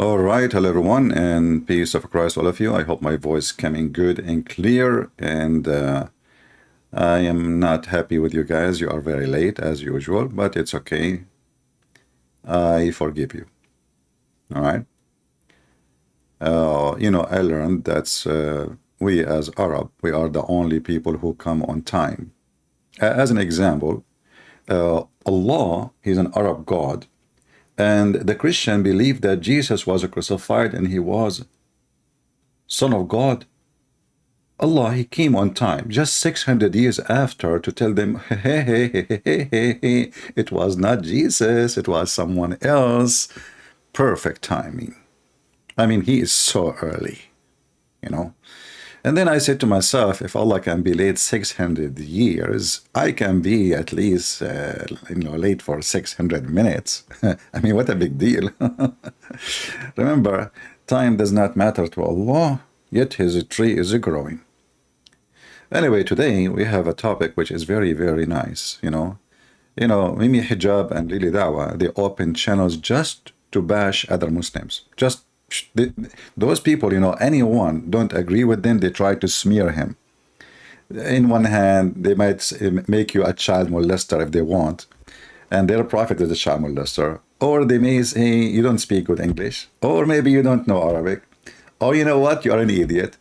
All right, hello everyone, and peace of Christ, all of you. I hope my voice coming good and clear, and I am not happy with you guys. You are very late as usual, but it's okay. I forgive you. All right. I learned that we as Arab, we are the only people who come on time. As an example, Allah, He's an Arab God, and the Christian believed that Jesus was crucified and He was Son of God. Allah, He came on time, just 600 years after, to tell them, hey, it was not Jesus, it was someone else. Perfect timing. I mean, He is so early, you know. And then I said to myself, if Allah can be late 600 years, I can be at least, late for 600 minutes. I mean, what a big deal. Remember, time does not matter to Allah, yet His tree is growing. Anyway, today we have a topic which is very, very nice, Mimi Hijab and Lily Dawha, they open channels just to bash other Muslims. Just those people, anyone don't agree with them, they try to smear him. In one hand, they might make you a child molester if they want, and their prophet is a child molester. Or they may say you don't speak good English, or maybe you don't know Arabic, or you know what, you are an idiot,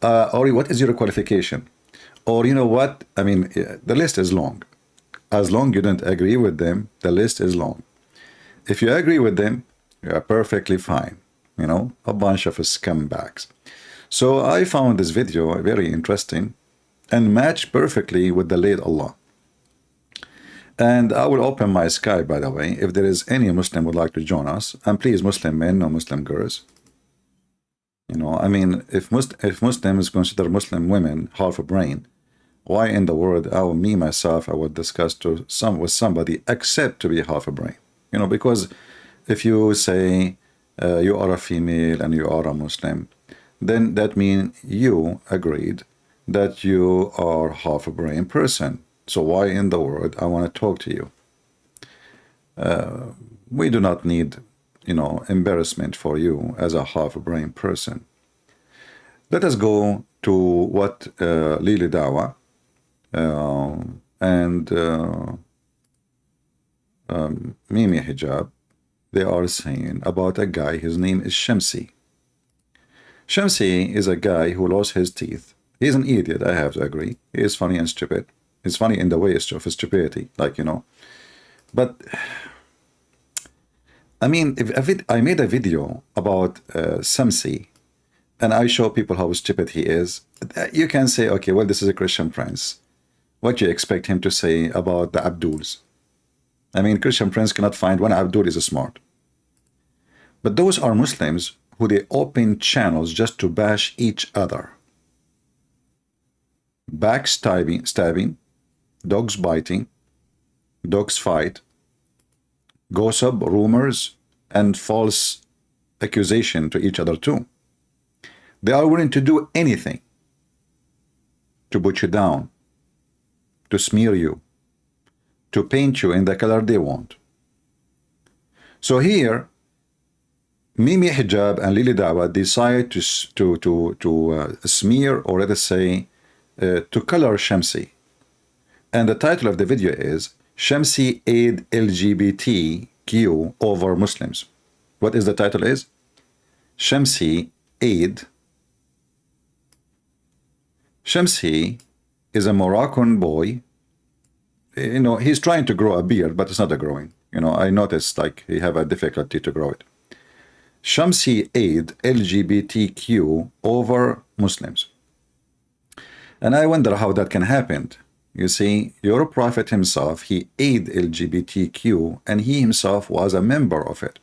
or what is your qualification, or you know what, I mean, the list is long. As long you don't agree with them, the list is long. If you agree with them, you are perfectly fine. A bunch of scumbags. So I found this video very interesting and matched perfectly with the late Allah. And I will open my Skype, by the way, if there is any Muslim would like to join us. And please, Muslim men, no Muslim girls. I mean, if Muslims consider Muslim women half a brain, why in the world I would discuss with somebody except to be half a brain? Because if you say you are a female and you are a Muslim, then that means you agreed that you are half a brain person. So why in the world I want to talk to you? We do not need, embarrassment for you as a half a brain person. Let us go to what Lily Dawha and Mimi Hijab, they are saying about a guy, his name is Shamsi. Shamsi is a guy who lost his teeth. He's an idiot, I have to agree. He is funny and stupid. He's funny in the way of stupidity, But, I mean, if I made a video about Shamsi, and I show people how stupid he is, you can say, okay, well, this is a Christian prince. What do you expect him to say about the Abduls? I mean, Christian prince cannot find one Abdul is smart. But those are Muslims who they open channels just to bash each other. Backstabbing, dogs biting, dogs fight, gossip, rumors, and false accusation to each other too. They are willing to do anything to put you down, to smear you, to paint you in the color they want. So here, Mimi Hijab and Lily Dawha decide to smear, or let us say, to color Shamsi. And the title of the video is Shamsi Aid LGBTQ over Muslims. What is the title is? Shamsi Aid. Shamsi is a Moroccan boy. He's trying to grow a beard, but it's not growing. I noticed like he have a difficulty to grow it. Shamsi aid LGBTQ over Muslims. And I wonder how that can happen. You see, your prophet himself, he aid LGBTQ, and he himself was a member of it.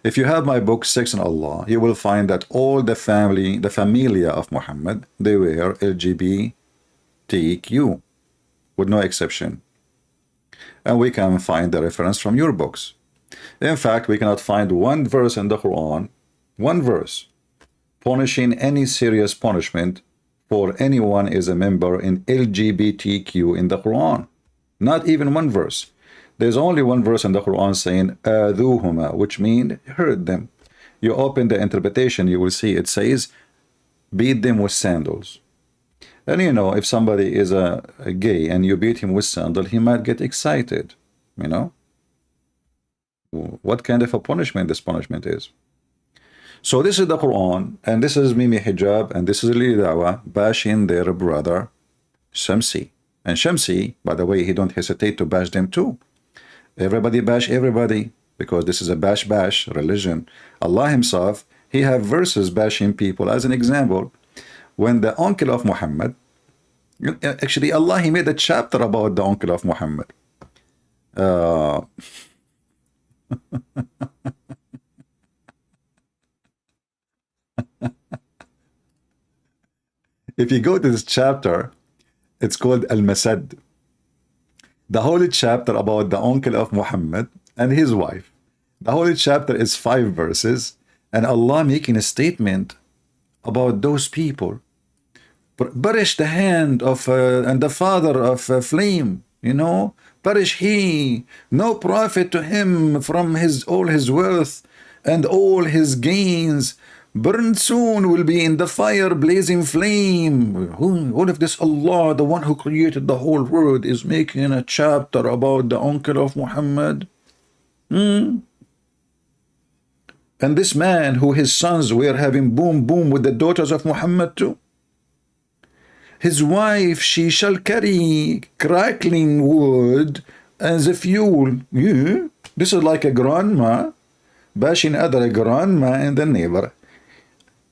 If you have my book, Sex and Allah, you will find that all the familia of Muhammad, they were LGBTQ. With no exception. And we can find the reference from your books. In fact, we cannot find one verse in the Quran, one verse, punishing any serious punishment for anyone is a member in LGBTQ in the Quran. Not even one verse. There's only one verse in the Quran saying, "Adhuhuma," which means hurt them. you open the interpretation, you will see it says, beat them with sandals. And you know, if somebody is a gay and you beat him with sandal, he might get excited, you know. What kind of a punishment this punishment is? So this is the Quran, and this is Mimi Hijab, and this is Lili Dawha bashing their brother Shamsi. And Shamsi, by the way, he don't hesitate to bash them too. Everybody bash everybody, because this is a bash religion. Allah himself, he have verses bashing people. As an example, when the uncle of Muhammad, actually Allah, he made a chapter about the uncle of Muhammad. If you go to this chapter, it's called Al-Masad. The whole chapter about the uncle of Muhammad and his wife. The whole chapter is 5 verses, and Allah making a statement about those people. Perish the hand of and the father of flame, you know, perish he, no profit to him from all his wealth and all his gains. Burned soon will be in the fire blazing flame. What if this Allah, the one who created the whole world, is making a chapter about the uncle of Muhammad? And this man who his sons were having boom with the daughters of Muhammad too. His wife, she shall carry crackling wood as a fuel. Yeah. This is like a grandma bashing other grandma in the neighbor.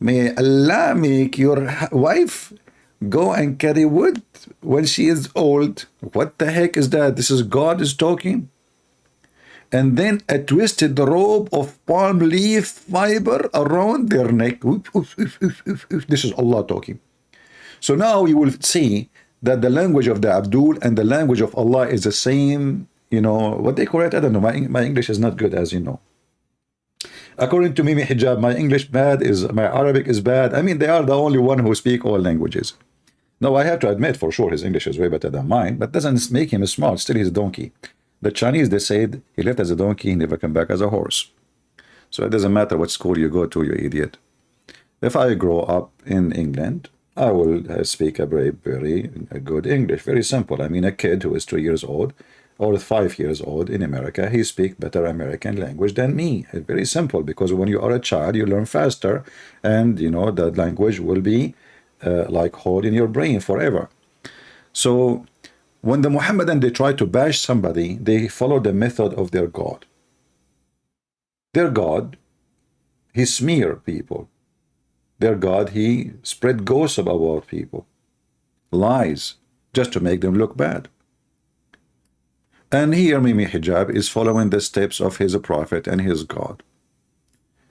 May Allah make your wife go and carry wood when she is old. What the heck is that? This is God is talking. And then a twisted robe of palm leaf fiber around their neck. This is Allah talking. So now you will see that the language of the Abdul and the language of Allah is the same. You know, what they call it? I don't know. My English is not good, as you know. According to Mimi Hijab, my English bad, my Arabic is bad. I mean, they are the only one who speak all languages. Now, I have to admit, for sure, his English is way better than mine, but doesn't make him smart. Still, he's a donkey. The Chinese, they said, he left as a donkey, he never come back as a horse. So it doesn't matter what school you go to, you idiot. If I grow up in England, I will speak a very good English. Very simple. I mean, a kid who is 2 years old or 5 years old in America, he speaks better American language than me. It's very simple, because when you are a child, you learn faster, and you know the language will be like hold in your brain forever. So when the Muhammadan, they try to bash somebody, they follow the method of their God. Their God, he smear people. Their God, he spread gossip about people, lies, just to make them look bad. And here Mimi Hijab is following the steps of his prophet and his God.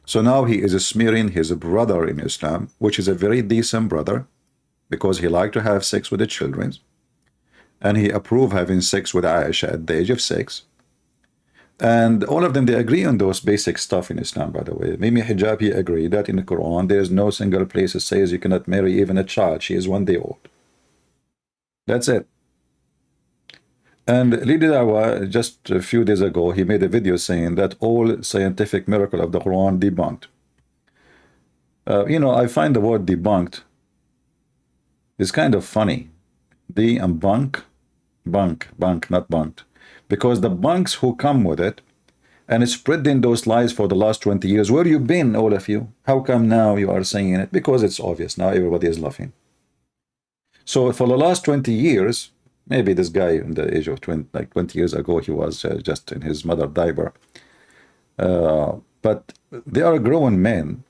So now he is smearing his brother in Islam, which is a very decent brother, because he liked to have sex with the children, and he approved having sex with Aisha at the age of 6. And all of them, they agree on those basic stuff in Islam, by the way. Mimi Hijab, he agreed that in the Quran, there is no single place that says you cannot marry even a child. She is 1 day old. That's it. And Lili Dawha, just a few days ago, he made a video saying that all scientific miracle of the Quran debunked. You know, I find the word debunked is kind of funny. D and bunk, not bunked. Because the bunks who come with it and spreading those lies for the last 20 years, where you been, all of you? How come now you are saying it? Because it's obvious. Now everybody is laughing. So for the last 20 years, maybe this guy in the age of 20, like 20 years ago, he was just in his mother diaper. But they are grown men.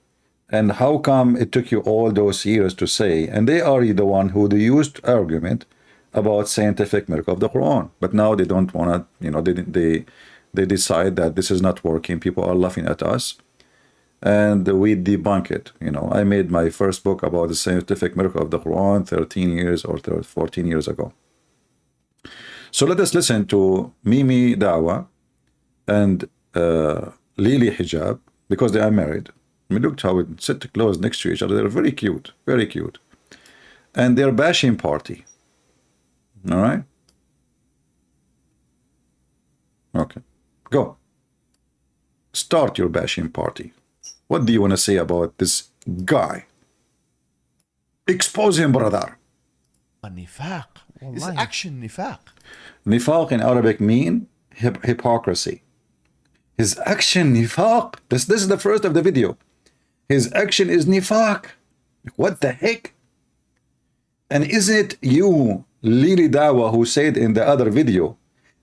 And how come it took you all those years to say, and they are the one who used argument about scientific miracle of the Quran, but now they don't want to, you know, they decide that this is not working. People are laughing at us, and we debunk it. You know, I made my first book about the scientific miracle of the Quran 13 years or 14 years ago. So let us listen to Mimi Dawha and Lili Hijab, because they are married. I mean, look how it sit close next to each other. They're very cute, very cute. And they're bashing party. All right? Okay. Go. Start your bashing party. What do you want to say about this guy? Expose him, brother. Nifaq. It's action nifaq. Nifaq in Arabic mean hypocrisy. His action nifaq. This is the first of the video. His action is nifaq. What the heck? And isn't it you, Lili Dawha, who said in the other video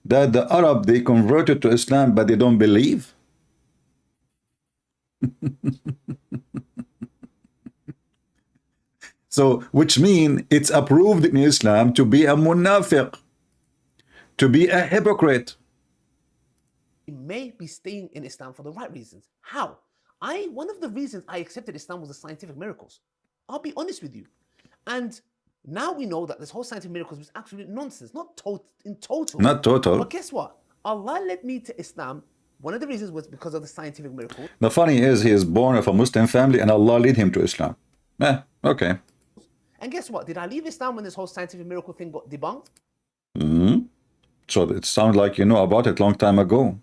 that the Arab, they converted to Islam but they don't believe? So, which means it's approved in Islam to be a munafiq, to be a hypocrite. You may be staying in Islam for the right reasons. How? One of the reasons I accepted Islam was the scientific miracles. I'll be honest with you. And now we know that this whole scientific miracles was absolute nonsense, not in total. Not total. But guess what? Allah led me to Islam. One of the reasons was because of the scientific miracle. The funny is he is born of a Muslim family and Allah led him to Islam. Okay. And guess what? Did I leave Islam when this whole scientific miracle thing got debunked? So it sounds like you know about it long time ago.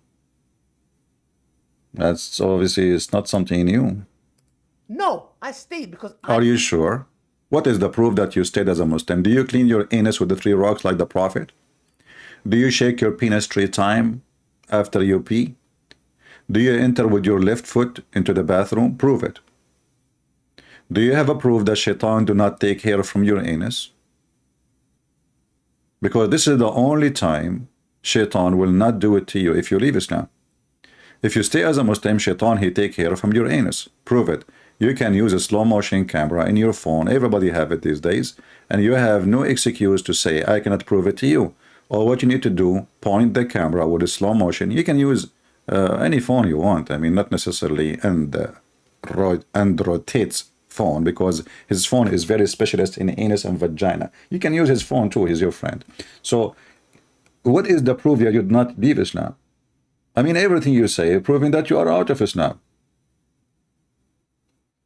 That's obviously it's not something new. No, I stayed because Are you sure? What is the proof that you stayed as a Muslim? Do you clean your anus with the 3 rocks like the Prophet? Do you shake your penis 3 times after you pee? Do you enter with your left foot into the bathroom? Prove it. Do you have a proof that shaitan do not take hair from your anus? Because this is the only time shaitan will not do it to you if you leave Islam. If you stay as a Muslim, shaitan, he take hair from your anus. Prove it. You can use a slow motion camera in your phone. Everybody have it these days. And you have no excuse to say, I cannot prove it to you. Or what you need to do, point the camera with a slow motion. You can use any phone you want. I mean, not necessarily Android Tate's phone, because his phone is very specialist in anus and vagina. You can use his phone too. He's your friend. So what is the proof that you did not leave Islam? I mean, everything you say proving that you are out of Islam.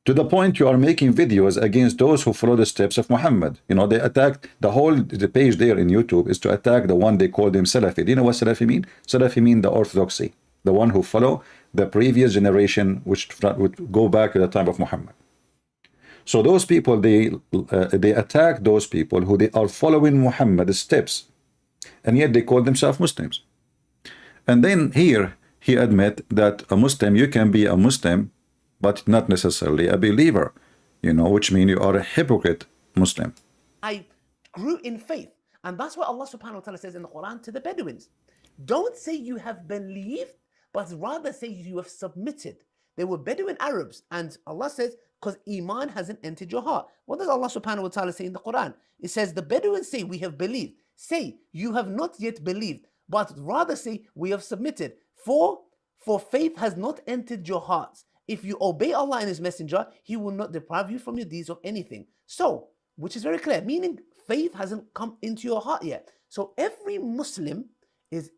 To the point you are making videos against those who follow the steps of Muhammad. You know, they attacked the page there in YouTube is to attack the one they call them Salafi. Do you know what Salafi mean? Salafi mean the orthodoxy, the one who follow the previous generation, which would go back to the time of Muhammad. So those people, they attack those people who they are following Muhammad's steps, and yet they call themselves Muslims. And then here he admit that a Muslim, you can be a Muslim, but not necessarily a believer, you know, which means you are a hypocrite Muslim. I grew in faith. And that's what Allah subhanahu wa ta'ala says in the Quran to the Bedouins. Don't say you have believed, but rather say you have submitted. They were Bedouin Arabs, and Allah says, because Iman hasn't entered your heart. What does Allah subhanahu wa ta'ala say in the Quran? It says, the Bedouins say, we have believed. Say, you have not yet believed, but rather say, we have submitted. For faith has not entered your hearts. If you obey Allah and His Messenger, He will not deprive you from your deeds of anything. So, which is very clear, meaning faith hasn't come into your heart yet. So every mu'min is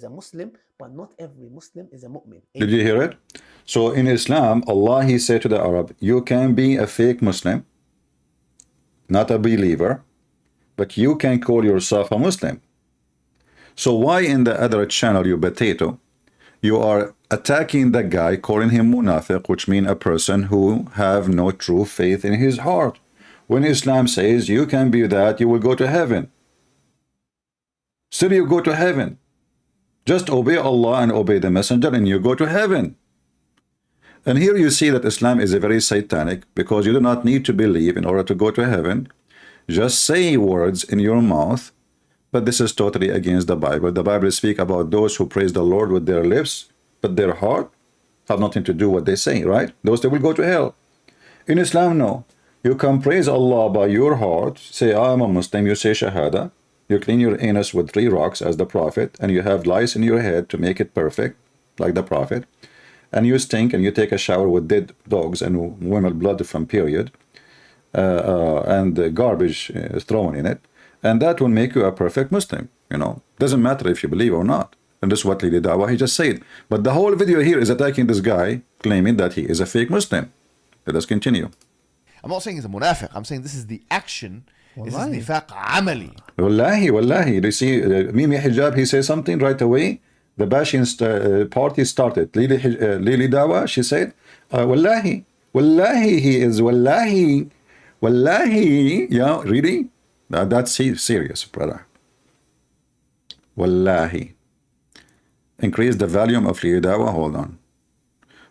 a Muslim, but not every Muslim is a mu'min. Did you hear it? So in Islam, Allah, He said to the Arab, you can be a fake Muslim, not a believer, but you can call yourself a Muslim. So why in the other channel, you potato, you are attacking the guy, calling him munafiq, which means a person who have no true faith in his heart, when Islam says you can be that, you will go to heaven. Still you go to heaven. Just obey Allah and obey the messenger and you go to heaven. And here you see that Islam is a very satanic, because you do not need to believe in order to go to heaven. Just say words in your mouth, but this is totally against the Bible. The Bible speaks about those who praise the Lord with their lips, but their heart have nothing to do what they say, right? Those they will go to hell. In Islam, no. You can praise Allah by your heart, say, I am a Muslim, you say Shahada, you clean your anus with 3 rocks as the Prophet, and you have lice in your head to make it perfect, like the Prophet, and you stink and you take a shower with dead dogs and women blood from period, and garbage thrown in it, and that will make you a perfect Muslim. You know, doesn't matter if you believe or not. And this is what Lili Dawha, he just said. But the whole video here is attacking this guy, claiming that he is a fake Muslim. Let us continue. I'm not saying he's a munafiq. I'm saying this is the action. This is nifaq amali. Wallahi. Do you see Mimi Hijab, he says something right away. the bashing party started. Lily Dawha, she said, Wallahi, Wallahi, he is Wallahi, Wallahi. Yeah, really? That's serious, brother. Wallahi. Increase the volume of Lily Dawha. Hold on.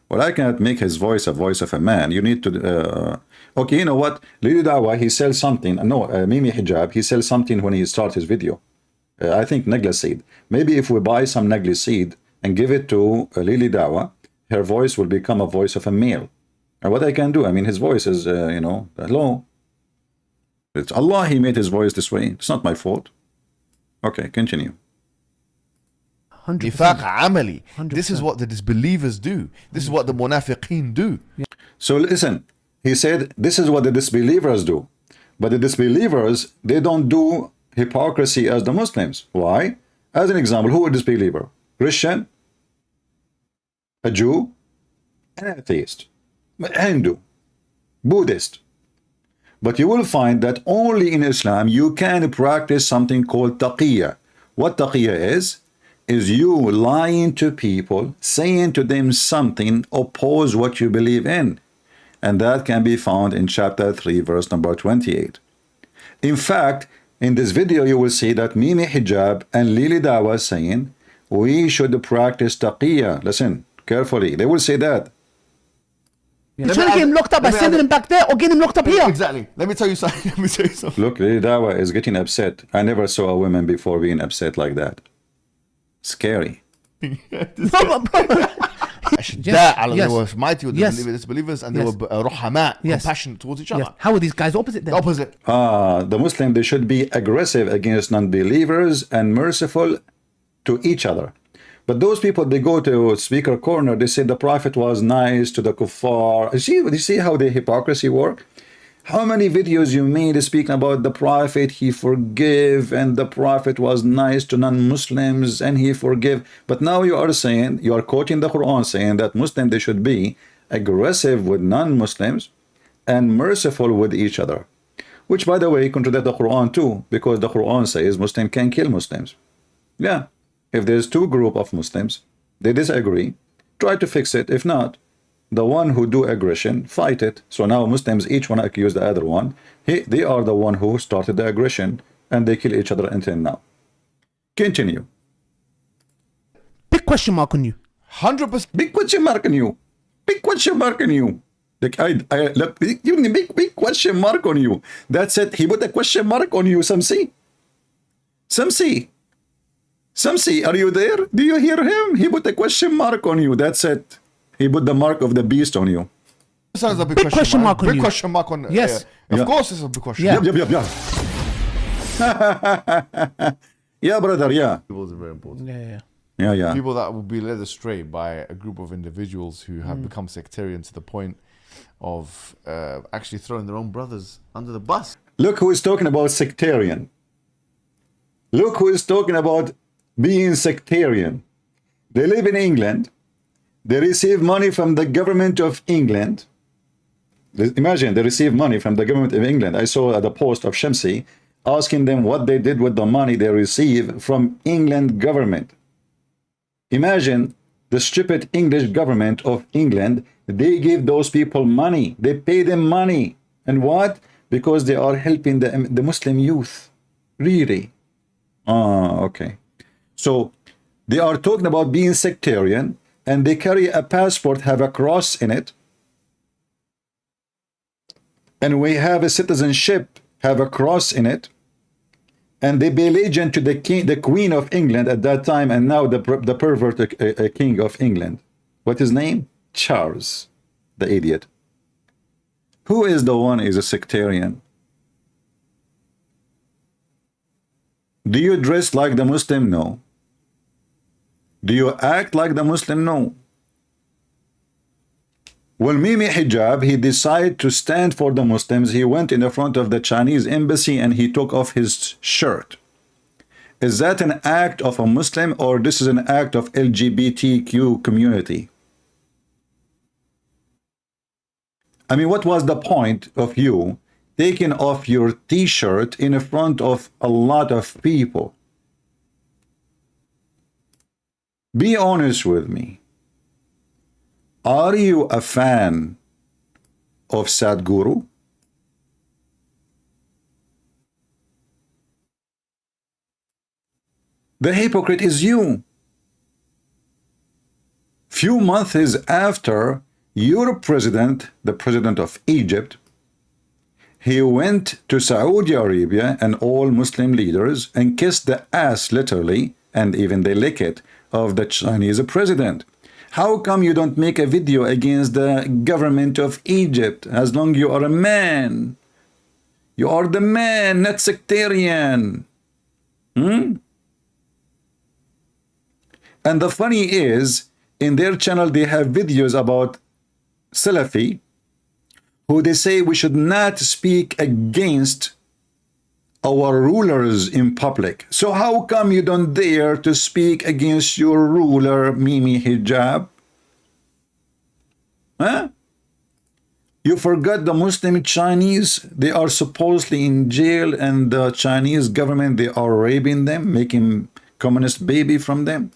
Well, I cannot make his voice a voice of a man. You need to... okay, you know what? Lily Dawha, he sells something. No, Mimi Hijab, he sells something when he starts his video. I think Negla seed. Maybe if we buy some Negla seed and give it to Lily Dawha, her voice will become a voice of a male. And what I can do, I mean, his voice is, you know, hello. It's Allah, he made his voice this way. It's not my fault. Okay, continue. 100%. Nifaq amali. 100%. This is what the disbelievers do. This is what the munafiqeen do. So listen, he said, this is what the disbelievers do. But the disbelievers, they don't do hypocrisy as the Muslims. Why? As an example, who is a disbeliever? Christian, a Jew, an atheist, a Hindu, Buddhist. But you will find that only in Islam you can practice something called taqiyya. What taqiyya is you lying to people, saying to them something oppose what you believe in. And that can be found in chapter 3, verse number 28. In fact, in this video, you will see that Mimi Hijab and Lily Dawha saying, we should practice taqiyya. Listen carefully. They will say that. You're trying to get him locked up by sending him back there or getting him locked up here. Exactly. Let me tell you something. Let me tell you something. Look, Lily Dawha is getting upset. I never saw a woman before being upset like that. Scary. No, but bro. They were mighty with the disbelievers and they were ruhama, compassionate towards each other. How are these guys opposite then? Opposite. The Muslim, they should be aggressive against non-believers and merciful to each other. But those people, they go to speaker corner, they say the Prophet was nice to the kuffar. You see how the hypocrisy work? How many videos you made speaking about the Prophet, he forgive, and the Prophet was nice to non-Muslims, and he forgive. But now you are saying, you are quoting the Quran, saying that Muslims, they should be aggressive with non-Muslims and merciful with each other. Which, by the way, contradicts the Quran too, because the Quran says Muslims can kill Muslims. Yeah, if there's two groups of Muslims, they disagree, try to fix it. If not, the one who do aggression, fight it. So now Muslims, each one accuse the other one. They are the one who started the aggression, and they kill each other until now. Continue. Big question mark on you. 100%. Big question mark on you. Big question mark on you. Like look, big question mark on you. That's it. He put a question mark on you, Shamsi. Shamsi. Shamsi, are you there? Do you hear him? He put a question mark on you. That's it. He put the mark of the beast on you. This is a Big question mark on big you. question mark on. Yes. Of course, it's a big question. Yeah. Yep. Yeah, brother, yeah. People is very important. Yeah. People that will be led astray by a group of individuals who have become sectarian to the point of actually throwing their own brothers under the bus. Look who is talking about sectarian. Look who is talking about being sectarian. They live in England. They receive money from the government of England. Imagine, they receive money from the government of England. I saw the post of Shamsi asking them what they did with the money they receive from England government. Imagine the stupid English government of England. They give those people money. They pay them money. And what? Because they are helping the Muslim youth. Really? Okay. So they are talking about being sectarian, and they carry a passport, have a cross in it. And we have a citizenship, have a cross in it. And they be allegiance to the king, the Queen of England at that time, and now the pervert king of England. What is his name? Charles, the idiot. Who is the one is a sectarian? Do you dress like the Muslim? No. Do you act like the Muslim? No. When Mimi Hijab, he decided to stand for the Muslims, he went in the front of the Chinese embassy and he took off his shirt. Is that an act of a Muslim, or this is an act of LGBTQ community? I mean, what was the point of you taking off your t-shirt in front of a lot of people? Be honest with me. Are you a fan of Sadhguru? The hypocrite is you. Few months after your president, the president of Egypt, he went to Saudi Arabia and all Muslim leaders and kissed the ass, literally, and even they lick it, of the Chinese president. How come you don't make a video against the government of Egypt as long you are a man? You are the man, not sectarian. And the funny is, in their channel, they have videos about Salafi, who they say we should not speak against our rulers in public. So how come you don't dare to speak against your ruler, Mimi Hijab? Huh? You forgot the Muslim Chinese? They are supposedly in jail, and the Chinese government, they are raping them, making communist baby from them.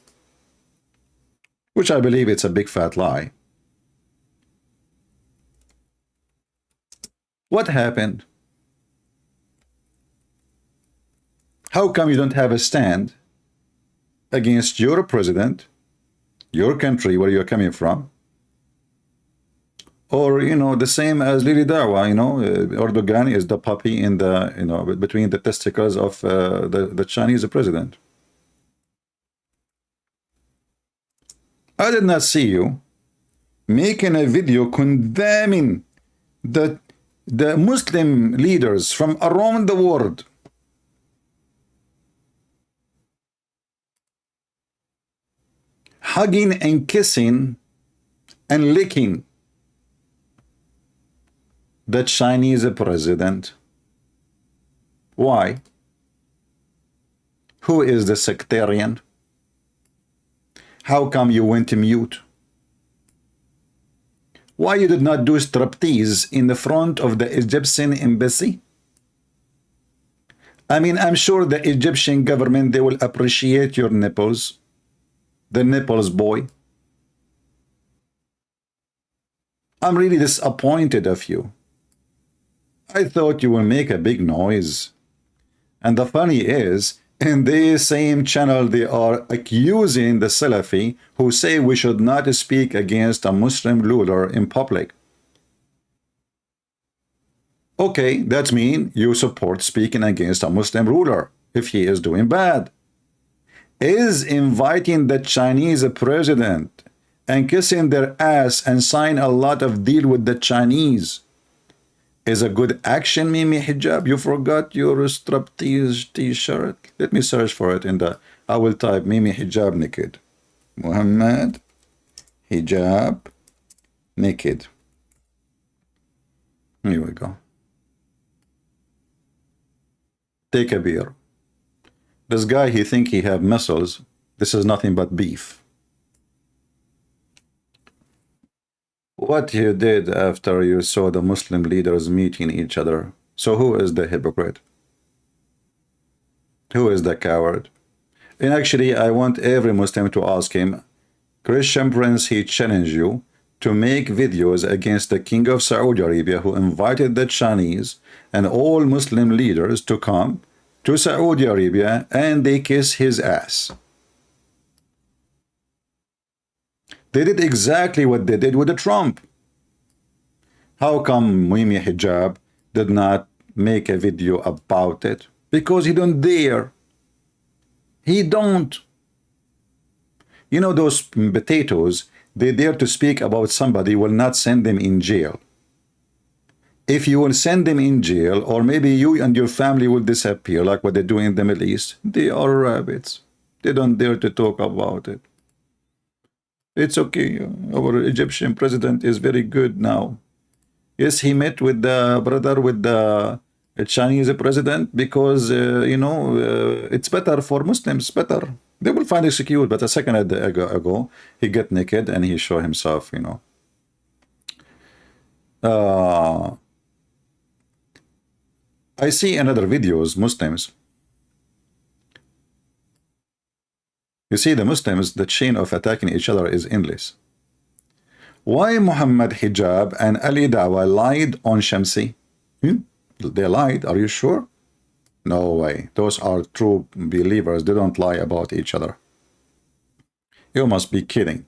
Which I believe it's a big fat lie. What happened? How come you don't have a stand against your president, your country, where you're coming from? Or, you know, the same as Lily Dawha, you know, Erdogan is the puppy in the, you know, between the testicles of the Chinese president. I did not see you making a video condemning the Muslim leaders from around the world. Hugging and kissing and licking the Chinese president. Why? Who is the sectarian? How come you went mute? Why you did not do striptease in the front of the Egyptian embassy? I mean, I'm sure the Egyptian government, they will appreciate your nipples. The nipples, boy. I'm really disappointed of you. I thought you will make a big noise. And the funny is, in the same channel, they are accusing the Salafi who say we should not speak against a Muslim ruler in public. Okay, that means you support speaking against a Muslim ruler if he is doing bad. Is inviting the Chinese president and kissing their ass and sign a lot of deal with the Chinese is a good action, Mimi Hijab? You forgot your striptease t-shirt? Let me search for it in the, I will type Mimi Hijab naked. Muhammad Hijab naked. Here we go. Take a beer. This guy, he think he have muscles. This is nothing but beef. What you did after you saw the Muslim leaders meeting each other. So who is the hypocrite? Who is the coward? And actually, I want every Muslim to ask him, Christian Prince, he challenged you to make videos against the King of Saudi Arabia, who invited the Chinese and all Muslim leaders to come to Saudi Arabia and they kiss his ass. They did exactly what they did with Trump. How come Mimi Hijab did not make a video about it? Because he don't dare. He don't. You know, those potatoes, they dare to speak about somebody, will not send them in jail. If you will send them in jail, or maybe you and your family will disappear, like what they do in the Middle East, they are rabbits. They don't dare to talk about it. It's okay. Our Egyptian president is very good now. Yes, he met with the brother with the Chinese president because, you know, it's better for Muslims, better. They will find excuse, but a second ago, he got naked and he showed himself, you know. I see in other videos, Muslims, You see, the Muslims, the chain of attacking each other is endless. Why Muhammad Hijab and Ali Dawha lied on Shamsi? They lied, are you sure? No way. Those are true believers. They don't lie about each other. You must be kidding.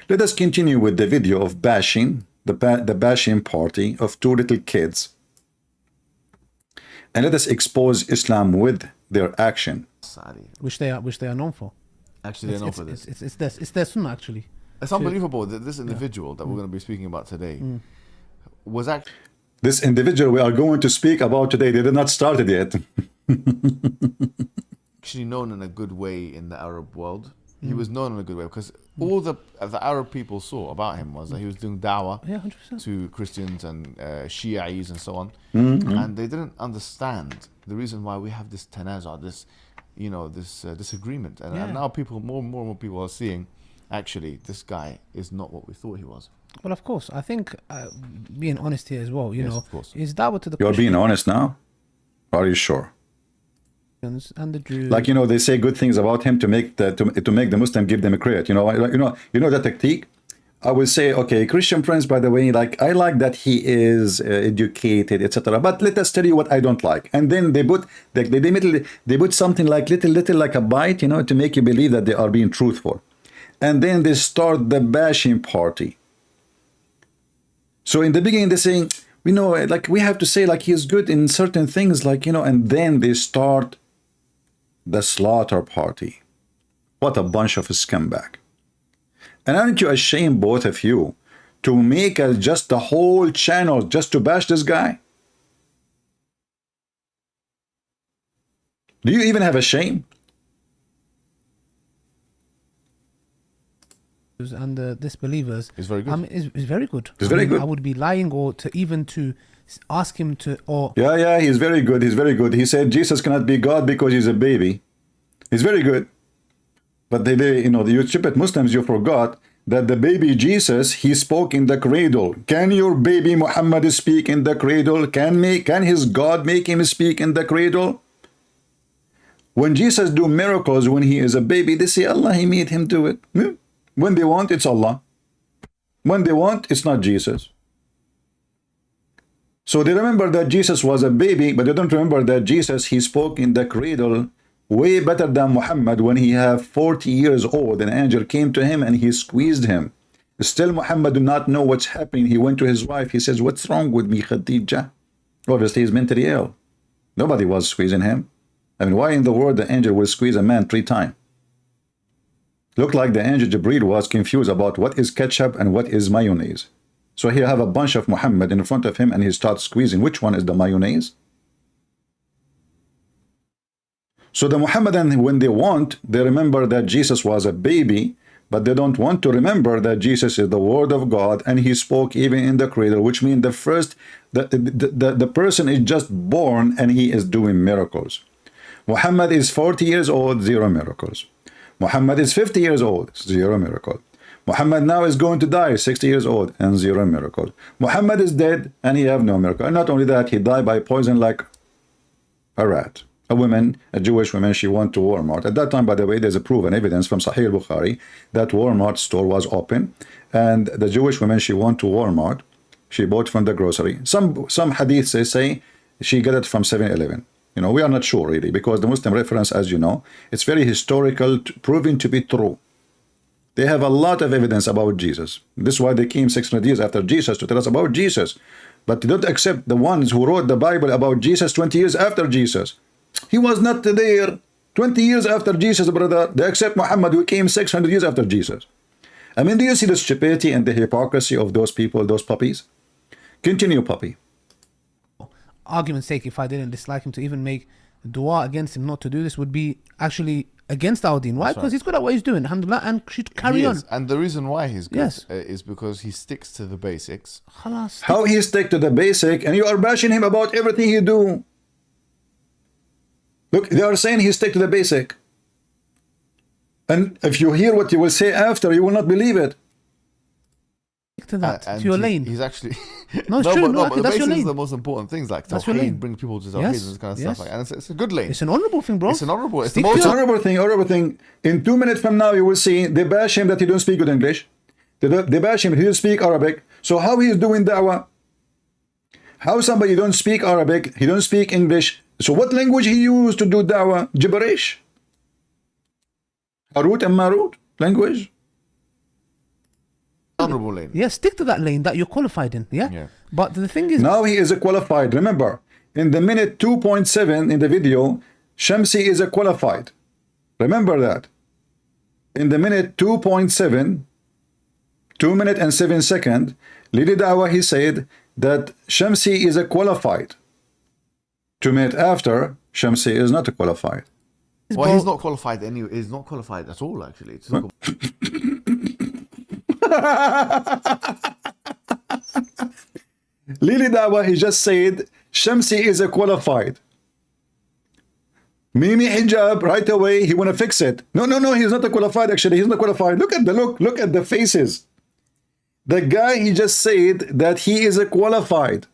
Let us continue with the video of bashing, the bashing party of two little kids. And let us expose Islam with their action. Which they are known for. Actually, they're known for this. It's their sunnah, actually. It's unbelievable that this individual that we're going to be speaking about today was actually... This individual we are going to speak about today, they did not start it yet. actually known in a good way in the Arab world. He was known in a good way because all the Arab people saw about him was that he was doing dawah to Christians and Shi'is and so on, and they didn't understand the reason why we have this tanaza, this disagreement, and now more and more people are seeing actually this guy is not what we thought he was. Well, of course, I think being honest here as well, you know, of course. is dawah to the You're being honest now? Are you sure? And the Jews. Like, they say good things about him to make the Muslim give them a credit. You know that technique. I will say, okay, Christian friends, by the way, like I like that he is educated, etc. But let us tell you what I don't like. And then they put something like little like a bite, to make you believe that they are being truthful. And then they start the bashing party. So in the beginning, they're saying, like we have to say like he's good in certain things, like, and then they start the slaughter party. What a bunch of scumbag. And aren't you ashamed, both of you, to make just the whole channel just to bash this guy? Do you even have a shame? And the disbelievers is very good. Is very good. It's very good. I would be lying or to ask him to he's very good. He's very good. He said Jesus cannot be God because he's a baby. He's very good. But you stupid Muslims, you forgot that the baby Jesus, he spoke in the cradle. Can your baby Muhammad speak in the cradle? Can his God make him speak in the cradle? When Jesus do miracles when he is a baby, they say Allah, he made him do it. When they want, it's Allah. When they want, it's not Jesus. So they remember that Jesus was a baby, but they don't remember that Jesus, he spoke in the cradle way better than Muhammad when he had 40 years old. An angel came to him and he squeezed him. Still Muhammad did not know what's happening. He went to his wife. He says, what's wrong with me, Khadija? Obviously, he's mentally ill. Nobody was squeezing him. I mean, why in the world the angel will squeeze a man 3 times? Looked like the angel Jibreel was confused about what is ketchup and what is mayonnaise. So he have a bunch of Muhammad in front of him and he starts squeezing. Which one is the mayonnaise? So the Muhammadan, when they want, they remember that Jesus was a baby, but they don't want to remember that Jesus is the Word of God and he spoke even in the cradle, which means the person is just born and he is doing miracles. Muhammad is 40 years old, 0 miracles. Muhammad is 50 years old, 0 miracle. Muhammad now is going to die, 60 years old, and 0 miracle. Muhammad is dead, and he have no miracle. And not only that, he died by poison like a rat. A Jewish woman, she went to Walmart. At that time, by the way, there's a proven evidence from Sahih al-Bukhari that Walmart store was open. And the Jewish woman, she went to Walmart. She bought from the grocery. Some hadiths say she got it from 7-Eleven. We are not sure really, because the Muslim reference, as you know, it's very historical, proven to be true. They have a lot of evidence about Jesus. This is why they came 600 years after Jesus to tell us about Jesus. But they don't accept the ones who wrote the Bible about Jesus 20 years after Jesus. He was not there 20 years after Jesus, brother. They accept Muhammad who came 600 years after Jesus. I mean, do you see the stupidity and the hypocrisy of those people, those puppies? Continue, puppy. Argument's sake, if I didn't dislike him, to even make dua against him not to do this would be actually against our deen. Why? Because he's good at what he's doing, alhamdulillah, and should carry on. And the reason why he's good is because he sticks to the basics. How he stick to the basic, and you are bashing him about everything he do. Look, they are saying he stick to the basic. And if you hear what he will say after, you will not believe it. To that, and to your lane. He's actually No, it's true. No, but that's your basically lane. the most important things like That's your tawheed, lane. bring people to tawheed Yes, and this kind of yes. stuff. Like, and it's a good lane. It's an honourable thing, bro. It's an honourable. It's the Stick to most It's an honorable thing. In 2 minutes from now, you will see they bash him that he don't speak good English. They bash him he don't speak Arabic. So how he is doing da'wah? How somebody don't speak Arabic, he don't speak English. So what language he used to do da'wah? Gibberish. Harut and Marut language. honourable lane. Yeah, stick to that lane that you're qualified in. Yeah. Yeah. But the thing is, Now he is a qualified. Remember, in the minute 2.7 in the video, Shamsi is a qualified. Remember that. In the minute 2.7, 2 minutes and 7 seconds, Lili Dawah, he said that Shamsi is a qualified. 2 minutes after, Shamsi is not a qualified. Well, he's not qualified anyway. He's not qualified at all, actually. It's not Lili Dawah, he just said Shamsi is a qualified. Mimi Hijab, right away, he want to fix it. No, he's not a qualified, actually. He's not qualified. Look at the look at the faces. The guy, he just said that he is a qualified.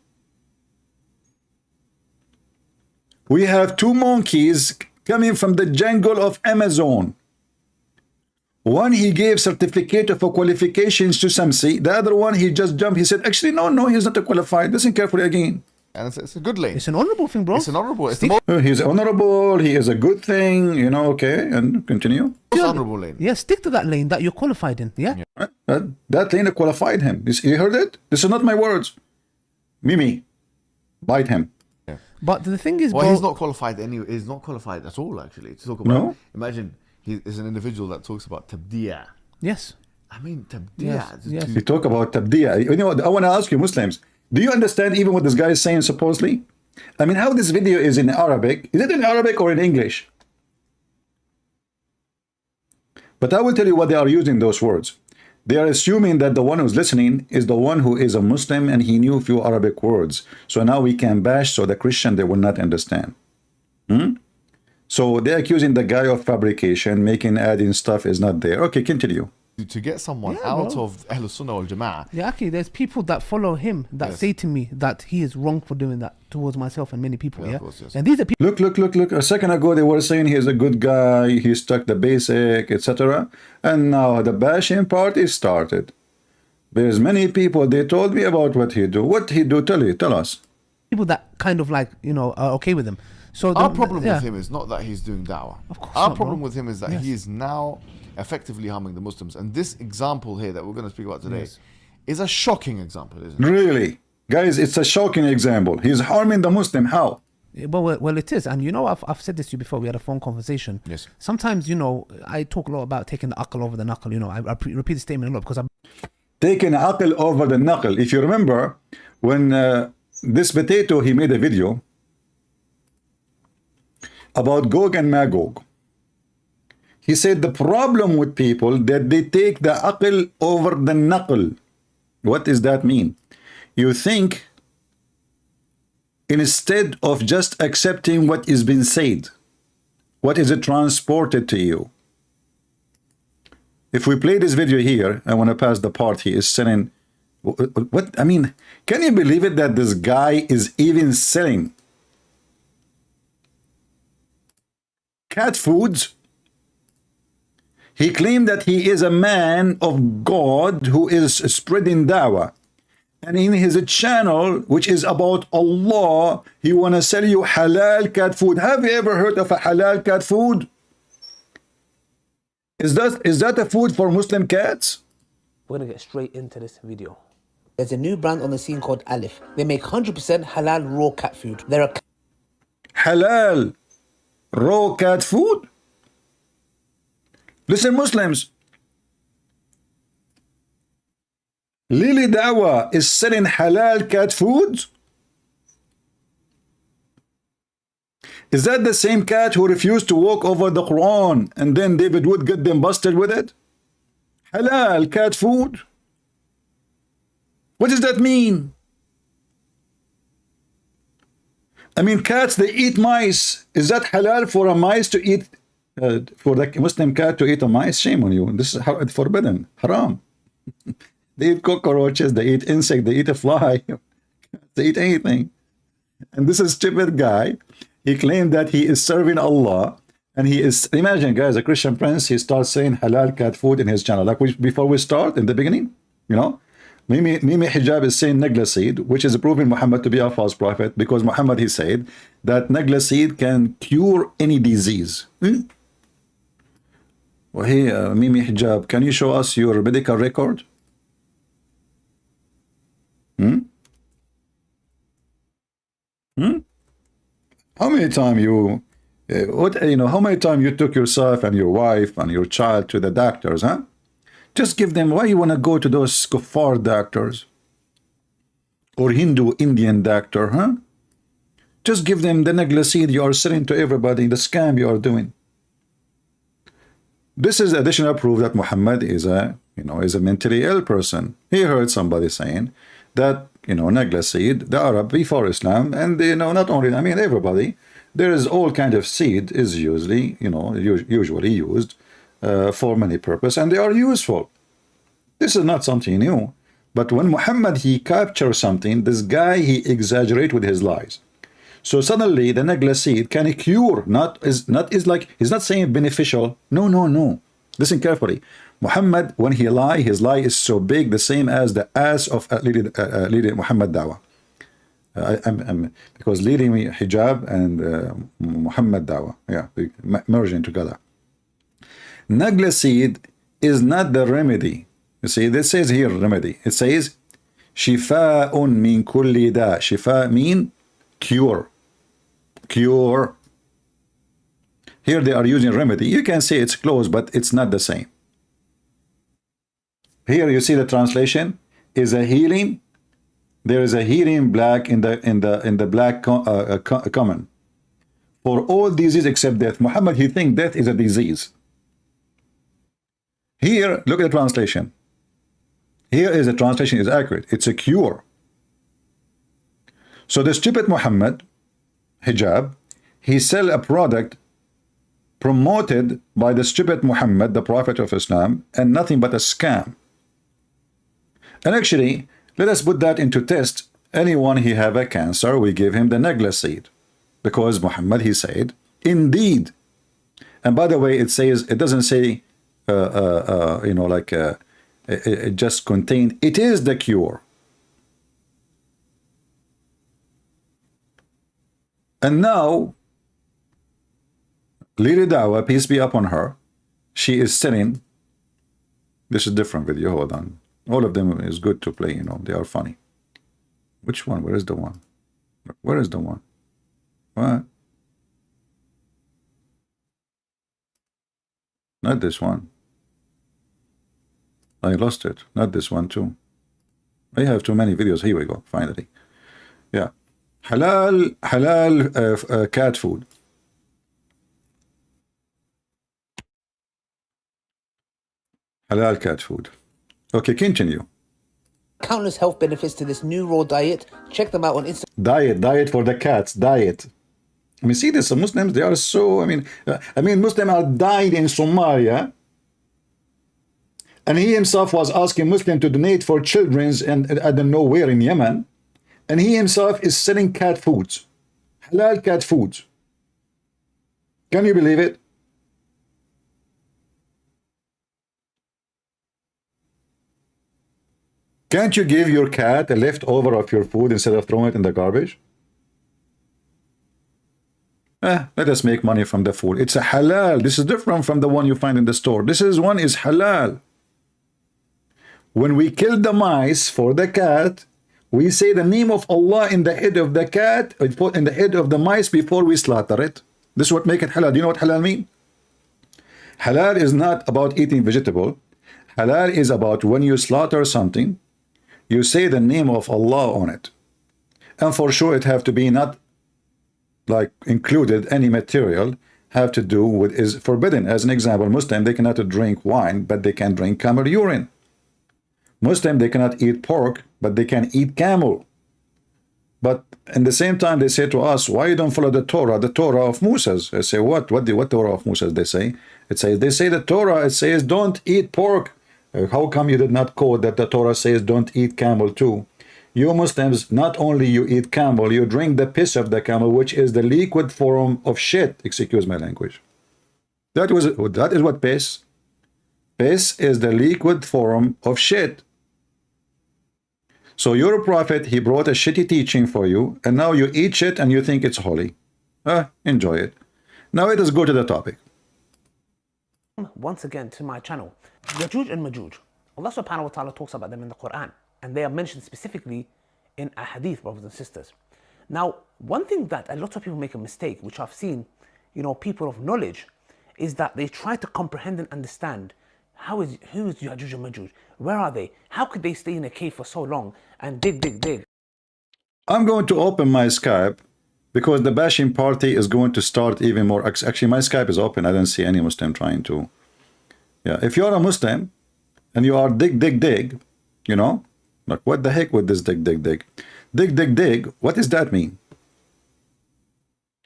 We have two monkeys coming from the jungle of Amazon. One, he gave certificate of qualifications to Shamsi. The other one, he just jumped. He said, actually, no, he's not a qualified. Listen carefully again. and it's a good lane. it's an honourable thing, bro. It's an honourable. It's the most He's honorable. He is a good thing, okay, and continue. honourable lane. Yeah, stick to that lane that you're qualified in. Yeah. That lane qualified him. You heard it? This is not my words. Mimi, bite him. But the thing is, Well, bro, he's not qualified anyway. He's not qualified at all, actually. To talk about. No? Imagine he is an individual that talks about tabdiya. yes. I mean, tabdiya. Yes. You talk about tabdiya. You know what? I want to ask you, Muslims, do you understand even what this guy is saying supposedly? I mean, how this video is in Arabic? Is it in Arabic or in English? But I will tell you what they are using those words. They are assuming that the one who's listening is the one who is a Muslim and he knew a few Arabic words. So now we can bash, so the Christian, they will not understand. So they're accusing the guy of fabrication, adding stuff is not there. Okay, continue. To get someone Yeah, out bro. of Ahlul Sunnah wal Jama'ah. Yeah, actually, there's people that follow him that Yes. say to me that he is wrong for doing that towards myself and many people. Yeah, Yeah. of course, yes. And these are people. Look. A second ago, they were saying he's a good guy, he stuck the basic, etc. And now the bashing part is started. There's many people, they told me about what he do. What he do, tell us. People that kind of like, are okay with him. So Our problem yeah. with him is not that he's doing da'wah. Of course Our not, problem bro. with him is that he is now effectively harming the Muslims. And this example here that we're going to speak about today Yes. is a shocking example, isn't it? Really? Guys, it's a shocking example. He's harming the Muslim. How? Well, it is. And I've said this to you before. We had a phone conversation. Yes. Sometimes, I talk a lot about taking the akal over the knuckle. I repeat the statement a lot because Taking aql over the knuckle. If you remember, when this potato, he made a video about Gog and Magog. He said the problem with people that they take the aql over the knuckle. What does that mean? You think instead of just accepting what is being said, what is it transported to you? If we play this video here, I want to pass the part he is selling. What? I mean, can you believe it that this guy is even selling cat foods? He claimed that he is a man of God who is spreading dawah. And in his channel, which is about Allah, he want to sell you halal cat food. Have you ever heard of a halal cat food? Is that a food for Muslim cats? we're going to get straight into this video. There's a new brand on the scene called Alif. They make 100% halal raw cat food. They're a Halal raw cat food? Listen, Muslims. Lili Dawah is selling halal cat foods? Is that the same cat who refused to walk over the Quran and then David Wood get them busted with it? Halal cat food? What does that mean? I mean, cats, they eat mice. Is that halal for a mice to eat, for the Muslim cat to eat a mice? Shame on you. This is forbidden. Haram. They eat cockroaches, they eat insect, they eat a fly, they eat anything. And this is stupid guy, he claimed that he is serving Allah, and he is, imagine guys, a Christian prince, he starts saying halal cat food in his channel. Like before we start, in the beginning, you know, Mimi Hijab is saying negla seed, which is proving Muhammad to be a false prophet, because Muhammad, he said that negla seed can cure any disease. Well, hey, Mimi Hijab, can you show us your medical record? How many times you, how many times you took yourself and your wife and your child to the doctors, huh? Just give them, why you want to go to those kuffar doctors or Hindu Indian doctor, huh? Just give them the negla seed you are selling to everybody, the scam you are doing. This is additional proof that Muhammad is a, is a mentally ill person. He heard somebody saying that, negla seed, the Arab before Islam, and not only, I mean everybody, there is all kind of seed is usually, usually used for many purposes, and they are useful. This is not something new. But when Muhammad, he captures something, this guy, he exaggerates with his lies. So suddenly the negla seed can cure, is like, he's not saying beneficial. No. Listen carefully. Muhammad, when he lie, his lie is so big, the same as the ass of leading Muhammad Dawha. Because leading Hijab and Muhammad Dawha, yeah, merging together. Negla seed is not the remedy. You see, this says here remedy. It says shifa'un min kulli da. Shifa mean cure. Cure. Here they are using remedy. You can say it's close, but it's not the same. Here you see the translation is a healing. There is a healing black in the black common for all disease except death. Muhammad, he think death is a disease. Here, look at the translation. Here is the translation is accurate. It's a cure. So the stupid Muhammad, Hijab, he sell a product promoted by the stupid Muhammad, the prophet of Islam, and nothing but a scam. And actually, let us put that into test. Anyone he have a cancer, we give him the negla seed, because Muhammad, he said, indeed. And by the way, it says, it doesn't say, it just contained, it is the cure. And now, Lady Dawha, peace be upon her, she is sitting. This is different video. Hold on. All of them is good to play, they are funny. Which one? Where is the one? Where is the one? What? Not this one. I lost it. Not this one too. I have too many videos. Here we go. Finally. Yeah. Halal cat food. Halal cat food. Okay, continue. Countless health benefits to this new raw diet. Check them out on Instagram. Diet for the cats. Diet. I mean, see this. Muslims, they are so. I mean, Muslims are dying in Somalia, and he himself was asking Muslims to donate for children's and I don't know where in Yemen, and he himself is selling cat foods, halal cat foods. Can you believe it? Can't you give your cat a leftover of your food instead of throwing it in the garbage? Let us make money from the food. It's a halal. This is different from the one you find in the store. This is one is halal. When we kill the mice for the cat, we say the name of Allah in the head of the cat, in the head of the mice before we slaughter it. This is what make it halal. Do you know what halal mean? Halal is not about eating vegetable. Halal is about when you slaughter something, you say the name of Allah on it. And for sure it have to be not like included any material have to do with is forbidden. As an example, Muslim, they cannot drink wine, but they can drink camel urine. Muslim, they cannot eat pork, but they can eat camel. But in the same time, they say to us, why you don't follow the Torah of Moses? I say, what Torah of Moses they say? It says, they say the Torah, it says, don't eat pork, How come you did not quote that the Torah says don't eat camel too? You Muslims, not only you eat camel, you drink the piss of the camel, which is the liquid form of shit. Excuse my language. That is what piss. Piss is the liquid form of shit. So your prophet, he brought a shitty teaching for you, and now you eat shit and you think it's holy. Enjoy it. Now let us go to the topic. Once again to my channel. Yajuj and Majuj. Allah subhanahu wa ta'ala talks about them in the Quran, and they are mentioned specifically in a hadith, brothers and sisters. Now, one thing that a lot of people make a mistake, which I've seen, people of knowledge, is that they try to comprehend and understand who is Yajuj and Majuj? Where are they? How could they stay in a cave for so long and dig? I'm going to open my Skype because the bashing party is going to start even more. Actually, my Skype is open. I don't see any Muslim trying to. Yeah, if you're a Muslim and you are dig, like what the heck with this dig? Dig, what does that mean?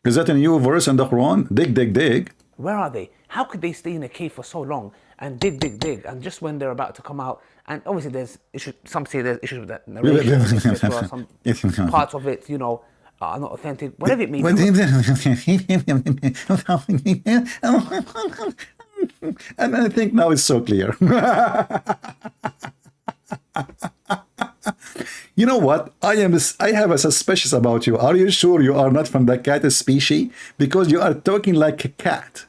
Is that a new verse in the Quran? Dig. Where are they? How could they stay in a cave for so long and dig? And just when they're about to come out, and obviously there's issues, some say there's issues with that narration, some parts of it, are not authentic, whatever it means. And I think now it's so clear. You know what? I have a suspicion about you. Are you sure you are not from the cat species? Because you are talking like a cat.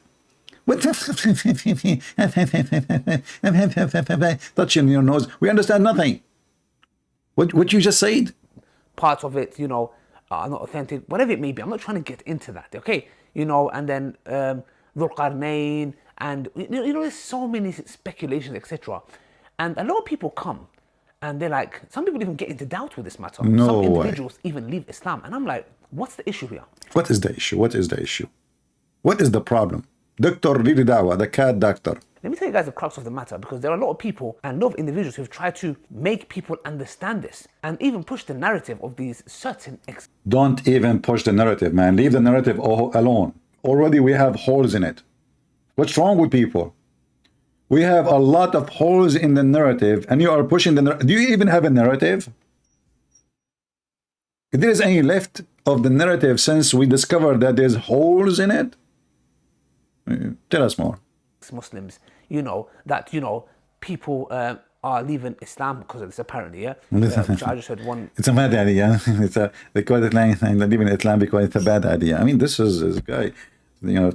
Touching your nose. We understand nothing. What you just said? Parts of it, are not authentic, whatever it may be. I'm not trying to get into that, okay? And then Dhul Qarnayn, and there's so many speculations, etc. And a lot of people come and they're like, some people even get into doubt with this matter. No some way. individuals even leave Islam, and I'm like, what's the issue here? What is the issue? What is the problem? Dr. Riri Dawha, the cat doctor. Let me tell you guys the crux of the matter, because there are a lot of people and a lot of individuals who've tried to make people understand this and even push the narrative of these certain Don't even push the narrative, man. Leave the narrative alone. Already we have holes in it. What's wrong with people? We have a lot of holes in the narrative, and you are pushing the narrative. Do you even have a narrative? If there is any left of the narrative since we discovered that there's holes in it, tell us more. Muslims, that people are leaving Islam because of this, apparently, yeah. I just heard one. It's a bad idea. They call it leaving Islam because it's a bad idea. I mean, this is this guy. You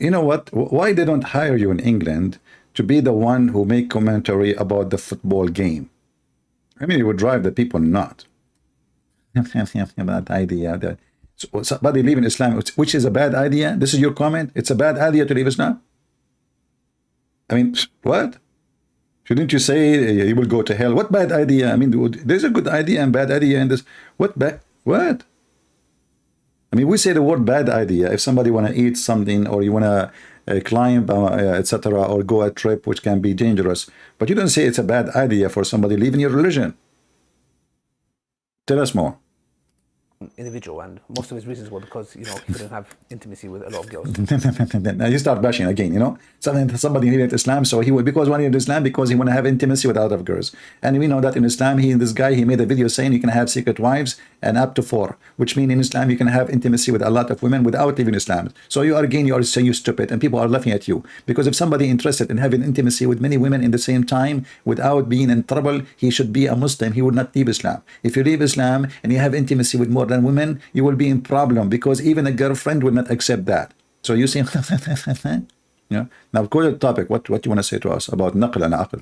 know what? Why they don't hire you in England to be the one who make commentary about the football game? I mean, it would drive the people nuts. Bad idea. So somebody leaving Islam, which is a bad idea. This is your comment. It's a bad idea to leave Islam. I mean, what? Shouldn't you say you will go to hell? What bad idea? I mean, there's a good idea and bad idea in this. What? I mean, we say the word bad idea if somebody want to eat something, or you want to climb, etc., or go a trip which can be dangerous. But you don't say it's a bad idea for somebody leaving your religion. Tell us more. Individual, and most of his reasons were because he couldn't have intimacy with a lot of girls. Now you start bashing again. Somebody needed Islam, so because one needed Islam because he want to have intimacy with a lot of girls. And we know that in Islam, he made a video saying you can have secret wives and up to 4, which means in Islam you can have intimacy with a lot of women without leaving Islam. So you are saying you stupid, and people are laughing at you, because if somebody interested in having intimacy with many women in the same time without being in trouble, he should be a Muslim. He would not leave Islam. If you leave Islam and you have intimacy with more than women, you will be in problem, because even a girlfriend will not accept that. So you see, now go to the topic. What you want to say to us about naql and aql?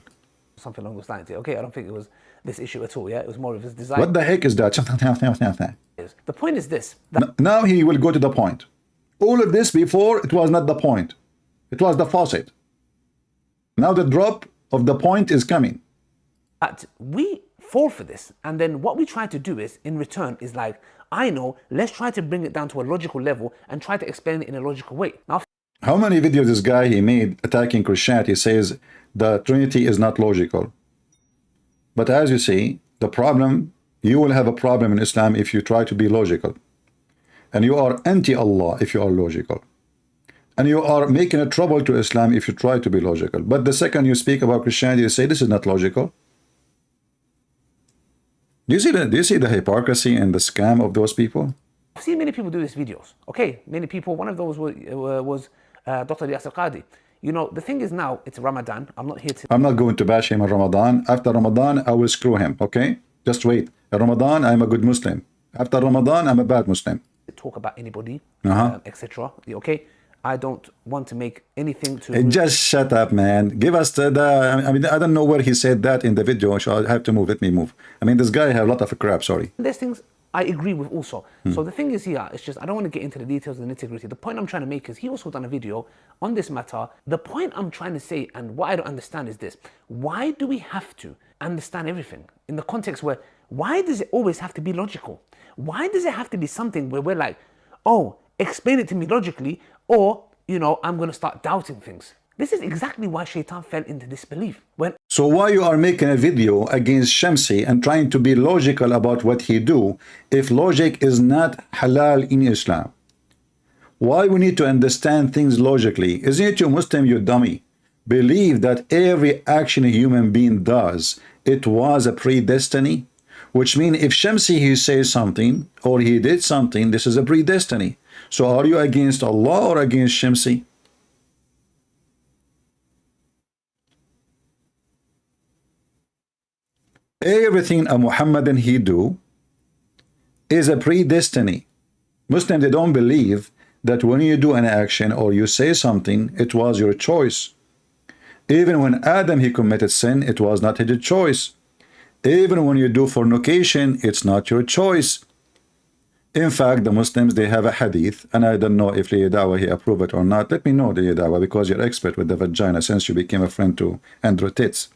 Something along those lines. Okay, I don't think it was this issue at all. Yeah, it was more of his desire. What the heck is that? The point is this. Now he will go to the point. All of this before, it was not the point. It was the faucet. Now the drop of the point is coming. That we fall for this, and then what we try to do is, in return, is like, I know, let's try to bring it down to a logical level and try to explain it in a logical way. Now, how many videos this guy he made attacking Christianity says the Trinity is not logical? But as you see, the problem, you will have a problem in Islam if you try to be logical. And you are anti-Allah if you are logical. And you are making a trouble to Islam if you try to be logical. But the second you speak about Christianity, you say this is not logical. Do you see the hypocrisy and the scam of those people? I've seen many people do these videos. Okay, many people. One of those was Dr. Yasir Qadi. You know, the thing is now, it's Ramadan. I'm not here to... I'm not going to bash him in Ramadan. After Ramadan, I will screw him, okay? Just wait. In Ramadan, I'm a good Muslim. After Ramadan, I'm a bad Muslim. Talk about anybody, etc. Okay? I don't want to make anything to... Just shut up, man. Give us I mean, I don't know where he said that in the video, so I have to move. Let me move. I mean, this guy has a lot of crap, sorry. There's things I agree with also. So the thing is here, it's just, I don't want to get into the details and the nitty-gritty. The point I'm trying to make is, he also done a video on this matter. The point I'm trying to say, and what I don't understand is this: why do we have to understand everything in the context where, why does it always have to be logical? Why does it have to be something where we're like, oh, explain it to me logically, or, you know, I'm going to start doubting things? This is exactly why Shaitan fell into disbelief. So why you are making a video against Shamsi and trying to be logical about what he do, if logic is not halal in Islam? Why we need to understand things logically? Isn't it you Muslim, you dummy? Believe that every action a human being does, it was a predestiny? Which means if Shamsi he says something or he did something, this is a predestiny. So are you against Allah or against Shamsi? Everything a Muhammadan he do is a predestiny. Muslims, they don't believe that when you do an action or you say something, it was your choice. Even when Adam he committed sin, it was not his choice. Even when you do fornication, it's not your choice. In fact, the Muslims, they have a hadith, and I don't know if Dawha he approve it or not. Let me know, Dawha, because you're expert with the vagina since you became a friend to Andrew Tits.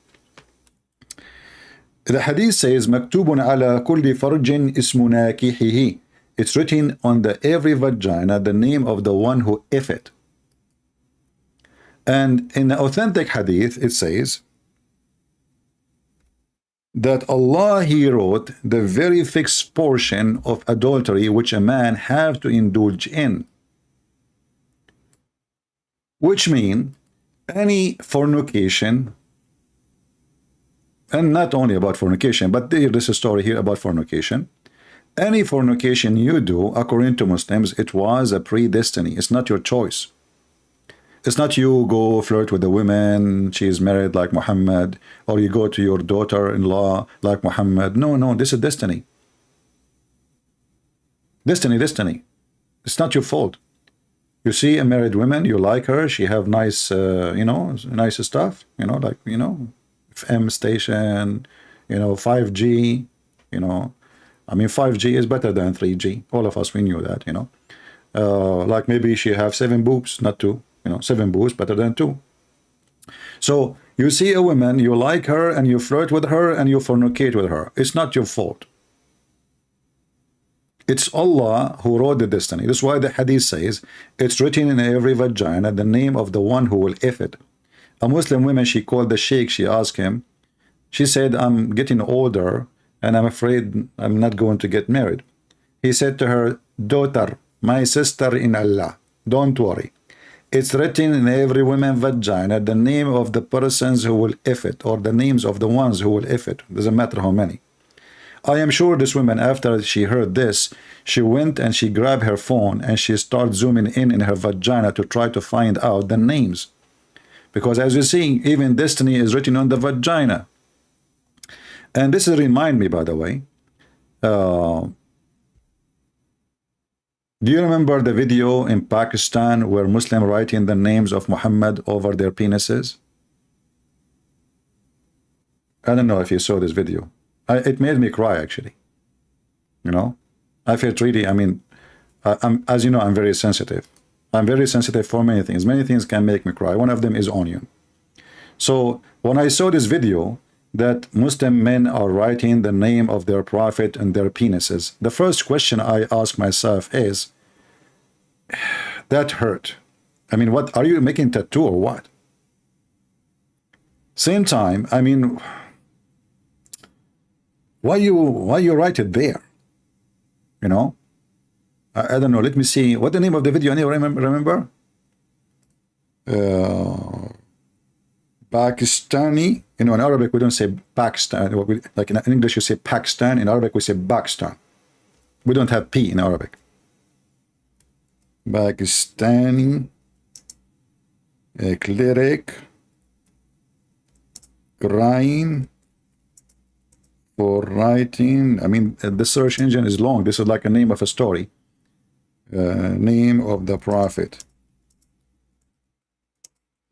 The hadith says, "Maktubun ala kulli farjin ismu nakihihi." It's written on the every vagina the name of the one who if it. And in the authentic hadith, it says that Allah he wrote the very fixed portion of adultery which a man have to indulge in, which mean any fornication. And not only about fornication, but there's a story here about fornication. Any fornication you do, according to Muslims, it was a predestiny. It's not your choice. It's not you go flirt with a woman, she's married like Muhammad, or you go to your daughter-in-law like Muhammad. No, no, this is destiny. Destiny. It's not your fault. You see a married woman, you like her, she have nice, you know, nice stuff, you know, like, you know, FM station, you know, 5G, you know, I mean 5G is better than 3G. All of us, we knew that, you know. Like maybe she have 7 boobs, not 2, you know, 7 boobs better than 2. So you see a woman, you like her and you flirt with her and you fornicate with her. It's not your fault. It's Allah who wrote the destiny. That's why the hadith says it's written in every vagina the name of the one who will if it. A Muslim woman, she called the sheikh, she asked him, she said, I'm getting older and I'm afraid I'm not going to get married. He said to her, daughter, my sister in Allah, don't worry. It's written in every woman's vagina the name of the persons who will if it, or the names of the ones who will if it. Doesn't matter how many. I am sure this woman, after she heard this, she went and she grabbed her phone and she started zooming in her vagina to try to find out the names. Because as you're seeing, even destiny is written on the vagina. And this is remind me, by the way, do you remember the video in Pakistan where Muslims writing the names of Muhammad over their penises? I don't know if you saw this video. It made me cry, actually. You know, I felt really, I mean, as you know, I'm very sensitive. I'm very sensitive for many things. Many things can make me cry. One of them is onion. So when I saw this video that Muslim men are writing the name of their prophet and their penises, the first question I ask myself is, that hurt. I mean, what, are you making tattoo or what? Same time, I mean, why you write it there? You know? I don't know. Let me see. What the name of the video? Anyone remember? Pakistani. You know, in Arabic we don't say Pakistan. Like in English you say Pakistan. In Arabic we say Pakistan. We don't have P in Arabic. Pakistani cleric crying for writing. I mean, the search engine is long. This is like a name of a story. Name of the prophet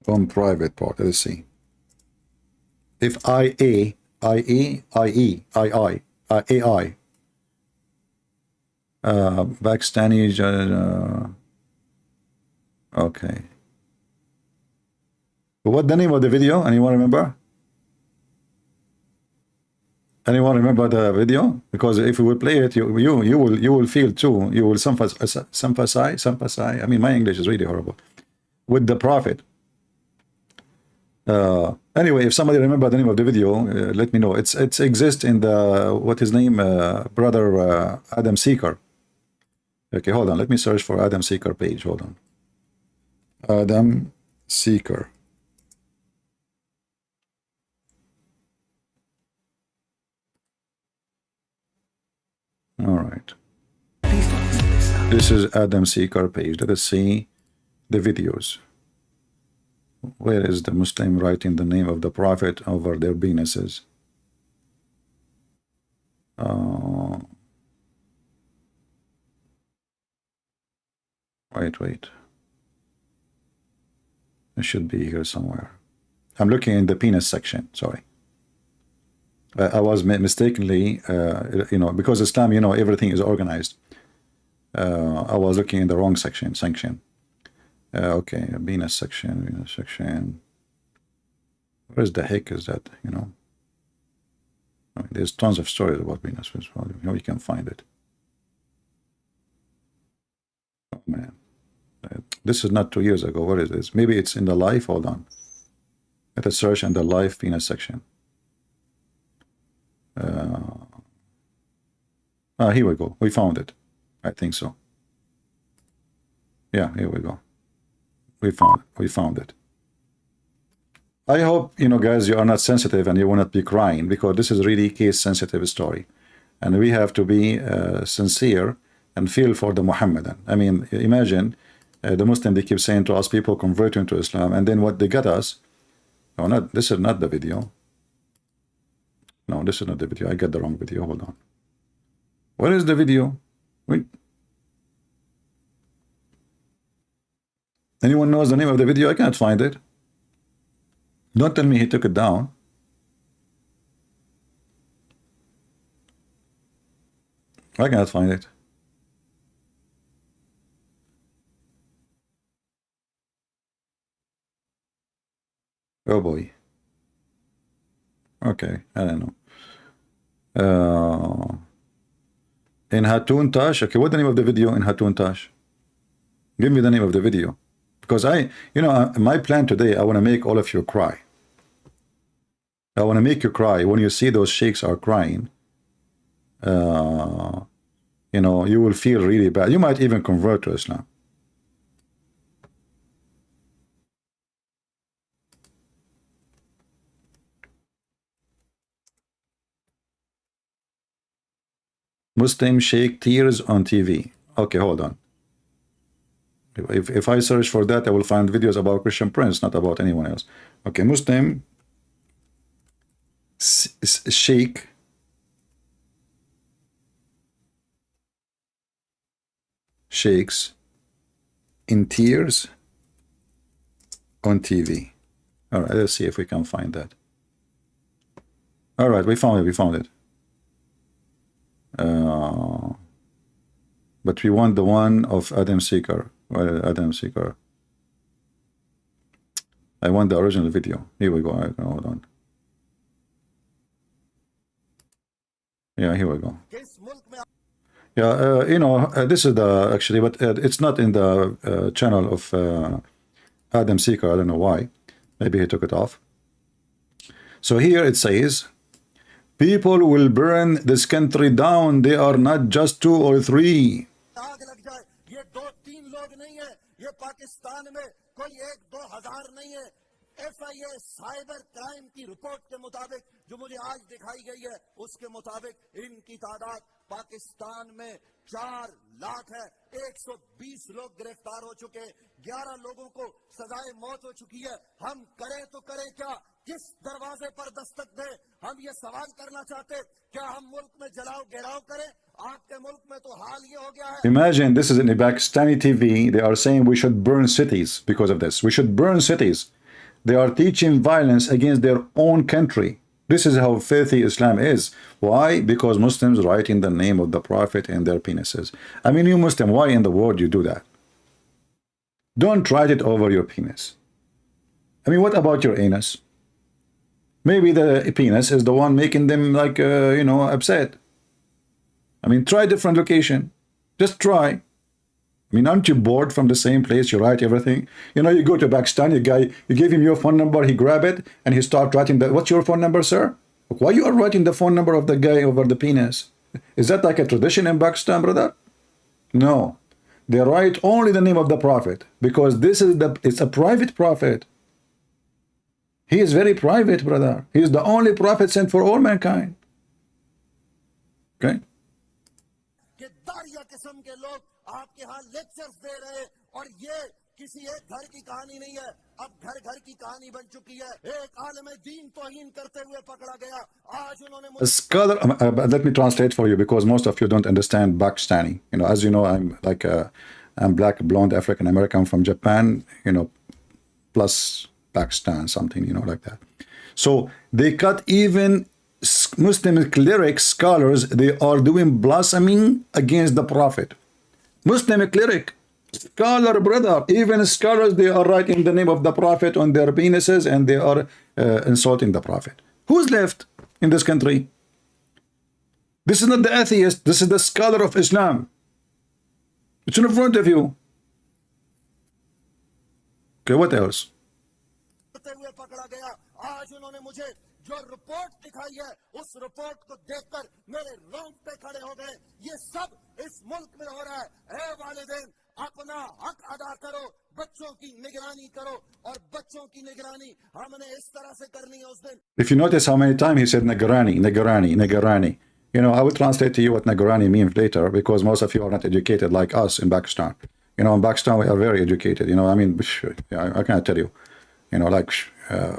on private part. Let's see. If AI, Pakistani, okay. What the name of the video? Anyone remember? Anyone remember the video? Because if we will play it, you will feel too. You will sympathize. I mean, my English is really horrible. With the prophet. Anyway, if somebody remember the name of the video, let me know. It exists in the what his name, brother Adam Seeker. Okay, hold on. Let me search for Adam Seeker page. Hold on. Adam Seeker. All right. This is Adam Seeker page. Let us see the videos. Where is the Muslim writing the name of the prophet over their penises? Wait. It should be here somewhere. I'm looking in the penis section. Sorry. I was mistakenly, you know, because Islam, you know, everything is organized. I was looking in the wrong section. Okay, Venus section. Where the heck is that? You know, I mean, there's tons of stories about Venus. How you can find it? Oh man, this is not 2 years ago. What is this? Maybe it's in the life. Hold on. Let us search in the life Venus section. Here we go. We found it. I think so. Yeah, here we go. We found it. I hope, you know, guys, you are not sensitive and you will not be crying, because this is really case sensitive story, and we have to be sincere and feel for the Muhammadan. I mean, imagine the Muslim, they keep saying to us, people converting to Islam, and then what they get us. No, not this is not the video. No, this is not the video. I got the wrong video. Hold on. Where is the video? Wait. Anyone knows the name of the video? I can't find it. Don't tell me he took it down. I cannot find it. Oh boy. Okay, I don't know. In Hatun Tash. Okay, what's the name of the video in Hatun Tash? Give me the name of the video. Because you know, my plan today, I want to make all of you cry. I want to make you cry. When you see those sheikhs are crying, you know, you will feel really bad. You might even convert to Islam. Muslim sheikh tears on TV. Okay, hold on. If I search for that, I will find videos about Christian Prince, not about anyone else. Okay, Muslim sheikh sheikhs in tears on TV. All right, let's see if we can find that. All right, we found it. But we want the one of Adam Seeker. Well, Adam Seeker. I want the original video. Here we go. Right, hold on. Yeah, here we go. Yeah, you know, this is the actually, but it's not in the channel of Adam Seeker. I don't know why. Maybe he took it off. So here it says, people will burn this country down. They are not just 2 or 3. कोई 1-2 हजार नहीं है। FIA cyber crime की report के मुताबिक जो मुझे आज दिखाई गई है, उसके मुताबिक इनकी तादाद पाकिस्तान में 4 लाख है। 120 लोग गिरफ्तार हो चुके, 11 लोगों को सजाए मौत हो चुकी है। हम करें तो करें क्या, किस दरवाजे पर दस्तक दें? हम ये सवाल करना चाहते, क्या हम मुल्क में जलाओ घेराव करें? आपके मुल्क में तो हाल ये हो गया है। Imagine this is in the Pakistani TV. They are saying we should burn cities because of this. We should burn cities. They are teaching violence against their own country. This is how filthy Islam is. Why? Because Muslims write in the name of the Prophet in their penises. I mean, you Muslim, why in the world you do that? Don't write it over your penis. I mean, what about your anus? Maybe the penis is the one making them like, upset. I mean, try different location. Just try. I mean, aren't you bored from the same place? You write everything. You go to Pakistan, you give him your phone number, he grab it, and he start writing what's your phone number, sir? Why you are writing the phone number of the guy over the penis? Is that like a tradition in Pakistan, brother? No. They write only the name of the Prophet, because it's a private prophet. He is very private, brother. He is the only prophet sent for all mankind. Okay? आपके यहाँ lectures दे रहे, और ये किसी एक घर की कहानी नहीं है, अब घर घर की कहानी बन चुकी है। एक आलिम दीन तौहीन करते हुए पकड़ा गया। आज उन्होंने a scholar, let me translate for you because most of you don't understand Pakistani. As you know, I'm black, blonde, African American from Japan, plus Pakistan, something, like that. So they cut even Muslim clerics, scholars, they are doing blaspheming against the Prophet. Muslim cleric, scholar, brother, even scholars, they are writing the name of the Prophet on their penises and they are insulting the Prophet. Who's left in this country? This is not the atheist, this is the scholar of Islam. It's in front of you. Okay, what else? जो report दिखाई है, उस report को देखकर मेरे रोंगटे खड़े हो गए। ये सब इस मुल्क में हो रहा है। ऐ वालिदैन, अपना हक अदा करो, बच्चों की निगरानी करो, और बच्चों की निगरानी हमने इस तरह से करनी है उस दिन। If you notice how many times he said Nagarani, Nagarani, Nagarani. I will translate to you what Nagarani means later, because most of you are not educated like us in Pakistan. In Pakistan we are very educated. I can't tell you.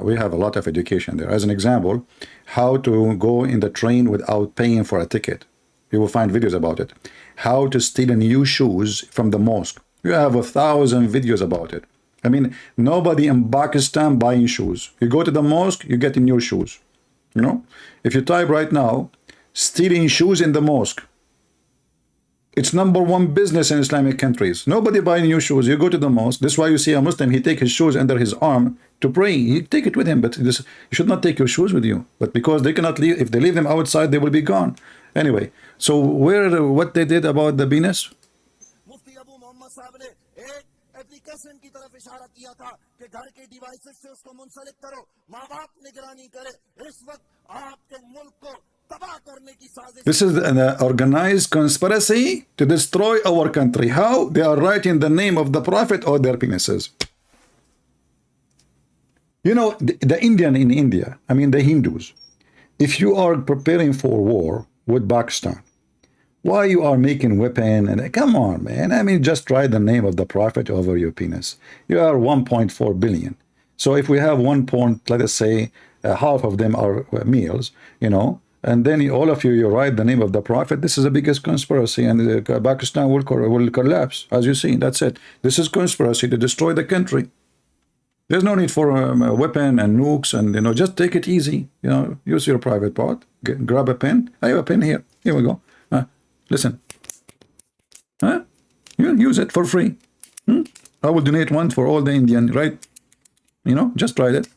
We have a lot of education there. As an example, how to go in the train without paying for a ticket. You will find videos about it. How to steal new shoes from the mosque. You have 1,000 videos about it. I mean, nobody in Pakistan buying shoes. You go to the mosque, you get new shoes. If you type right now, stealing shoes in the mosque, it's #1 business in Islamic countries. Nobody buying new shoes. You go to the mosque. That's why you see a Muslim, he take his shoes under his arm to pray. You take it with him, but you should not take your shoes with you. But because they cannot leave, if they leave them outside, they will be gone. Anyway, so what they did about the penis? This is an organized conspiracy to destroy our country. How? They are writing the name of the Prophet on their penises. The Indian in India, I mean the Hindus, if you are preparing for war with Pakistan, why you are making weapon? And come on, man. I mean, just write the name of the Prophet over your penis. You are 1.4 billion. So if we have 1 point, let us say, half of them are males, and then all of you write the name of the Prophet, this is the biggest conspiracy, and Pakistan will collapse, as you see. That's it. This is conspiracy to destroy the country. There's no need for a weapon and nukes, and just take it easy. Use your private part. Grab a pen. I have a pen here. Here we go. Listen. You use it for free. I will donate one for all the Indian, right? Just write it.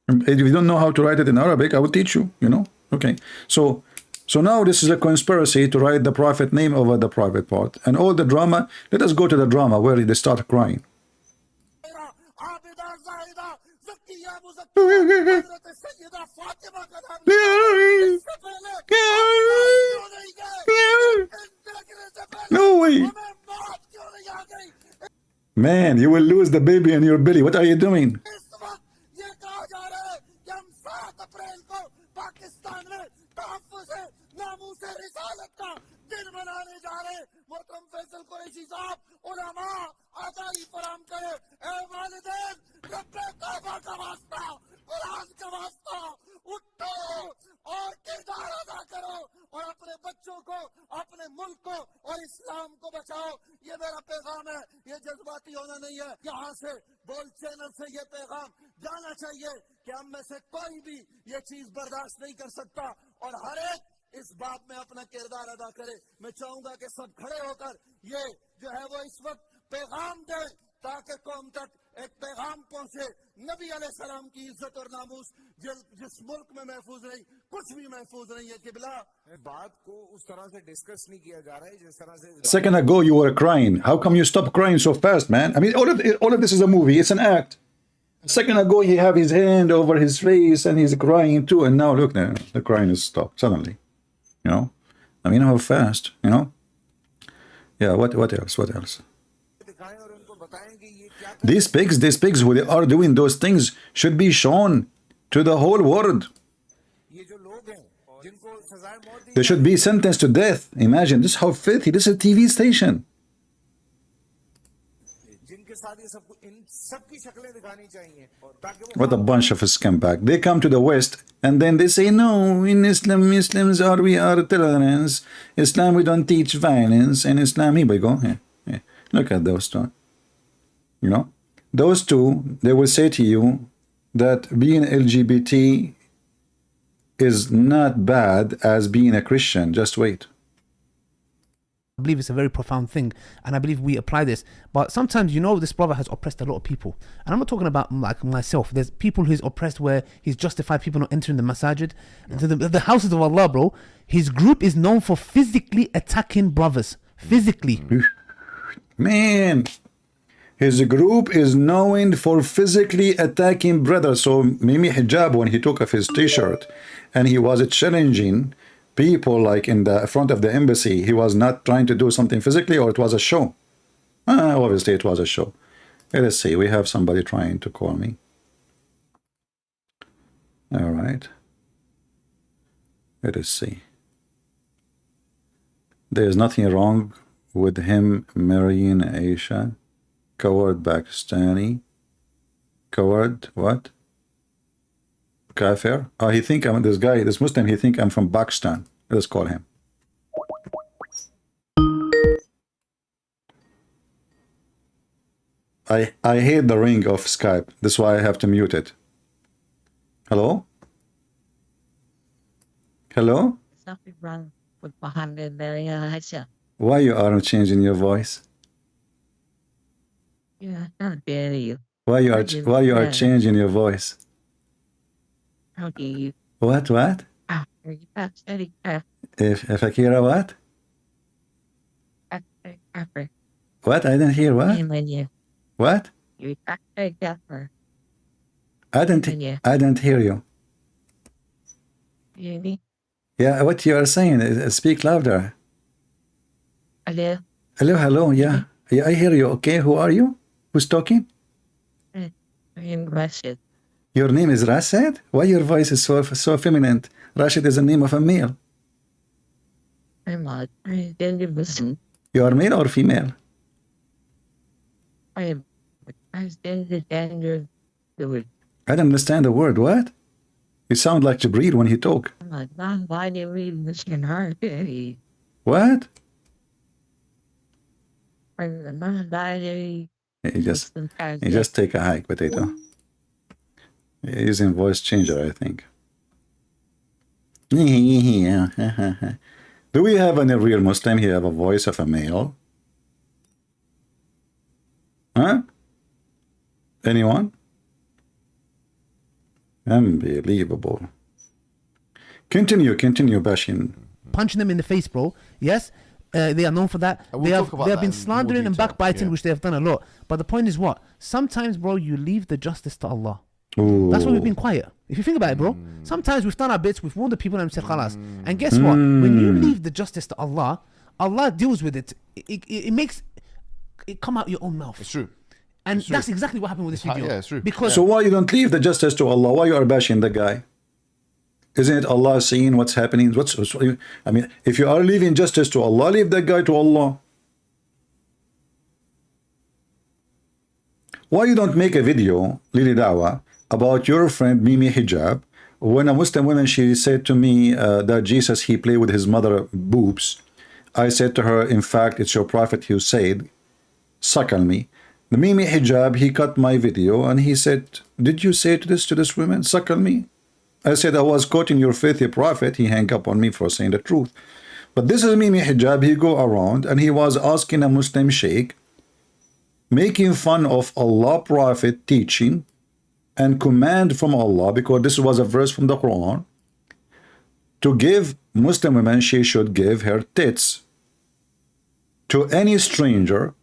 If you don't know how to write it in Arabic, I will teach you. Okay. So now this is a conspiracy to write the Prophet name over the private part, and all the drama. Let us go to the drama where they start crying. No way. Man, you will lose the baby in your belly. What are you doing? इस वक्त ये कहा जा रहा है कि हम 7 अप्रैल को पाकिस्तान में तहफ्फुज़ नामूस रिसालत का दिन मनाने जा रहे हैं। मोहतरम फैसल कुरैशी साहब, उलमा आगाही फराम करे। ए वालिदैन, रब्बे तौबा का वास्ता, कुरान का वास्ता, उठो और किरदार अदा करो और अपने बच्चों को, अपने मुल्क को और इस्लाम को बचाओ। ये मेरा पैगाम है, ये जज्बाती होना नहीं है। यहाँ से बोल चैनल से ये पैगाम जाना चाहिए कि हम में से कोई भी ये चीज बर्दाश्त नहीं कर सकता और हर एक इस बात में अपना किरदार अदा करे। मैं चाहूंगा कि सब खड़े होकर ये जो है वो इस वक्त पैगाम दें ताकि कौम तक एक पैगाम पहुंचे। नबी अलैहिस्सलाम की इज्जत और नामूस जिस मुल्क में महफूज नहीं, कुछ भी महफूज नहीं है। किबला, बात को उस तरह से डिस्कस नहीं किया जा रहा है जिस तरह से Second ago you were crying. How come you stop crying so fast, man? I mean, all of this is a movie. It's an act. A second ago he have his hand over his face and he's crying too. And now look, now the crying is stopped suddenly. You know? I mean, how fast, you know? Yeah, what else? What else? दिखाएं और उनको बताएं कि ये क्या These pigs who are doing those things should be shown to the whole world. ये जो लोग हैं जिनको सजाए मौत दी They should be sentenced to death. Imagine this, how filthy. This is a TV station. जिनके साथ ये सब इन सबकी शक्लें दिखानी चाहिए ताकि वो What a bunch of scumbag. They come to the West and then they say, no, in Islam, we are tolerance. Islam, we don't teach violence. And Islam, here we go. Yeah. Look at those two. You know, those two, they will say to you that being LGBT is not bad as being a Christian. Just wait. I believe it's a very profound thing, and I believe we apply this. But sometimes, you know, this brother has oppressed a lot of people, and I'm not talking about like myself. There's people who's oppressed where he's justified people not entering the masajid, the houses of Allah, bro. His group is known for physically attacking brothers, physically. Man, his group is known for physically attacking brothers. So Mimi Hijab, when he took off his t-shirt and he was challenging people like in the front of the embassy, he was not trying to do something physically, or it was a show? Obviously it was a show. Let us see, we have somebody trying to call me. All right. Let us see. There's nothing wrong with him marrying Aisha. Coward Pakistani. Coward, what? Kafir? Oh, he think I'm this guy, this Muslim, he think I'm from Pakistan. Let's call him. I hate the ring of Skype. That's why I have to mute it. Hello? Hello? Something wrong with Muhammad Hijab. Why you aren't changing your voice? Yeah, not very. Why you are changing your voice? How do you? What? After you pass any If Akira what? after What? I didn't hear what? and when you What? after after I didn't hear you. you Yeah, what you are saying? Speak louder. hello Hello, yeah. Yeah, I hear you. Okay, who are you? Who's talking? in Russia. Your name is Rashid? Why your voice is so feminine? Rashid is the name of a male. I'm not. I didn't listen. You are male or female? I was in the danger. I don't understand the word. What? You sound like Jibreel when he talk. I'm like, Mom, why do you read this in her? What? Mom, why do you You just take a hike, potato. You're using voice changer, I think. Do we have any real Muslim here have a voice of a male? Huh? Anyone? Unbelievable. Continue, Bashin. Punching them in the face, bro. Yes, they are known for that. We'll They talk have about been that in slandering more and detail, backbiting, yeah. which they have done a lot. But the point is what? Sometimes, bro, you leave the justice to Allah. Ooh. That's why we've been quiet. If you think about it, bro, sometimes we've done our bits, we've warned the people and we've said khalas. And guess what? When you leave the justice to Allah, Allah deals with it. It makes it come out your own mouth. It's true. And that's exactly what happened with this video. Yeah, it's true. Because So why you don't leave the justice to Allah? Why you are bashing the guy? Isn't it Allah seeing what's happening? I mean, if you are leaving justice to Allah, leave that guy to Allah. Why you don't make a video, Lili Dawha, about your friend Mimi Hijab, when a Muslim woman, she said to me that Jesus, he played with his mother boobs. I said to her, in fact, it's your prophet who said, suckle me. The Mimi Hijab, he cut my video and he said, did you say to this woman, suckle me? I said, I was quoting your faithful prophet. He hung up on me for saying the truth. But this is Mimi Hijab. He go around and he was asking a Muslim sheikh, making fun of Allah prophet teaching and command from Allah, because this was a verse from the Quran, to give Muslim women, she should give her tits to any stranger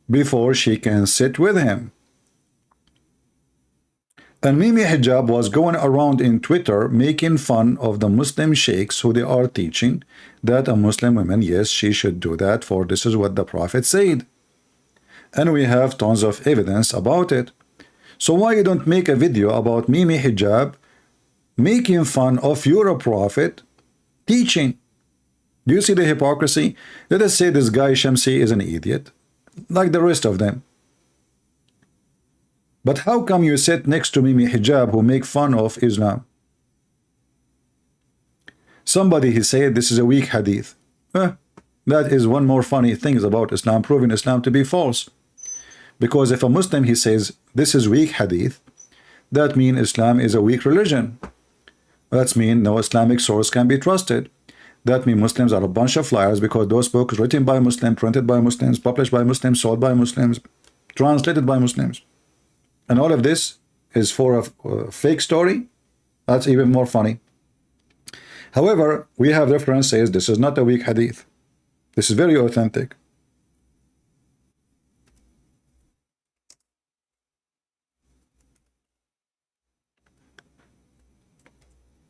before she can sit with him. And Mimi Hijab was going around in Twitter making fun of the Muslim sheikhs who they are teaching that a Muslim woman, yes, she should do that, for this is what the Prophet said. And we have tons of evidence about it. So why you don't make a video about Mimi Hijab making fun of your Prophet teaching? Do you see the hypocrisy? Let us say this guy Shamsi is an idiot, like the rest of them. But how come you sit next to Mimi Hijab who make fun of Islam? Somebody, he said this is a weak hadith. That is one more funny thing about Islam, proving Islam to be false. Because if a Muslim, he says this is weak hadith, that means Islam is a weak religion. That means no Islamic source can be trusted. That means Muslims are a bunch of liars, because those books written by Muslims, printed by Muslims, published by Muslims, sold by Muslims, translated by Muslims. And all of this is for a fake story. That's even more funny. However, we have reference says this is not a weak hadith. This is very authentic.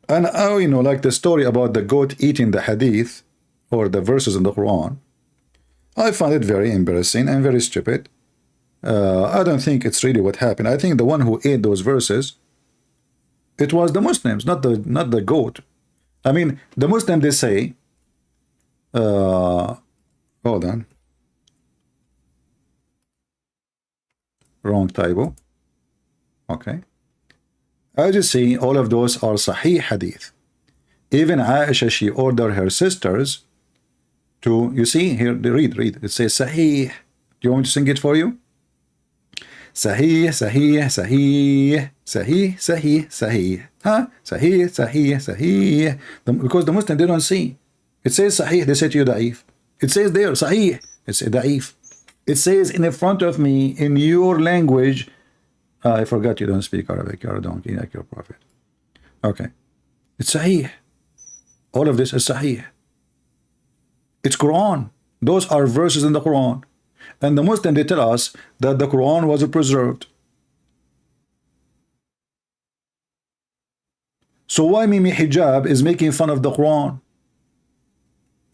And you know, like the story about the goat eating the hadith or the verses in the Quran, I find it very embarrassing and very stupid. I don't think it's really what happened. I think the one who ate those verses, it was the Muslims, not the goat. I mean, the Muslims, they say, hold on, wrong typo. Okay. As you see, all of those are Sahih hadith. Even Aisha, she ordered her sisters to, you see here, they read. It says Sahih. Do you want me to sing it for you? Sahih, Sahih, Sahih, Sahih, Sahih, Sahih. Huh? Sahih, Sahih, Sahih. Because the Muslim, they don't see. It says Sahih, they say to you Da'if. It says there, Sahih, it's Da'if. It says in front of me, in your language, I forgot you don't speak Arabic, you're a donkey like your prophet. Okay. It's Sahih. All of this is Sahih. It's Quran. Those are verses in the Quran. And the Muslim, they tell us that the Quran was preserved. So why Mimi Hijab is making fun of the Quran?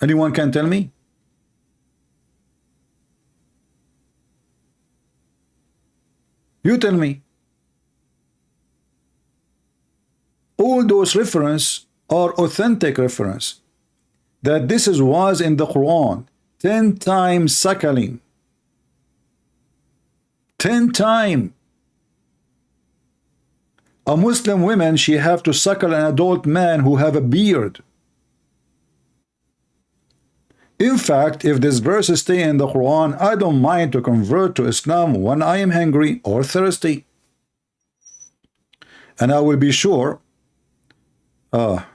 Anyone can tell me? You tell me. All those references are authentic reference. That this was in the Quran. 10 times suckling. 10 times. A Muslim woman, she have to suckle an adult man who have a beard. In fact, if this verse stay in the Quran, I don't mind to convert to Islam when I am hungry or thirsty. And I will be sure to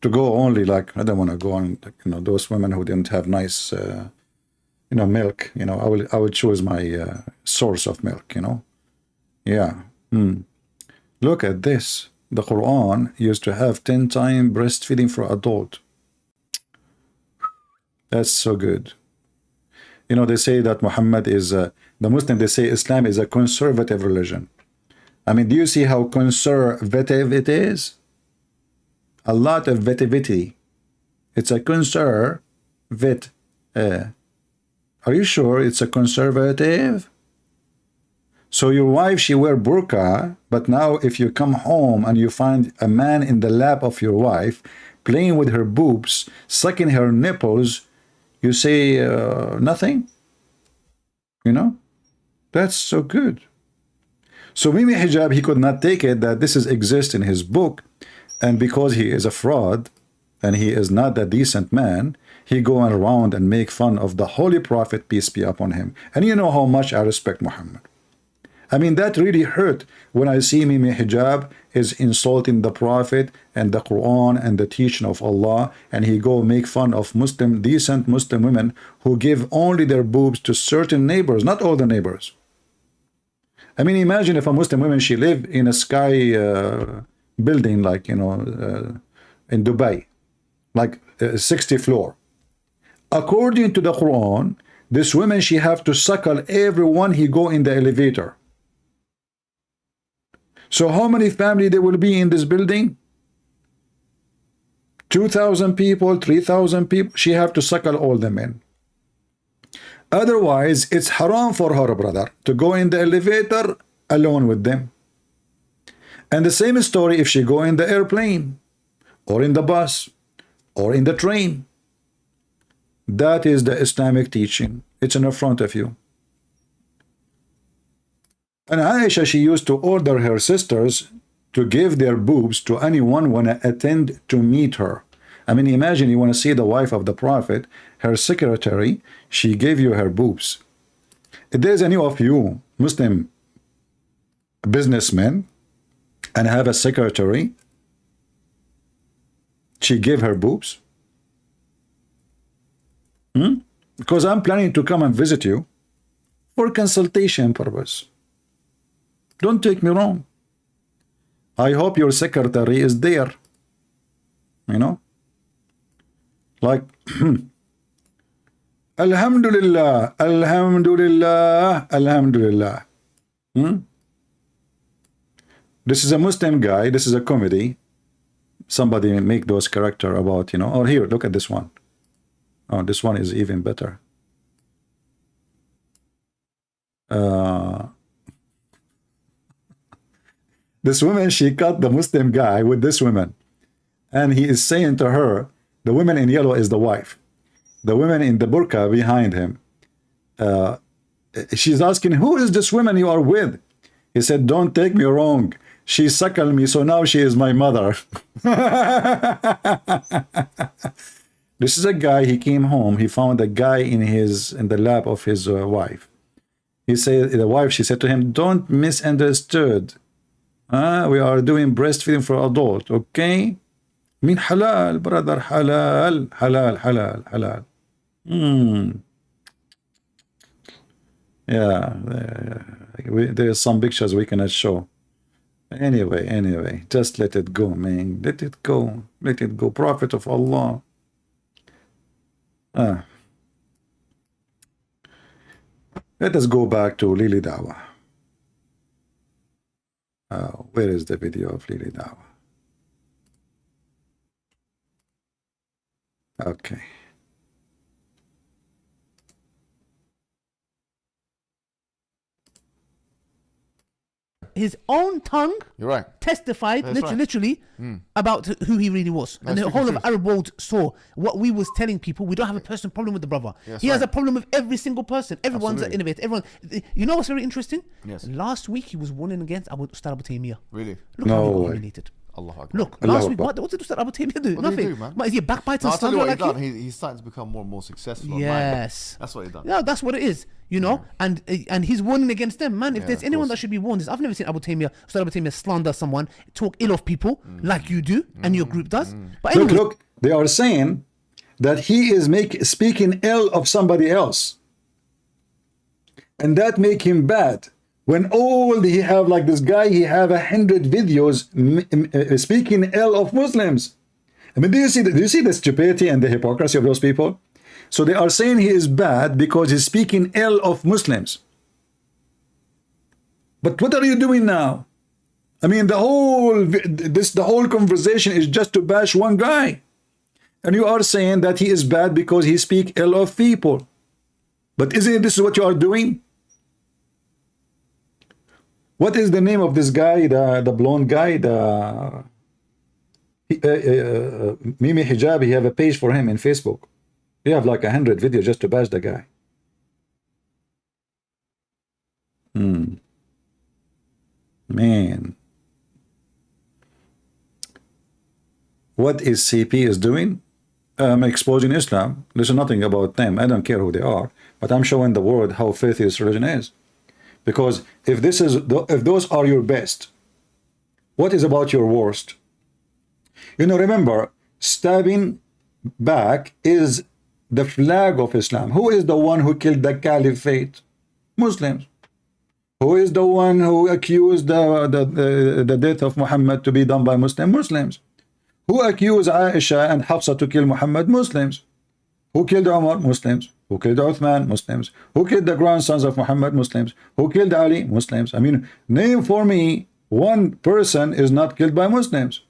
go only, like, I don't want to go on, you know, those women who didn't have nice, you know, milk, you know, I will choose my source of milk, you know. Yeah. Look at this. The Quran used to have 10 times breastfeeding for adult. That's so good. You know, they say that Muhammad is, the Muslim, they say Islam is a conservative religion. I mean, do you see how conservative it is? A lot of vitivity. It's a conservative. Are you sure it's a conservative? So your wife, she wear burqa, but now if you come home and you find a man in the lap of your wife, playing with her boobs, sucking her nipples, you say nothing? You know? That's so good. So Mimi Hijab, he could not take it that this is exist in his book, and because he is a fraud, and he is not a decent man, he going around and make fun of the Holy Prophet, peace be upon him. And you know how much I respect Muhammad. I mean, that really hurt when I see Mimi Hijab is insulting the Prophet and the Quran and the teaching of Allah, and he go make fun of Muslim, decent Muslim women who give only their boobs to certain neighbors, not all the neighbors. I mean, imagine if a Muslim woman, she live in a sky building, like, you know, in Dubai, like 60 floor. According to the Quran, this woman, she have to suckle everyone he go in the elevator. So how many family there will be in this building? 2,000 people, 3,000 people. She have to suckle all them in. Otherwise, it's haram for her, brother, to go in the elevator alone with them. And the same story if she go in the airplane, or in the bus, or in the train. That is the Islamic teaching. It's in front of you. And Aisha, she used to order her sisters to give their boobs to anyone when attend to meet her. I mean, imagine you want to see the wife of the Prophet, her secretary, she gave you her boobs. If there's any of you Muslim businessmen and have a secretary, she gave her boobs? Because I'm planning to come and visit you for consultation purpose. Don't take me wrong. I hope your secretary is there. You know? Like, Alhamdulillah, Alhamdulillah, Alhamdulillah. This is a Muslim guy. This is a comedy. Somebody make those character about, you know, or here, look at this one. Oh, this one is even better. This woman, she caught the Muslim guy with this woman. And he is saying to her, the woman in yellow is the wife. The woman in the burqa behind him. She's asking, who is this woman you are with? He said, don't take me wrong. She suckled me, so now she is my mother. This is a guy, he came home, he found a guy in the lap of his wife. He said, the wife, she said to him, don't misunderstood. We are doing breastfeeding for adult, okay? I mean, halal, brother, halal, halal, halal, halal. Yeah, there's some pictures we cannot show. Anyway, just let it go, man. Let it go. Let it go. Prophet of Allah. Let us go back to Lily Dawha. Where is the video of Lily Dawha? Okay. His own tongue You're right. testified That's right. literally about who he really was. And the That's whole true. of Arab world saw what we was telling people. We don't have a personal problem with the brother. Yes, he has right. a problem with every single person. Everyone's an Absolutely. innovator. Everyone. You know what's very interesting? Yes. Last week he was warning against Ustad Abu Taymiyyah. Really? Look how he No got way. humiliated. Allah Akbar. Look, Allah last week, Akbar. what did Ustad Abu Taymiyyah do? What did he Nothing. do, man? What, is he a backbiter No, and I'll tell you slanderer what like he you? done. He's starting to become more and more successful. online. Yes. That's what he done. Yeah, that's what it is. You know, and he's warning against them, man. If Yeah, there's of anyone course. that should be warned, I've never seen Abu Taymiyyah slander someone, talk ill of people like you do and your group does. But anyway, Look, they are saying that he is speaking ill of somebody else. And that make him bad. When he have like this guy, he have 100 videos speaking ill of Muslims. I mean, do you see the stupidity and the hypocrisy of those people? So they are saying he is bad because he's speaking ill of Muslims. But what are you doing now? I mean, the whole conversation is just to bash one guy. And you are saying that he is bad because he speaks ill of people. But isn't this what you are doing? What is the name of this guy, the blonde guy, Mimi Hijab? He have a page for him in Facebook. He have like 100 videos just to bash the guy. Man, what is CP is doing? Exposing Islam. There's nothing about them. I don't care who they are, but I'm showing the world how filthy this religion is. Because if if those are your best, what is about your worst? You know, remember, stabbing back is the flag of Islam. Who is the one who killed the caliphate? Muslims. Who is the one who accused the death of Muhammad to be done by Muslims? Who accused Aisha and Hafsa to kill Muhammad? Muslims. Who killed Umar? Muslims. Who killed Uthman? Muslims. Who killed the grandsons of Muhammad? Muslims. Who killed Ali? Muslims. I mean, name for me one person is not killed by Muslims.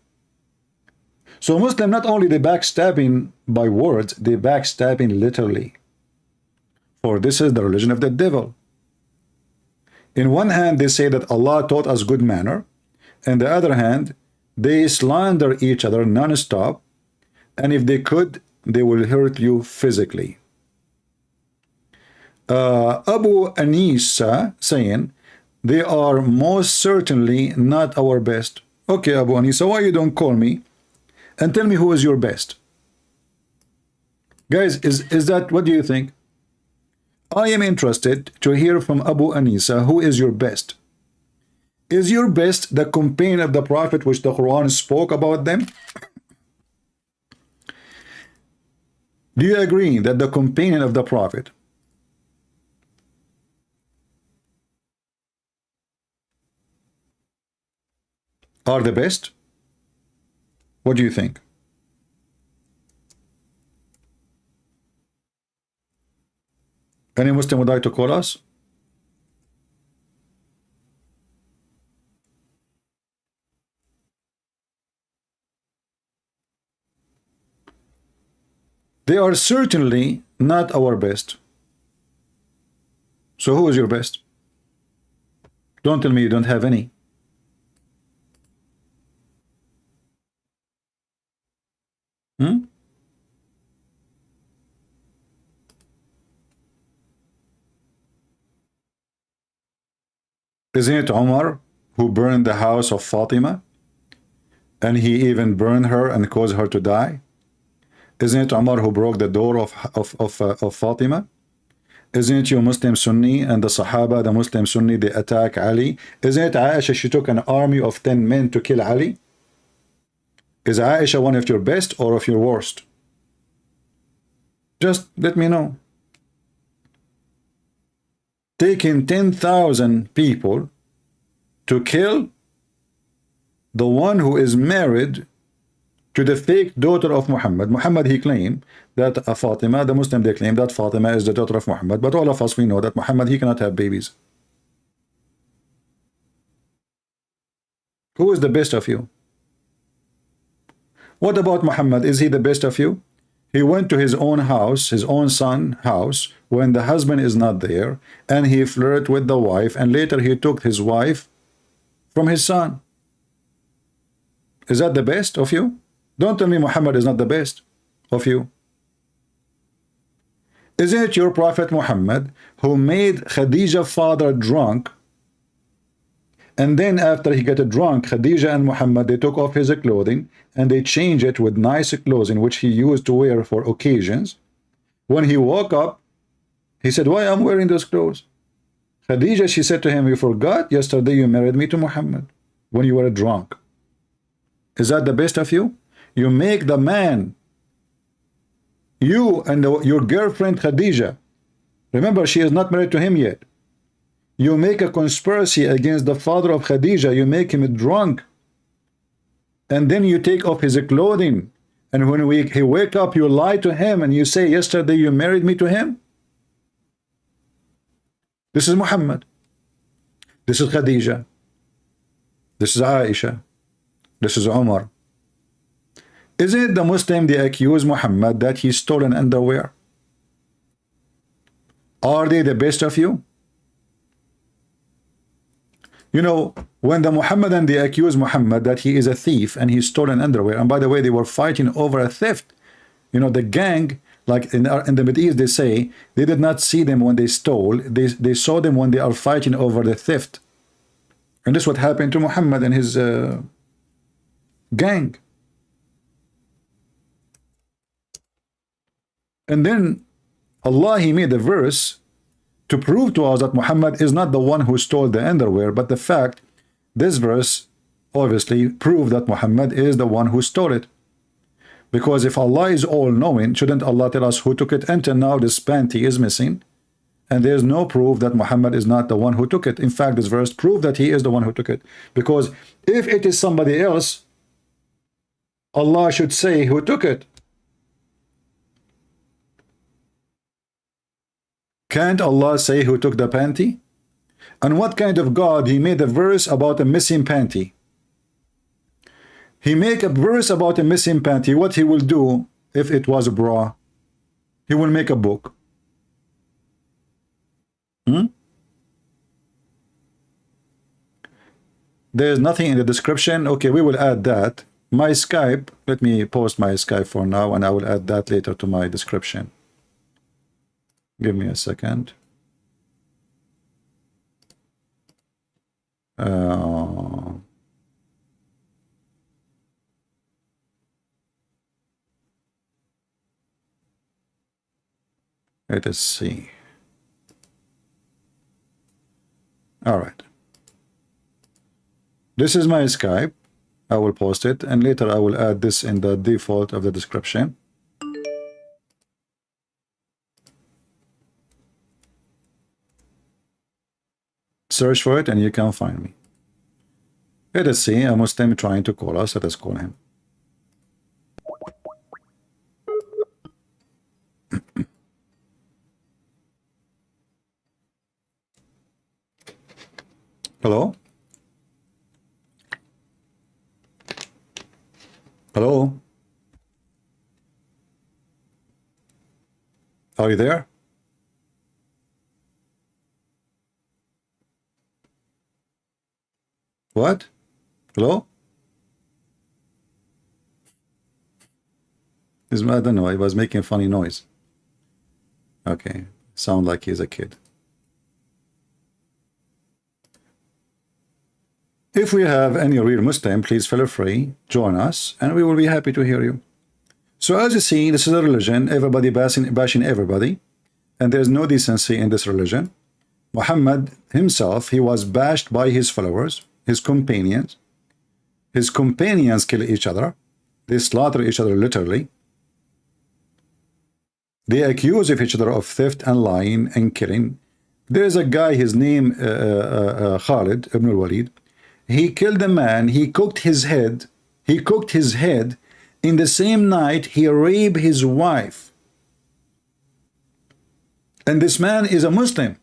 So Muslim, not only they backstabbing by words, they backstabbing literally. For this is the religion of the devil. In one hand, they say that Allah taught us good manner. On the other hand, they slander each other non-stop. And if they could, they will hurt you physically. Abu Anisa saying, they are most certainly not our best. Okay, Abu Anisa, why you don't call me and tell me who is your best? Guys, is that, what do you think? I am interested to hear from Abu Anisa, who is your best? Is your best the companion of the Prophet which the Quran spoke about them? Do you agree that the companion of the Prophet are the best? What do you think? Any Muslim would like to call us? They are certainly not our best. So who is your best? Don't tell me you don't have any. Isn't it Umar who burned the house of Fatima? And he even burned her and caused her to die? Isn't it Umar who broke the door of Fatima? Isn't it you Muslim Sunni and the Sahaba, the Muslim Sunni, they attack Ali? Isn't it Aisha, she took an army of 10 men to kill Ali? Is Aisha one of your best or of your worst? Just let me know. Taking 10,000 people to kill the one who is married to the fake daughter of Muhammad. Muhammad, he claimed that Fatima, the Muslim, they claim that Fatima is the daughter of Muhammad. But all of us, we know that Muhammad, he cannot have babies. Who is the best of you? What about Muhammad? Is he the best of you? He went to his own house, his own son's house, when the husband is not there, and he flirted with the wife, and later he took his wife from his son. Is that the best of you? Don't tell me Muhammad is not the best of you. Isn't it your Prophet Muhammad who made Khadija's father drunk? And then after he got drunk, Khadija and Muhammad, they took off his clothing and they changed it with nice clothing which he used to wear for occasions. When he woke up, he said, why I'm wearing those clothes? Khadija, she said to him, you forgot yesterday you married me to Muhammad when you were drunk. Is that the best of you? You make the man, you and your girlfriend Khadija, remember she is not married to him yet. You make a conspiracy against the father of Khadija. You make him drunk. And then you take off his clothing. And when he wake up, you lie to him and you say, yesterday you married me to him. This is Muhammad. This is Khadija. This is Aisha. This is Umar. Isn't it the Muslim they accuse Muhammad that he stolen underwear? Are they the best of you? You know, when the Muhammadan, they accuse Muhammad that he is a thief and he stole an underwear, and by the way, they were fighting over a theft. You know, the gang, like in the Middle East, they say they did not see them when they stole. They saw them when they are fighting over the theft. And this is what happened to Muhammad and his gang. And then Allah, he made a verse to prove to us that Muhammad is not the one who stole the underwear, but the fact, this verse obviously proved that Muhammad is the one who stole it. Because if Allah is all-knowing, shouldn't Allah tell us who took it? Until now, this panty is missing, and there's no proof that Muhammad is not the one who took it. In fact, this verse proved that he is the one who took it. Because if it is somebody else, Allah should say who took it. Can't Allah say who took the panty? And what kind of God he made a verse about a missing panty? He make a verse about a missing panty. What he will do if it was a bra? He will make a book. There's nothing in the description. Okay, we will add that. My Skype, let me post my Skype for now, and I will add that later to my description. Give me a second. Let us see. All right. This is my Skype. I will post it, and later I will add this in the default of the description. Search for it and you can find me. Let us see a Muslim trying to call us. Let us call him. Hello? Hello? Are you there? What? Hello? I don't know. He was making a funny noise. Okay. Sound like he's a kid. If we have any real Muslim, please feel free, join us, and we will be happy to hear you. So as you see, this is a religion, everybody bashing everybody, and there's no decency in this religion. Muhammad himself, he was bashed by his followers, his companions. His companions kill each other. They slaughter each other literally. They accuse each other of theft and lying and killing. There's a guy, his name Khalid ibn al-Walid. He killed a man. He cooked his head. He cooked his head. In the same night, he raped his wife. And this man is a Muslim.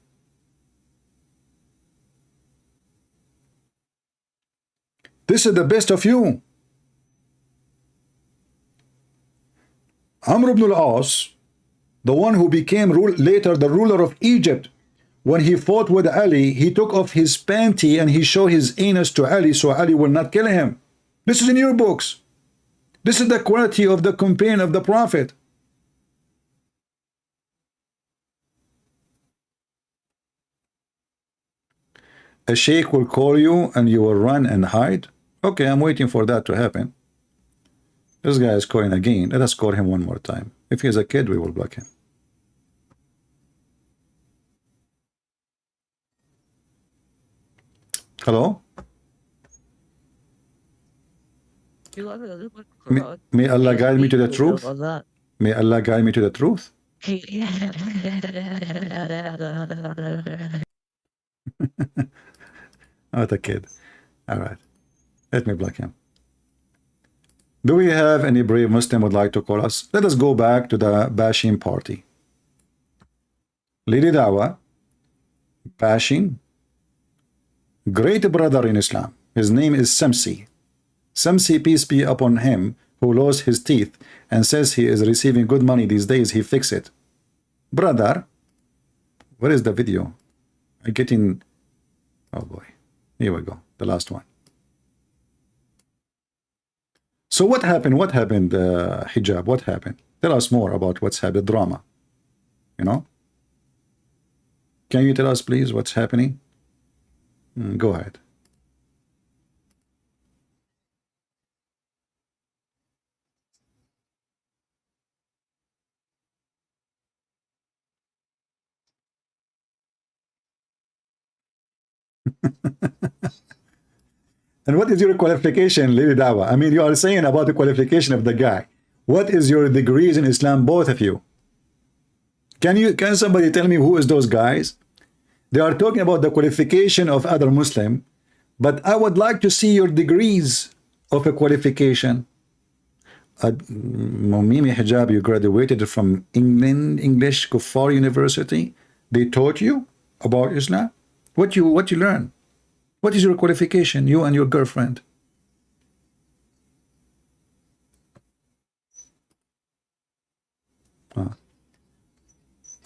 This is the best of you. Amr ibn al-As, the one who became later the ruler of Egypt, when he fought with Ali, he took off his panty and he showed his anus to Ali so Ali will not kill him. This is in your books. This is the quality of the companion of the Prophet. A sheikh will call you and you will run and hide. Okay, I'm waiting for that to happen. This guy is calling again. Let us call him one more time. If he's a kid, we will block him. Hello? May Allah guide me to the truth. May Allah guide me to the truth. Not a kid. All right. Let me block him. Do we have any brave Muslim would like to call us? Let us go back to the bashing party. Lady Dawha, bashing, great brother in Islam. His name is Shamsi. Shamsi, peace be upon him, who lost his teeth and says he is receiving good money these days. He fix it. Brother, where is the video? I'm getting... Oh boy. Here we go. The last one. So what happened? What happened, Hijab? What happened? Tell us more about what's happened, drama. You know? Can you tell us, please, what's happening? Go ahead. And what is your qualification, Lily Dawha? I mean, you are saying about the qualification of the guy. What is your degrees in Islam, both of you? Can somebody tell me who is those guys? They are talking about the qualification of other Muslim, but I would like to see your degrees of a qualification. Mimi Hijab, you graduated from England, English Kuffar University. They taught you about Islam? What you learn? What is your qualification, you and your girlfriend?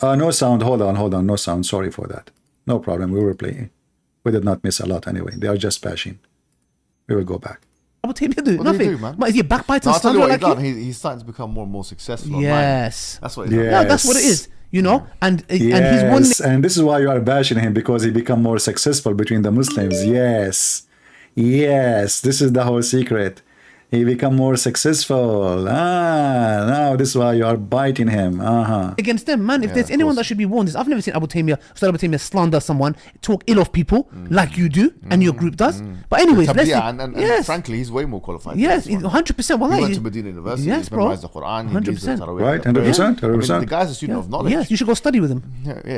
No sound. Hold on. No sound. Sorry for that. No problem. We were playing. We did not miss a lot anyway. They are just bashing. We will go back. What do you do? What do Nothing. you do, man? But is he a backbiter? No, I'll tell you what like he's done. He's starting to become more and more successful. Yes. Online. That's what he's done. Yeah, that's what it is. You know, and he's one. And this is why you are bashing him, because he become more successful between the Muslims. Yes, this is the whole secret. He become more successful. Now this is why you are biting him. Against them, man. If there's anyone that should be warned, I've never seen Abu Taymiyyah slander someone, talk ill of people like you do and your group does. But anyways, and frankly, he's way more qualified. Yes, 100%. Well, he went to Medina University. Yes, he's bro. memorized the Quran. 100%. Right, 100%. I mean, the guy's a student of knowledge. Yes, you should go study with him.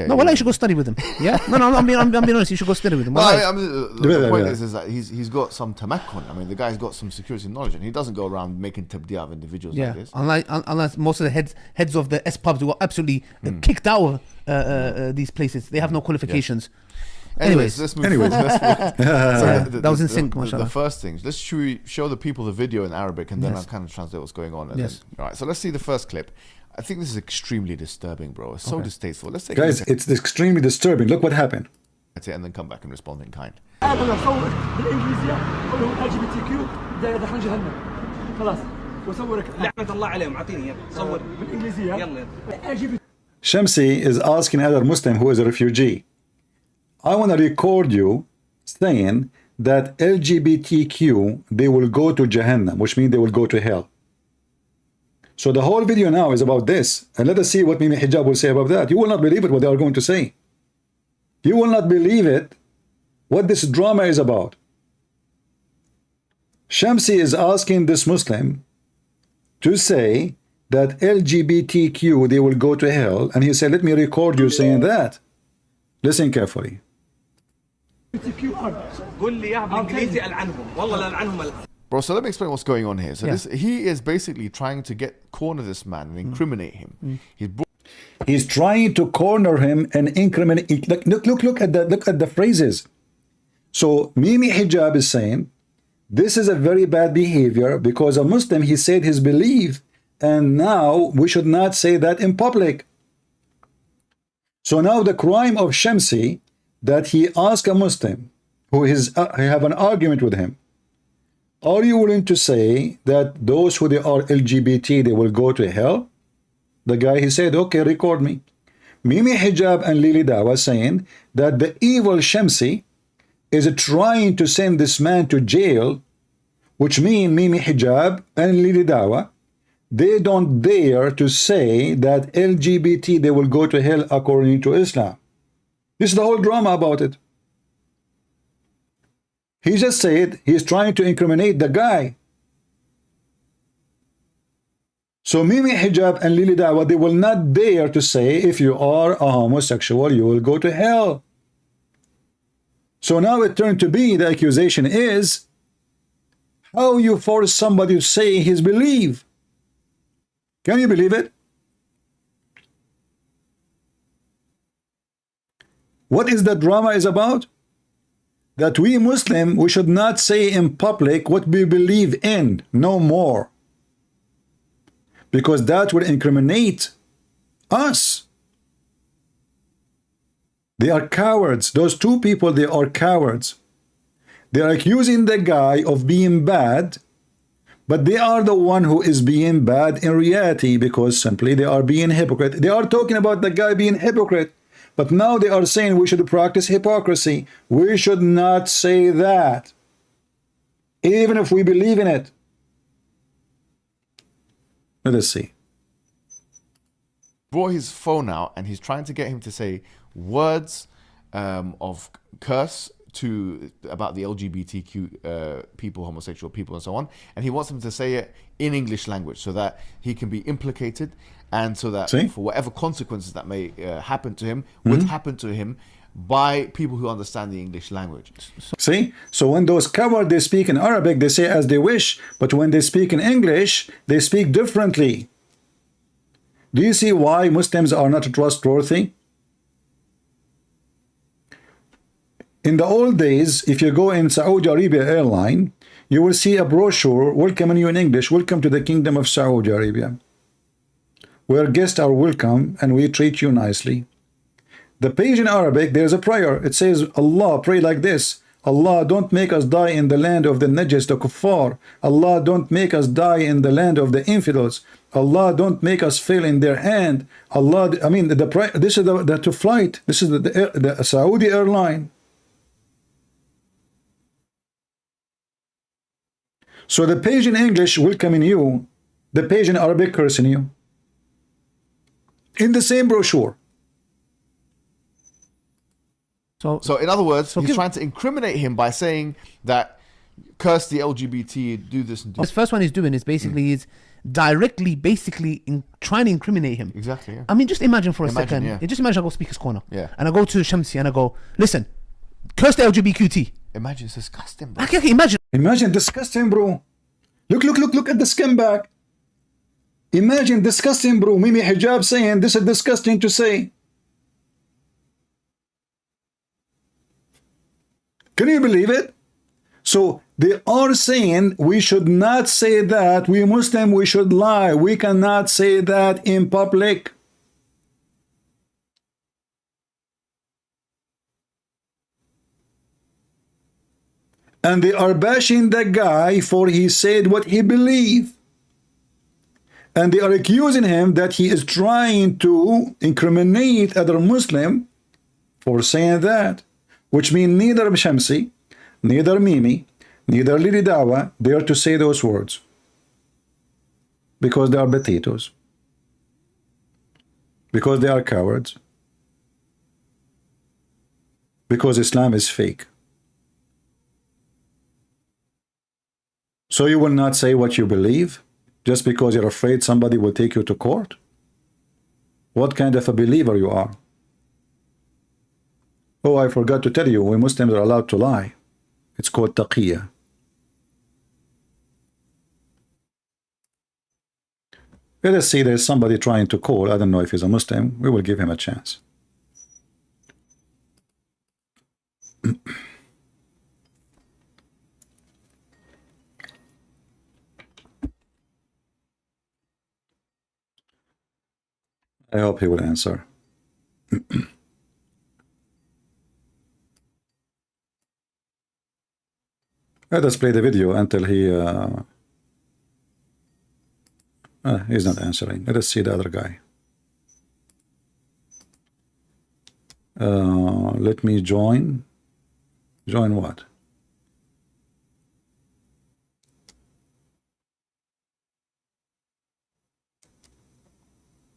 No, you should go study with him. Yeah. No, I'm being honest. You should go study with him. I mean, the point is that he's got some tamakkun. I mean, the guy's got some security knowledge, and he doesn't go around making tabdiya of individuals like this. Unless most of the heads of the S pubs who are absolutely kicked out of these places. They have no qualifications. Anyways, let's move forward. That was in sync, mashallah. The first thing, let's show the people the video in Arabic, and then I'll kind of translate what's going on. Yes. All right, so let's see the first clip. I think this is extremely disturbing, bro. It's so distasteful. Let's take guys, it's extremely disturbing. Look what happened. That's it, and then come back and respond in kind. Shamsi is asking other Muslim who is a refugee, I want to record you saying that LGBTQ, they will go to Jahannam, which means they will go to hell. So the whole video now is about this, and let us see what Mimi Hijab will say about that. You will not believe it, what they are going to say. You will not believe it, what this drama is about. Shamsi is asking this Muslim to say that LGBTQ, they will go to hell, and he said, let me record you saying that. Listen carefully. Bro, so let me explain what's going on here. So he is basically trying to corner this man and incriminate him. He's trying to corner him and incriminate. Look at the phrases. So Mimi Hijab is saying this is a very bad behavior because a Muslim, he said his belief, and now we should not say that in public. So now the crime of Shamsi, that he asked a Muslim who have an argument with him, are you willing to say that those who they are LGBT, they will go to hell? The guy, he said, okay, record me. Mimi Hijab and Lily Dawha saying that the evil Shamsi is trying to send this man to jail, which means Mimi Hijab and Lily Dawha, they don't dare to say that LGBT, they will go to hell according to Islam. This is the whole drama about it. He just said he's trying to incriminate the guy. So Mimi Hijab and Lily Dawha, they will not dare to say if you are a homosexual, you will go to hell. So now it turned to be, the accusation is, how you force somebody to say his belief. Can you believe it? What is the drama is about? That we Muslim, we should not say in public what we believe in, no more. Because that will incriminate us. They are cowards. Those two people, they are cowards. They are accusing the guy of being bad, but they are the one who is being bad in reality, because simply they are being hypocrite. They are talking about the guy being hypocrite, but now they are saying we should practice hypocrisy. We should not say that, even if we believe in it. Let us see. Brought his phone out and he's trying to get him to say words of curse about the LGBTQ people, homosexual people, and so on, and he wants him to say it in English language so that he can be implicated, and so that for whatever consequences that may happen to him would happen to him by people who understand the English language. See, so when those cowards, they speak in Arabic, they say as they wish, but when they speak in English, they speak differently. Do you see why Muslims are not trustworthy? In the old days, if you go in Saudi Arabia airline, you will see a brochure welcoming you in English, welcome to the Kingdom of Saudi Arabia, where guests are welcome and we treat you nicely. The page in Arabic, there's a prayer. It says, Allah, pray like this. Allah, don't make us die in the land of the Najis, the Kuffar. Allah, don't make us die in the land of the infidels. Allah, don't make us fail in their hand. Allah, I mean, this is the to flight. This is the Saudi airline. So the page in English welcoming you, the page in Arabic cursing you. In the same brochure. So in other words, he's trying to incriminate him by saying that curse the LGBT, do this and do This first one he's doing is basically is directly trying to incriminate him. Exactly, yeah. I mean, just imagine for a second. Yeah. Just imagine I go Speaker's Corner. Yeah. And I go to Shamsi and I go, listen, curse the LGBTQT. Imagine, it's disgusting, bro. Okay, imagine. Imagine, disgusting, bro. Look at the skin back. Imagine, disgusting, bro. Mimi Hijab saying this is disgusting to say. Can you believe it? So they are saying we should not say that. We Muslim, we should lie. We cannot say that in public. And they are bashing the guy for he said what he believed. And they are accusing him that he is trying to incriminate other Muslim for saying that. Which means neither Shamsi, neither Mimi, neither Lady Dawha dare to say those words. Because they are potatoes. Because they are cowards. Because Islam is fake. So you will not say what you believe just because you're afraid somebody will take you to court? What kind of a believer you are? Oh, I forgot to tell you, we Muslims are allowed to lie. It's called taqiyya. Let us see, there's somebody trying to call. I don't know if he's a Muslim. We will give him a chance. I hope he will answer. Let us play the video until he's not answering. Let us see the other guy. Let me join. Join what?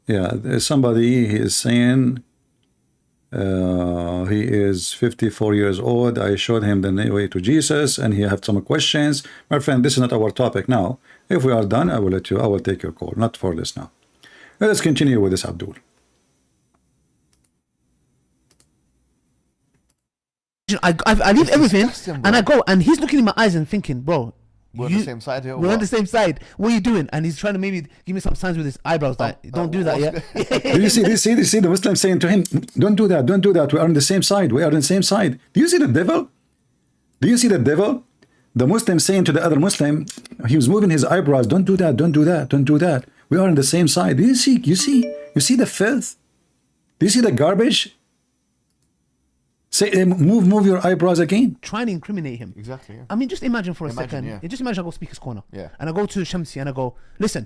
Yeah, there's somebody, he is saying he is 54 years old. I showed him the way to Jesus and he had some questions. My friend, this is not our topic now. If we are done, I will take your call. Not for this now. Let us continue with this Abdul. I leave everything and I go, and he's looking in my eyes and thinking, bro, we're on the same side here. We're on the same side. What are you doing? And he's trying to maybe give me some signs with his eyebrows that don't do that. Yeah. Do you see the Muslim saying to him, don't do that, don't do that. We are on the same side. We are on the same side. Do you see the devil? Do you see the devil? The Muslim saying to the other Muslim, he was moving his eyebrows. Don't do that. Don't do that. Don't do that. We are on the same side. Do you see? You see the filth? Do you see the garbage? Say, move your eyebrows again. trying to incriminate him. Exactly. Yeah. I mean, just imagine for a Imagine, second. yeah. Just imagine I go speaker's corner. Yeah. And I go to Shamsi and I go, listen,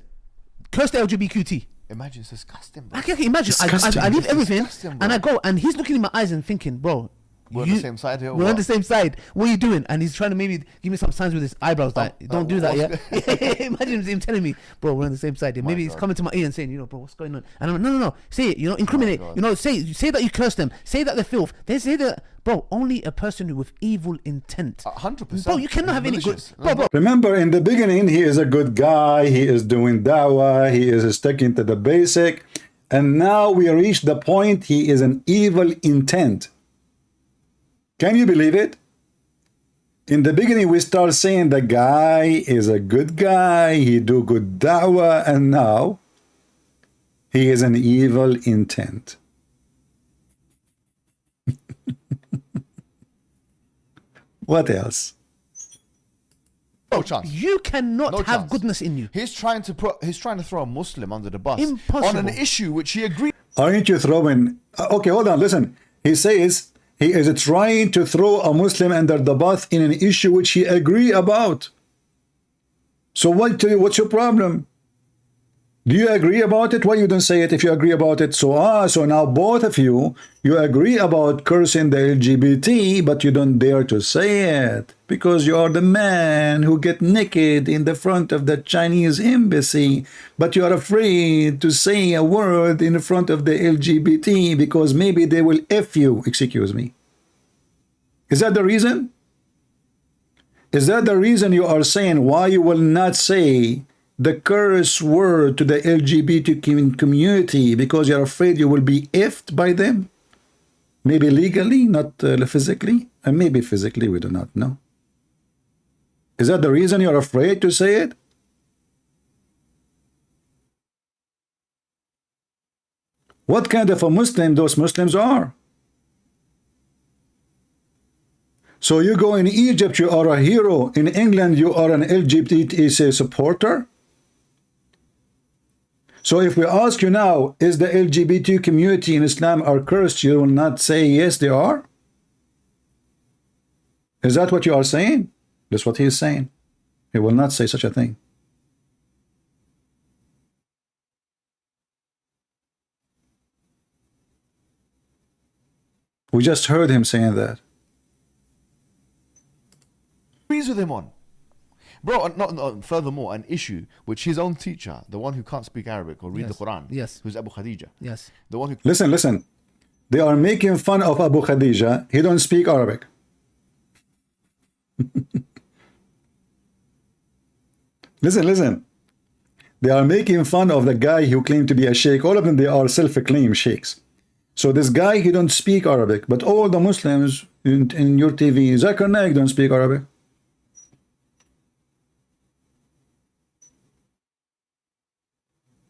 curse the LGBTQT. Imagine, it's disgusting, bro. Okay, imagine. Disgusting. I leave It's everything disgusting, and bro. I go, and he's looking in my eyes and thinking, bro, We're on the same side here. or We're on what? the same side. What are you doing? And he's trying to maybe give me some signs with his eyebrows that don't do that, yeah? Imagine him telling me, bro, we're on the same side. Yeah. Maybe he's God. coming to my ear and saying, bro, what's going on? And I'm like, no. Say it, incriminate. God. Say that you curse them. Say that they're filth. They say that, bro, only a person with evil intent. 100%. Bro, you cannot have any good. Malicious. Bro, Remember, in the beginning, he is a good guy. He is doing dawah. He is sticking to the basic. And now we reach the point he is an evil intent. Can you believe it? In the beginning, we start saying the guy is a good guy. He do good dawah. And now he is an evil intent. What else? No chance. you cannot No have chance. goodness in you. He's trying to throw a Muslim under the bus Impossible. on an issue which he agreed. Aren't you throwing... Okay, hold on, listen. He says he is trying to throw a Muslim under the bus in an issue which he agree about. So what's your problem? Do you agree about it? Why you don't say it if you agree about it? So now both of you agree about cursing the LGBT, but you don't dare to say it because you are the man who get naked in the front of the Chinese embassy, but you are afraid to say a word in front of the LGBT because maybe they will F you. Excuse me. Is that the reason? Is that the reason you are saying why you will not say the curse word to the LGBT community because you're afraid you will be effed by them? Maybe legally, not physically, and maybe physically, we do not know. Is that the reason you're afraid to say it? What kind of a Muslim those Muslims are? So you go in Egypt, you are a hero. In England, you are an LGBT supporter. So if we ask you now, is the LGBT community in Islam are cursed? You will not say yes, they are? Is that what you are saying? That's what he is saying. He will not say such a thing. We just heard him saying that. Agrees with him on. Bro, furthermore, an issue which his own teacher, the one who can't speak Arabic or read the Quran, who's Abu Khadija, the one who... Listen. They are making fun of Abu Khadija. He don't speak Arabic. Listen. They are making fun of the guy who claimed to be a sheikh. All of them, they are self-acclaimed sheikhs. So this guy, he don't speak Arabic. But all the Muslims in your TV, Zakir Naik don't speak Arabic.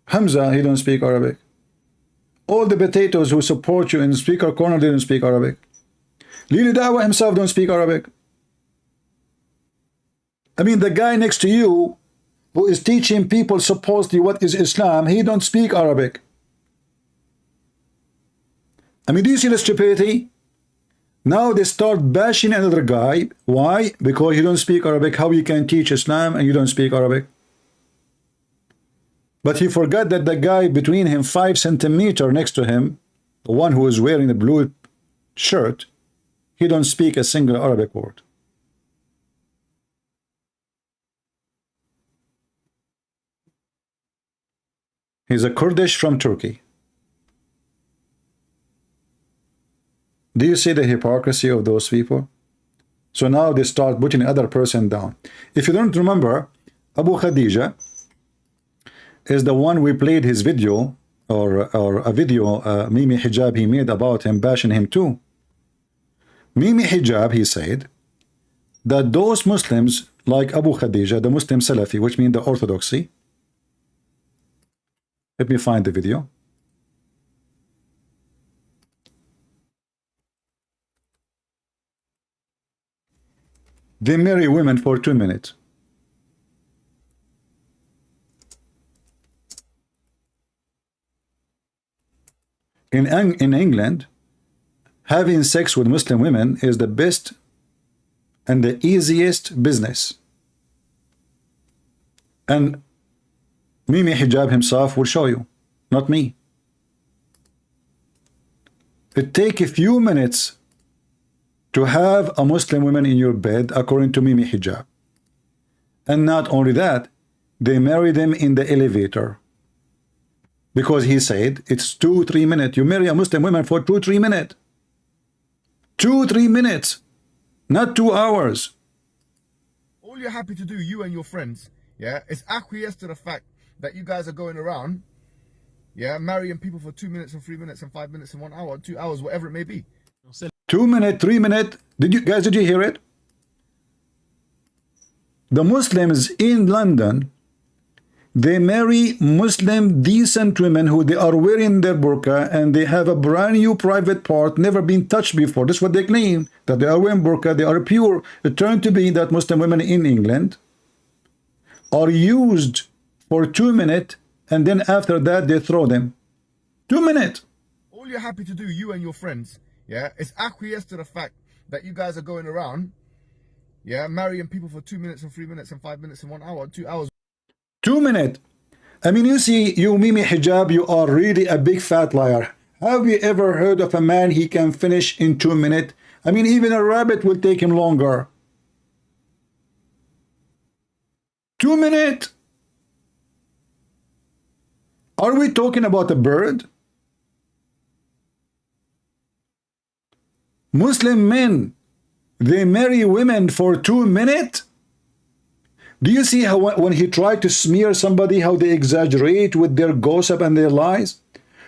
Hamza, he don't speak Arabic. All the potatoes who support you in speaker corner, they don't speak Arabic. Lili Dawah himself don't speak Arabic. I mean, the guy next to you who is teaching people supposedly what is Islam, he don't speak Arabic. I mean, do you see the stupidity? Now they start bashing another guy. Why? Because you don't speak Arabic. How you can teach Islam and you don't speak Arabic? But he forgot that the guy between him 5 centimeters next to him, the one who is wearing a blue shirt, he don't speak a single Arabic word. He's a Kurdish from Turkey. Do you see the hypocrisy of those people? So now they start putting other person down. If you don't remember, Abu Khadija is the one we played his video or a video Mimi Hijab he made about him, bashing him too. Mimi Hijab, he said that those Muslims like Abu Khadija, the Muslim Salafi, which means the Orthodoxy. Let me find the video. They marry women for 2 minutes. In England, having sex with Muslim women is the best and the easiest business. And Mimi Hijab himself will show you, not me. It takes a few minutes to have a Muslim woman in your bed, according to Mimi Hijab. And not only that, they marry them in the elevator. Because he said it's 2-3 minutes. You marry a Muslim woman for 2-3 minutes. 2-3 minutes, not 2 hours. All you're happy to do, you and your friends, yeah, is acquiesce to the fact that you guys are going around, yeah, marrying people for 2 minutes and 3 minutes and 5 minutes and 1 hour, 2 hours, whatever it may be. 2 minutes, 3 minutes. Did you hear it? The Muslims in London, they marry Muslim decent women who they are wearing their burqa and they have a brand new private part, never been touched before. This is what they claim, that they are wearing burqa, they are pure. It turned to be that Muslim women in England are used for 2 minutes and then after that they throw them. 2 minutes. All you're happy to do, you and your friends, yeah, is acquiesce to the fact that you guys are going around, yeah, marrying people for 2 minutes and 3 minutes and 5 minutes and 1 hour, 2 hours. 2 minutes. I mean, you see, you Mimi Hijab, you are really a big fat liar. Have you ever heard of a man he can finish in 2 minutes? I mean, even a rabbit will take him longer. 2 minutes. Are we talking about a bird? Muslim men, they marry women for 2 minutes? Do you see how when he tried to smear somebody, how they exaggerate with their gossip and their lies?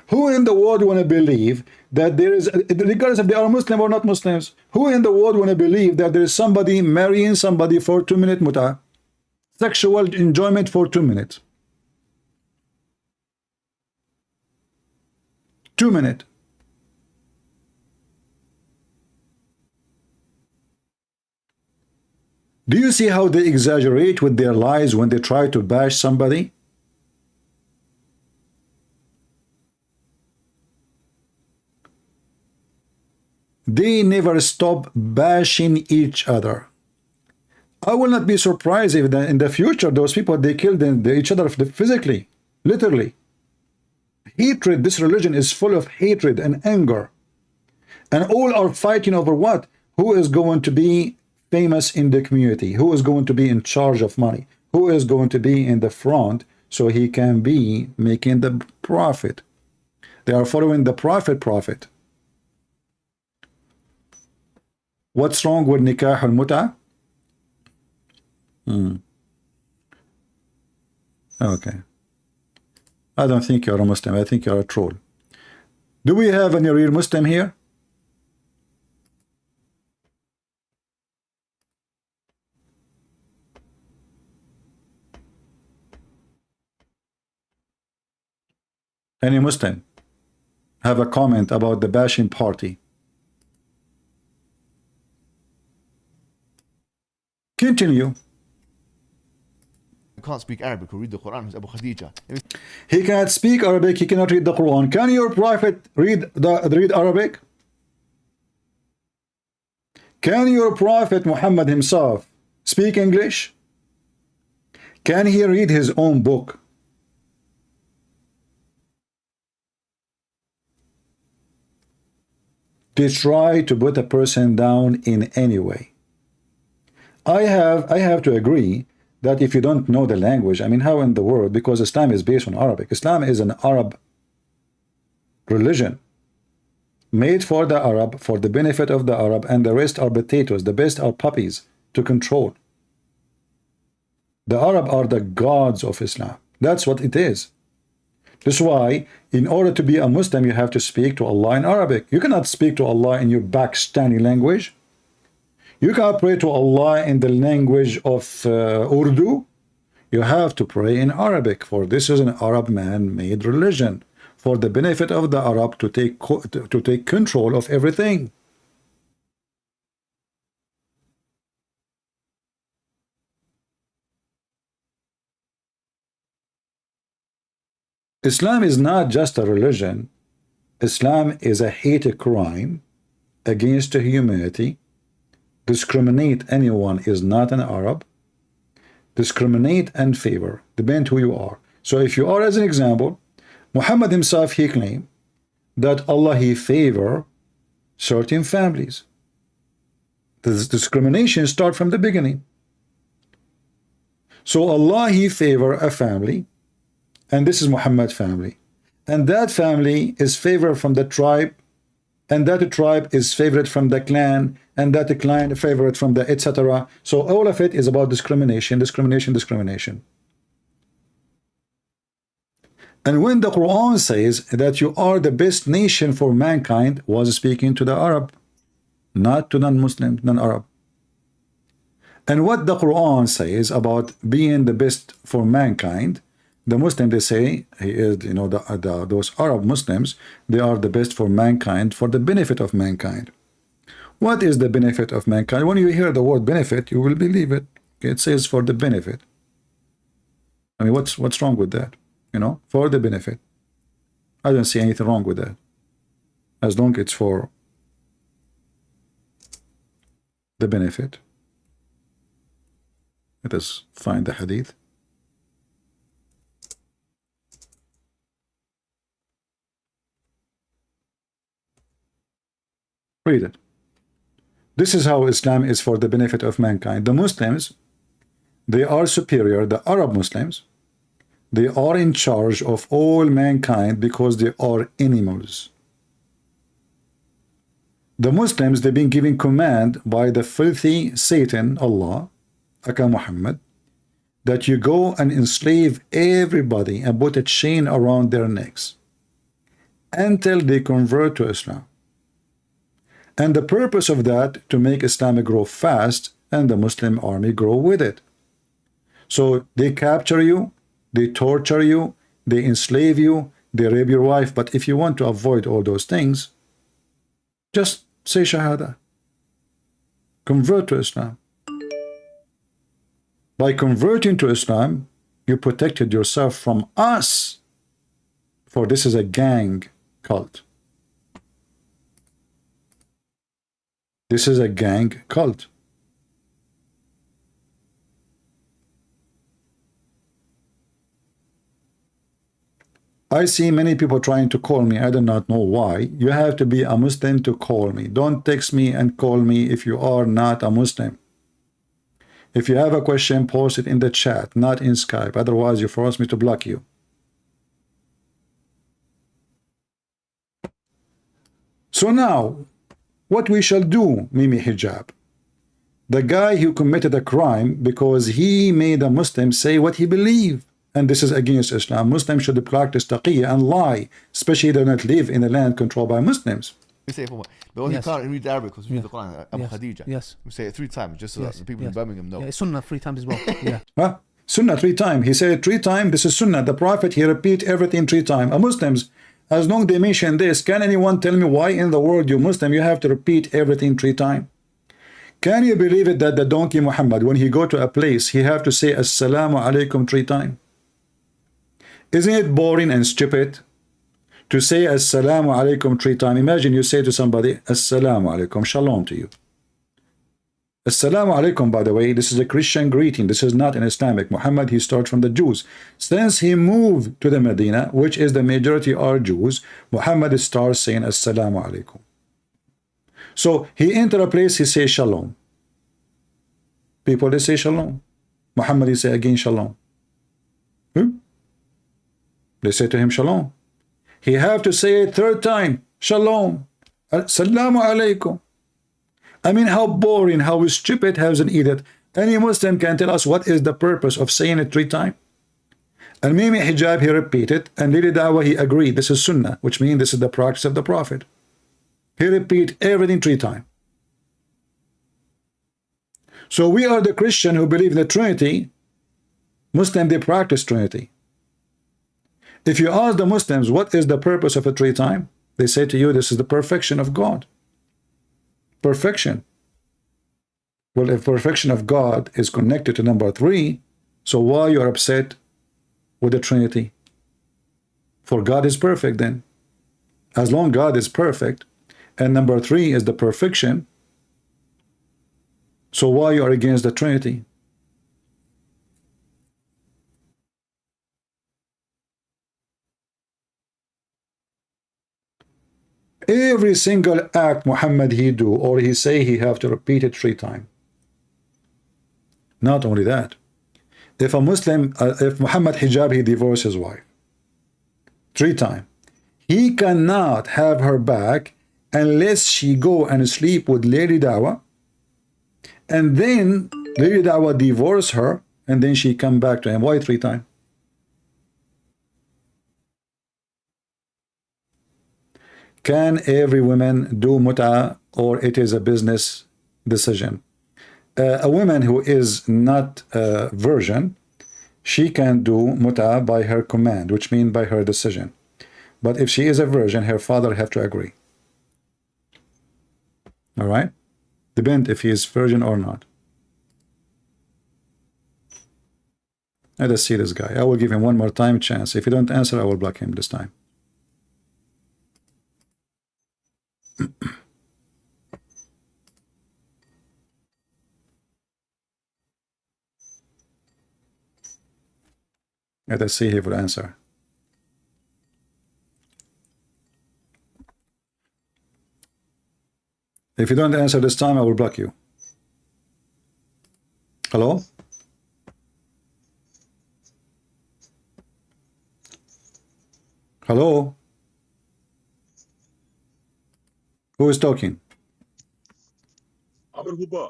Who in the world want to believe that there is, regardless if they are Muslim or not Muslims, who in the world want to believe that there is somebody marrying somebody for 2 minute muta, sexual enjoyment for 2 minutes? 2 minutes. Do you see how they exaggerate with their lies when they try to bash somebody? They never stop bashing each other. I will not be surprised if in the future those people, they kill each other physically, literally. Hatred, this religion is full of hatred and anger. And all are fighting over what? Who is going to be famous in the community? Who is going to be in charge of money? Who is going to be in the front so he can be making the profit? They are following the prophet. What's wrong with nikah al-muta? Okay. I don't think you're a Muslim. I think you're a troll. Do we have any real Muslim here? Any Muslim have a comment about the bashing party? Continue. Can't speak Arabic or read the Quran. Who's Abu Khadija? He cannot speak Arabic, he cannot read the Quran. Can your prophet read Arabic? Can your prophet Muhammad himself speak English? Can he read his own book? To try to put a person down in any way. I have to agree that if you don't know the language, I mean, how in the world, because Islam is based on Arabic. Islam is an Arab religion made for the Arab, for the benefit of the Arab, and the rest are potatoes, the best are puppies to control. The Arab are the gods of Islam. That's what it is. That's why, in order to be a Muslim, you have to speak to Allah in Arabic. You cannot speak to Allah in your Pakistani language. You cannot pray to Allah in the language of Urdu. You have to pray in Arabic, for this is an Arab man-made religion for the benefit of the Arab to take control of everything. Islam is not just a religion. Islam is a hate crime against humanity, discriminate anyone is not an Arab, discriminate and favor, depend who you are. So if you are, as an example, Muhammad himself, he claimed that Allah, he favor certain families. This discrimination start from the beginning. So Allah, he favor a family, and this is Muhammad's family, and that family is favored from the tribe, and that tribe is favored from the clan, and that clan favored from the etc. So all of it is about discrimination, discrimination, discrimination. And when the Quran says that you are the best nation for mankind, was speaking to the Arab, not to non-Muslim, non-Arab. And what the Quran says about being the best for mankind, the Muslim, they say, he is, you know, those Arab Muslims, they are the best for mankind, for the benefit of mankind. What is the benefit of mankind? When you hear the word benefit, you will believe it. It says for the benefit. I mean, what's wrong with that? You know, for the benefit. I don't see anything wrong with that, as long as it's for the benefit. Let us find the hadith. Read it. This is how Islam is for the benefit of mankind. The Muslims, they are superior. The Arab Muslims, they are in charge of all mankind because they are animals. The Muslims, they've been given command by the filthy Satan, Allah, aka Muhammad, that you go and enslave everybody and put a chain around their necks until they convert to Islam. And the purpose of that, to make Islam grow fast and the Muslim army grow with it. So they capture you, they torture you, they enslave you, they rape your wife. But if you want to avoid all those things, just say Shahada. Convert to Islam. By converting to Islam, you protected yourself from us. For this is a gang cult. This is a gang cult. I see many people trying to call me. I do not know why. You have to be a Muslim to call me. Don't text me and call me if you are not a Muslim. If you have a question, post it in the chat, not in Skype. Otherwise, you force me to block you. So now, what we shall do, Mimi Hijab? The guy who committed a crime because he made a Muslim say what he believed. And this is against Islam. Muslims should practice taqiyya and lie, especially they don't live in a land controlled by Muslims. We say it for what? But when Yes. you can't read Arabic because we read Yeah. the Quran, Abu Yes. Khadija. Yes. We say it 3 times just so that the people in Birmingham know. Yeah, it's Sunnah 3 times as well. Yeah. Huh? Sunnah 3 times. He said 3 times. This is Sunnah. The Prophet, he repeat everything 3 times. A Muslims, as long as they mention this, can anyone tell me why in the world you Muslim you have to repeat everything 3 times? Can you believe it that the donkey Muhammad, when he go to a place, he have to say Assalamu alaikum 3 times? Isn't it boring and stupid to say Assalamu alaikum 3 times? Imagine you say to somebody Assalamu alaikum, shalom to you. Assalamu alaikum, by the way, this is a Christian greeting. This is not an Islamic. Muhammad, he starts from the Jews. Since he moved to the Medina, which is the majority are Jews, Muhammad starts saying Assalamu alaikum. So he enter a place, he says shalom. People, they say shalom. Muhammad, he say again shalom. They say to him shalom. He have to say it 3rd time, shalom, assalamu alaikum. I mean, how boring, how stupid has an idiot. Any Muslim can tell us what is the purpose of saying it 3 times. And Mimi Hijab, he repeated, and Lili Dawha, he agreed. This is Sunnah, which means this is the practice of the Prophet. He repeat everything 3 times. So we are the Christian who believe in the Trinity. Muslim, they practice Trinity. If you ask the Muslims, what is the purpose of a 3 times? They say to you, this is the perfection of God. Perfection. Well, if perfection of God is connected to number 3, so why you are upset with the Trinity? For God is perfect then. As long as God is perfect, And number 3 is the perfection. So why you are against the Trinity? Every single act Muhammad he do or he say, he have to repeat it 3 times. Not only that, if a Muslim, if Muhammad Hijab, he divorced his wife 3 times, he cannot have her back unless she go and sleep with Lady Dawha, and then Lady Dawha divorce her, and then she come back to him. Why 3 times? Can every woman do mut'ah, or it is a business decision? A woman who is not a virgin, she can do mut'ah by her command, which means by her decision. But if she is a virgin, her father have to agree. All right? Depend if he is virgin or not. Let us see this guy. I will give him one more time chance. If you don't answer, I will block him this time. Let us see if he will answer. If you don't answer this time, I will block you. Hello? Hello? Who is talking? Abu Hubba.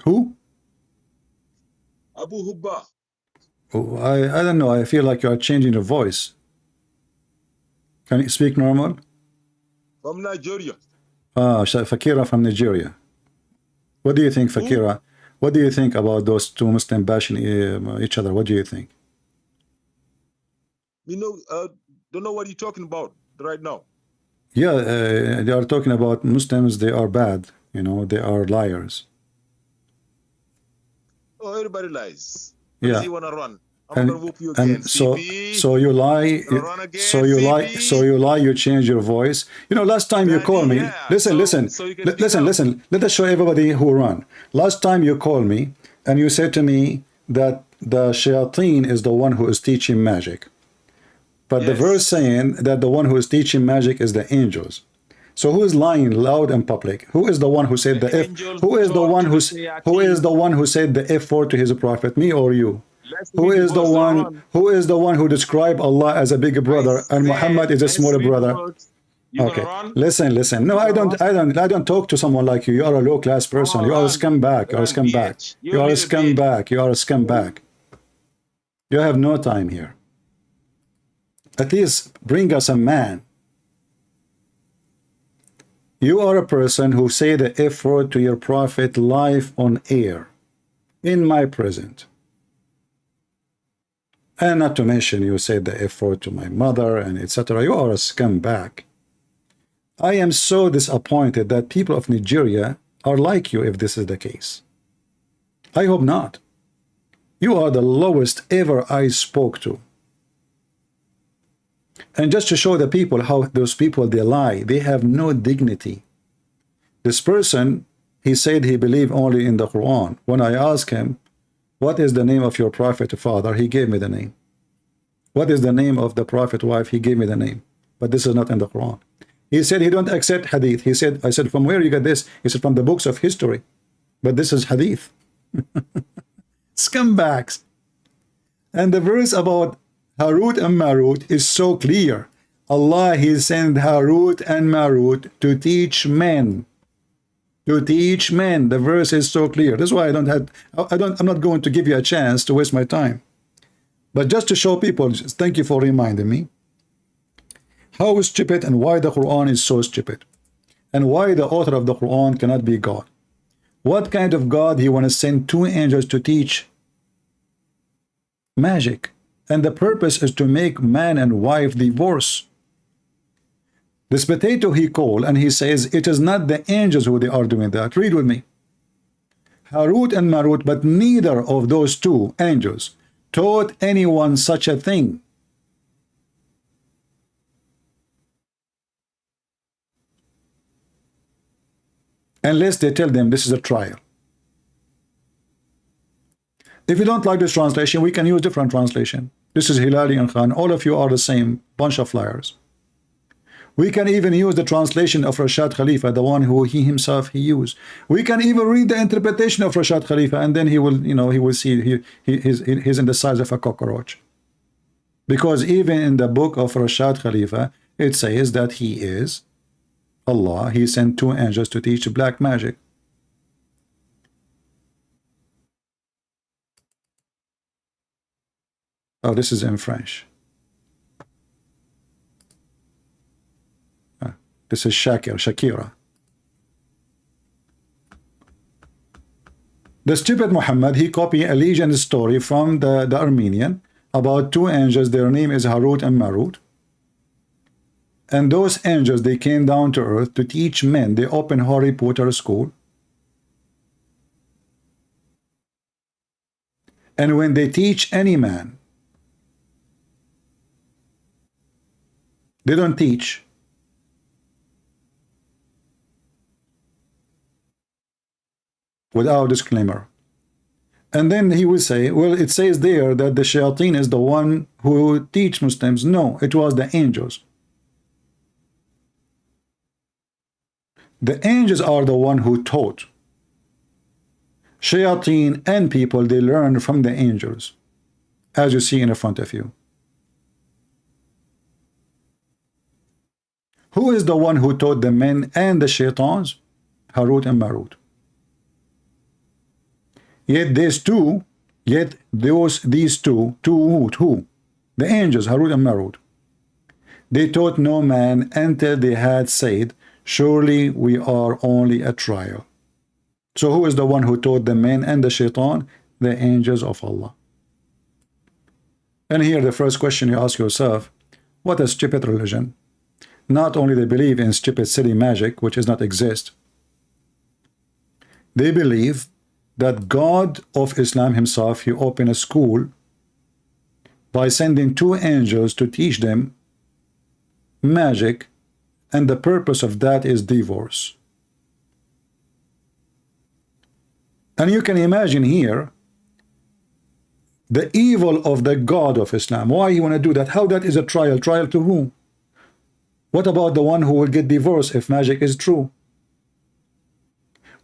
Who? Abu Hubba. Oh, I don't know. I feel like you are changing your voice. Can you speak normal? From Nigeria. Ah, Fakira from Nigeria. What do you think, Fakira? What do you think about those 2 Muslims bashing each other? What do you think? You know, don't know what you're talking about right now. Yeah, they are talking about Muslims. They are bad. You know, they are liars. Oh, everybody lies. Yeah. You wanna run? I'm gonna whoop you again. And so CP. you lie. Run again, So you lie. CP. So you lie. You change your voice. You know, last time you called me. Yeah. Listen. So you can Listen. Let us show everybody who run. Last time you called me and you said to me that the shayateen is the one who is teaching magic. But the verse saying that the one who is teaching magic is the angels. So who is lying loud and public? Who is the one who said the F? Who is the one who said the F word to his prophet? Me or you? Who is the one? Who is the one who described Allah as a big brother and Muhammad is a smaller brother? Okay, listen. No, I don't talk to someone like you. You are a low class person. You are a scumbag. You are a scumbag. You are a scumbag. You are a scumbag. You have no time here. At least bring us a man. You are a person who say the F word to your prophet live on air, in my presence. And not to mention you said the F word to my mother and etc. You are a scumbag. I am so disappointed that people of Nigeria are like you if this is the case. I hope not. You are the lowest ever I spoke to. And just to show the people how those people, they lie, they have no dignity. This person, he said he believed only in the Quran. When I asked him, what is the name of your prophet father? He gave me the name. What is the name of the prophet wife? He gave me the name. But this is not in the Quran. He said he don't accept hadith. He said, I said, from where you get this? He said, from the books of history. But this is hadith. Scumbags. And the verse about Harut and Marut is so clear. Allah, he sent Harut and Marut to teach men. To teach men. The verse is so clear. That's why I'm not going to give you a chance to waste my time. But just to show people, thank you for reminding me how stupid and why the Quran is so stupid. And why the author of the Quran cannot be God. What kind of God he want to send 2 angels to teach magic? And the purpose is to make man and wife divorce. This potato he called and he says it is not the angels who they are doing that. Read with me. Harut and Marut, but neither of those 2 angels taught anyone such a thing. unless they tell them this is a trial. If you don't like this translation, we can use different translation. This is Hilali and Khan. All of you are the same bunch of liars. We can even use the translation of Rashad Khalifa, the one who he himself used. We can even read the interpretation of Rashad Khalifa, and then he will, he will see he's in the size of a cockroach. Because even in the book of Rashad Khalifa, it says that he is Allah. He sent 2 angels to teach black magic. Oh, this is in French. This is Shakira. The stupid Muhammad, he copied a legend story from the Armenian about 2 angels. Their name is Harut and Marut. And those angels, they came down to earth to teach men. They opened Harry Potter school. And when they teach any man, they don't teach without disclaimer. And then he will say, well, it says there that the shayateen is the one who teach Muslims. No, it was the angels. The angels are the one who taught. Shayateen and people, they learn from the angels, as you see in front of you. Who is the one who taught the men and the shaitans? Harut and Marut. Yet these two, who? The angels, Harut and Marut. They taught no man until they had said, surely we are only a trial. So who is the one who taught the men and the shaitan? The angels of Allah. And here the first question you ask yourself, what a stupid religion. Not only they believe in stupid silly magic, which does not exist, they believe that God of Islam himself, he opened a school by sending 2 angels to teach them magic, and the purpose of that is divorce. And you can imagine here the evil of the God of Islam. Why you want to do that? How that is a trial? Trial to whom? What about the one who will get divorced if magic is true?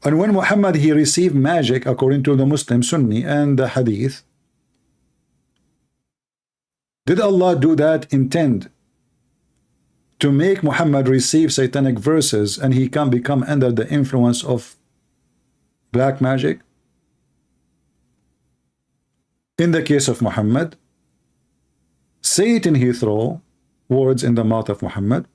And when Muhammad, he received magic according to the Muslim Sunni and the Hadith, did Allah do that intend to make Muhammad receive satanic verses and he can become under the influence of black magic? In the case of Muhammad, Satan, he threw words in the mouth of Muhammad.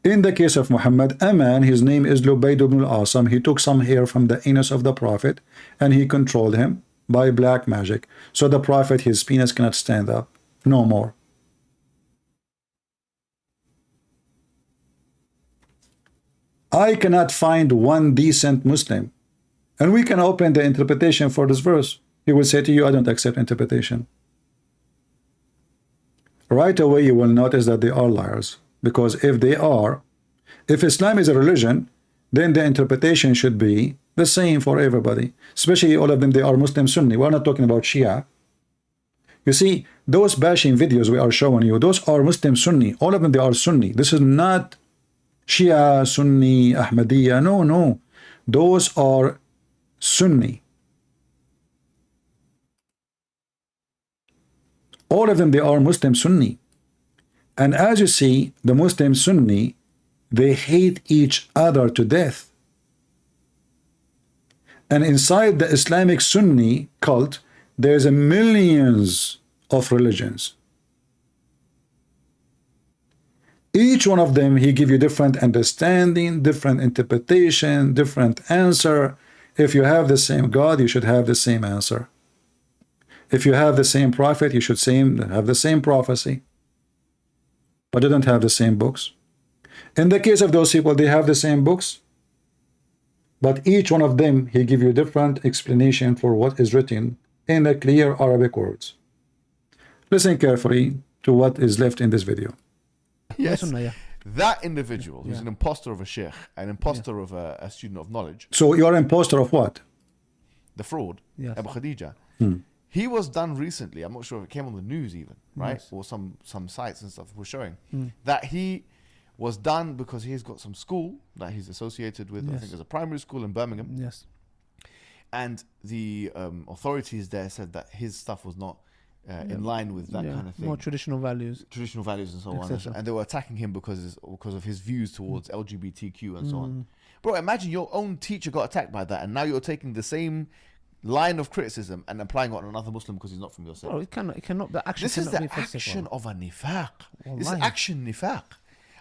In the case of Muhammad, a man, his name is Lubayd ibn al-Asam, he took some hair from the anus of the Prophet and he controlled him by black magic. So the Prophet, his penis cannot stand up no more. I cannot find one decent Muslim. And we can open the interpretation for this verse. He will say to you, I don't accept interpretation. Right away you will notice that they are liars. Because if Islam is a religion, then the interpretation should be the same for everybody. Especially all of them, they are Muslim Sunni. We're not talking about Shia. You see, those bashing videos we are showing you, those are Muslim Sunni. All of them, they are Sunni. This is not Shia, Sunni, Ahmadiyya. No, no. Those are Sunni. All of them, they are Muslim Sunni. And as you see, the Muslim Sunni, they hate each other to death. And inside the Islamic Sunni cult, there's a millions of religions. Each one of them, he give you different understanding, different interpretation, different answer. If you have the same God, you should have the same answer. If you have the same prophet, you should have the same prophecy. But they don't have the same books. In the case of those people, they have the same books, but each one of them, he give you different explanation for what is written in the clear Arabic words. Listen carefully to what is left in this video. Yes. That individual who's an imposter of a sheikh, an imposter of a student of knowledge, So you are an imposter of what? the fraud, Yes. Abu Khadija, he was done recently. I'm not sure if it came on the news even, right? Or some sites and stuff were showing that he was done because he's got some school that he's associated with. I think there's a primary school in Birmingham. Yes. And the authorities there said that his stuff was not in line with that kind of thing. More traditional values. Traditional values and so on. Etc. And they were attacking him because of his views towards LGBTQ and so on. Bro, imagine your own teacher got attacked by that, and now you're taking the same line of criticism and applying it on another Muslim because he's not from your sect. Bro, it cannot. The action This is cannot the be festive, action bro. of a nifaq. This is Wallahi. action nifaq.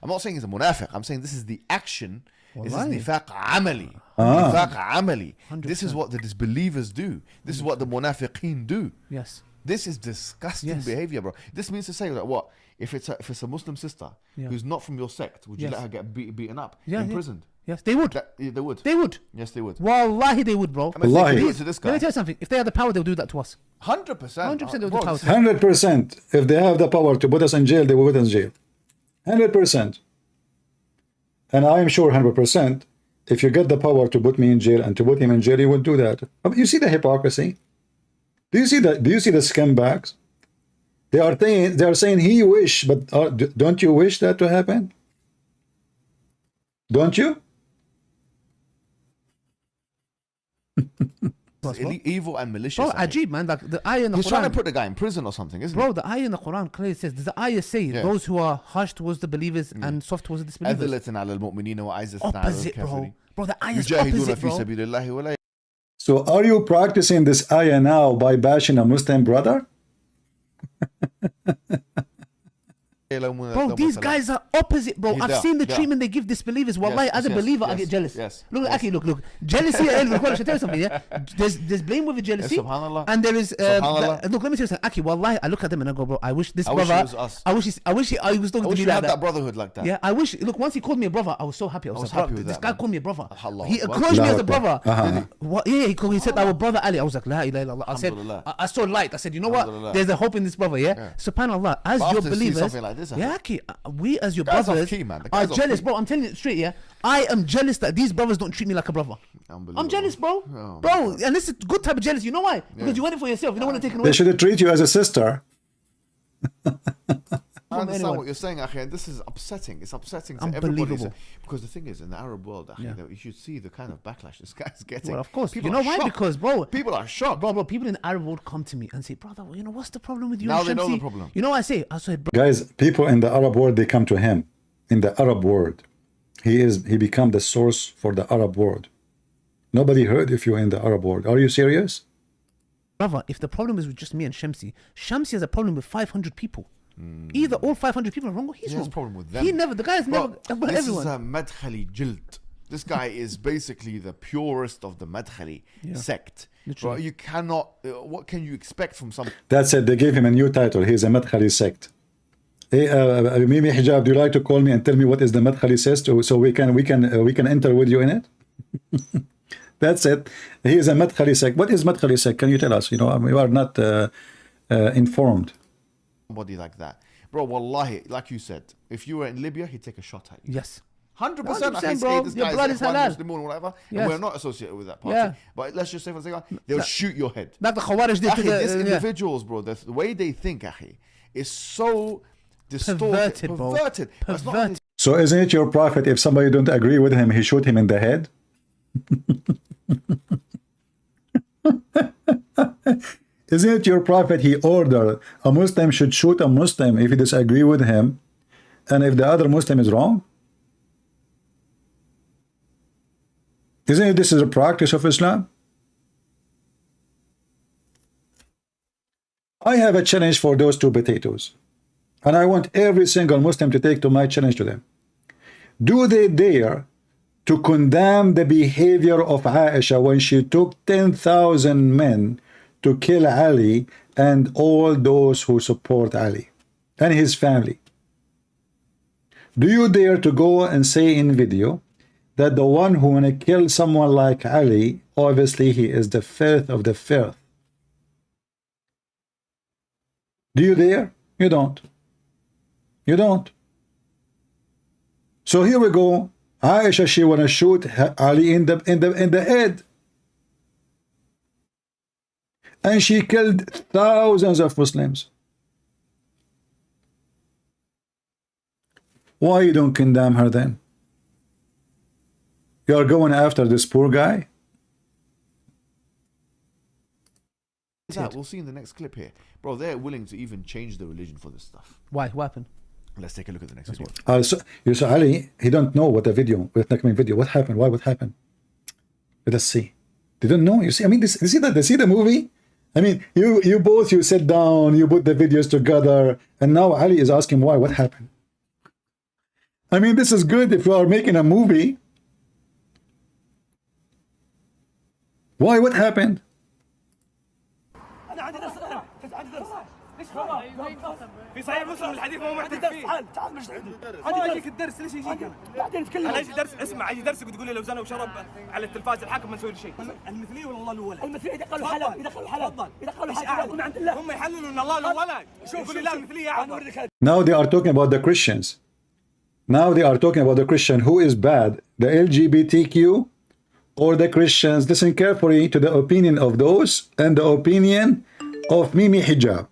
I'm not saying he's a munafiq. I'm saying this is the action. This is Wallahi. nifaq amali. Nifaq amali. This is what the disbelievers do. This is what the munafiqeen do. Yes. This is disgusting Yes. behavior, bro. This means to say that what? If it's a Muslim sister who's not from your sect, would you Yes. let her get beaten up, Yeah, imprisoned? Yes, they would. They would. They would. Yes, they would. Wallahi, they would, bro. I mean, they Wallahi. could do it to this Let me guy. tell you something. If they had the power, they'll do that to us. 100%. 100% they'll do Bro, power. this is- 100%. If they have the power to put us in jail, they will put us in jail. 100%. And I am sure 100%. If you get the power to put me in jail and to put him in jail, you would do that. You see the hypocrisy? Do you see the scumbags? They are saying he wish, but don't you wish that to happen? Don't you? evil and malicious. Bro, I think. Ajib, man. Like the ayah in the He's trying to Quran. put the guy in prison or something, isn't Bro, the ayah in the Quran clearly says, does the ayah say those who are harsh towards the believers and soft towards the he? disbelievers? أذلة على المؤمنين وعزة على Opposite, bro. الكافرين. Bro, the ayah is يجاهدون opposite, في bro. سبيل الله ولا So are you practicing this ayah now by bashing a Muslim brother? يلومون Bro, لوم these السلام. guys are opposite, bro. He's I've there, seen the there. treatment they give disbelievers. Wallahi, Yes, as a yes, believer, I yes, get jealous. yes, Look, yes. Aki, look. Jealousy, look, I should tell you something, yeah? There's blame with the jealousy. Yes, subhanallah. And there is, Subhanallah. look, let me tell you something. Aki, wallahi, I look at them and I go, bro, I wish this I wish brother, it was us. I wish I was talking I to wish me we like had that that. brotherhood like that. Yeah, I wish, look, once he called me a brother, I was so happy. I was, was like, happy bro, with this that, guy man. called me a brother. Allah He Akbar. acknowledged me as a Allah brother. Akbar. Yeah, he said, our brother Ali. I was like, la ilaha illallah. I said, Alhamdulillah. I saw light. I said, you know what? Alhamdulillah. There's a hope in this brother, yeah? SubhanAllah, as But your after to see believers, something like this, I yeah, think- Aki, we as your Guys are brothers key, man. The are guys are jealous, key. bro. I'm telling you straight, yeah. I am jealous that these brothers don't treat me like a brother. Unbelievable. I'm jealous, bro. Oh, Bro, and this is good type of jealousy. You know why? Because you want it for yourself. You don't want to take it away. They should treat you as a sister. I understand anyone. what you're saying, Akhi, and this is upsetting. It's upsetting to everybody. Unbelievable. Because the thing is, in the Arab world, Akhi, that you should see the kind of backlash this guy's getting. Well, of course. People You know are why? shocked. Because, bro, people are shocked. bro, people in the Arab world come to me and say, brother, well, you know, what's the problem with you Now and they know Shamsi? the problem. You know what I say? I said, bro, Guys, people in the Arab world, they come to him. In the Arab world, he become the source for the Arab world. Nobody heard of you in the Arab world. Are you serious? brother, if the problem is with just me and Shamsi, Shamsi has a problem with 500 people. Either all 500 people are wrong or he's He wrong. has a problem with them. He never, the guy's Bro, never, this everyone. is a Madkhali Jilt. This guy is basically the purest of the Madkhali sect. Bro, Literally. you cannot, what can you expect from some... That's it. They gave him a new title. He's a Madkhali sect. Hey, Mimi Hijab, do you like to call me and tell me what is the Madkhali sect so we can enter with you in it? That's it. He is a Madkhali sect. What is Madkhali sect? Can you tell us? You know, we are not informed. Somebody like that. Bro, wallahi, like you said, if you were in Libya, he'd take a shot at you. Yes. 100%, 100%, bro. this Your guy blood is is Ikhwan halal. Muslimun or whatever, Yes. and we're not associated with that party. Yeah. But let's just say for a second, they'll shoot your head. Like the Khawarij did to Akhi, the... these yeah. individuals, bro, the way they think, Akhi, is so distorted. Perverted, bro. Perverted. That's not Perverted. So isn't it your prophet, if somebody don't agree with him, he shoot him in the head? Isn't it your prophet, he ordered a Muslim should shoot a Muslim if he disagree with him and if the other Muslim is wrong? Isn't it this is a practice of Islam? I have a challenge for those two potatoes, and I want every single Muslim to take to my challenge to them. Do they dare to condemn the behavior of Aisha when she took 10,000 men to kill Ali and all those who support Ali and his family? Do you dare to go and say in video that the one who wanna kill someone like Ali, obviously he is the filth of the filth? Do you dare? You don't. You don't. So here we go. Aisha, she wanna shoot Ali in the head. And she killed thousands of Muslims. Why you don't condemn her then? You are going after this poor guy? We'll see in the next clip here. Bro, they're willing to even change the religion for this stuff. Why? What happened? Let's take a look at the next video. So you say Ali, he don't know what the video, what happened? Why? What happened? Let us see. They don't know. You see, I mean, they see the movie. I mean, you both sit down, you put the videos together, and now Ali is asking why. What happened? I mean, this is good if you are making a movie. Why? What happened? في صحيح مسلم الحديث مو محتاج فيه. تعال مش عندي يجيك الدرس ليش يجيك؟ بعدين نتكلم. انا اجي درس اسمع اجي درسك وتقول لي لو زنى وشرب على التلفاز الحاكم ما نسوي له شيء. المثليه ولا الله له ولد؟ المثليه يدخلوا حلال يدخلوا حلال يدخلوا حلال من عند الله. هم يحللوا ان الله له ولد. يقول لي لا المثليه اعظم. Now they are talking about the Christians. Now they are talking about the Christian. Who is bad? The LGBTQ or the Christians? Listen carefully to the opinion of those and the opinion of Mimi Hijab.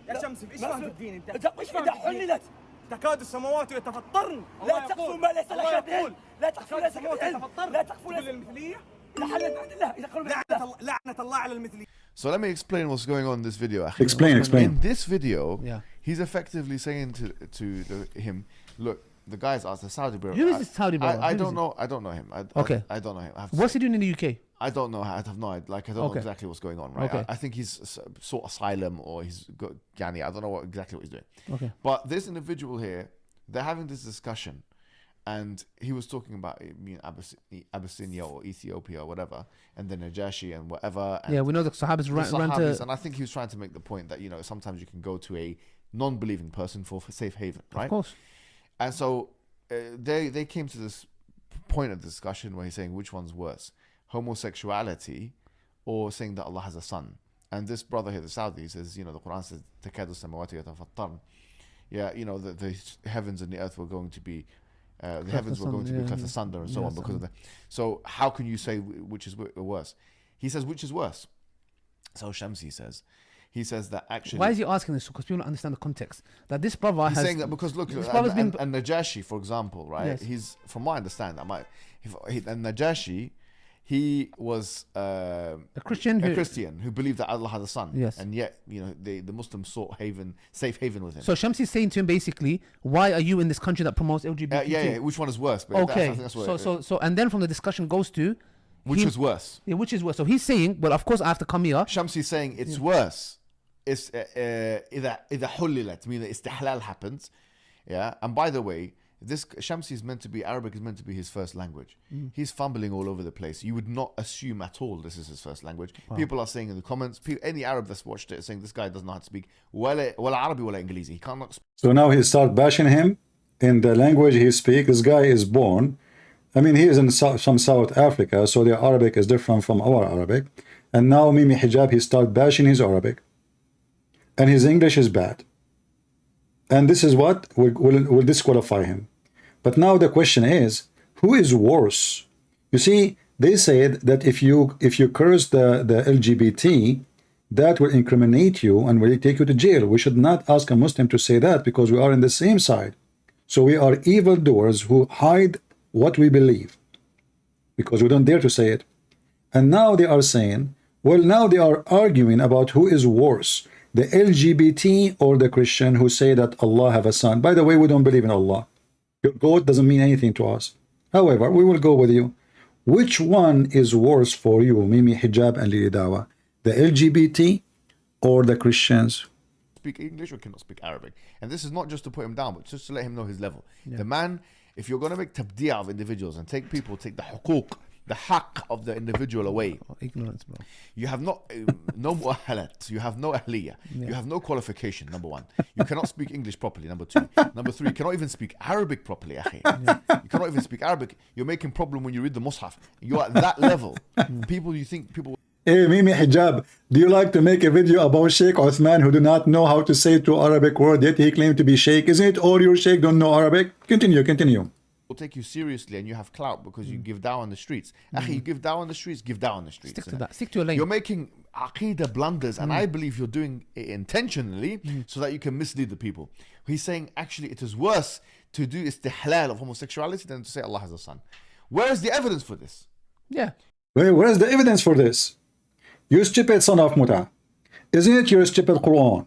يا شمسي ايش فاهم في الدين انت؟ ايش فاهم؟ حللت تكاد السماوات يتفطرن. لا تقفوا ما ليس لك به. لا تقفوا ليس لك علم. لا تقفوا للمثليه. اذا حلت عند الله يدخلوا لعنه الله على المثليه. So let me explain what's going on in this video. Explain. In this video, he's effectively saying to him, look, the guy's asked the Saudi brother. Who is this Saudi brother? I don't know. I don't know him. Okay. I don't know him. What's he doing in the UK? I don't know. I have no idea. Like, I don't know exactly what's going on, right? Okay. I think he's sought asylum or he's got Ghani. I don't know exactly what he's doing. Okay. But this individual here, they're having this discussion, and he was talking about Abyssinia or Ethiopia or whatever, and the Najashi and whatever. And yeah, we know the Sahabis ran to... And I think he was trying to make the point that, you know, sometimes you can go to a non-believing person for safe haven, right? Of course. And so they came to this point of discussion where he's saying which one's worse, homosexuality or saying that Allah has a son. And this brother here, the Saudi, says, you know, the Quran says takadu samawati yatafattarn. Yeah, you know, the heavens and the earth were going to be the heavens were going to be cleft asunder and so on because of that. So how can you say which is worse? He says which is worse. So Shamsi says, he says that actually. Why is he asking this? Because people don't understand the context. That this brother he's has. saying that because look, and Najashi, for example, right? Yes. He's, from what I understand, and Najashi, he was a Christian who believed that Allah had a son. Yes. And yet, you know, the Muslims sought safe haven with him. So Shamsi is saying to him basically, why are you in this country that promotes LGBT? Yeah. Which one is worse? But okay. That's So and then from the discussion goes to. Which is worse? Yeah, which is worse. So he's saying, well, of course I have to come here. Shamsi is saying it's worse. It's إذا حللت, meaning istihlal happens. Yeah. And by the way, this Shamsi is meant to be Arabic is meant to be his first language. He's fumbling all over the place. You would not assume at all this is his first language. Wow. People are saying in the comments, any Arab that's watched it is saying this guy does not speak wala Arabi wala English. He cannot speak. So now he start bashing him in the language he speaks. This guy is born. I mean, he is in some South Africa, so their Arabic is different from our Arabic. And now Mimi Hijab, he start bashing his Arabic. And his English is bad. And this is what will disqualify him. But now the question is, who is worse? You see, they said that if you curse the LGBT, that will incriminate you and will take you to jail. We should not ask a Muslim to say that because we are in the same side. So we are evildoers who hide what we believe because we don't dare to say it. And now they are saying, well, now they are arguing about who is worse, the LGBT or the Christian who say that Allah have a son. By the way, we don't believe in Allah. Your God doesn't mean anything to us. However, we will go with you. Which one is worse for you, Mimi Hijab and Lili Dawha? The LGBT or the Christians? Speak English or cannot speak Arabic. And this is not just to put him down, but just to let him know his level. Yeah. The man, if you're going to make tabdi' of individuals and take the huquq, the haqq of the individual away. Ignorance, bro. You have no mu'ahalat. You have no ahliyah. Yeah. You have no qualification, number one. You cannot speak English properly, number two. Number three, you cannot even speak Arabic properly, akhi. Yeah. You cannot even speak Arabic. You're making problem when you read the Mus'haf. You're at that level. People. Hey, Mimi Hijab, do you like to make a video about Sheikh Uthman who do not know how to say two Arabic words, yet he claimed to be Sheikh? Isn't it all your Sheikh don't know Arabic? Continue, continue. Will take you seriously and you have clout because you give dawah on the streets. Akhi, you give dawah on the streets, give dawah on the streets. Stick to that. Stick to your lane. You're making aqidah blunders, and I believe you're doing it intentionally so that you can mislead the people. He's saying actually it is worse to do istihlal of homosexuality than to say Allah has a son. Where is the evidence for this? Yeah. Where is the evidence for this? You stupid son of Muta. Isn't it your stupid Quran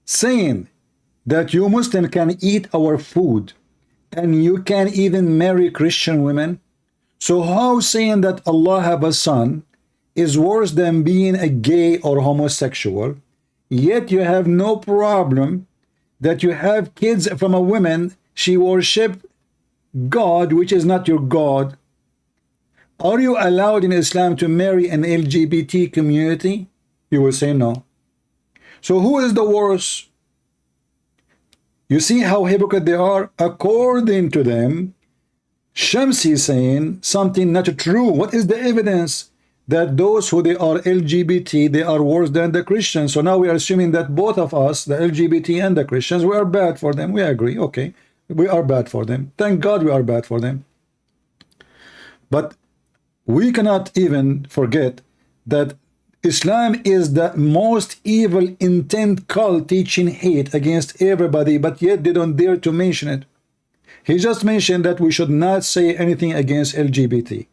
saying that you Muslim can eat our food and you can even marry Christian women? So how saying that Allah have a son is worse than being a gay or homosexual, yet you have no problem that you have kids from a woman, she worship God which is not your God? Are you allowed in Islam to marry an LGBT community? You will say no. So who is the worst? You see how hypocrite they are? According to them, Shamsi is saying something not true. What is the evidence that those who they are LGBT, they are worse than the Christians? So now we are assuming that both of us, the LGBT and the Christians, we are bad for them. We agree. Okay, we are bad for them. Thank God we are bad for them. But we cannot even forget that Islam is the most evil intent cult teaching hate against everybody, but yet they don't dare to mention it. He just mentioned that we should not say anything against LGBT.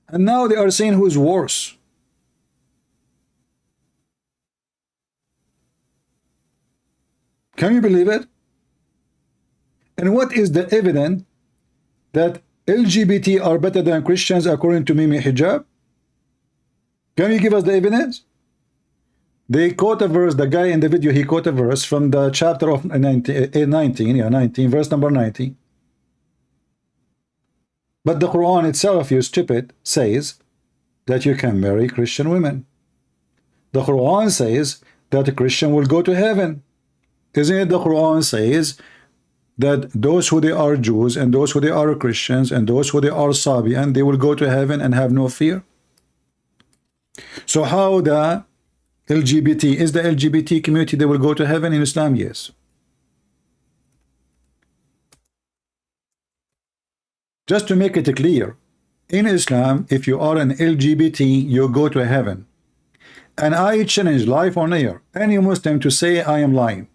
And now they are saying who's worse. Can you believe it? And what is the evidence that LGBT are better than Christians according to Mimi Hijab? Can you give us the evidence? They quote a verse, the guy in the video, he quote a verse from the chapter of 19, verse number 90. But the Quran itself, you stupid, says that you can marry Christian women. The Quran says that a Christian will go to heaven. Isn't it the Quran says that those who they are Jews and those who they are Christians and those who they are Sabian, they will go to heaven and have no fear? So how the LGBT, is the LGBT community, they will go to heaven in Islam? Yes. Just to make it clear, in Islam, if you are an LGBT, you go to heaven. And I challenge live on air any Muslim to say I am lying.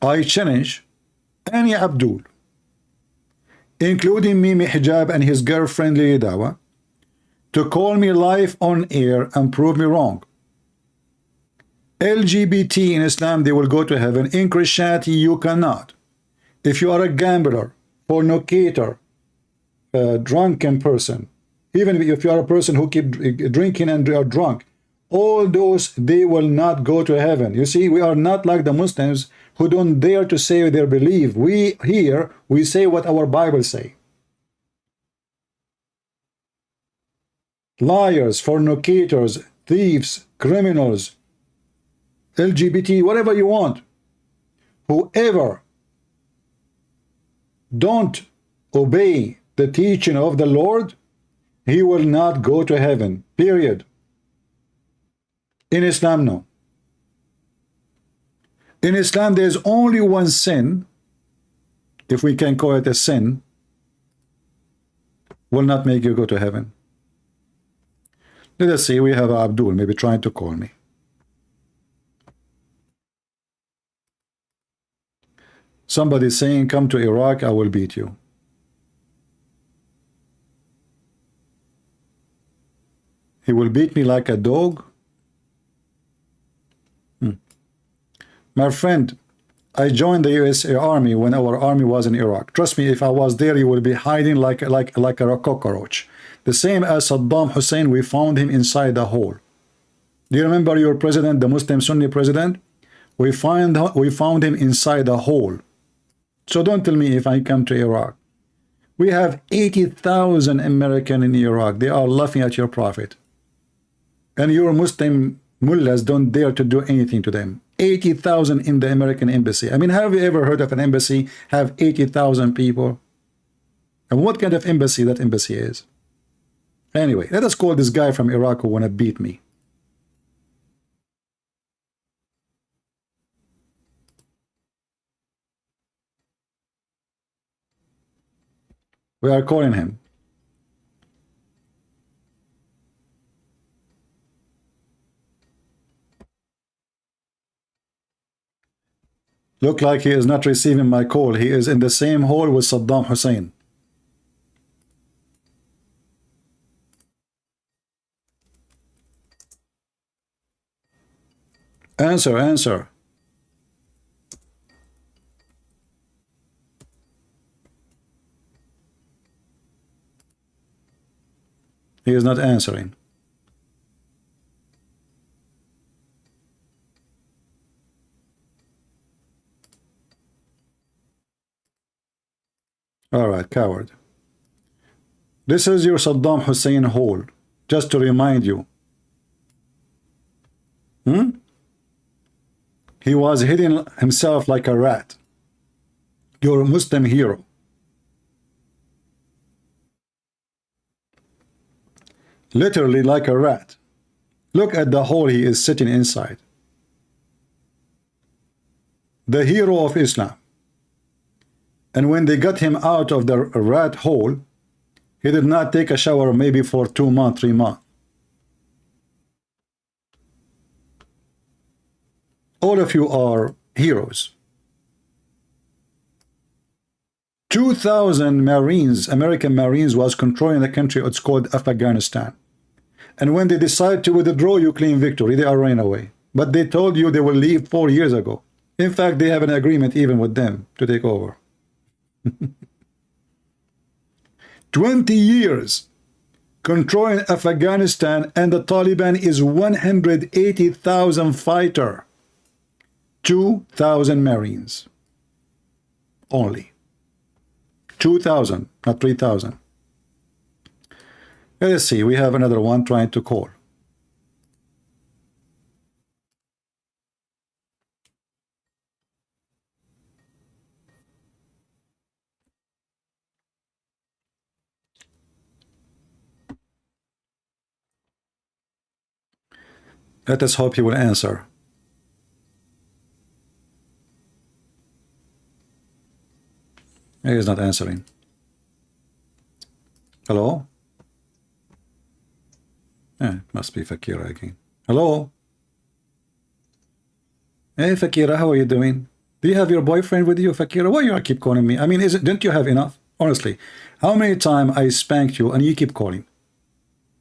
I challenge any Abdul, including Mimi Hijab and his girlfriend Dawha, to call me live on air and prove me wrong. LGBT in Islam, they will go to heaven. In Christianity, you cannot. If you are a gambler, fornicator, drunken person, even if you are a person who keep drinking and are drunk, all those, they will not go to heaven. You see, we are not like the Muslims who don't dare to say their belief. We here, we say what our Bible say. Liars, fornicators, thieves, criminals, LGBT, whatever you want, whoever don't obey the teaching of the Lord, he will not go to heaven, period. In Islam, no. In Islam, there's only one sin, if we can call it a sin, will not make you go to heaven. Let us see, we have Abdul maybe trying to call me. Somebody saying, come to Iraq, I will beat you. He will beat me like a dog. My friend, I joined the USA Army when our army was in Iraq. Trust me, if I was there, you would be hiding like a cockroach. The same as Saddam Hussein, we found him inside the hole. Do you remember your president, the Muslim Sunni president? We found him inside the hole. So don't tell me if I come to Iraq. We have 80,000 Americans in Iraq. They are laughing at your prophet. And your Muslim mullahs don't dare to do anything to them. 80,000 in the American embassy. I mean, have you ever heard of an embassy have 80,000 people? And what kind of embassy that embassy is? Anyway, let us call this guy from Iraq who wanna beat me. We are calling him. Look like he is not receiving my call. He is in the same hall with Saddam Hussein. Answer, answer. He is not answering. All right, coward. This is your Saddam Hussein hole, just to remind you. He was hiding himself like a rat. Your Muslim hero. Literally like a rat. Look at the hole he is sitting inside. The hero of Islam. And when they got him out of the rat hole, he did not take a shower maybe for 2 months, 3 months. All of you are heroes. 2,000 Marines, American Marines, was controlling the country. It's called Afghanistan. And when they decide to withdraw, you claim victory. They are running away. But they told you they will leave 4 years ago. In fact, they have an agreement even with them to take over. 20 years controlling Afghanistan, and the Taliban is 180,000 fighter. 2,000 Marines. Only. 2,000, not 3,000. Let's see, we have another one trying to call. Let us hope he will answer. He is not answering. Hello? Must be Fakira again. Hello? Hey, Fakira, how are you doing? Do you have your boyfriend with you, Fakira? Why you keep calling me? I mean, don't you have enough? Honestly, how many times I spanked you and you keep calling?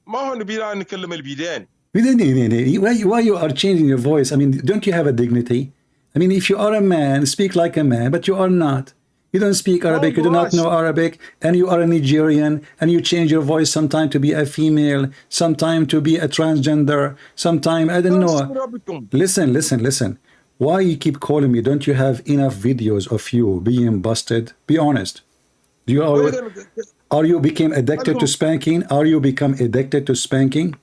Why you are changing your voice? I mean, don't you have a dignity? I mean, if you are a man, speak like a man, but you are not. You don't speak Arabic, you do not know Arabic, and you are a Nigerian, and you change your voice sometime to be a female, sometime to be a transgender, sometime, I don't know. Listen. Why you keep calling me? Don't you have enough videos of you being busted? Be honest. Do you are you became addicted to spanking? Are you become addicted to spanking?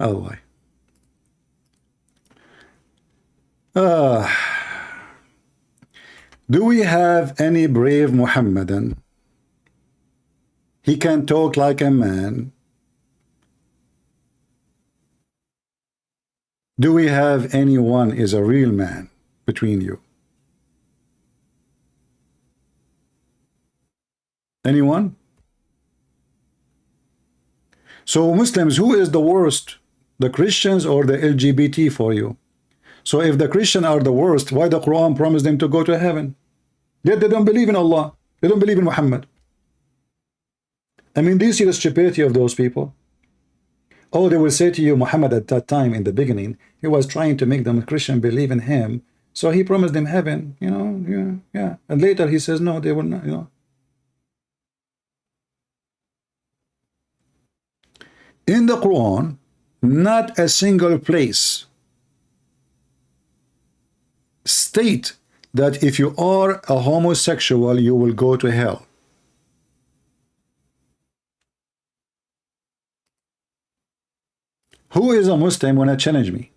Oh boy. Do we have any brave Muhammadan? He can talk like a man. Do we have anyone is a real man between you? Anyone? So Muslims, who is the worst? The Christians or the LGBT for you? So if the Christians are the worst, why the Quran promised them to go to heaven? Yet they don't believe in Allah. They don't believe in Muhammad. I mean, do you see the stupidity of those people? Oh, they will say to you, Muhammad at that time in the beginning, he was trying to make them Christian believe in him. So he promised them heaven, you know, yeah. And later he says, no, they will not, you know. In the Quran, not a single place state that if you are a homosexual, you will go to hell. Who is a Muslim when I challenge me?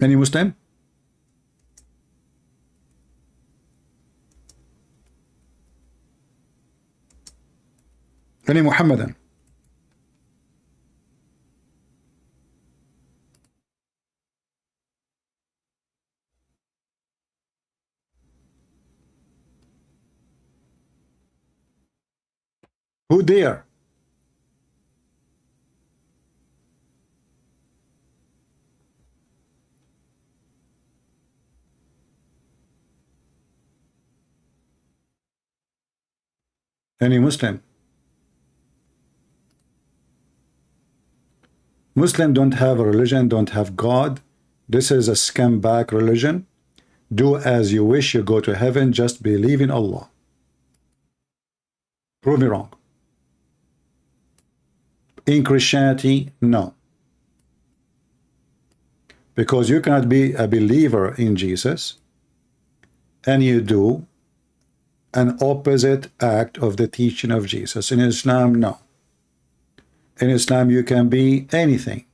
Any Muslim? Any Muhammadan? Who dare? Any Muslim? Muslim don't have a religion, don't have God. This is a scumbag religion. Do as you wish, you go to heaven, just believe in Allah. Prove me wrong. In Christianity, no. Because you cannot be a believer in Jesus and you do an opposite act of the teaching of Jesus. In Islam, no. In Islam, you can be anything.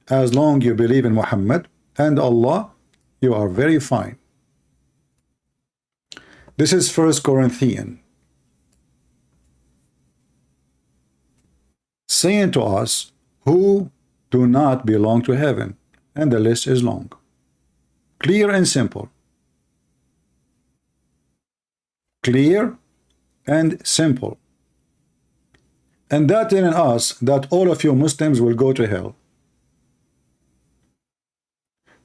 As long as you believe in Muhammad and Allah, you are very fine. This is 1 Corinthians saying to us who do not belong to heaven, and the list is long. Clear and simple. Clear and simple. And that telling us that all of you Muslims will go to hell.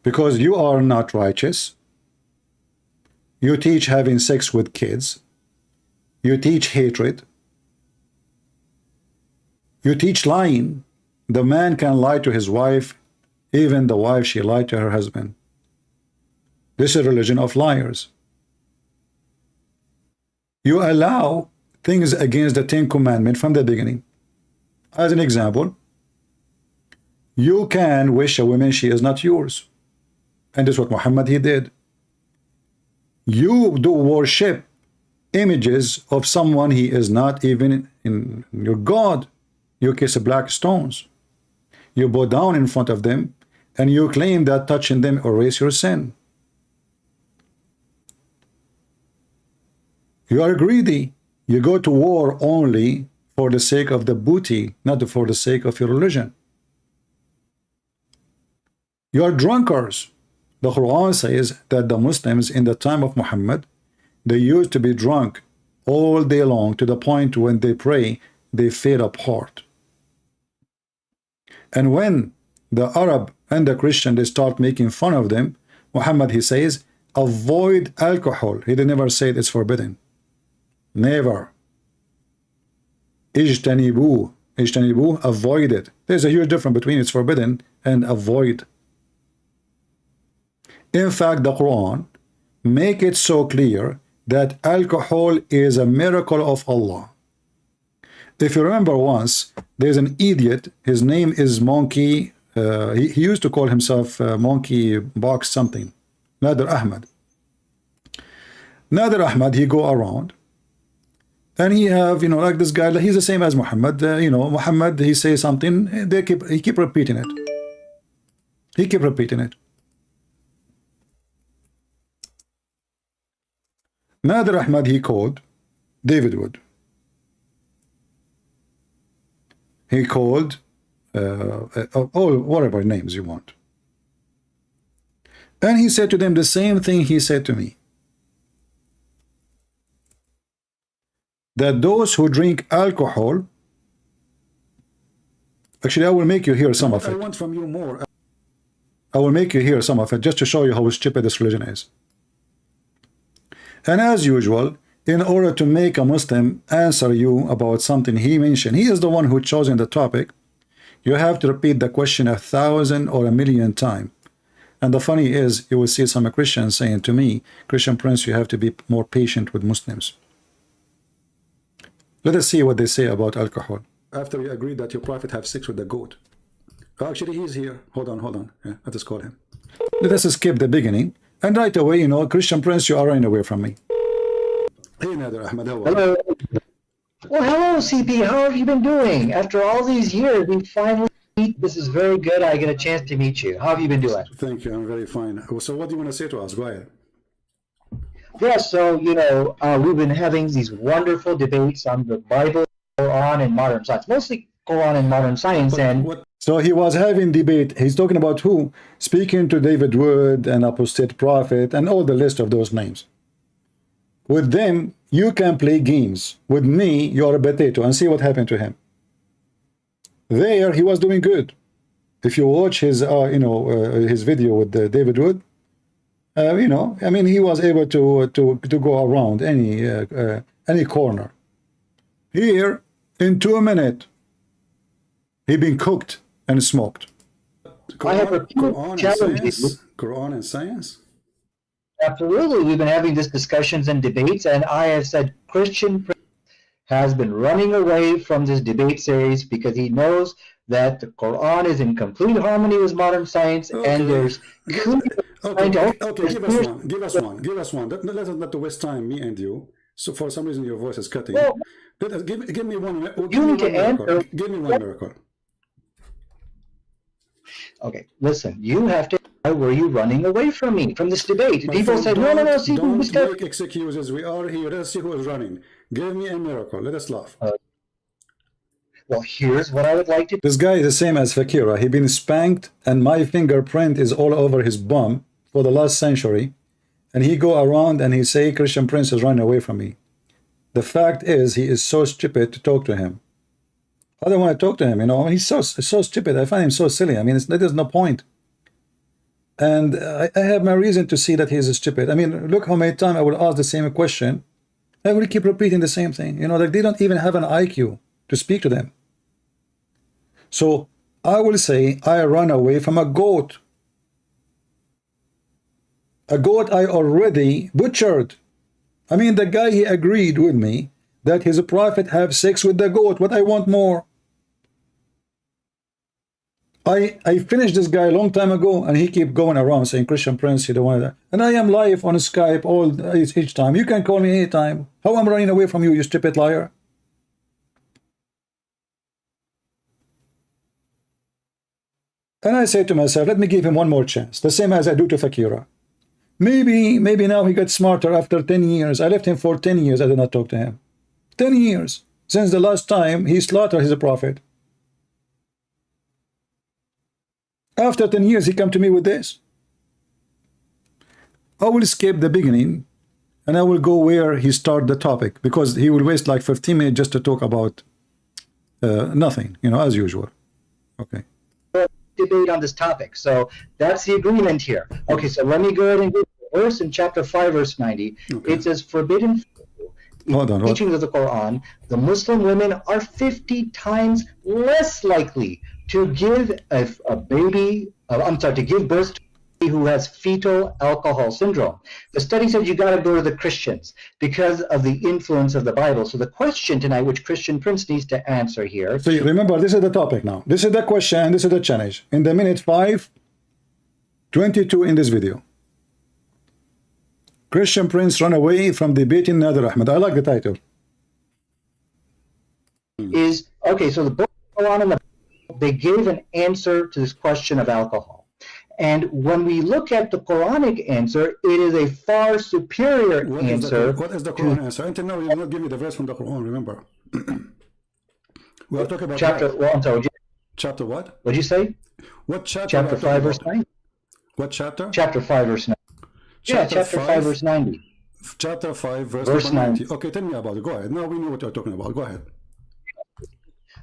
Because you are not righteous. You teach having sex with kids. You teach hatred. You teach lying. The man can lie to his wife, even the wife, she lied to her husband. This is a religion of liars. You allow things against the 10 Commandments from the beginning. As an example, you can wish a woman she is not yours. And this is what Muhammad he did. You do worship images of someone he is not even in your God. You kiss black stones. You bow down in front of them and you claim that touching them erase your sin. You are greedy. You go to war only for the sake of the booty, not for the sake of your religion. You are drunkards. The Quran says that the Muslims in the time of Muhammad, they used to be drunk all day long to the point when they pray, they fade apart. And when the Arab and the Christian, they start making fun of them, Muhammad, he says, avoid alcohol. He did never say it's forbidden. Never. Ijtanibu. Ijtanibu, avoid it. There's a huge difference between it's forbidden and avoid. In fact, the Quran make it so clear that alcohol is a miracle of Allah. If you remember once, there's an idiot, his name is Monkey, he used to call himself Monkey Box something, Nader Ahmed. Nader Ahmed, he go around, and he have, you know, like this guy, he's the same as Muhammad, you know, Muhammad, he say something, he keep repeating it. He keep repeating it. Nader Ahmed, he called David Wood. He called all whatever names you want. And he said to them the same thing he said to me. That those who drink alcohol, actually I will make you hear some of it. I want from you more. I will make you hear some of it just to show you how stupid this religion is. And as usual, in order to make a Muslim answer you about something he mentioned, he is the one who chosen the topic, you have to repeat the question 1,000 or 1,000,000 times. And the funny is, you will see some Christians saying to me, Christian Prince, you have to be more patient with Muslims. Let us see what they say about alcohol. After you agreed that your prophet have sex with the goat. Oh, actually, he's here. Hold on. Yeah, let us call him. Let us skip the beginning. And right away, you know, Christian Prince, you are running away from me. Hey, Nader Ahmed, how are you? Hello. Well, hello, CP. How have you been doing? After all these years, we finally... This is very good. I get a chance to meet you. How have you been doing? Thank you. I'm very fine. So what do you want to say to us? Go ahead. Yeah, so, we've been having these wonderful debates on the Bible, Quran, and modern science, mostly Quran and modern science. So he was having debate. He's talking about who? Speaking to David Wood and Apostate Prophet and all the list of those names. With them, you can play games. With me, you're a potato, and see what happened to him. There, he was doing good. If you watch his, his video with David Wood, I mean, he was able to go around any corner. Here, in 2 minutes, he been cooked and smoked. Quran and Science. Absolutely, we've been having these discussions and debates, and I have said Christian has been running away from this debate series because he knows that the Quran is in complete harmony with modern science, and there's Okay, give us one. Let us not waste time, me and you. So for some reason your voice is cutting. Well, give me one. Give me one miracle. Okay, listen. You have to. Why were you running away from me, from this debate? People said, no. See, don't make excuses. We are here. Let's see who is running. Give me a miracle. Let us laugh. Well, here's what I would like to do. This guy is the same as Fakira. He been spanked, and my fingerprint is all over his bum for the last century. And he go around and he say Christian Prince is running away from me. The fact is, he is so stupid to talk to him. I don't want to talk to him. He's so stupid. I find him so silly. I mean, there's no point. And I have my reason to see that he is stupid. I mean, look how many times I will ask the same question. I will keep repeating the same thing. Like they don't even have an IQ to speak to them. So I will say I run away from a goat. A goat I already butchered. I mean, the guy, he agreed with me that his prophet have sex with the goat. What I want more? I finished this guy a long time ago, and he keep going around saying Christian Prince, you don't want that. And I am live on Skype each time. You can call me anytime. How am I running away from you, you stupid liar? And I say to myself, let me give him one more chance, the same as I do to Fakira. Maybe now he got smarter after 10 years. I left him for 10 years. I did not talk to him. 10 years since the last time he slaughtered his prophet. After 10 years, he come to me with this. I will skip the beginning, and I will go where he start the topic, because he will waste like 15 minutes just to talk about nothing, as usual. Okay. Debate on this topic. So that's the agreement here. Okay, so let me go ahead and go to the verse in chapter 5, verse 90. Okay. It says, forbidden teachings of the Quran, the Muslim women are 50 times less likely to give to give birth to a baby who has fetal alcohol syndrome. The study said you got to go to the Christians because of the influence of the Bible. So the question tonight, which Christian Prince needs to answer here. So you remember, this is the topic now. This is the question, this is the challenge. In the minute 5:22 in this video. Christian Prince run away from debating Nader Ahmed. I like the title. So the book of Quran and the Bible, they gave an answer to this question of alcohol. And when we look at the Quranic answer, it is a far superior answer. What is the Quran answer? Until now, you did not give me the verse from the Quran, remember. We are talking about chapter what? What did you say? What chapter? Chapter 5, verse 9. What chapter? Chapter 5, verse 9. Chapter 5, verse 90. Chapter 5, verse 90. Okay, tell me about it. Go ahead. Now we know what you're talking about. Go ahead.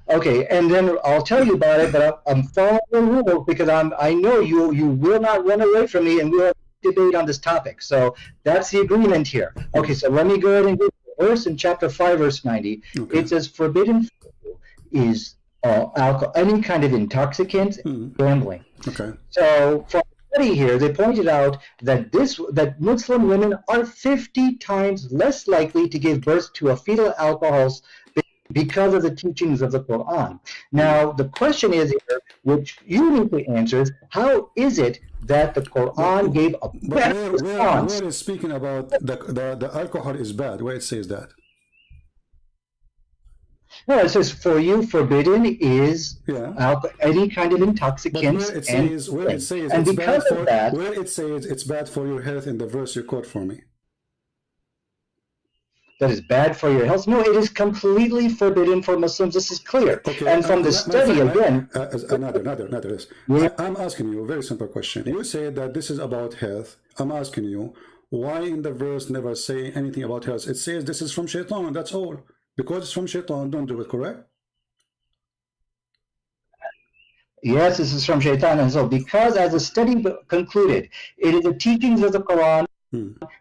Okay, and then I'll tell you about it, but I'm following the rules because I know you will not run away from me, and we'll debate on this topic. So that's the agreement here. Okay, so let me go ahead and go to the verse in chapter 5, verse 90. Okay. It says, forbidden is alcohol, any kind of intoxicant, gambling. Okay. So from the study here, they pointed out that Muslim women are 50 times less likely to give birth to a fetal alcohol because of the teachings of the Quran. Now, the question is here, which you need to answer, is how is it that the Quran gave a better response? Where is speaking about the alcohol is bad, where it says that? No, it says for you forbidden is any kind of intoxicants. But where it says and it's because bad of that, where it says it's bad for your health in the verse you quote for me. that is bad for your health. No, it is completely forbidden for Muslims. This is clear. Okay, and from the study again. Another. I'm asking you a very simple question. You say that this is about health. I'm asking you, why in the verse never say anything about health? It says this is from shaitan, that's all. Because it's from shaitan, don't do it, correct? Yes, this is from shaitan. And so because as the study concluded, it is the teachings of the Quran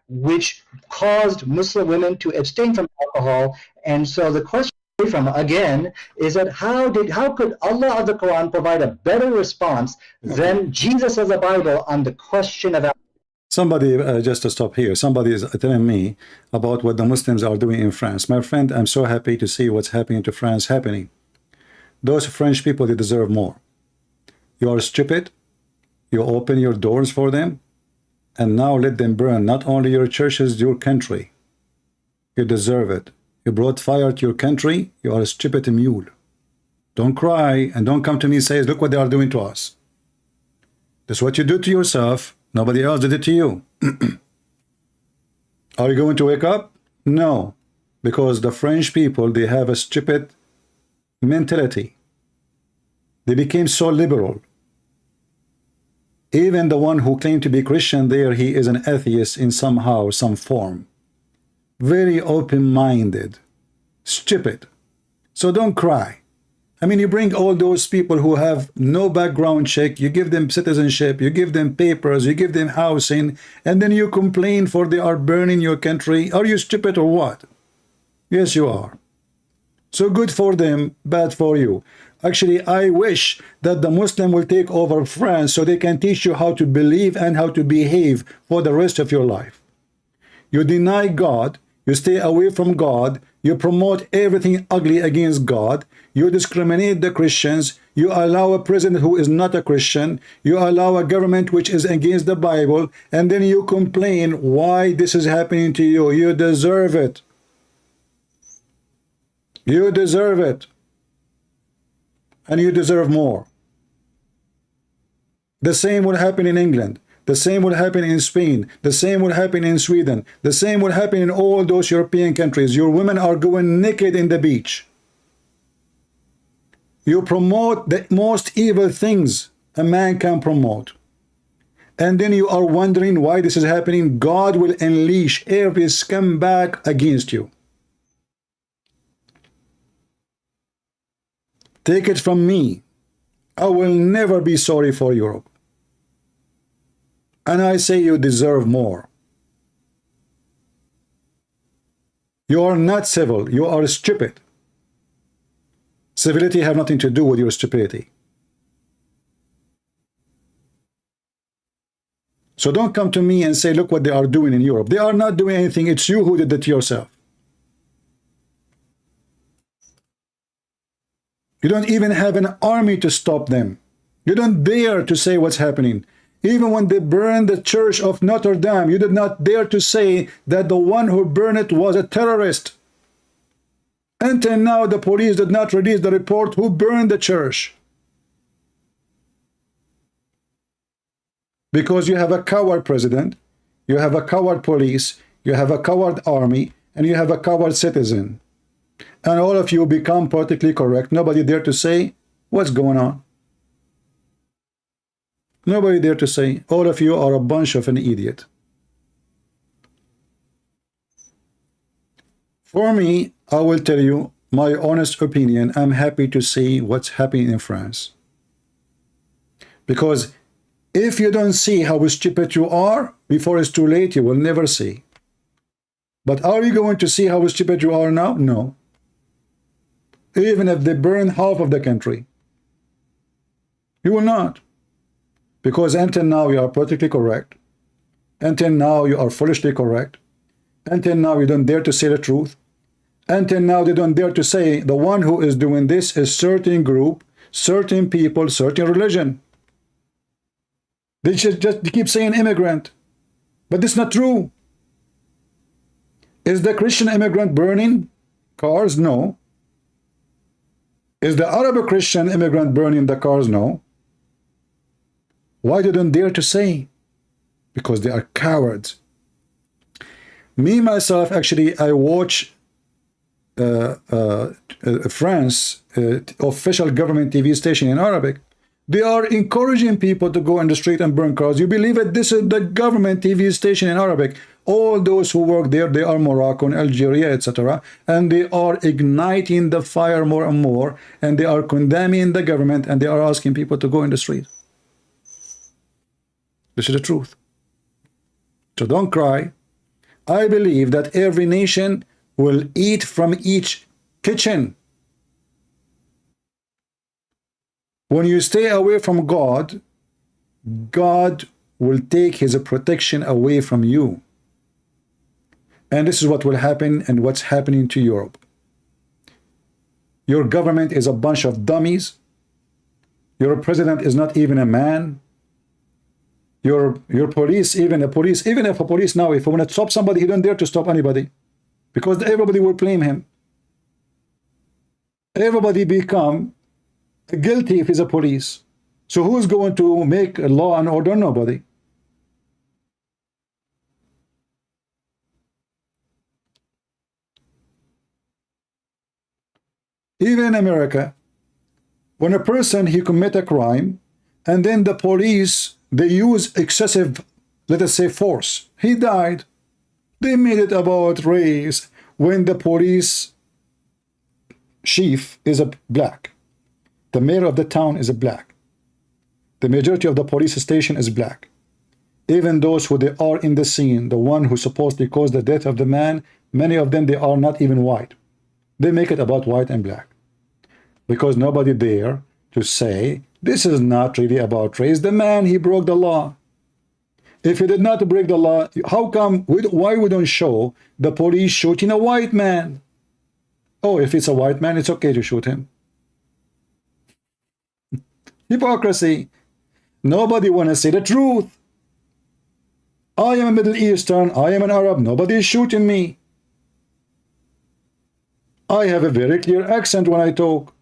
which caused Muslim women to abstain from alcohol. And so the question from again is that how could Allah of the Quran provide a better response than Jesus of the Bible on the question of alcohol? Somebody, just to stop here, somebody is telling me about what the Muslims are doing in France. My friend, I'm so happy to see what's happening to France happening. Those French people, they deserve more. You are stupid. You open your doors for them. And now let them burn not only your churches, your country. You deserve it. You brought fire to your country. You are a stupid mule. Don't cry and don't come to me and say, look what they are doing to us. That's what you do to yourself. Nobody else did it to you. Are you going to wake up? No. Because the French people, they have a stupid mentality. They became so liberal. Even the one who claimed to be Christian there, he is an atheist in somehow, some form. Very open-minded. Stupid. So don't cry. I mean, you bring all those people who have no background check, you give them citizenship, you give them papers, you give them housing, and then you complain for they are burning your country. Are you stupid or what? Yes, you are. So good for them, bad for you. Actually, I wish that the Muslim will take over France so they can teach you how to believe and how to behave for the rest of your life. You deny God, you stay away from God, you promote everything ugly against God, you discriminate the Christians, you allow a president who is not a Christian, you allow a government which is against the Bible, and then you complain why this is happening to you. You deserve it. You deserve it. And you deserve more. The same will happen in England. The same will happen in Spain. The same will happen in Sweden. The same will happen in all those European countries. Your women are going naked in the beach. You promote the most evil things a man can promote. And then you are wondering why this is happening. God will unleash every scumbag against you. Take it from me. I will never be sorry for Europe. And I say you deserve more. You are not civil. You are stupid. Civility has nothing to do with your stupidity. So don't come to me and say, look what they are doing in Europe. They are not doing anything. It's you who did it to yourself. You don't even have an army to stop them. You don't dare to say what's happening. Even when they burned the church of Notre Dame, you did not dare to say that the one who burned it was a terrorist. Until now, the police did not release the report who burned the church. Because you have a coward president, you have a coward police, you have a coward army, and you have a coward citizen. And all of you become politically correct. Nobody dare to say, what's going on? Nobody dare to say, all of you are a bunch of an idiot. For me, I will tell you my honest opinion. I'm happy to see what's happening in France. Because if you don't see how stupid you are, before it's too late, you will never see. But are you going to see how stupid you are now? No. Even if they burn half of the country. You will not. Because until now you are politically correct. Until now you are foolishly correct. Until now you don't dare to say the truth. Until now they don't dare to say the one who is doing this is certain group, certain people, certain religion. They just keep saying immigrant. But it's not true. Is the Christian immigrant burning cars? No. Is the Arab Christian immigrant burning the cars? No. Why they don't dare to say? Because they are cowards. Me, myself, actually, I watch France official government TV station in Arabic. They are encouraging people to go in the street and burn cars. You believe it? This is the government TV station in Arabic. All those who work there, they are Moroccan, Algeria, etc. And they are igniting the fire more and more. And they are condemning the government. And they are asking people to go in the street. This is the truth. So don't cry. I believe that every nation will eat from each kitchen. When you stay away from God, God will take his protection away from you. And this is what will happen and what's happening to Europe. Your government is a bunch of dummies. Your president is not even a man. Your police, even if a police now, if you want to stop somebody, he don't dare to stop anybody. Because everybody will blame him. Everybody become guilty if he's a police. So who's going to make a law and order? Nobody. Even in America, when a person, he commit a crime, and then the police, they use excessive, let us say, force. He died. They made it about race when the police chief is a black. The mayor of the town is a black. The majority of the police station is black. Even those who they are in the scene, the one who supposedly caused the death of the man, many of them, they are not even white. They make it about white and black. Because nobody dare to say, this is not really about race. The man, he broke the law. If he did not break the law, how come, why we don't show the police shooting a white man? Oh, if it's a white man, it's okay to shoot him. Hypocrisy. Nobody want to say the truth. I am a Middle Eastern, I am an Arab, nobody is shooting me. I have a very clear accent when I talk.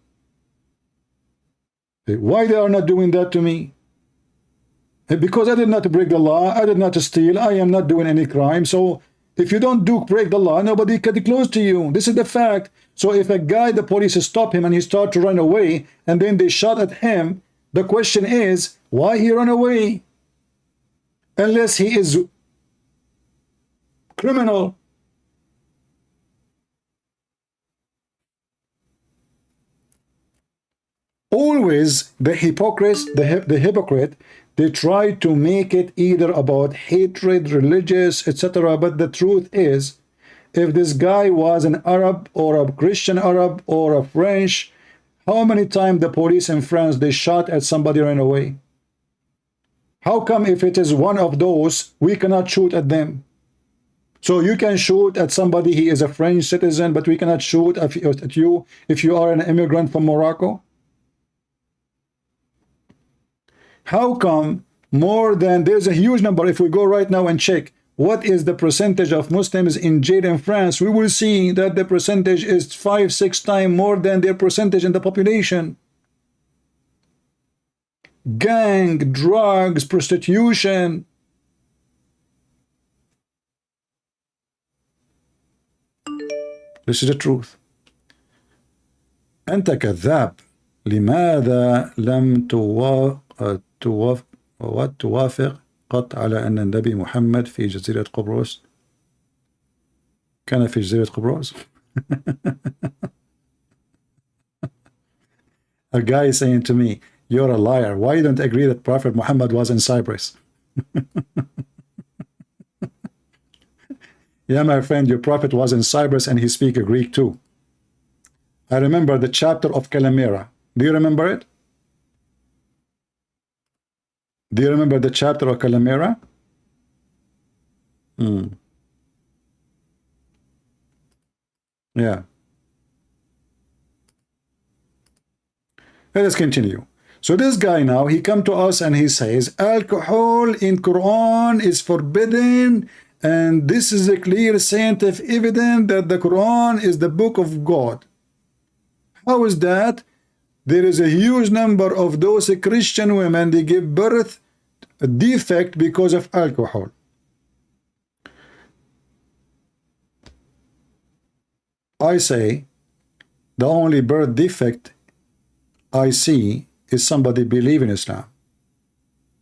Why they are not doing that to me? Because I did not break the law, I did not steal, I am not doing any crime. So if you don't break the law, nobody can close to you. This is the fact. So if a guy, the police stop him and he start to run away, and then they shot at him, the question is, why he run away? Unless he is criminal. Always the hypocrite, they try to make it either about hatred, religious, etc. But the truth is, if this guy was an Arab or a Christian Arab or a French, how many times the police in France, they shot at somebody ran away? How come if it is one of those, we cannot shoot at them? So you can shoot at somebody, he is a French citizen, but we cannot shoot at you if you are an immigrant from Morocco? How come more than, there's a huge number, if we go right now and check, what is the percentage of Muslims in jail in France? We will see that the percentage is 5-6 times more than their percentage in the population. Gang, drugs, prostitution. This is the truth. أنت كذاب. لماذا لم توافق قط على أن النبي محمد في جزيرة قبرص كان في جزيرة قبرص. A guy is saying to me, you're a liar. Why you don't agree that Prophet Muhammad was in Cyprus? Yeah, my friend, your prophet was in Cyprus and he speaks Greek too. I remember the chapter of Calamera. Do you remember it? Do you remember the chapter of Calamera? Yeah. Let us continue. So this guy now, he come to us and he says, alcohol in Quran is forbidden, and this is a clear scientific evidence that the Quran is the book of God. How is that? there is a huge number of those Christian women, they give birth a defect because of alcohol. I say the only birth defect I see is somebody believe in Islam,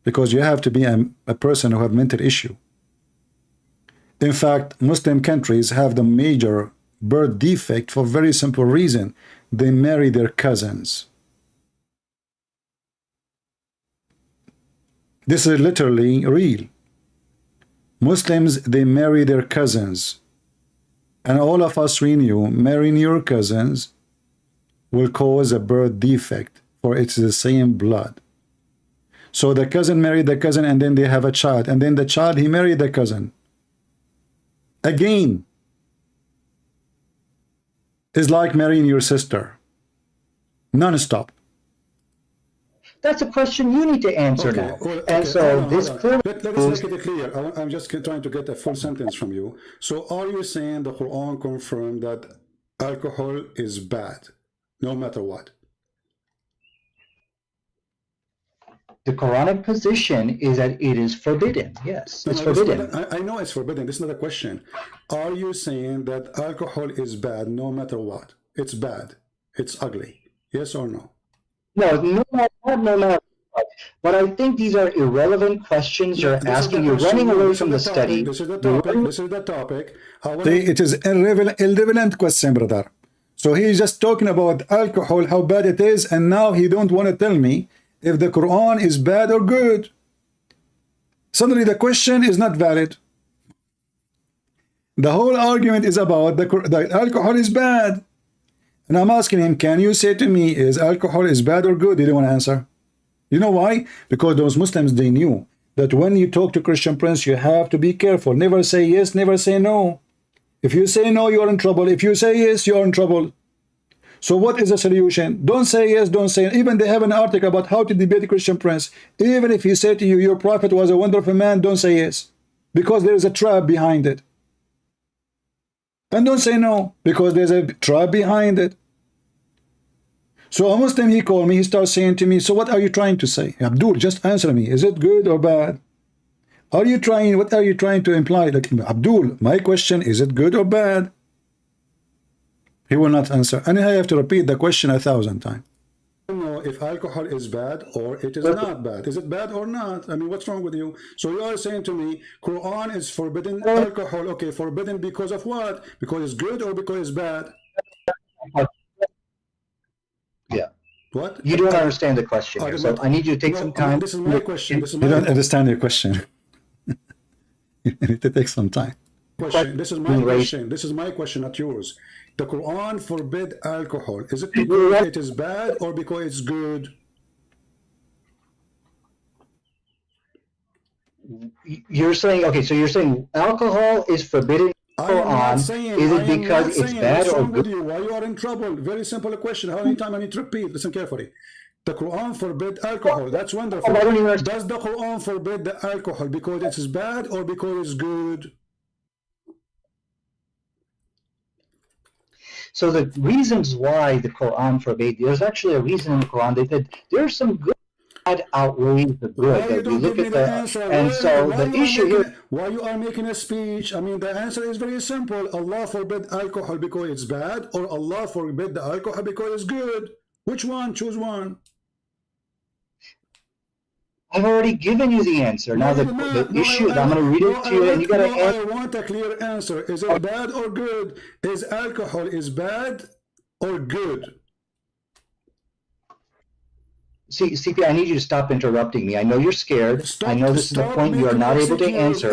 because you have to be a person who have mental issue. In fact, Muslim countries have the major birth defect for very simple reason. They marry their cousins. This is literally real. Muslims, they marry their cousins. And all of us, we knew, marrying your cousins will cause a birth defect, for it's the same blood. So the cousin married the cousin, and then they have a child, and then the child, he married the cousin. Again, is like marrying your sister. Non-stop. That's a question you need to answer now. Well, and so this clearly let's make it clear. I'm just trying to get a full sentence from you. So are you saying the Quran confirmed that alcohol is bad, no matter what? The Quranic position is that it is forbidden. Yes, it's forbidden. I know it's forbidden. This is not a question. Are you saying that alcohol is bad no matter what? It's bad. It's ugly. Yes or no? No, no matter what. But I think these are irrelevant questions you're asking. You're running away from the study. This is the topic. This is the topic. It is irrelevant question, brother. So he's just talking about alcohol, how bad it is, and now he don't want to tell me if the Quran is bad or good. Suddenly the question is not valid. The whole argument is about the alcohol is bad. And I'm asking him, can you say to me, is alcohol is bad or good? He didn't want to answer. You know why? Because those Muslims, they knew that when you talk to Christian Prince, you have to be careful. Never say yes, never say no. If you say no, you're in trouble. If you say yes, you're in trouble. So what is the solution? Don't say yes, don't say no. Even they have an article about how to debate a Christian Prince. Even if he said to you, your prophet was a wonderful man, don't say yes, because there is a trap behind it. And don't say no, because there's a trap behind it. So a Muslim, he called me, he starts saying to me, so what are you trying to say? Abdul, just answer me. Is it good or bad? What are you trying to imply? Like, Abdul, my question, is it good or bad? He will not answer. And I have to repeat the question 1,000 times. I don't know if alcohol is bad or it is not bad. Is it bad or not? I mean, what's wrong with you? So you are saying to me, Quran is forbidden alcohol. Okay, forbidden because of what? Because it's good or because it's bad? Yeah. What? You don't understand the question here, so I need you to take some time. This is my question. You don't understand your question. You need to take some time. This is my question. This is my question, not yours. The Quran forbid alcohol. Is it because it is bad or because it's good? You're saying, okay, so you're saying alcohol is forbidden in the Quran. Is it because it's bad or good? Why you are in trouble? Very simple question. How many times I need to repeat? Listen carefully. The Quran forbid alcohol. That's wonderful. Does the Quran forbid the alcohol because it is bad or because it's good? So the reasons why the Quran forbade, there's actually a reason in the Quran. They said there's some good outweighs the good. Why you don't give me the answer? And so the issue here. Why you are making a speech? I mean, the answer is very simple. Allah forbid alcohol because it's bad, or Allah forbid the alcohol because it's good. Which one? Choose one. I've already given you the answer. Now the issue, I'm going to read it to you, and you got to answer. I want a clear answer. Is it bad or good? Is alcohol is bad or good? See, CP, I need you to stop interrupting me. I know you're scared. I know this is the point you are not able to answer.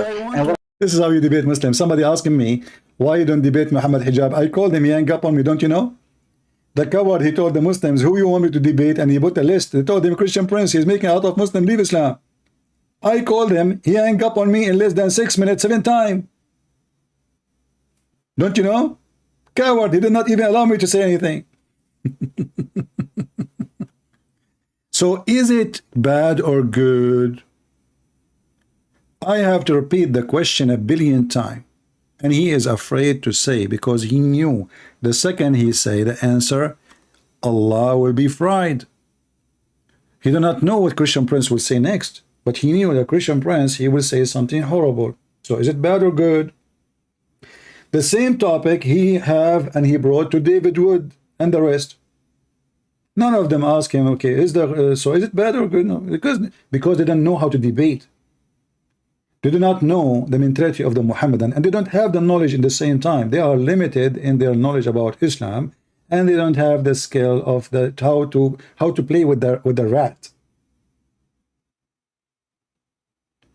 This is how you debate Muslims. Somebody asking me, why you don't debate Muhammad Hijab? I called him, he hung up on me, don't you know? The coward, he told the Muslims, who you want me to debate? And he put a list. They told him, Christian Prince, he's making out of Muslim, leave Islam. I called him, he hung up on me in less than 6 minutes, 7 times. Don't you know? Coward, he did not even allow me to say anything. So is it bad or good? I have to repeat the question 1 billion times. And he is afraid to say, because he knew the second he say the answer, Allah will be fried. He did not know what Christian Prince will say next, but he knew that Christian Prince, he will say something horrible. So is it bad or good? The same topic he have and he brought to David Wood and the rest. None of them ask him, okay, so is it bad or good? No, because they don't know how to debate. They do not know the mentality of the Muhammadan, and they don't have the knowledge in the same time. They are limited in their knowledge about Islam, and they don't have the skill of how to play with the rat.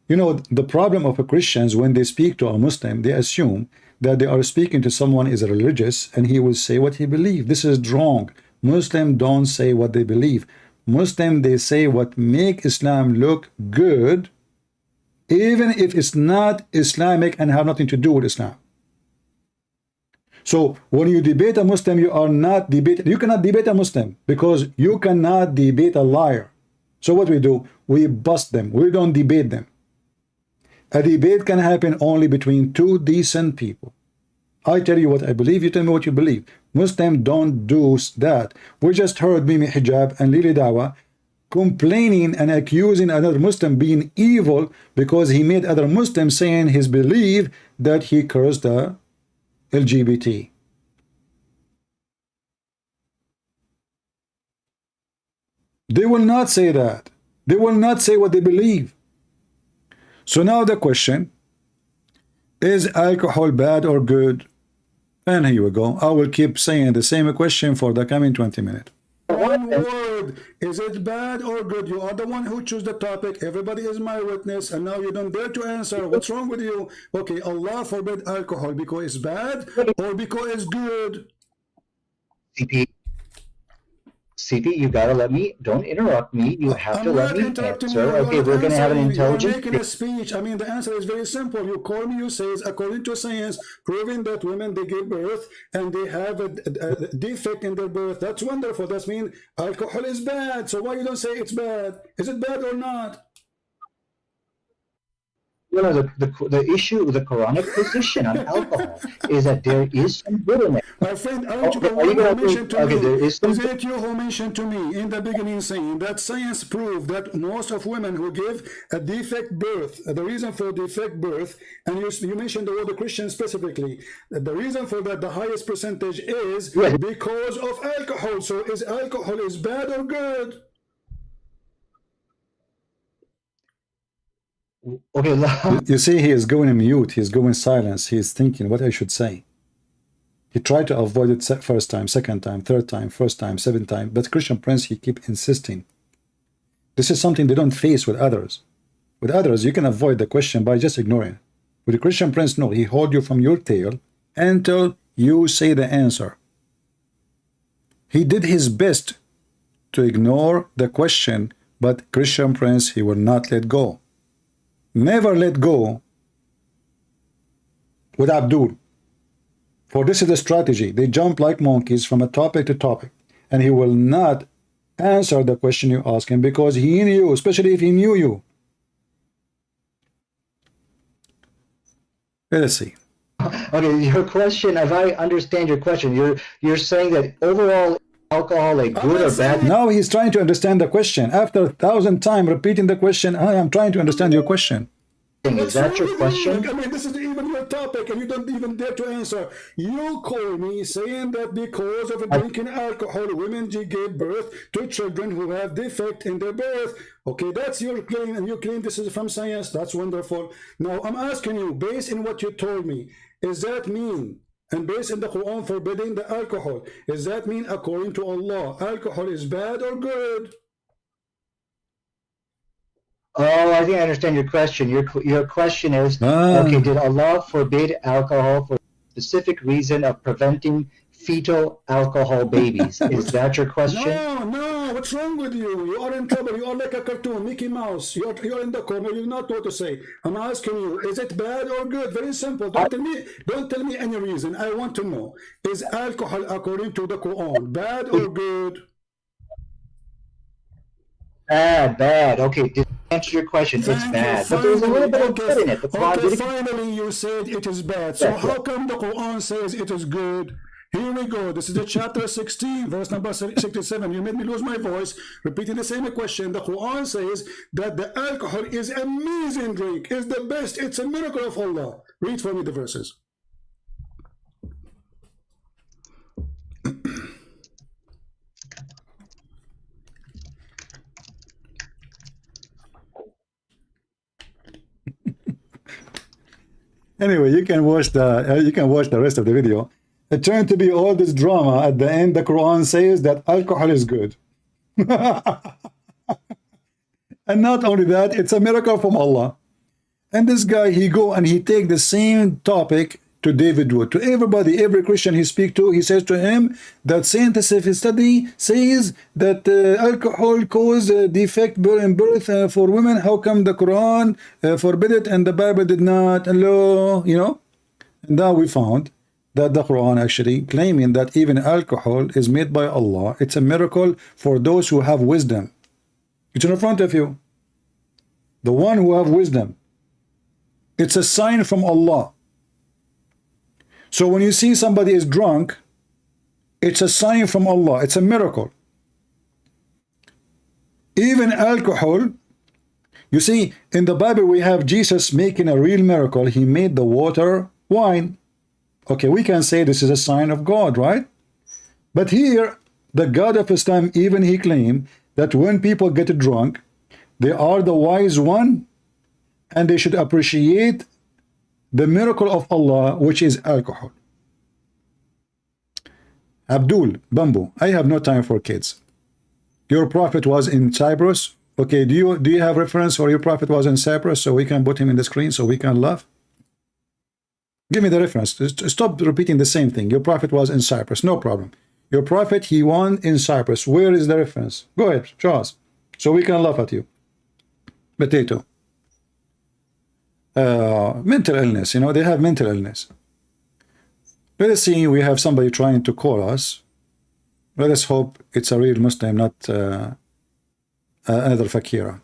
You know, the problem of Christians, when they speak to a Muslim, they assume that they are speaking to someone who is religious, and he will say what he believes. This is wrong. Muslims don't say what they believe. Muslims, they say what make Islam look good, even if it's not Islamic and have nothing to do with Islam. So when you debate a Muslim, you cannot debate a Muslim, because you cannot debate a liar. So what we do, we bust them. We don't debate them. A debate can happen only between two decent people. I tell you what I believe, you tell me what you believe. Muslims don't do that. We just heard Mimi Hijab and Lily Dawha complaining and accusing another Muslim being evil because he made other Muslims saying his belief that he cursed the LGBT. They will not say that. They will not say what they believe. So now the question, is alcohol bad or good? And here we go. I will keep saying the same question for the coming 20 minutes. One word, is it bad or good? You are the one who chose the topic. Everybody is my witness, and now you don't dare to answer. What's wrong with you? Okay, Allah forbid alcohol because it's bad or because it's good? CP, you gotta let me, don't interrupt me. You have to let me answer. Okay, we're gonna have an intelligent. You're making a speech. I mean, the answer is very simple. You call me, you say, according to science, proving that women, they give birth and they have a defect in their birth. That's wonderful. That means alcohol is bad. So why you don't say it's bad? Is it bad or not? You know, the issue, the Quranic position on alcohol is that there is some good in it. My friend, aren't you the one who mentioned to me? Is it you who mentioned to me in the beginning saying that science proved that most of women who give a defect birth, the reason for defect birth, and you mentioned the word Christian specifically, the reason for that, the highest percentage is because of alcohol. So is alcohol is bad or good? Okay. You see, he is going mute. He is going silence. He is thinking what I should say. He tried to avoid it first time, second time, third time, first time, seventh time. But Christian Prince, he keep insisting. This is something they don't face with others. With others, you can avoid the question by just ignoring it. With the Christian Prince, no. He hold you from your tail until you say the answer. He did his best to ignore the question, but Christian Prince, he will not let go. Never let go with Abdul. For this is the strategy. They jump like monkeys from a topic to topic. And he will not answer the question you ask him because he knew, especially if he knew you. Let's see. Okay, your question, if I understand your question, you're saying that overall alcohol a good or bad? Now he's trying to understand the question. After 1,000 times repeating the question, I am trying to understand your question. Is that your question? I mean, this is even your topic, and you don't even dare to answer. You call me saying that because of drinking alcohol, women give birth to children who have defect in their birth. Okay, that's your claim, and you claim this is from science. That's wonderful. Now, I'm asking you, based on what you told me, is that mean? And based on the Quran forbidding the alcohol, does that mean according to Allah, alcohol is bad or good? Oh, I think I understand your question. Your question is, okay, did Allah forbid alcohol for a specific reason of preventing fetal alcohol babies? Is that your question? No, what's wrong with you? You are in trouble. You are like a cartoon, Mickey Mouse. You're in the corner. You not know what to say. I'm asking you, is it bad or good? Very simple. Don't tell me any reason. I want to know. Is alcohol according to the Quran bad or good? Bad. Okay, to answer your question, it's bad. But there's a little bit of good in it. Okay, finally you said it is bad. So how come the Quran says it is good? Here we go. This is the chapter 16, verse number 67. You made me lose my voice, repeating the same question. The Quran says that the alcohol is amazing drink, is the best. It's a miracle of Allah. Read for me the verses. Anyway, you can watch the rest of the video. It turned to be all this drama. At the end, the Quran says that alcohol is good. And not only that, it's a miracle from Allah. And this guy, he go and he take the same topic to David Wood, to everybody, every Christian he speak to. He says to him that scientific study says that alcohol cause defect in birth for women. How come the Quran forbid it and the Bible did not? Hello, you know. And now we found that the Quran actually claiming that even alcohol is made by Allah. It's a miracle for those who have wisdom. It's in front of you. The one who have wisdom. It's a sign from Allah. So when you see somebody is drunk, it's a sign from Allah. It's a miracle. Even alcohol, you see, in the Bible we have Jesus making a real miracle. He made the water wine. Okay, we can say this is a sign of God, right? But here, the God of Islam, even he claimed that when people get drunk, they are the wise one, and they should appreciate the miracle of Allah, which is alcohol. Abdul Bambu, I have no time for kids. Your prophet was in Cyprus. Okay, do you have reference for your prophet was in Cyprus so we can put him in the screen so we can laugh? Give me the reference. Stop repeating the same thing. Your prophet was in Cyprus. No problem. Your prophet, he won in Cyprus. Where is the reference? Go ahead, show us so we can laugh at you. Potato. Mental illness, you know, they have mental illness. Let us see, we have somebody trying to call us. Let us hope it's a real Muslim, not another fakira.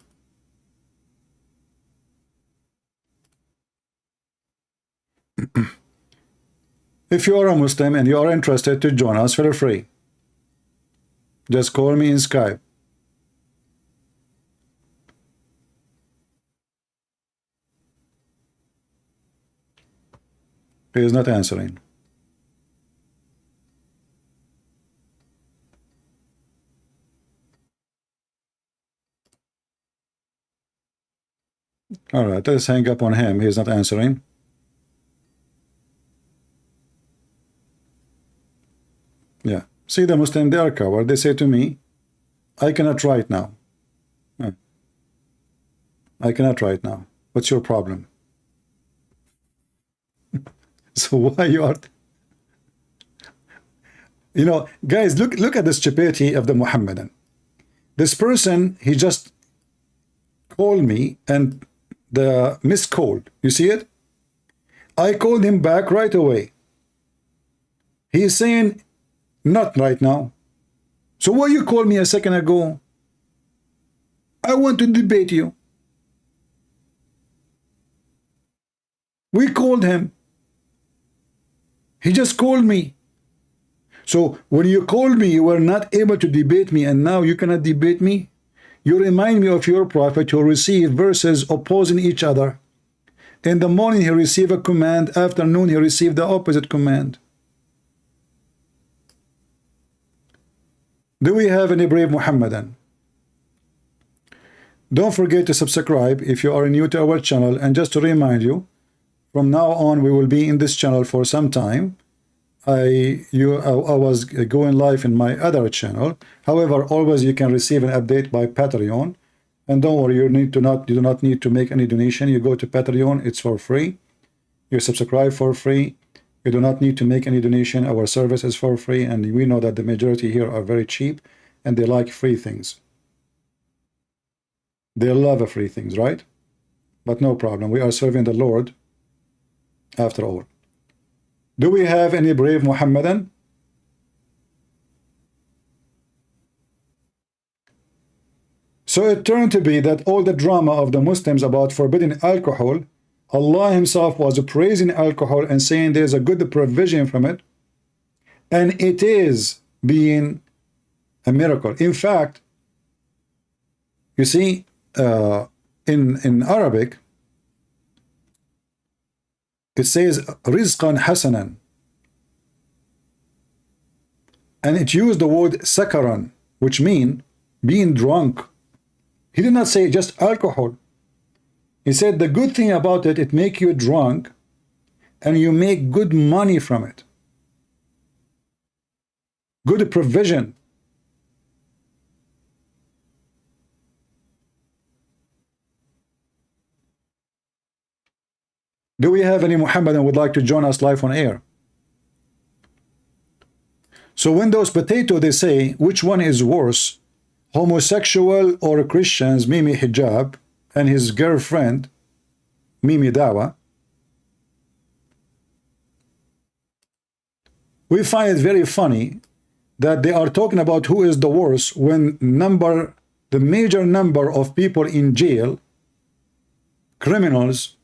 If you are a Muslim and you are interested to join us, feel free. Just call me in Skype. He is not answering. All right, let's hang up on him. He is not answering. Yeah. See, the Muslim, they are coward. They say to me, I cannot write now. I cannot write now. What's your problem? So why you are, you know, guys, look at the stupidity of the Muhammadan. This person, he just called me and the missed call, you see it? I called him back right away. He is saying, not right now. So why you called me a second ago? I want to debate you. We called him. He just called me. So when you called me, you were not able to debate me, and now you cannot debate me? You remind me of your prophet who received verses opposing each other. In the morning he received a command, afternoon he received the opposite command. Do we have any brave Muhammadan? Don't forget to subscribe if you are new to our channel, and just to remind you, from now on, we will be in this channel for some time. I was going live in my other channel. However, always you can receive an update by Patreon. And don't worry, you do not need to make any donation. You go to Patreon, it's for free. You subscribe for free. You do not need to make any donation. Our service is for free, and we know that the majority here are very cheap and they like free things. They love free things, right? But no problem. We are serving the Lord. After all, do we have any brave Muhammadan? So it turned to be that all the drama of the Muslims about forbidding alcohol, Allah himself was praising alcohol and saying there's a good provision from it. And it is being a miracle. In fact, you see, in Arabic, it says rizqan hasanan, and it used the word sakaran, which means being drunk. He did not say just alcohol. He said the good thing about it, it make you drunk and you make good money from it. Good provision. Do we have any Muhammadan who would like to join us live on air? So when those potato, they say, which one is worse, homosexual or Christians, Mimi Hijab, and his girlfriend, Mimi Dawha? We find it very funny that they are talking about who is the worst when the major number of people in jail, criminals,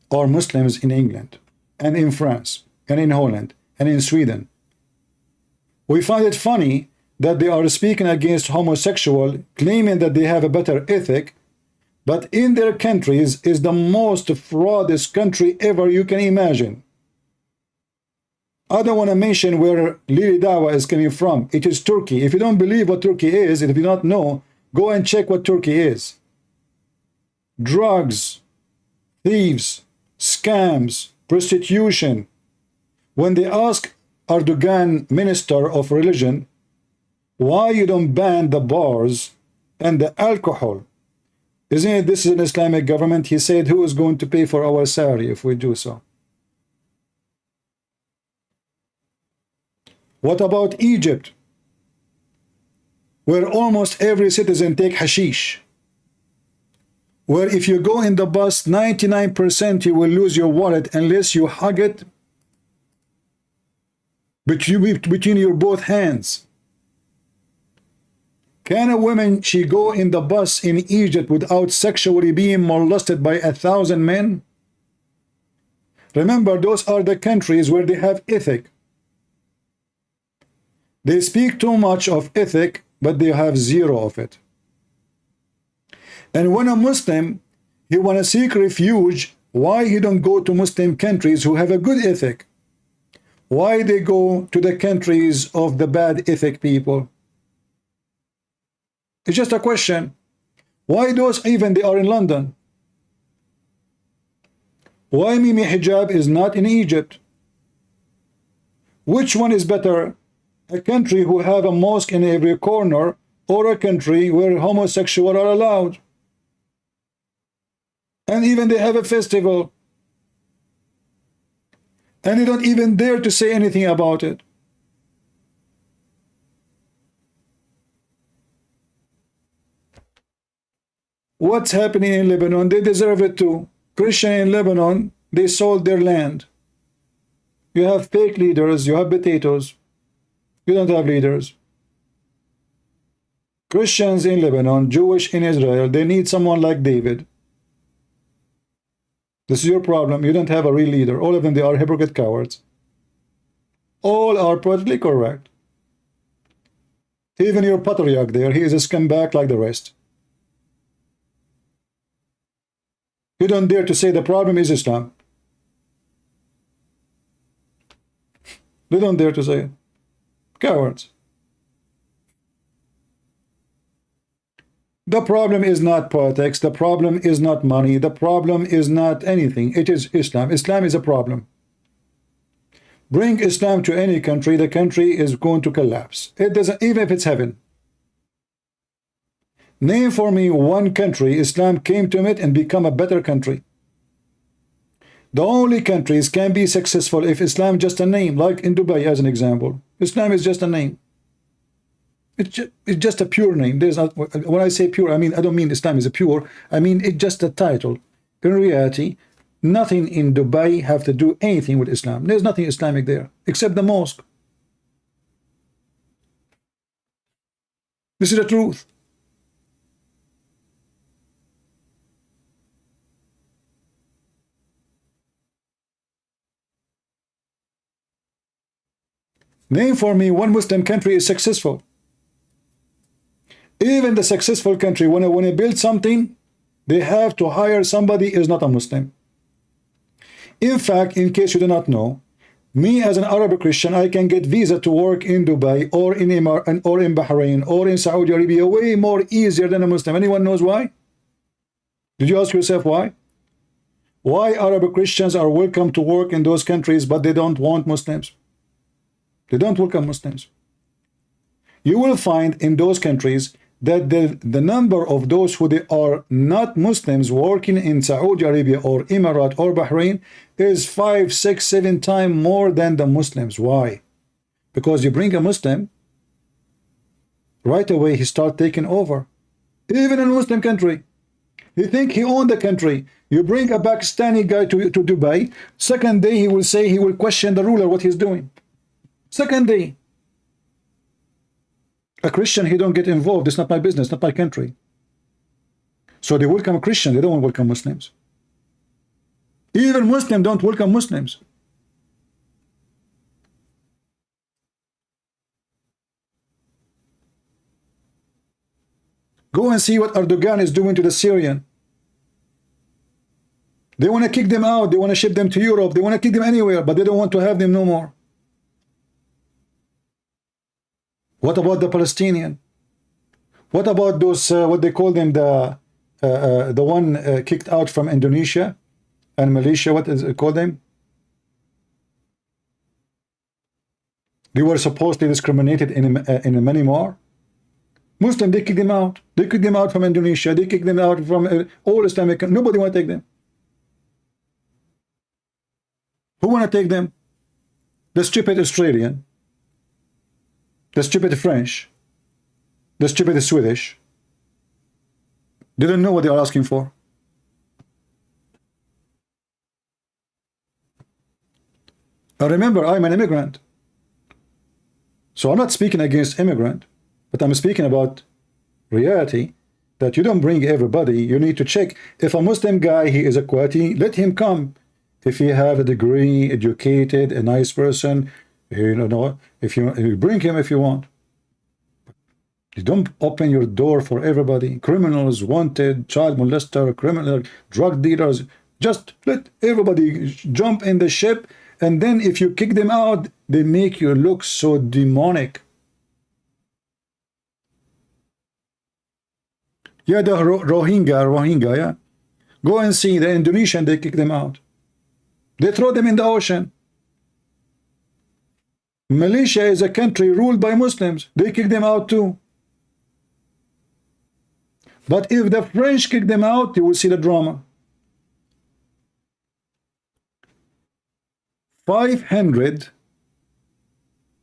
are Muslims in England and in France and in Holland and in Sweden. We find it funny that they are speaking against homosexual, claiming that they have a better ethic, but in their countries is the most fraudest country ever you can imagine. I don't want to mention where Lily Dawah is coming from. It is Turkey. If you don't believe what Turkey is, and if you don't know, go and check what Turkey is. Drugs, thieves, scams, prostitution. When they ask Erdogan, minister of religion, why you don't ban the bars and the alcohol? Isn't it this is an Islamic government? He said, who is going to pay for our salary if we do so? What about Egypt, where almost every citizen take hashish? Where if you go in the bus, 99% you will lose your wallet unless you hug it between your both hands. Can a woman, she go in the bus in Egypt without sexually being molested by 1,000 men? Remember, those are the countries where they have ethic. They speak too much of ethic, but they have zero of it. And when a Muslim, he want to seek refuge, why he don't go to Muslim countries who have a good ethic? Why they go to the countries of the bad ethic people? It's just a question. Why those even they are in London? Why Mimi Hijab is not in Egypt? Which one is better? A country who have a mosque in every corner, or a country where homosexuals are allowed? And even they have a festival. And they don't even dare to say anything about it. What's happening in Lebanon? They deserve it too. Christian in Lebanon, they sold their land. You have fake leaders, you have potatoes. You don't have leaders. Christians in Lebanon, Jewish in Israel, they need someone like David. This is your problem. You don't have a real leader. All of them, they are hypocrite cowards. All are politically correct. Even your patriarch there, he is a scumbag like the rest. You don't dare to say the problem is Islam. They don't dare to say it. Cowards. The problem is not politics. The problem is not money. The problem is not anything. It is Islam. Islam is a problem. Bring Islam to any country, the country is going to collapse. It doesn't, even if it's heaven. Name for me one country Islam came to it and become a better country. The only countries can be successful if Islam just a name, like in Dubai as an example. Islam is just a name. It's just a pure name. There's not, when I say pure, I mean I don't mean Islam is a pure. I mean it's just a title. In reality, nothing in Dubai have to do anything with Islam. There's nothing Islamic there except the mosque. This is the truth. Name for me one Muslim country is successful. Even the successful country, when they build something, they have to hire somebody who is not a Muslim. In fact, in case you do not know, me as an Arab Christian, I can get visa to work in Dubai or in or in Bahrain or in Saudi Arabia way more easier than a Muslim. Anyone knows why? Did you ask yourself why? Why Arab Christians are welcome to work in those countries, but they don't want Muslims? They don't welcome Muslims. You will find in those countries that the number of those who they are not Muslims working in Saudi Arabia or Emirates or Bahrain is 5, 6, 7 times more than the Muslims. Why? Because you bring a Muslim, right away he start taking over. Even in a Muslim country, he think he owned the country. You bring a Pakistani guy to Dubai, second day he will say, he will question the ruler what he's doing. Second day. A Christian, he don't get involved. It's not my business, not my country. So they welcome Christian, they don't welcome Muslims. Even Muslims don't welcome Muslims. Go and see what Erdogan is doing to the Syrian. They want to kick them out, they want to ship them to Europe, they want to kick them anywhere, but they don't want to have them no more. What about the Palestinian? What about those, what they call them, the one kicked out from Indonesia and Malaysia, what is it called them? They were supposedly discriminated in Myanmar. Muslim, they kicked them out. They kicked them out from Indonesia. They kicked them out from all Islamic. Nobody want to take them. Who want to take them? The stupid Australian, the stupid French, the stupid Swedish. They don't know what they are asking for. I remember, I'm an immigrant. So I'm not speaking against immigrant, but I'm speaking about reality, that you don't bring everybody. You need to check. If a Muslim guy, he is a Kuwaiti, let him come. If he have a degree, educated, a nice person, you know, if you bring him if you want. You don't open your door for everybody. Criminals, wanted, child molester, criminal, drug dealers. Just let everybody jump in the ship, and then if you kick them out, they make you look so demonic. Yeah, the Rohingya, yeah. Go and see the Indonesian, they kick them out. They throw them in the ocean. Malaysia is a country ruled by Muslims. They kick them out too. But if the French kick them out, you will see the drama. 500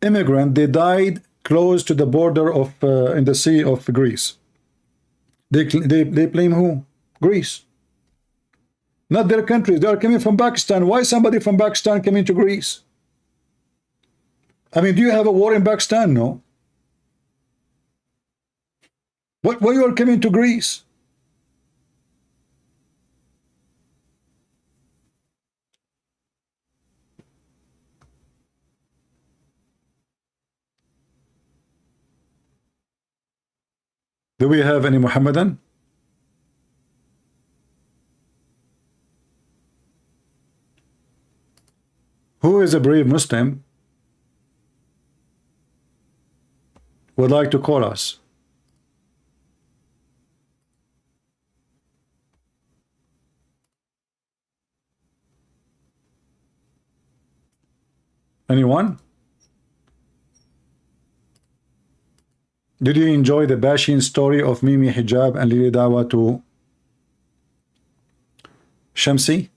immigrants, they died close to the border of in the Sea of Greece. They blame who? Greece. Not their countries. They are coming from Pakistan. Why somebody from Pakistan coming to Greece? I mean, do you have a war in Pakistan? No. Why you are coming to Greece? Do we have any Muhammadan? Who is a brave Muslim would like to call us? Anyone? Did you enjoy the bashing story of Mimi Hijab and Lily Dawha to Shamsi?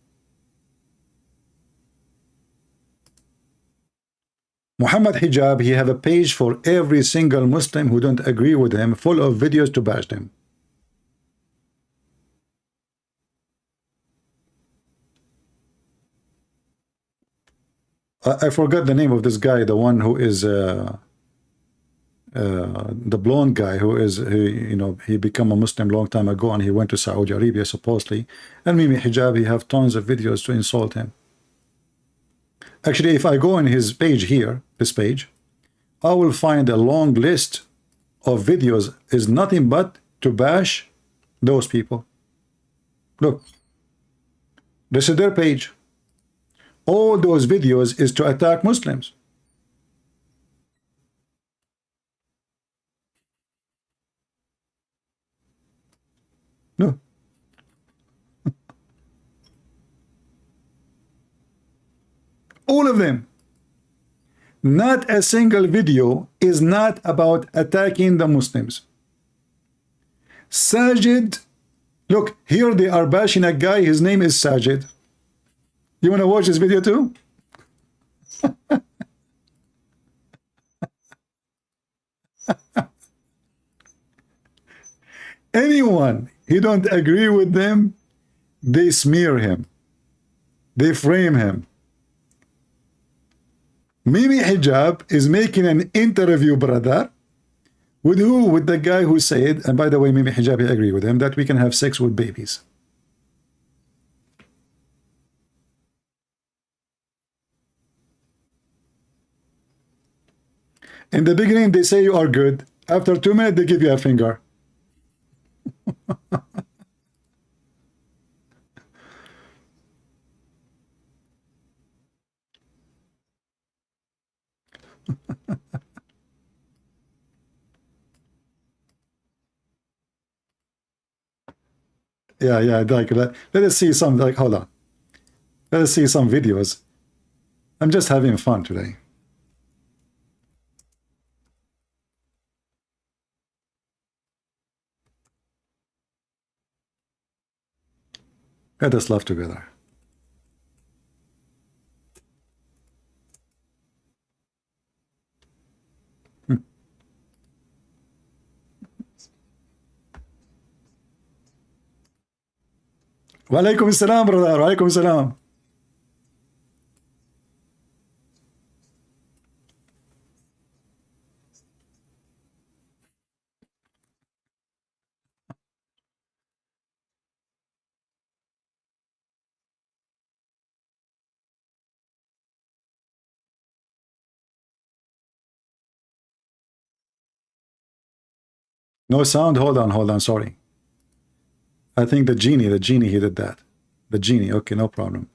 Muhammad Hijab, he have a page for every single Muslim who don't agree with him, full of videos to bash them. I forgot the name of this guy, the one who is the blonde guy who is, you know, he became a Muslim long time ago and he went to Saudi Arabia supposedly, and Mimi Hijab, he have tons of videos to insult him. Actually, if I go on his page here, this page, I will find a long list of videos is nothing but to bash those people. Look, this is their page. All those videos is to attack Muslims. No. All of them. Not a single video is not about attacking the Muslims. Sajid, look, here they are bashing a guy, his name is Sajid. You want to watch this video too? Anyone who don't agree with them, they smear him. They frame him. Mimi Hijab is making an interview, brother. With who? With the guy who said, and by the way, Mimi Hijab, I agree with him, that we can have sex with babies. In the beginning, they say you are good. After 2 minutes, they give you a finger. Yeah, like let us see some, like, hold on. Let us see some videos. I'm just having fun today. Let us laugh together. Walaikum salam, brother. Walaikum salam. No sound? Hold on, sorry. I think the genie, he did that. The genie, okay, no problem.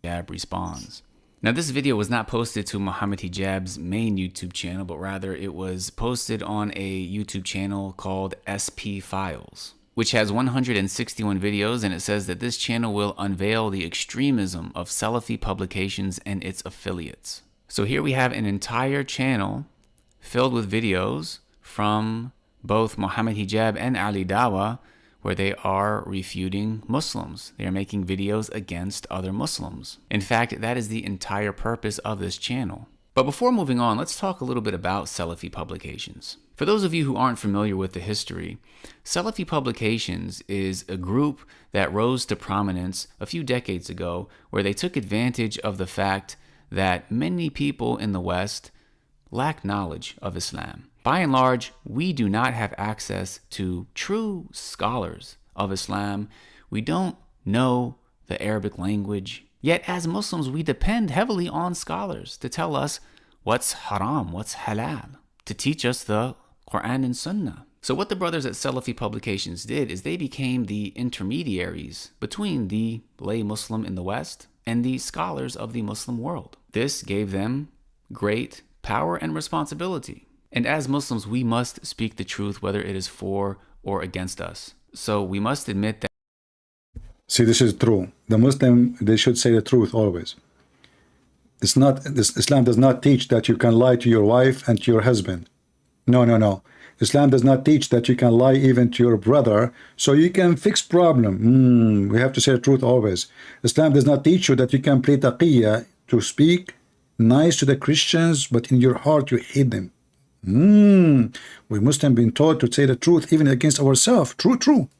Hijab responds. Now, this video was not posted to Muhammad Hijab's main YouTube channel, but rather it was posted on a YouTube channel called SP Files, which has 161 videos, and it says that this channel will unveil the extremism of Salafi publications and its affiliates. So here we have an entire channel filled with videos from both Muhammad Hijab and Ali Dawha, where they are refuting Muslims. They are making videos against other Muslims. In fact, that is the entire purpose of this channel. But before moving on, let's talk a little bit about Salafi publications. For those of you who aren't familiar with the history, Salafi publications is a group that rose to prominence a few decades ago, where they took advantage of the fact that many people in the West lack knowledge of Islam. By and large, we do not have access to true scholars of Islam. We don't know the Arabic language. Yet as Muslims, we depend heavily on scholars to tell us what's haram, what's halal, to teach us the Qur'an and Sunnah. So what the brothers at Salafi publications did is they became the intermediaries between the lay Muslim in the West and the scholars of the Muslim world. This gave them great power and responsibility. And as Muslims, we must speak the truth, whether it is for or against us. So we must admit that. See, this is true. The Muslim, they should say the truth always. It's not, Islam does not teach that you can lie to your wife and to your husband. No. Islam does not teach that you can lie even to your brother so you can fix problem. We have to say the truth always. Islam does not teach you that you can play taqiyya, to speak nice to the Christians, but in your heart you hate them. We must have been taught to say the truth even against ourselves. True.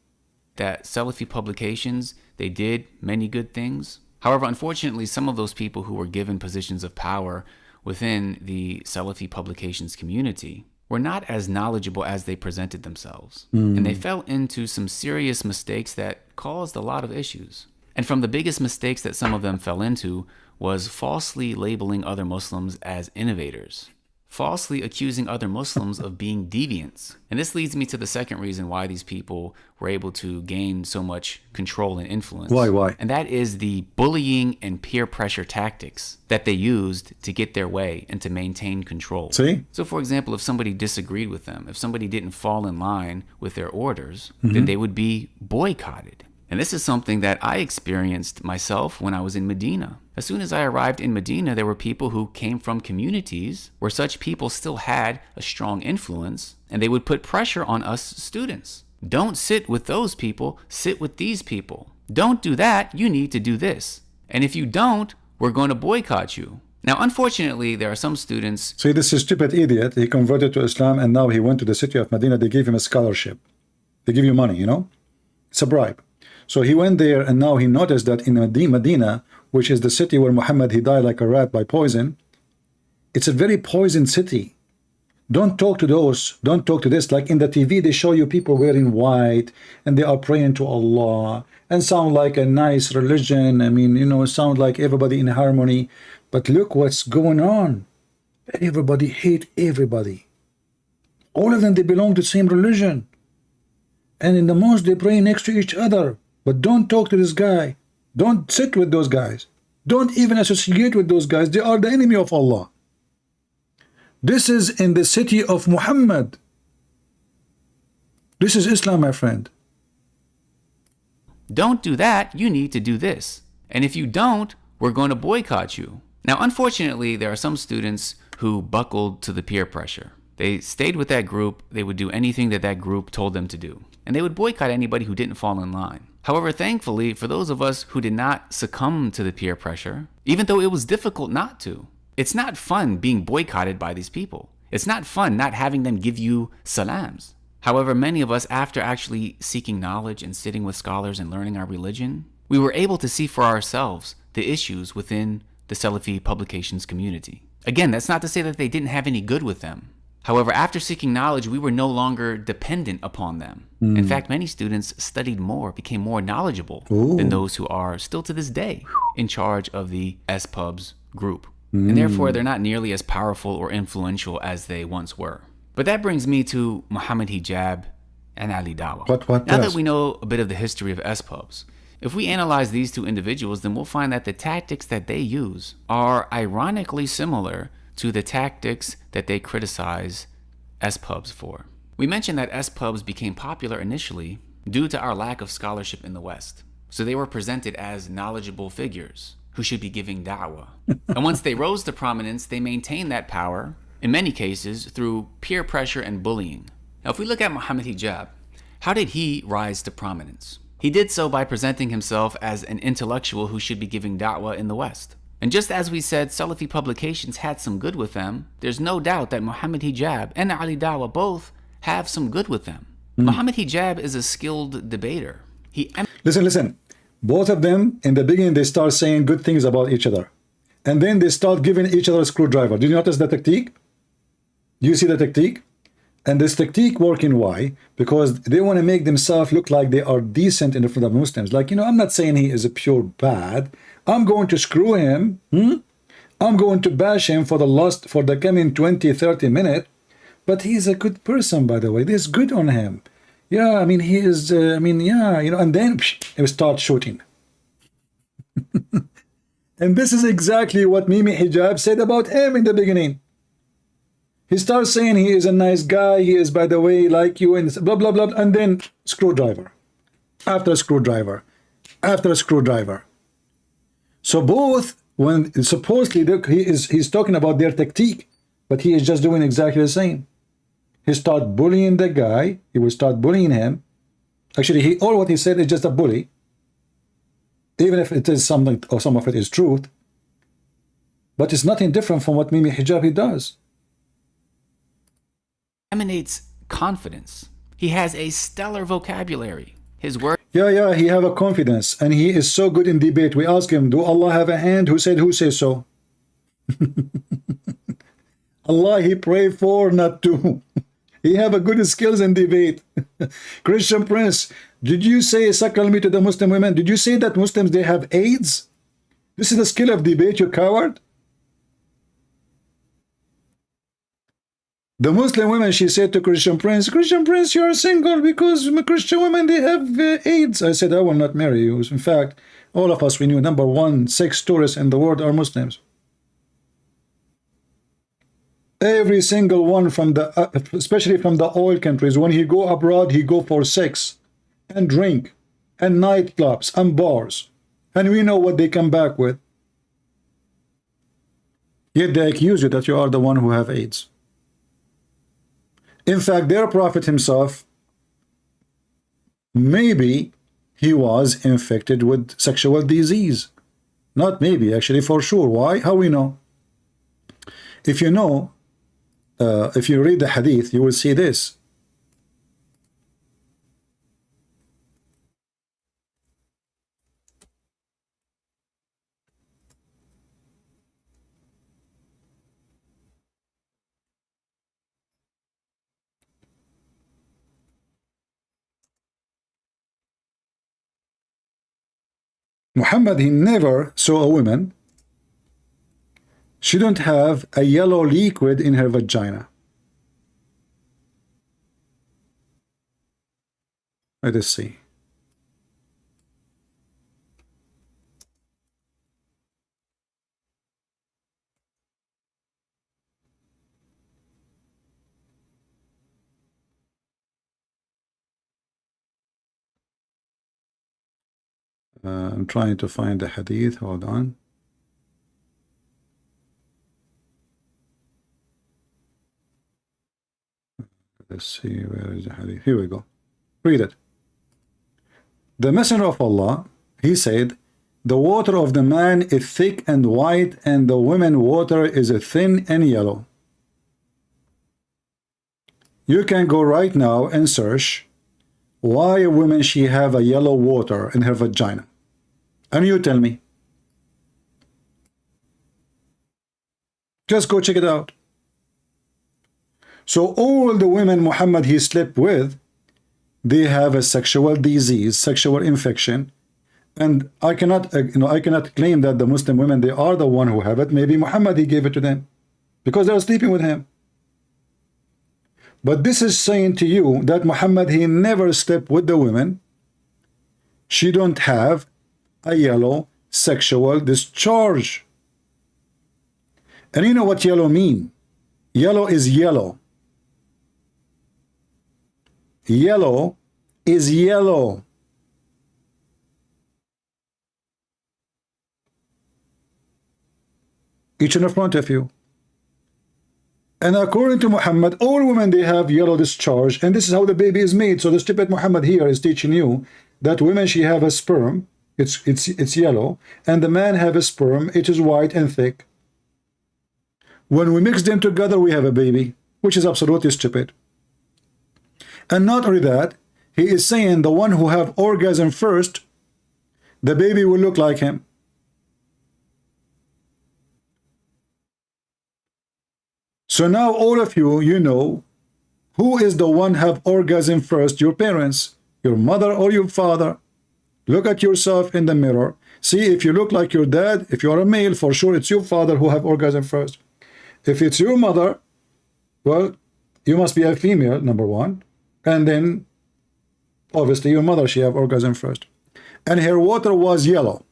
That Salafi publications, they did many good things. However, unfortunately, some of those people who were given positions of power within the Salafi publications community were not as knowledgeable as they presented themselves. And they fell into some serious mistakes that caused a lot of issues. And from the biggest mistakes that some of them fell into was falsely labeling other Muslims as innovators. falsely accusing other Muslims of being deviants. And this leads me to the second reason why these people were able to gain so much control and influence. Why? And that is the bullying and peer pressure tactics that they used to get their way and to maintain control. See? So for example, if somebody disagreed with them, if somebody didn't fall in line with their orders, then they would be boycotted. And this is something that I experienced myself when I was in Medina. As soon as I arrived in Medina, there were people who came from communities where such people still had a strong influence, and they would put pressure on us students. Don't sit with those people, sit with these people. Don't do that, you need to do this. And if you don't, we're going to boycott you. Now, unfortunately, there are some students... See, this is stupid idiot. He converted to Islam, and now he went to the city of Medina. They gave him a scholarship. They give you money, you know? It's a bribe. So he went there, and now he noticed that in Medina, which is the city where Muhammad, he died like a rat by poison, it's a very poisoned city. Don't talk to those, don't talk to this. Like in the TV, they show you people wearing white, and they are praying to Allah, and sound like a nice religion. I mean, you know, sound like everybody in harmony. But look what's going on. Everybody hate everybody. All of them, they belong to the same religion. And in the mosque, they pray next to each other. But don't talk to this guy. Don't sit with those guys. Don't even associate with those guys. They are the enemy of Allah. This is in the city of Muhammad. This is Islam, my friend. Don't do that, you need to do this. And if you don't, we're going to boycott you. Now, unfortunately, there are some students who buckled to the peer pressure. They stayed with that group. They would do anything that that group told them to do. And they would boycott anybody who didn't fall in line. However, thankfully, for those of us who did not succumb to the peer pressure, even though it was difficult not to, it's not fun being boycotted by these people. It's not fun not having them give you salams. However, many of us, after actually seeking knowledge and sitting with scholars and learning our religion, we were able to see for ourselves the issues within the Salafi publications community. Again, that's not to say that they didn't have any good with them. However, after seeking knowledge, we were no longer dependent upon them. In fact, many students studied more, became more knowledgeable than those who are still to this day in charge of the SPubs group. And therefore, they're not nearly as powerful or influential as they once were. But that brings me to Muhammad Hijab and Ali Dawha. Now that we know a bit of the history of SPubs, if we analyze these two individuals, then we'll find that the tactics that they use are ironically similar to the tactics that they criticize SPubs for. We mentioned that SPubs became popular initially due to our lack of scholarship in the West. So they were presented as knowledgeable figures who should be giving da'wah. And once they rose to prominence, they maintained that power, in many cases, through peer pressure and bullying. Now, if we look at Muhammad Hijab, how did he rise to prominence? He did so by presenting himself as an intellectual who should be giving da'wah in the West. And just as we said Salafi publications had some good with them, there's no doubt that Muhammad Hijab and Ali Dawha both have some good with them. Muhammad Hijab is a skilled debater. Listen. Both of them, in the beginning, they start saying good things about each other. And then they start giving each other a screwdriver. Did you notice the technique? Do you see the technique? And this technique working, why? Because they want to make themselves look like they are decent in front of Muslims. Like, you know, I'm not saying he is a pure bad. I'm going to screw him. I'm going to bash him for the coming 20, 30 minutes. But he's a good person, by the way. This is good on him. Yeah, I mean, he is, yeah, you know, and then he starts shooting. And this is exactly what Mimi Hijab said about him in the beginning. He starts saying he is a nice guy, he is, by the way, like you, and blah, blah, blah, and then screwdriver. After screwdriver. After screwdriver. So both, when supposedly he's talking about their tactique, but he is just doing exactly the same. He start bullying the guy. He will start bullying him. Actually, all what he said is just a bully. Even if it is something, or some of it is truth. But it's nothing different from what Mimi Hijab does. Emanates confidence. He has a stellar vocabulary. His word. Yeah, he have a confidence. And he is so good in debate. We ask him, do Allah have a hand? Who says so? Allah he pray for, not to. He have a good skills in debate. Christian Prince, did you say suckle me to the Muslim women? Did you say that Muslims, they have AIDS? This is the skill of debate, you coward. The Muslim women, she said to Christian Prince, you're single because Christian women, they have AIDS. I said, I will not marry you. In fact, all of us, we knew number one sex tourists in the world are Muslims. Every single one from the, especially from the oil countries, when he go abroad, he go for sex and drink and nightclubs and bars. And we know what they come back with. Yet they accuse you that you are the one who have AIDS. In fact, their prophet himself, maybe he was infected with sexual disease. Not maybe, actually, for sure. Why? How we know? If you know, if you read the hadith, you will see this. Muhammad, he never saw a woman. She don't have a yellow liquid in her vagina. Let us see. I'm trying to find the hadith. Hold on. Let's see, where is the hadith? Here we go. Read it. The Messenger of Allah, he said, the water of the man is thick and white, and the woman water is thin and yellow. You can go right now and search why a woman she have a yellow water in her vagina. And you tell me. Just go check it out. So all the women Muhammad he slept with, they have a sexual disease, sexual infection, and I cannot, I cannot claim that the Muslim women they are the one who have it. Maybe Muhammad he gave it to them because they are sleeping with him. But this is saying to you that Muhammad he never slept with the women. She don't have a yellow sexual discharge. And you know what yellow mean? Yellow is yellow. Yellow is yellow. Each in front of you. And according to Muhammad, all women they have yellow discharge, and this is how the baby is made. So the stupid Muhammad here is teaching you that women she have a sperm, it's yellow, and the man have a sperm, it is white and thick. When we mix them together, we have a baby, which is absolutely stupid. And not only that, he is saying the one who have orgasm first, the baby will look like him. So now all of you, you know who is the one have orgasm first, your parents, your mother or your father. Look at yourself in the mirror. See if you look like your dad. If you are a male, for sure it's your father who have orgasm first. If it's your mother, well, you must be a female, number one. And then, obviously, your mother, she have orgasm first. And her water was yellow.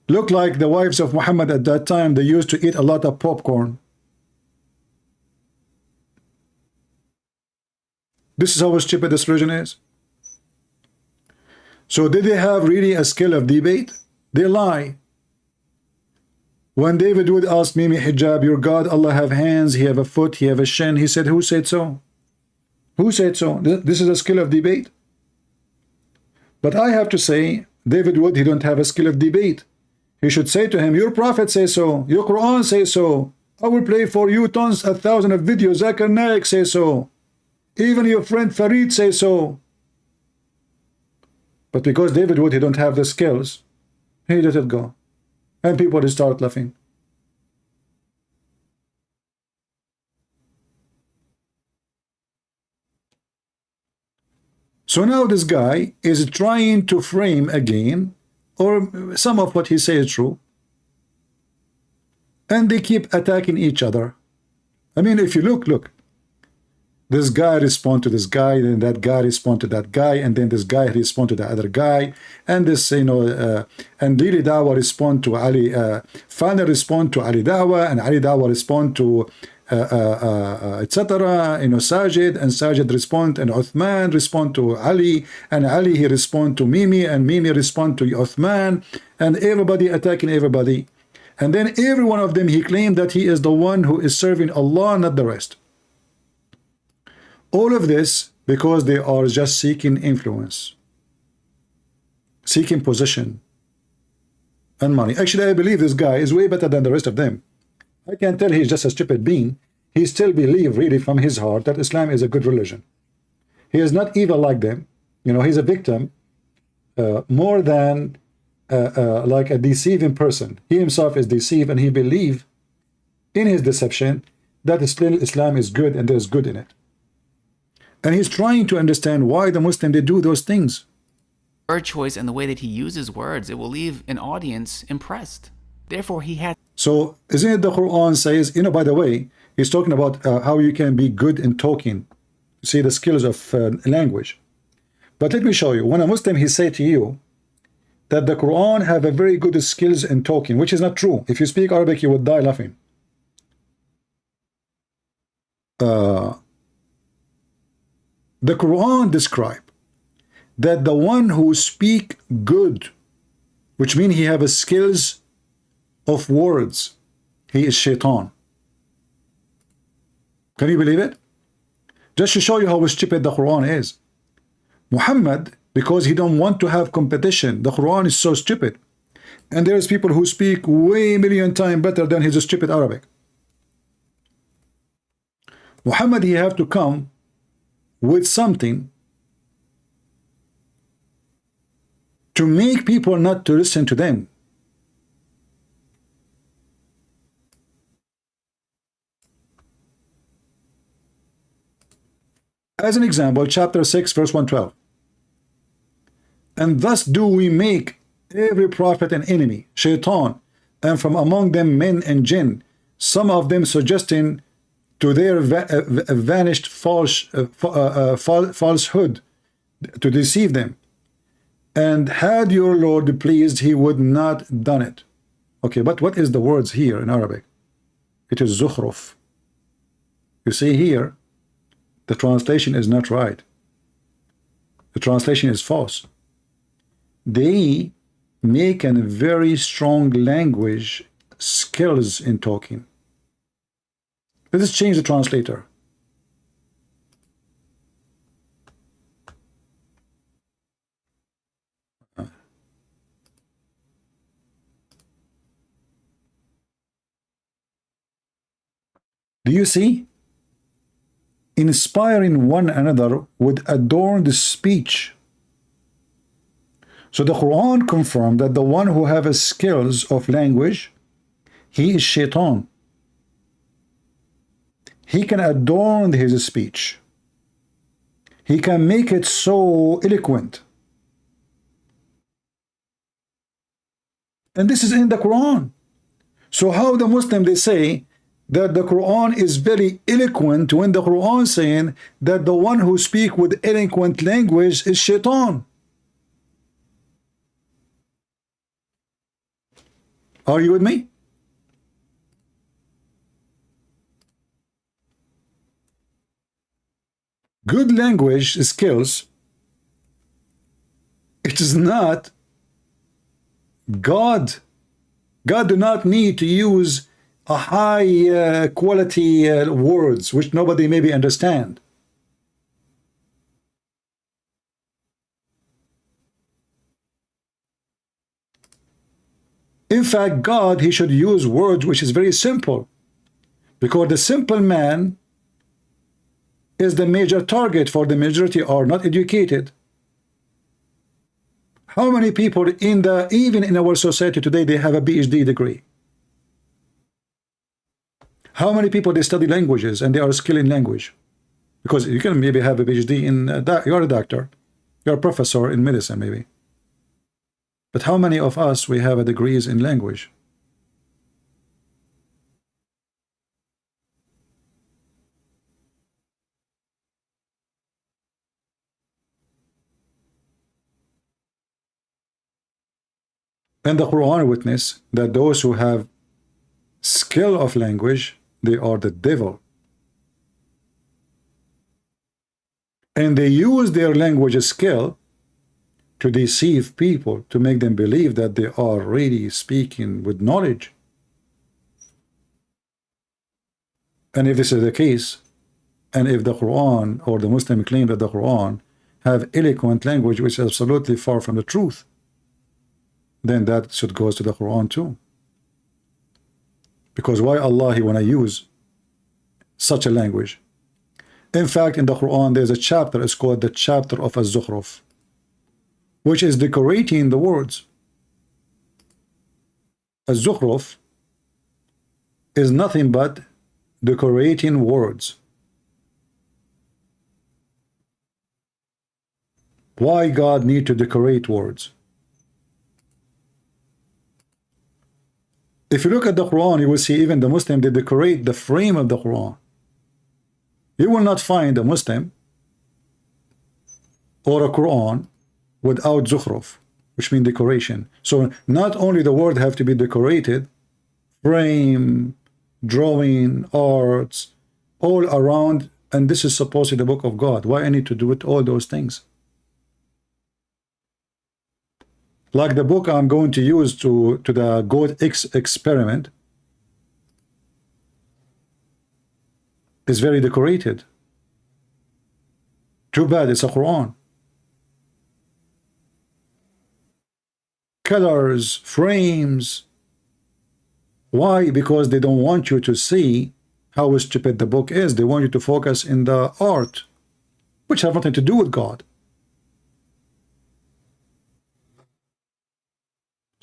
Look like the wives of Muhammad at that time, they used to eat a lot of popcorn. This is how stupid this religion is. So did they have really a skill of debate? They lie. When David would ask Mimi Hijab, your God, Allah have hands, he have a foot, he have a shin, he said, who said so? Who said so? This is a skill of debate. But I have to say, David Wood, he don't have a skill of debate. He should say to him, your prophet says so, your Quran says so. I will play for you tons, 1,000 of videos. Zakir Naik says so. Even your friend Farid says so. But because David Wood, he don't have the skills, he let it go. And people start laughing. So now this guy is trying to frame again, or some of what he says is true. and they keep attacking each other. I mean, if you look, this guy respond to this guy, then that guy respond to that guy, and then this guy respond to the other guy, and this, and really Dawha respond to Ali, finally respond to Ali Dawha, and Ali Dawha respond to etc. Sajid, and Sajid respond, and Uthman respond to Ali, and Ali he respond to Mimi, and Mimi respond to Uthman, and everybody attacking everybody. And then every one of them, he claimed that he is the one who is serving Allah, not the rest. All of this because they are just seeking influence, seeking position and money. Actually, I believe this guy is way better than the rest of them. I can tell he's just a stupid being. He still believes really from his heart that Islam is a good religion. He is not evil like them. He's a victim more than like a deceiving person. He himself is deceived, and he believes in his deception that still Islam is good and there's good in it. And he's trying to understand why the Muslim, they do those things. Word choice and the way that he uses words, it will leave an audience impressed. Therefore, he had. So, isn't it the Quran says, by the way, he's talking about how you can be good in talking. See the skills of language. But let me show you. When a Muslim, he say to you that the Quran have a very good skills in talking, which is not true. If you speak Arabic, you would die laughing. The Quran describe that the one who speak good, which means he have a skills of words, he is shaitan. Can you believe it? Just to show you how stupid the Quran is. Muhammad, because he don't want to have competition, the Quran is so stupid. And there's people who speak way million times better than his stupid Arabic. Muhammad, he have to come with something to make people not to listen to them. As an example, chapter 6, verse 112. And thus do we make every prophet an enemy, shaitan, and from among them men and jinn, some of them suggesting to their vanished falsehood to deceive them. And had your Lord pleased, he would not done it. Okay, but what is the words here in Arabic? It is zukhruf. You see here, the translation is not right. The translation is false. They make a very strong language skills in talking. Let us change the translator. Do you see? Inspiring one another would adorn the speech. So the Quran confirmed that the one who have a skills of language, he is shaitan. He can adorn his speech. He can make it so eloquent. And this is in the Quran. So how the Muslim, they say that the Quran is very eloquent when the Quran saying that the one who speak with eloquent language is shaitan. Are you with me? Good language skills, it is not God. God do not need to use a high quality words which nobody maybe understand. In fact, God, he should use words which is very simple, because the simple man is the major target for the majority are not educated. How many people even in our society today, they have a PhD degree? How many people they study languages and they are skilled in language? Because you can maybe have a PhD in you're a doctor, you're a professor in medicine maybe. But how many of us we have a degrees in language? And the Quran witness that those who have skill of language, they are the devil. And they use their language skill to deceive people, to make them believe that they are really speaking with knowledge. And if this is the case, and if the Quran or the Muslim claim that the Quran have eloquent language which is absolutely far from the truth, then that should go to the Quran too. Because why Allah he want to use such a language? In fact, in the Quran there's a chapter, it's called the chapter of Az-Zukhruf, which is decorating the words. Az-Zukhruf is nothing but decorating words. Why God need to decorate words? If you look at the Quran, you will see even the Muslim, they decorate the frame of the Quran. You will not find a Muslim or a Quran without zukhruf, which means decoration. So not only the word have to be decorated, frame, drawing, arts, all around, and this is supposed to be the book of God. Why I need to do it, all those things? Like the book I'm going to use to the goat X experiment is very decorated. Too bad it's a Quran. Colors, frames. Why? Because they don't want you to see how stupid the book is. They want you to focus in the art, which have nothing to do with God.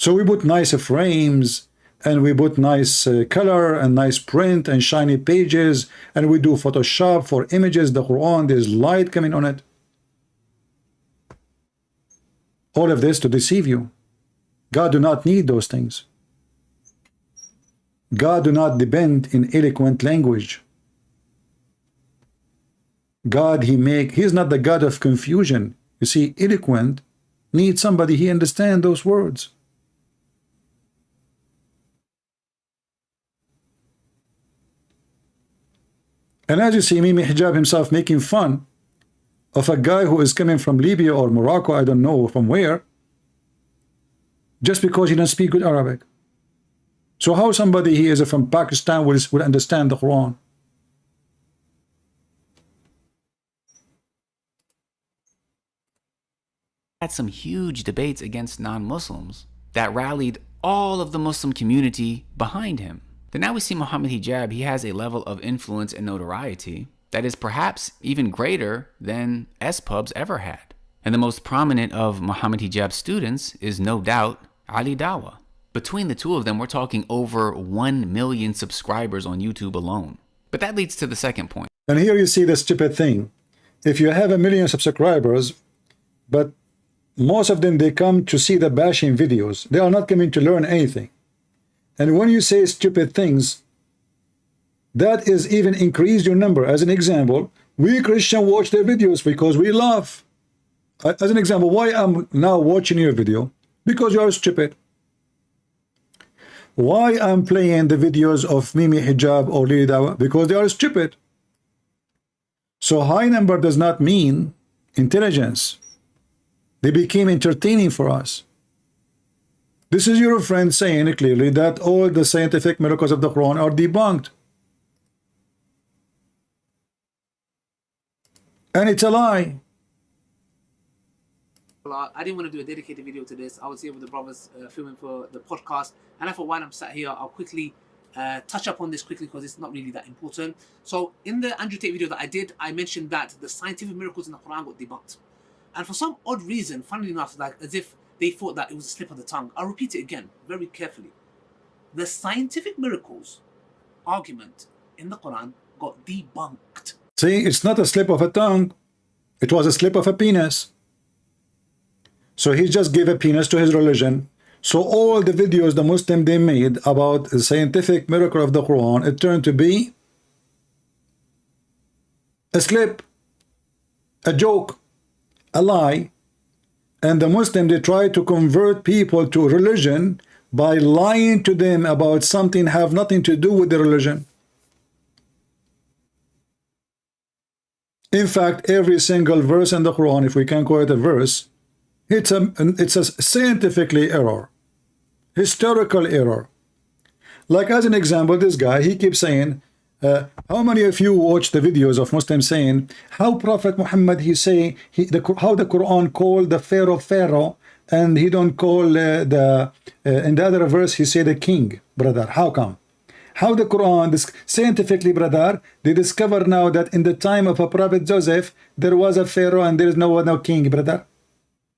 So we put nice frames, and we put nice color and nice print and shiny pages, and we do Photoshop for images. The Quran, there's light coming on it. All of this to deceive you. God do not need those things. God do not depend in eloquent language. God, he's not the God of confusion. You see, eloquent needs somebody he understands those words. And as you see, Mimi Hijab himself making fun of a guy who is coming from Libya or Morocco, I don't know from where, just because he doesn't speak good Arabic. So how somebody he is from Pakistan will understand the Quran? Had some huge debates against non-Muslims that rallied all of the Muslim community behind him. Then now we see Muhammad Hijab, he has a level of influence and notoriety that is perhaps even greater than S-Pubs ever had. And the most prominent of Muhammad Hijab's students is no doubt Ali Dawha. Between the two of them, we're talking over 1 million subscribers on YouTube alone. But that leads to the second point. And here you see the stupid thing. If you have 1 million subscribers, but most of them, they come to see the bashing videos. They are not coming to learn anything. And when you say stupid things, that is even increase your number. As an example, we Christian watch their videos because we laugh. As an example, why I'm now watching your video? Because you are stupid. Why I'm playing the videos of Mimi Hijab or Lili Dawha? Because they are stupid. So high number does not mean intelligence. They became entertaining for us. This is your friend saying clearly that all the scientific miracles of the Quran are debunked. And it's a lie. I didn't want to do a dedicated video to this. I was here with the brothers filming for the podcast, and I thought while I'm sat here, I'll quickly touch up on this quickly because it's not really that important. So in the Andrew Tate video that I did, I mentioned that the scientific miracles in the Quran got debunked. And for some odd reason, funnily enough, like as if they thought that it was a slip of the tongue. I'll repeat it again, very carefully. The scientific miracles argument in the Quran got debunked. See, it's not a slip of a tongue. It was a slip of a penis. So he just gave a penis to his religion. So all the videos the Muslim they made about the scientific miracle of the Quran, it turned to be a slip, a joke, a lie. And the Muslim, they try to convert people to religion by lying to them about something have nothing to do with the religion. In fact, every single verse in the Quran, if we can call it a verse, it's a scientifically error, historical error. Like as an example, this guy, he keeps saying, how many of you watch the videos of Muslims saying how Prophet Muhammad, he say how the Quran called the Pharaoh, and he don't call in the other verse he say the king, brother? How come? How the Quran, this scientifically, brother, they discover now that in the time of a Prophet Joseph, there was a Pharaoh and there is no king, brother.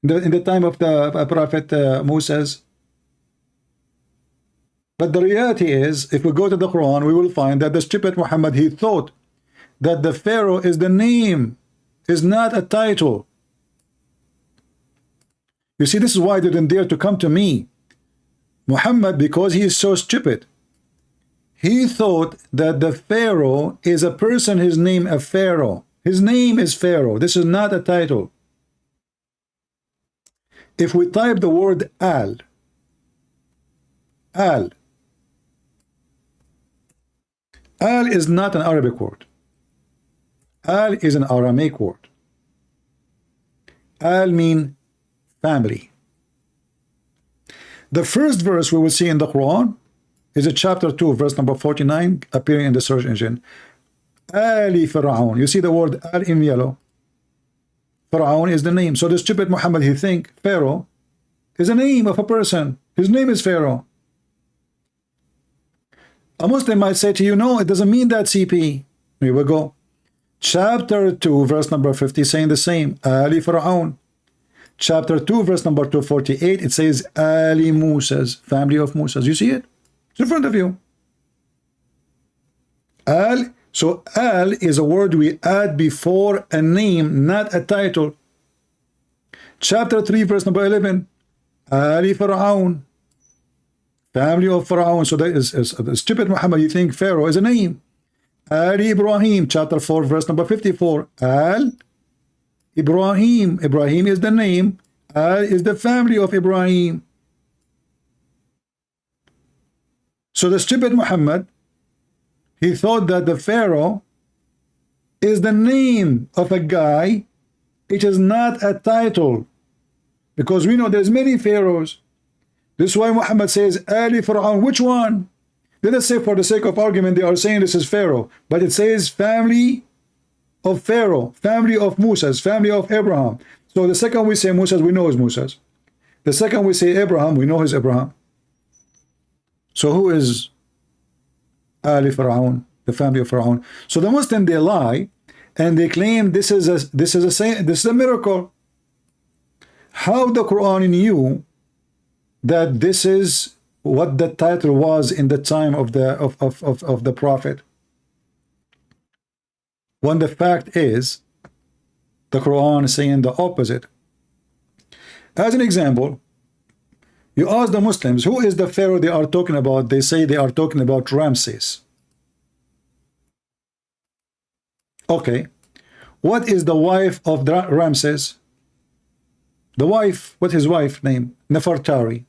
In the time of the Prophet Moses. But the reality is, if we go to the Quran, we will find that the stupid Muhammad, he thought that the Pharaoh is the name, is not a title. You see, this is why they didn't dare to come to me. Muhammad, because he is so stupid, he thought that the Pharaoh is a person, his name a Pharaoh. His name is Pharaoh. This is not a title. If we type the word Al, Al is not an Arabic word. Al is an Aramaic word. Al means family. The first verse we will see in the Quran is a chapter 2, verse number 49, appearing in the search engine. Ali Fir'aun. You see the word Al in yellow. Fir'aun is the name. So the stupid Muhammad, he think Pharaoh is a name of a person. His name is Pharaoh. A Muslim might say to you, no, it doesn't mean that, CP. Here we go. Chapter 2, verse number 50, saying the same. Ali Fir'aun. Chapter 2, verse number 248, it says Ali Musa's, family of Musa's. You see it? It's in front of you. Al. So Al is a word we add before a name, not a title. Chapter 3, verse number 11. Ali Fir'aun. Family of Pharaoh. So that is stupid Muhammad, you think Pharaoh is a name. Ali Ibrahim, chapter 4, verse number 54. Al Ibrahim. Ibrahim is the name. Al is the family of Ibrahim. So the stupid Muhammad, he thought that the Pharaoh is the name of a guy. It is not a title. Because we know there's many pharaohs. This is why Muhammad says, Ali Fir'aun. Which one? Let us say, for the sake of argument, they are saying this is Pharaoh. But it says family of Pharaoh, family of Moses, family of Abraham. So the second we say Moses, we know is Moses. The second we say Abraham, we know is Abraham. So who is Ali Fir'aun, the family of Fir'aun? So the Muslim, they lie and they claim this is a miracle. How the Quran knew that this is what the title was in the time of the Prophet, when the fact is the Quran is saying the opposite. As an example, you ask the Muslims, who is the Pharaoh they are talking about? They say they are talking about Ramses. Okay, what is the wife of Ramses? The wife, what's his wife name? Nefertari.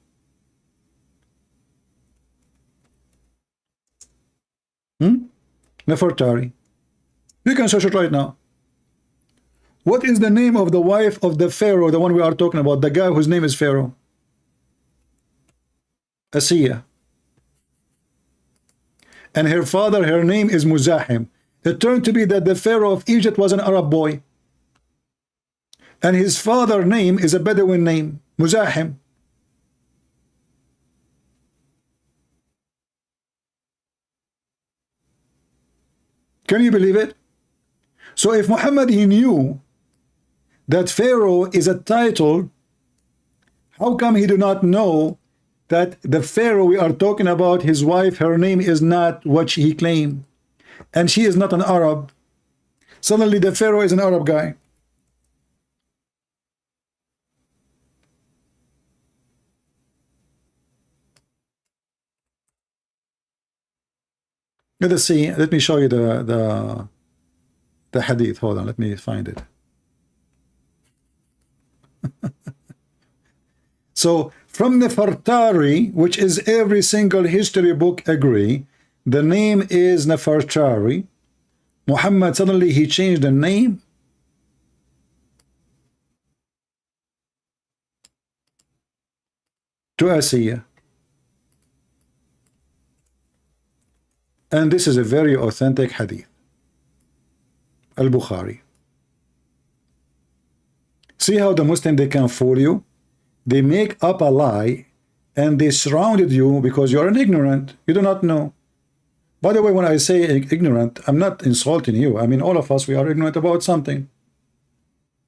Nefertari. You can search it right now. What is the name of the wife of the Pharaoh, the one we are talking about, the guy whose name is Pharaoh? Asiya. And her father, her name is Muzahim. It turned to be that the Pharaoh of Egypt was an Arab boy. And his father's name is a Bedouin name, Muzahim. Can you believe it? So if Muhammad, he knew that Pharaoh is a title, how come he do not know that the Pharaoh we are talking about, his wife, her name is not what he claimed, and she is not an Arab? Suddenly the Pharaoh is an Arab guy. Let us see. Let me show you the hadith. Hold on, let me find it. So from Nefertari, which is every single history book agree, the name is Nefertari. Muhammad suddenly he changed the name. To Asiya. And this is a very authentic hadith. Al-Bukhari. See how the Muslim, they can fool you? They make up a lie and they surrounded you because you're an ignorant. You do not know. By the way, when I say ignorant, I'm not insulting you. I mean, all of us, we are ignorant about something.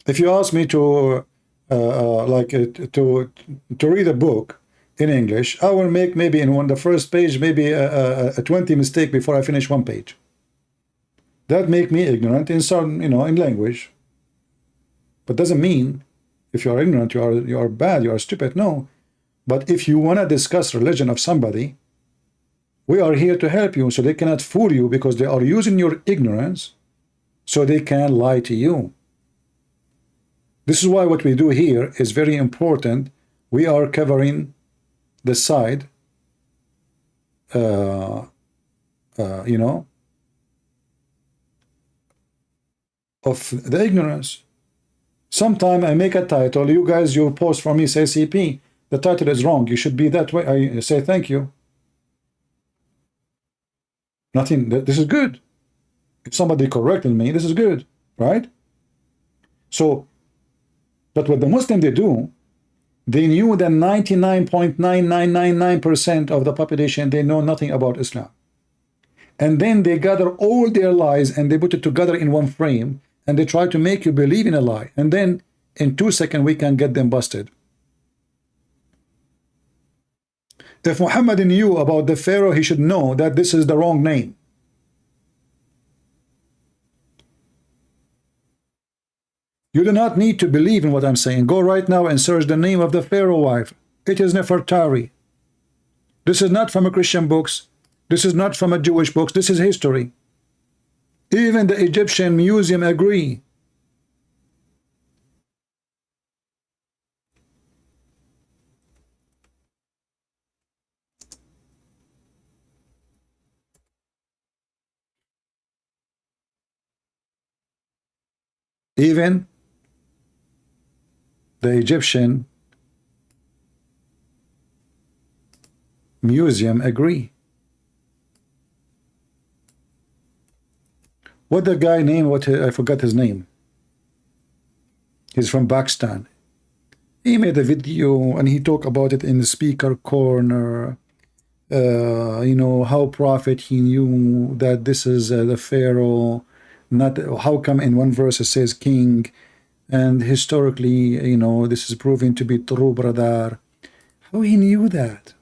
If you ask me to read a book in English, I will make maybe in the first page, maybe a 20 mistake before I finish one page. That make me ignorant in some, in language. But doesn't mean if you are ignorant, you are bad, you are stupid. No. But if you want to discuss religion of somebody, we are here to help you, so they cannot fool you because they are using your ignorance so they can lie to you. This is why what we do here is very important. We are covering the side, of the ignorance. Sometime I make a title, you guys, you post for me, say CP, the title is wrong, you should be that way. I say thank you. Nothing, this is good. If somebody corrected me, this is good, right? So, but what the Muslim they do, they knew that 99.9999% of the population, they know nothing about Islam. And then they gather all their lies and they put it together in one frame and they try to make you believe in a lie. And then in 2 seconds, we can get them busted. If Muhammad knew about the Pharaoh, he should know that this is the wrong name. You do not need to believe in what I'm saying. Go right now and search the name of the Pharaoh wife. It is Nefertari. This is not from a Christian books. This is not from a Jewish books. This is history. Even the Egyptian museum agree. Even the Egyptian museum agree. What the guy name? What I forgot his name. He's from Pakistan. He made a video and he talked about it in the speaker corner. How prophet he knew that this is the Pharaoh. Not how come in one verse it says king, and historically, this is proven to be true, brother. How he knew that?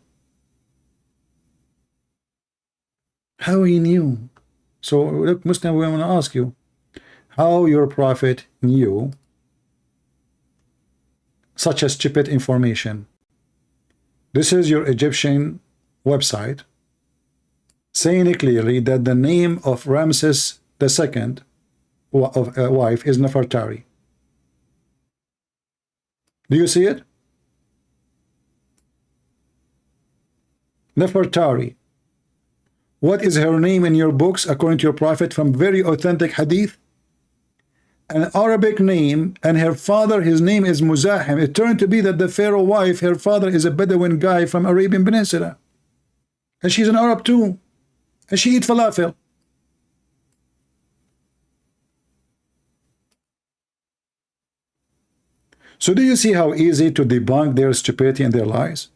How he knew? So look, Muslim, we want to ask you, how your prophet knew such a stupid information? This is your Egyptian website saying it clearly that the name of Ramses II wife is Nefertari. Do you see it? Nefertari. What is her name in your books according to your prophet from very authentic hadith? An Arabic name, and her father, his name is Muzahim. It turned to be that the Pharaoh wife, her father is a Bedouin guy from Arabian Peninsula. And she's an Arab too. And she eats falafel. So do you see how easy to debunk their stupidity and their lies?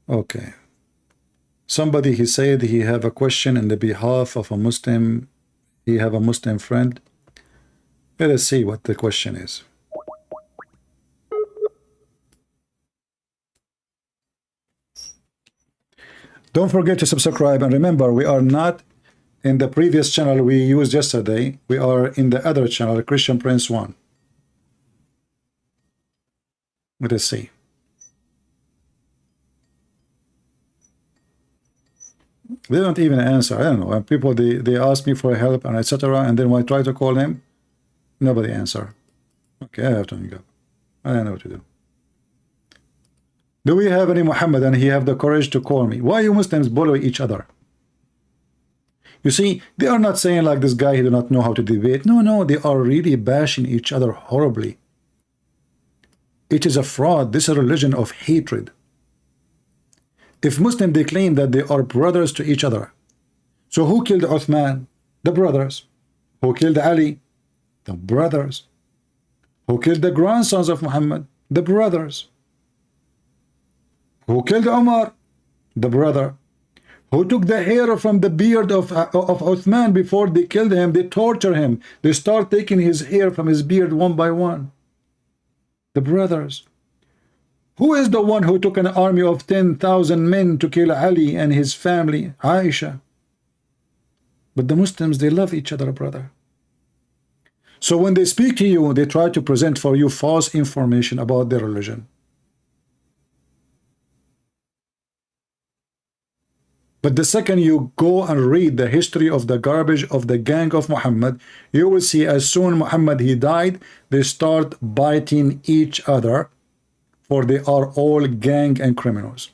Okay. Somebody, he said he have a question in the behalf of a Muslim. He have a Muslim friend. Let us see what the question is. Don't forget to subscribe, and remember, we are not in the previous channel we used yesterday. We are in the other channel, Christian Prince 1. Let us see. They don't even answer. I don't know. And people, they ask me for help and etc. And then when I try to call him, nobody answer. Okay, I have to hang up. I don't know what to do. Do we have any Muhammad and he have the courage to call me? Why you Muslims bully each other? You see, they are not saying like this guy, he do not know how to debate. No, no, they are really bashing each other horribly. It is a fraud. This is a religion of hatred. If Muslims, they claim that they are brothers to each other. So who killed Uthman? The brothers. Who killed Ali? The brothers. Who killed the grandsons of Muhammad? The brothers. Who killed Umar? The brother. Who took the hair from the beard of Uthman before they killed him? They torture him. They start taking his hair from his beard one by one. The brothers. Who is the one who took an army of 10,000 men to kill Ali and his family? Aisha. But the Muslims, they love each other, brother. So when they speak to you, they try to present for you false information about their religion. But the second you go and read the history of the garbage of the gang of Muhammad, you will see as soon Muhammad he died, they start biting each other, for they are all gang and criminals.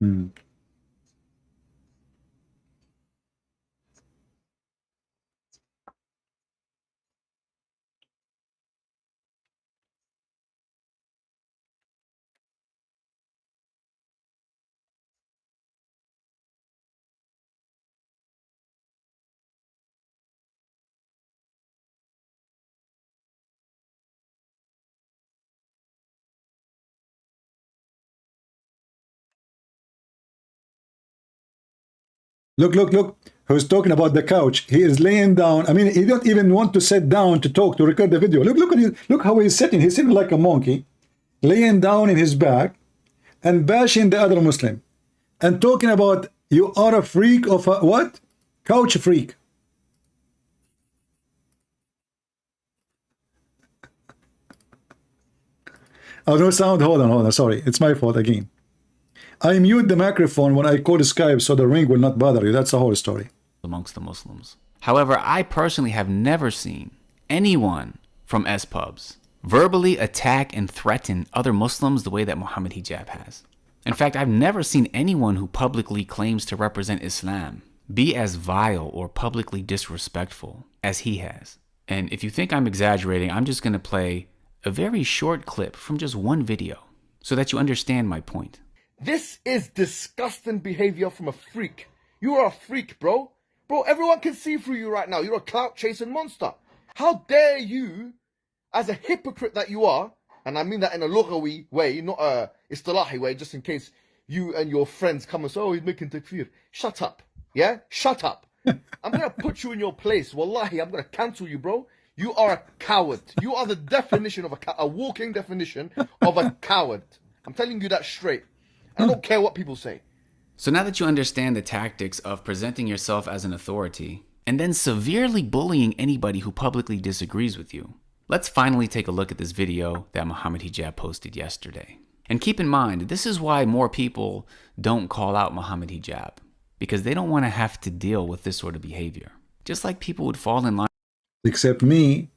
Hmm. Look, look, look. Who's talking about the couch? He is laying down. I mean, he don't even want to sit down to talk, to record the video. Look, look at him. Look how he's sitting. He's sitting like a monkey, laying down in his back and bashing the other Muslim and talking about you are a freak of a what? Couch freak. Oh, no sound. Hold on, hold on. Sorry. It's my fault again. I mute the microphone when I call Skype so the ring will not bother you. That's the whole story. Amongst the Muslims. However, I personally have never seen anyone from S-pubs verbally attack and threaten other Muslims the way that Muhammad Hijab has. In fact, I've never seen anyone who publicly claims to represent Islam be as vile or publicly disrespectful as he has. And if you think I'm exaggerating, I'm just going to play a very short clip from just one video so that you understand my point. This is disgusting behavior from a freak. You are a freak, bro. Bro, everyone can see through you right now. You're a clout-chasing monster. How dare you, as a hypocrite that you are, and I mean that in a lughawi way, not a istilahi way, just in case you and your friends come and say, oh, he's making takfir. Shut up. Yeah? Shut up. I'm going to put you in your place. Wallahi, I'm going to cancel you, bro. You are a coward. You are the definition of a walking definition of a coward. I'm telling you that straight. I don't care what people say. So now that you understand the tactics of presenting yourself as an authority and then severely bullying anybody who publicly disagrees with you, let's finally take a look at this video that Muhammad Hijab posted yesterday. And keep in mind, this is why more people don't call out Muhammad Hijab, because they don't want to have to deal with this sort of behavior. Just like people would fall in line. Except me,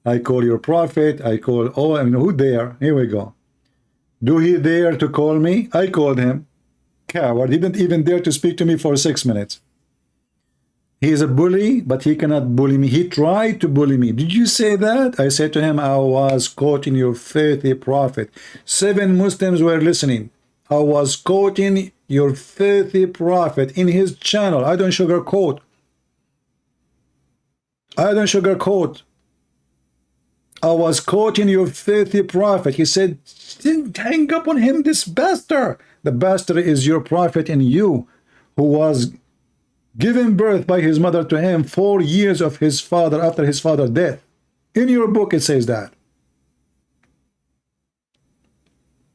I call your prophet, I call, oh, I mean, who dare? Here we go. Do he dare to call me? I called him. Coward. He didn't even dare to speak to me for 6 minutes. He is a bully, but he cannot bully me. He tried to bully me. Did you say that? I said to him, I was quoting your filthy prophet. 7 Muslims were listening. I was quoting your filthy prophet in his channel. I don't sugarcoat. I don't sugarcoat. I was quoting your filthy prophet. He said, hang up on him, this bastard. The bastard is your prophet and you, who was given birth by his mother to him 4 years of his father after his father's death. In your book it says that.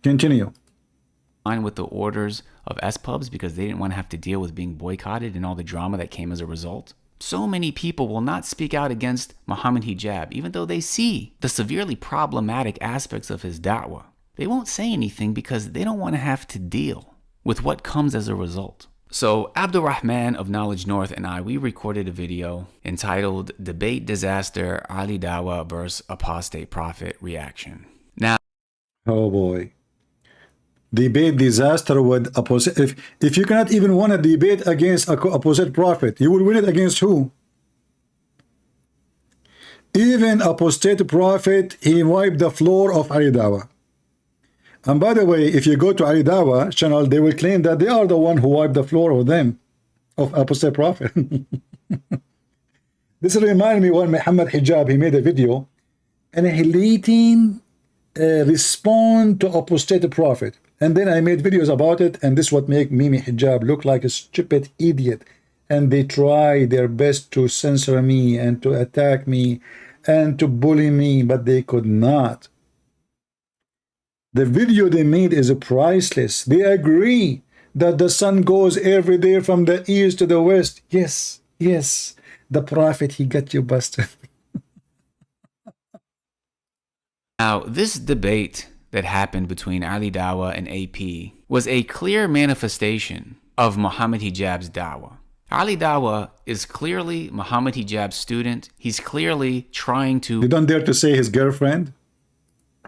Continue. With the orders of S-pubs because they didn't want to have to deal with being boycotted and all the drama that came as a result. So many people will not speak out against Muhammad Hijab, even though they see the severely problematic aspects of his da'wah. They won't say anything because they don't want to have to deal with what comes as a result. So Abdul Rahman of Knowledge North and I, we recorded a video entitled Debate Disaster, Ali Dawah vs. Apostate Prophet Reaction. Now, oh boy. Debate disaster with opposite. If you cannot even win a debate against a opposite prophet, you will win it against who? Even apostate prophet, he wiped the floor of Ali Dawah. And by the way, if you go to Ali Dawah channel, they will claim that they are the one who wiped the floor of them, of apostate prophet. This reminds me when Muhammad Hijab, he made a video annihilating respond to apostate prophet. And then I made videos about it, and this what make Mimi Hijab look like a stupid idiot. And they try their best to censor me and to attack me and to bully me, but they could not. The video they made is priceless. They agree that the sun goes every day from the east to the west. Yes, yes, the prophet, he got you busted. Now, this debate that happened between Ali Dawah and AP was a clear manifestation of Muhammad Hijab's da'wah. Ali Dawah is clearly Muhammad Hijab's student. He's clearly trying to... You don't dare to say his girlfriend?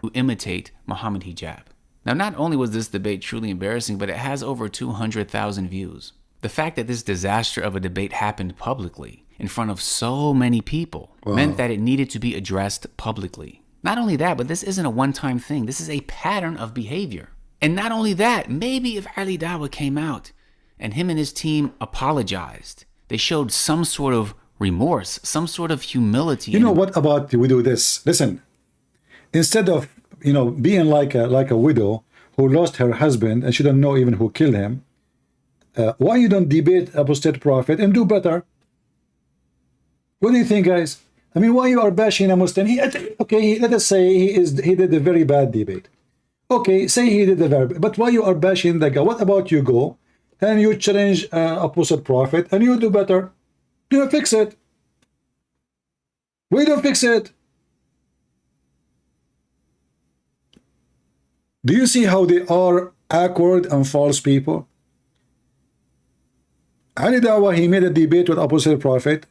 ...to imitate Muhammad Hijab. Now, not only was this debate truly embarrassing, but it has over 200,000 views. The fact that this disaster of a debate happened publicly in front of so many people meant that it needed to be addressed publicly. Not only that, but this isn't a one-time thing. This is a pattern of behavior. And not only that, maybe if Ali Dawah came out and him and his team apologized, they showed some sort of remorse, some sort of humility. You know what about we do this? Listen, instead of, you know, being like a widow who lost her husband and she don't know even who killed him, why you don't debate apostate prophet and do better? What do you think, guys? I mean, why you are bashing a Muslim? Okay, let us say he did a very bad debate. Okay, say he did a very bad, but why you are bashing the guy? What about you go and you challenge opposite prophet and you do better? You fix it. We don't fix it. Do you see how they are awkward and false people? Ali Dawah, he made a debate with opposite prophet.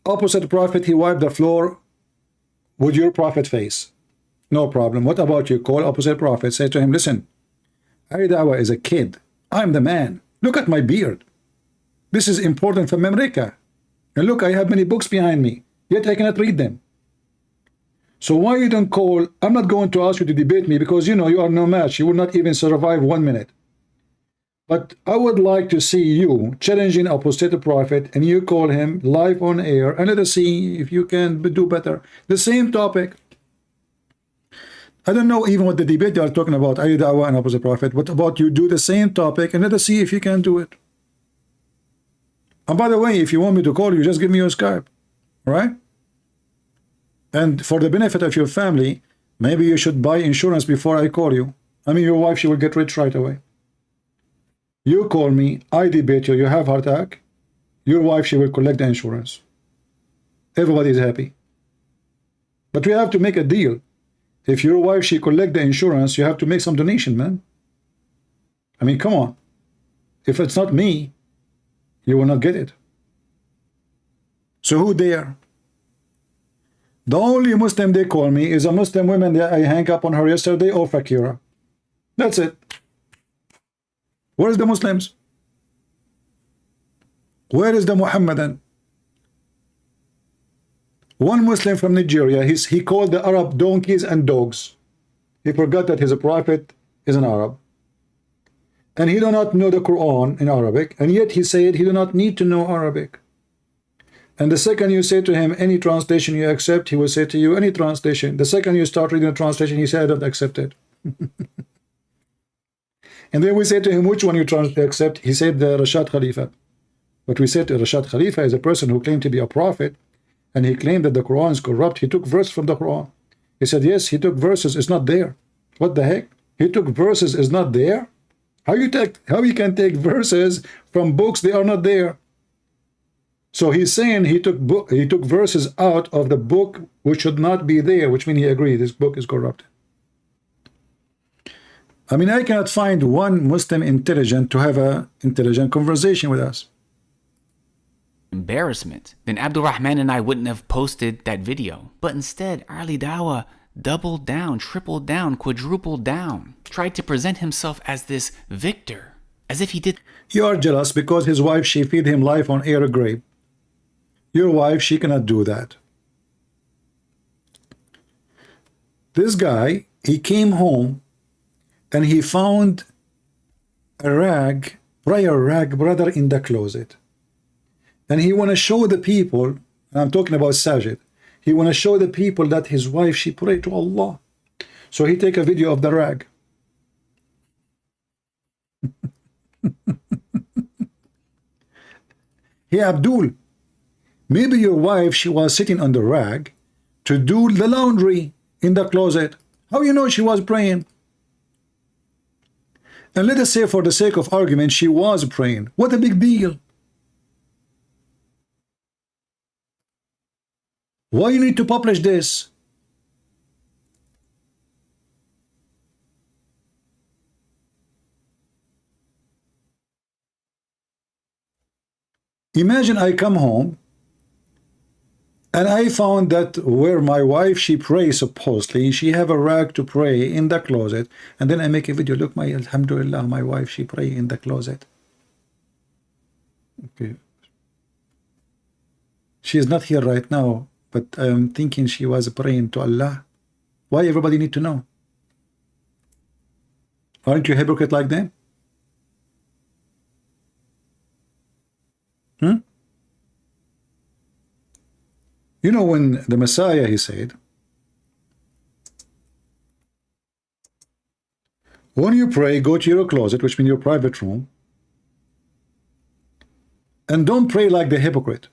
Opposite prophet, he wiped the floor with your prophet face. No problem. What about you? Call opposite prophet. Say to him, listen, Ali Dawah is a kid. I'm the man. Look at my beard. This is important from America. And look, I have many books behind me, yet I cannot read them. So why you don't call? I'm not going to ask you to debate me because you know you are no match. You will not even survive 1 minute. But I would like to see you challenging apostate prophet and you call him live on air and let us see if you can do better. The same topic. I don't know even what the debate they are talking about, Ali Dawah and opposite prophet. What about you do the same topic and let us see if you can do it. And by the way, if you want me to call you, just give me your Skype. All right? And for the benefit of your family, maybe you should buy insurance before I call you. I mean, your wife, she will get rich right away. You call me, I debate you, you have heart attack. Your wife, she will collect the insurance. Everybody is happy. But we have to make a deal. If your wife, she collect the insurance, you have to make some donation, man. I mean, come on. If it's not me, you will not get it. So who dare? The only Muslim they call me is a Muslim woman that I hang up on her yesterday, or Fakira. That's it. Where's the Muslims? Where is the Muhammadan? One Muslim from Nigeria, he called the Arab donkeys and dogs. He forgot that his prophet is an Arab. And he do not know the Quran in Arabic, and yet he said he do not need to know Arabic. And the second you say to him, any translation you accept, he will say to you, any translation. The second you start reading the translation, he said, I don't accept it. And then we say to him, which one you accept? He said, the Rashad Khalifa. But we said Rashad Khalifa is a person who claimed to be a prophet, and he claimed that the Quran is corrupt. He took verse from the Quran. He said, yes, he took verses, it's not there. What the heck? He took verses, is not there? How you can take verses from books, they are not there? So he's saying he took verses out of the book which should not be there, which means he agreed this book is corrupted. I mean, I cannot find one Muslim intelligent to have an intelligent conversation with us. Embarrassment, then Abdurrahman and I wouldn't have posted that video. But instead, Ali Dawha doubled down, tripled down, quadrupled down, tried to present himself as this victor, as if he did. You are jealous because his wife, she feed him life on air grape. Your wife, she cannot do that. This guy, he came home and he found a rag, prayer rag, brother, in the closet. And he want to show the people, and I'm talking about Sajid, he want to show the people that his wife, she prayed to Allah. So he take a video of the rag. Hey, Abdul, maybe your wife, she was sitting on the rag to do the laundry in the closet. How you know she was praying? And let us say, for the sake of argument, she was praying. What a big deal. Why you need to publish this? Imagine I come home and I found that where my wife, she prays supposedly, she have a rag to pray in the closet, and then I make a video, look, my alhamdulillah, my wife, she pray in the closet. Okay. She is not here right now, but I'm thinking she was praying to Allah. Why everybody need to know? Aren't you a hypocrite like them? You know, when the Messiah, he said, when you pray, go to your closet, which means your private room, and don't pray like the hypocrite,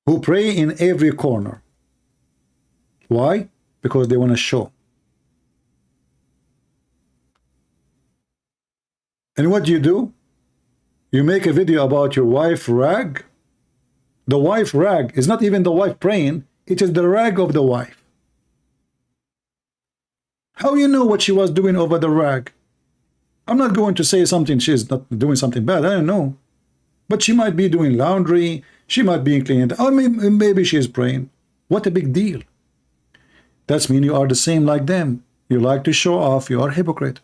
who pray in every corner. Why? Because they want to show. And what do? You make a video about your wife rag. The wife rag is not even the wife praying, it is the rag of the wife. How you know what she was doing over the rag? I'm not going to say something, she's not doing something bad, I don't know. But she might be doing laundry, she might be cleaning, or maybe she's praying. What a big deal. That means you are the same like them. You like to show off, you are a hypocrite.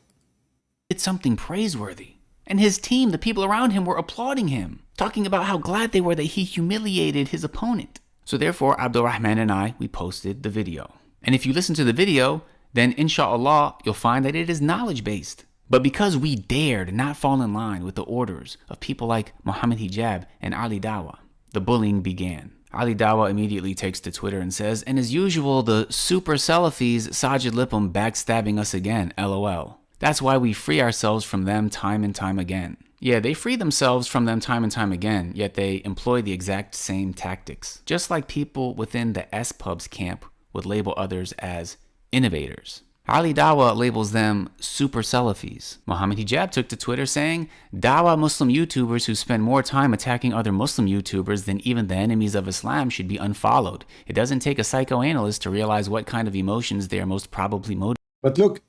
It's something praiseworthy. And his team, the people around him, were applauding him, talking about how glad they were that he humiliated his opponent. So therefore, Abdurrahman and I, we posted the video. And if you listen to the video, then inshallah, you'll find that it is knowledge-based. But because we dared not fall in line with the orders of people like Muhammad Hijab and Ali Dawha, the bullying began. Ali Dawha immediately takes to Twitter and says, and as usual, the super Salafis, Sajid Lipum, backstabbing us again, LOL. That's why we free ourselves from them time and time again. Yeah, they free themselves from them time and time again, yet they employ the exact same tactics. Just like people within the S-Pubs camp would label others as innovators. Ali Dawha labels them super Salafis. Muhammad Hijab took to Twitter saying, Dawha Muslim YouTubers who spend more time attacking other Muslim YouTubers than even the enemies of Islam should be unfollowed. It doesn't take a psychoanalyst to realize what kind of emotions they are most probably motivated. But look,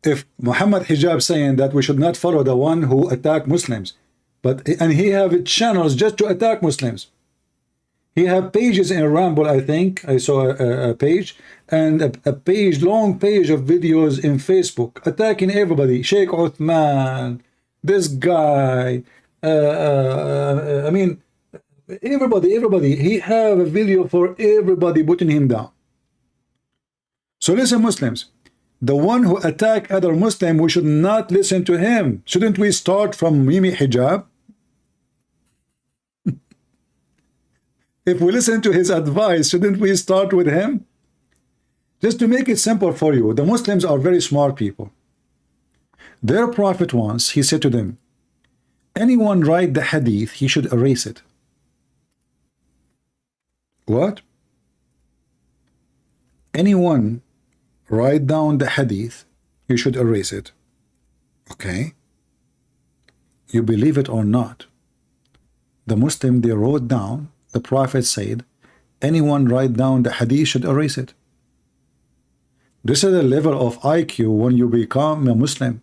if Muhammad Hijab saying that we should not follow the one who attack Muslims, and he have channels just to attack Muslims. He have pages in Ramble, I think, I saw a page, and a page, long page of videos in Facebook, attacking everybody. Sheikh Uthman, this guy, I mean, everybody. He have a video for everybody putting him down. So listen, Muslims. The one who attack other Muslim, we should not listen to him. Shouldn't we start from Mimi Hijab? If we listen to his advice, shouldn't we start with him? Just to make it simple for you, the Muslims are very smart people. Their prophet once, he said to them, anyone write the hadith, he should erase it. What? Anyone write down the hadith, you should erase it. Okay. You believe it or not, the Muslim, they wrote down, the Prophet said, anyone write down the hadith should erase it. This is the level of IQ when you become a Muslim.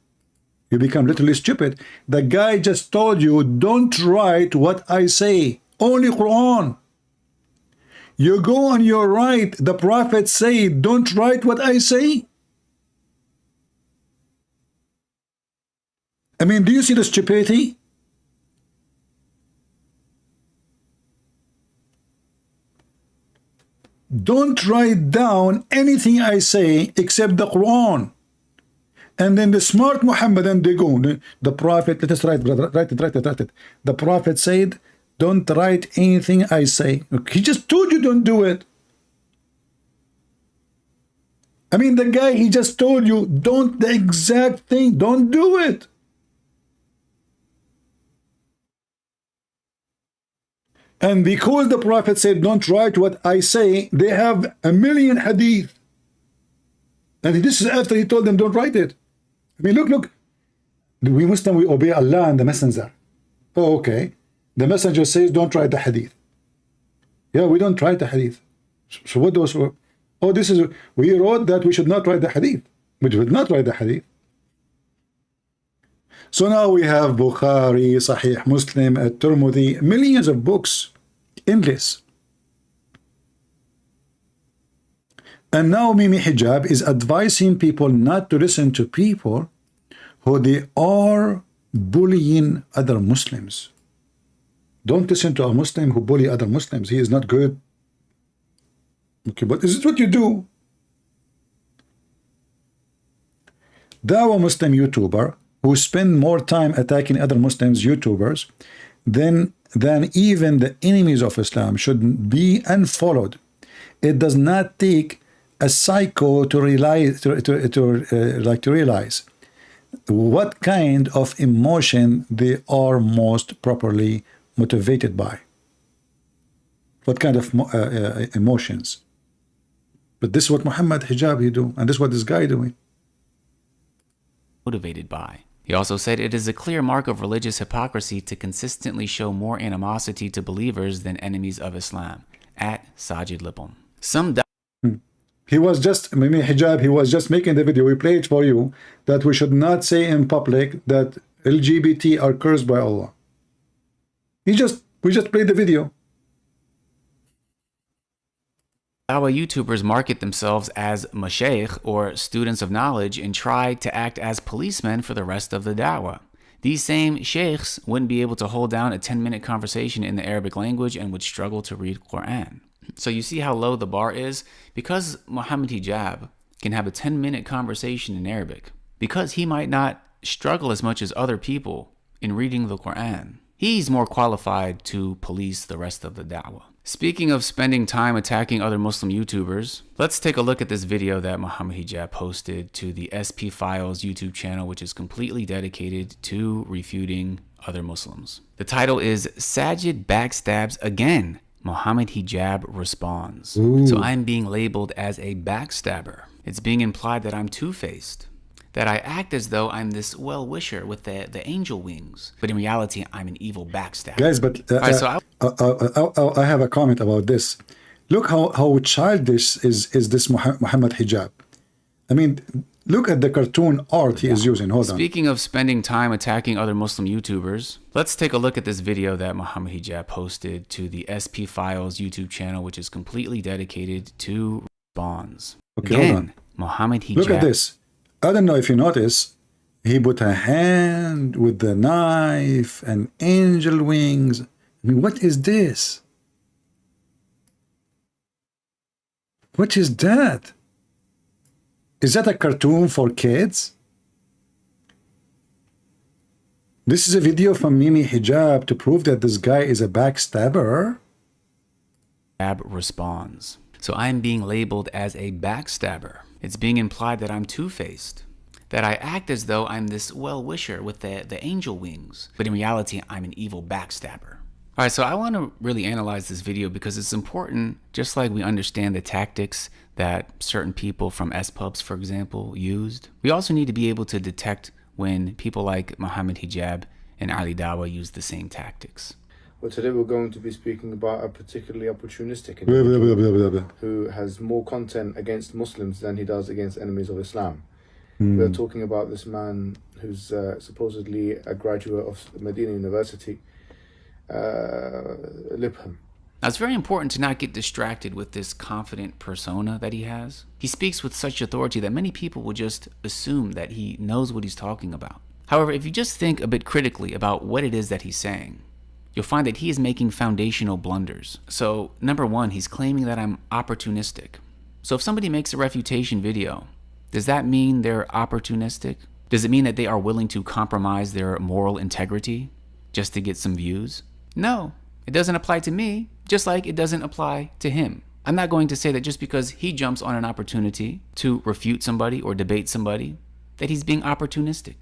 You become literally stupid. The guy just told you, don't write what I say, only Quran. You go on your right, the Prophet said, don't write what I say. I mean, do you see the stupidity? Don't write down anything I say except the Quran. And then the smart Muhammadan, they go, the Prophet, let us write it. The Prophet said, don't write anything I say. He just told you don't do it. I mean, the guy, he just told you, don't the exact thing, don't do it. And because the Prophet said, don't write what I say, they have 1,000,000 hadith. And this is after he told them, don't write it. I mean, look. We Muslim, we obey Allah and the Messenger. Oh, okay. The Messenger says, don't write the hadith. Yeah, we don't write the hadith. So what those were? Oh, this is, we wrote that we should not write the hadith. We should not write the hadith. So now we have Bukhari, Sahih Muslim, At-Tirmidhi, millions of books, endless. And now Mimi Hijab is advising people not to listen to people who they are bullying other Muslims. Don't listen to a Muslim who bully other Muslims. He is not good. Okay, but is it what you do? Dawha Muslim YouTuber who spend more time attacking other Muslims YouTubers than even the enemies of Islam should be unfollowed. It does not take a psycho to realize to realize what kind of emotion they are most properly motivated by. What kind of emotions? But this is what Muhammad Hijab he do, and this is what this guy doing. Motivated by. He also said it is a clear mark of religious hypocrisy to consistently show more animosity to believers than enemies of Islam. At Sajid Lipum. He was just, Mimi Hijab, he was just making the video, we play it for you, that we should not say in public that LGBT are cursed by Allah. We just played the video. Dawah YouTubers market themselves as mashaykh or students of knowledge and try to act as policemen for the rest of the dawah. These same sheikhs wouldn't be able to hold down a 10-minute conversation in the Arabic language and would struggle to read Qur'an. So you see how low the bar is? Because Muhammad Hijab can have a 10-minute conversation in Arabic, because he might not struggle as much as other people in reading the Qur'an, he's more qualified to police the rest of the da'wah. Speaking of spending time attacking other Muslim YouTubers, let's take a look at this video that Muhammad Hijab posted to the SP Files YouTube channel, which is completely dedicated to refuting other Muslims. The title is Sajid Backstabs Again. Muhammad Hijab responds. Ooh. So I'm being labeled as a backstabber. It's being implied that I'm two-faced, that I act as though I'm this well-wisher with the angel wings, but in reality, I'm an evil backstabber. Guys, but I have a comment about this. Look how childish is this Muhammad Hijab. I mean, look at the cartoon art he is using. Hold on. Speaking of spending time attacking other Muslim YouTubers, let's take a look at this video that Muhammad Hijab posted to the SP Files YouTube channel, which is completely dedicated to responds. Okay, Again, hold on. Muhammad Hijab. Look at this. I don't know if you notice, he put a hand with the knife and angel wings. I mean, what is this? What is that? Is that a cartoon for kids? This is a video from Mimi Hijab to prove that this guy is a backstabber. Hijab responds. So I'm being labeled as a backstabber. It's being implied that I'm two-faced, that I act as though I'm this well-wisher with the angel wings, but in reality, I'm an evil backstabber. All right, so I want to really analyze this video because it's important, just like we understand the tactics that certain people from S-Pubs, for example, used. We also need to be able to detect when people like Muhammad Hijab and Ali Dawha use the same tactics. Well, today we're going to be speaking about a particularly opportunistic individual who has more content against Muslims than he does against enemies of Islam. We're talking about this man who's supposedly a graduate of Medina University, Libham. Now, it's very important to not get distracted with this confident persona that he has. He speaks with such authority that many people will just assume that he knows what he's talking about. However, if you just think a bit critically about what it is that he's saying, you'll find that he is making foundational blunders. So, number one, he's claiming that I'm opportunistic. So if somebody makes a refutation video, does that mean they're opportunistic? Does it mean that they are willing to compromise their moral integrity just to get some views? No, it doesn't apply to me, just like it doesn't apply to him. I'm not going to say that just because he jumps on an opportunity to refute somebody or debate somebody, that he's being opportunistic.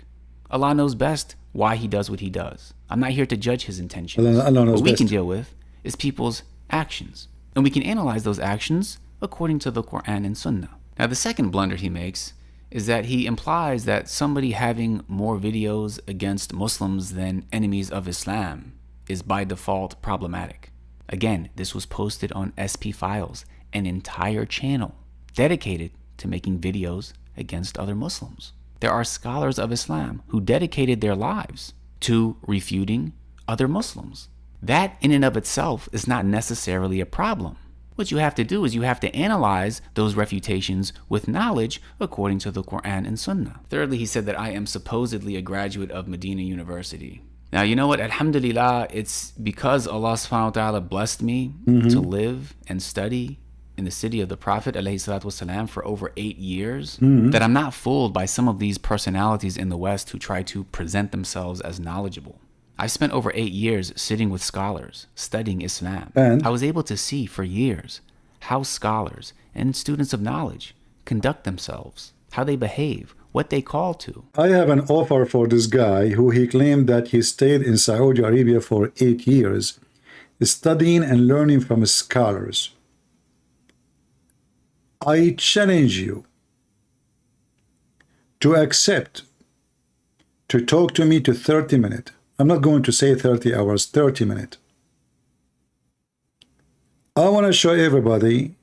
Allah knows best why he does what he does. I'm not here to judge his intentions. What we can deal with is people's actions. And we can analyze those actions according to the Qur'an and Sunnah. Now, the second blunder he makes is that he implies that somebody having more videos against Muslims than enemies of Islam is by default problematic. Again, this was posted on SP Files, an entire channel dedicated to making videos against other Muslims. There are scholars of Islam who dedicated their lives to refuting other Muslims. That in and of itself is not necessarily a problem. What you have to do is you have to analyze those refutations with knowledge according to the Qur'an and Sunnah. Thirdly, he said that I am supposedly a graduate of Medina University. Now, you know what? Alhamdulillah, it's because Allah subhanahu wa ta'ala blessed me to live and study in the city of the Prophet ﷺ for over 8 years that I'm not fooled by some of these personalities in the West who try to present themselves as knowledgeable. I spent over 8 years sitting with scholars, studying Islam. And I was able to see for years how scholars and students of knowledge conduct themselves, how they behave, what they call to. I have an offer for this guy who he claimed that he stayed in Saudi Arabia for 8 years, studying and learning from scholars. I challenge you to accept to talk to me to 30 minutes. I'm not going to say 30 hours, 30 minutes. I want to show everybody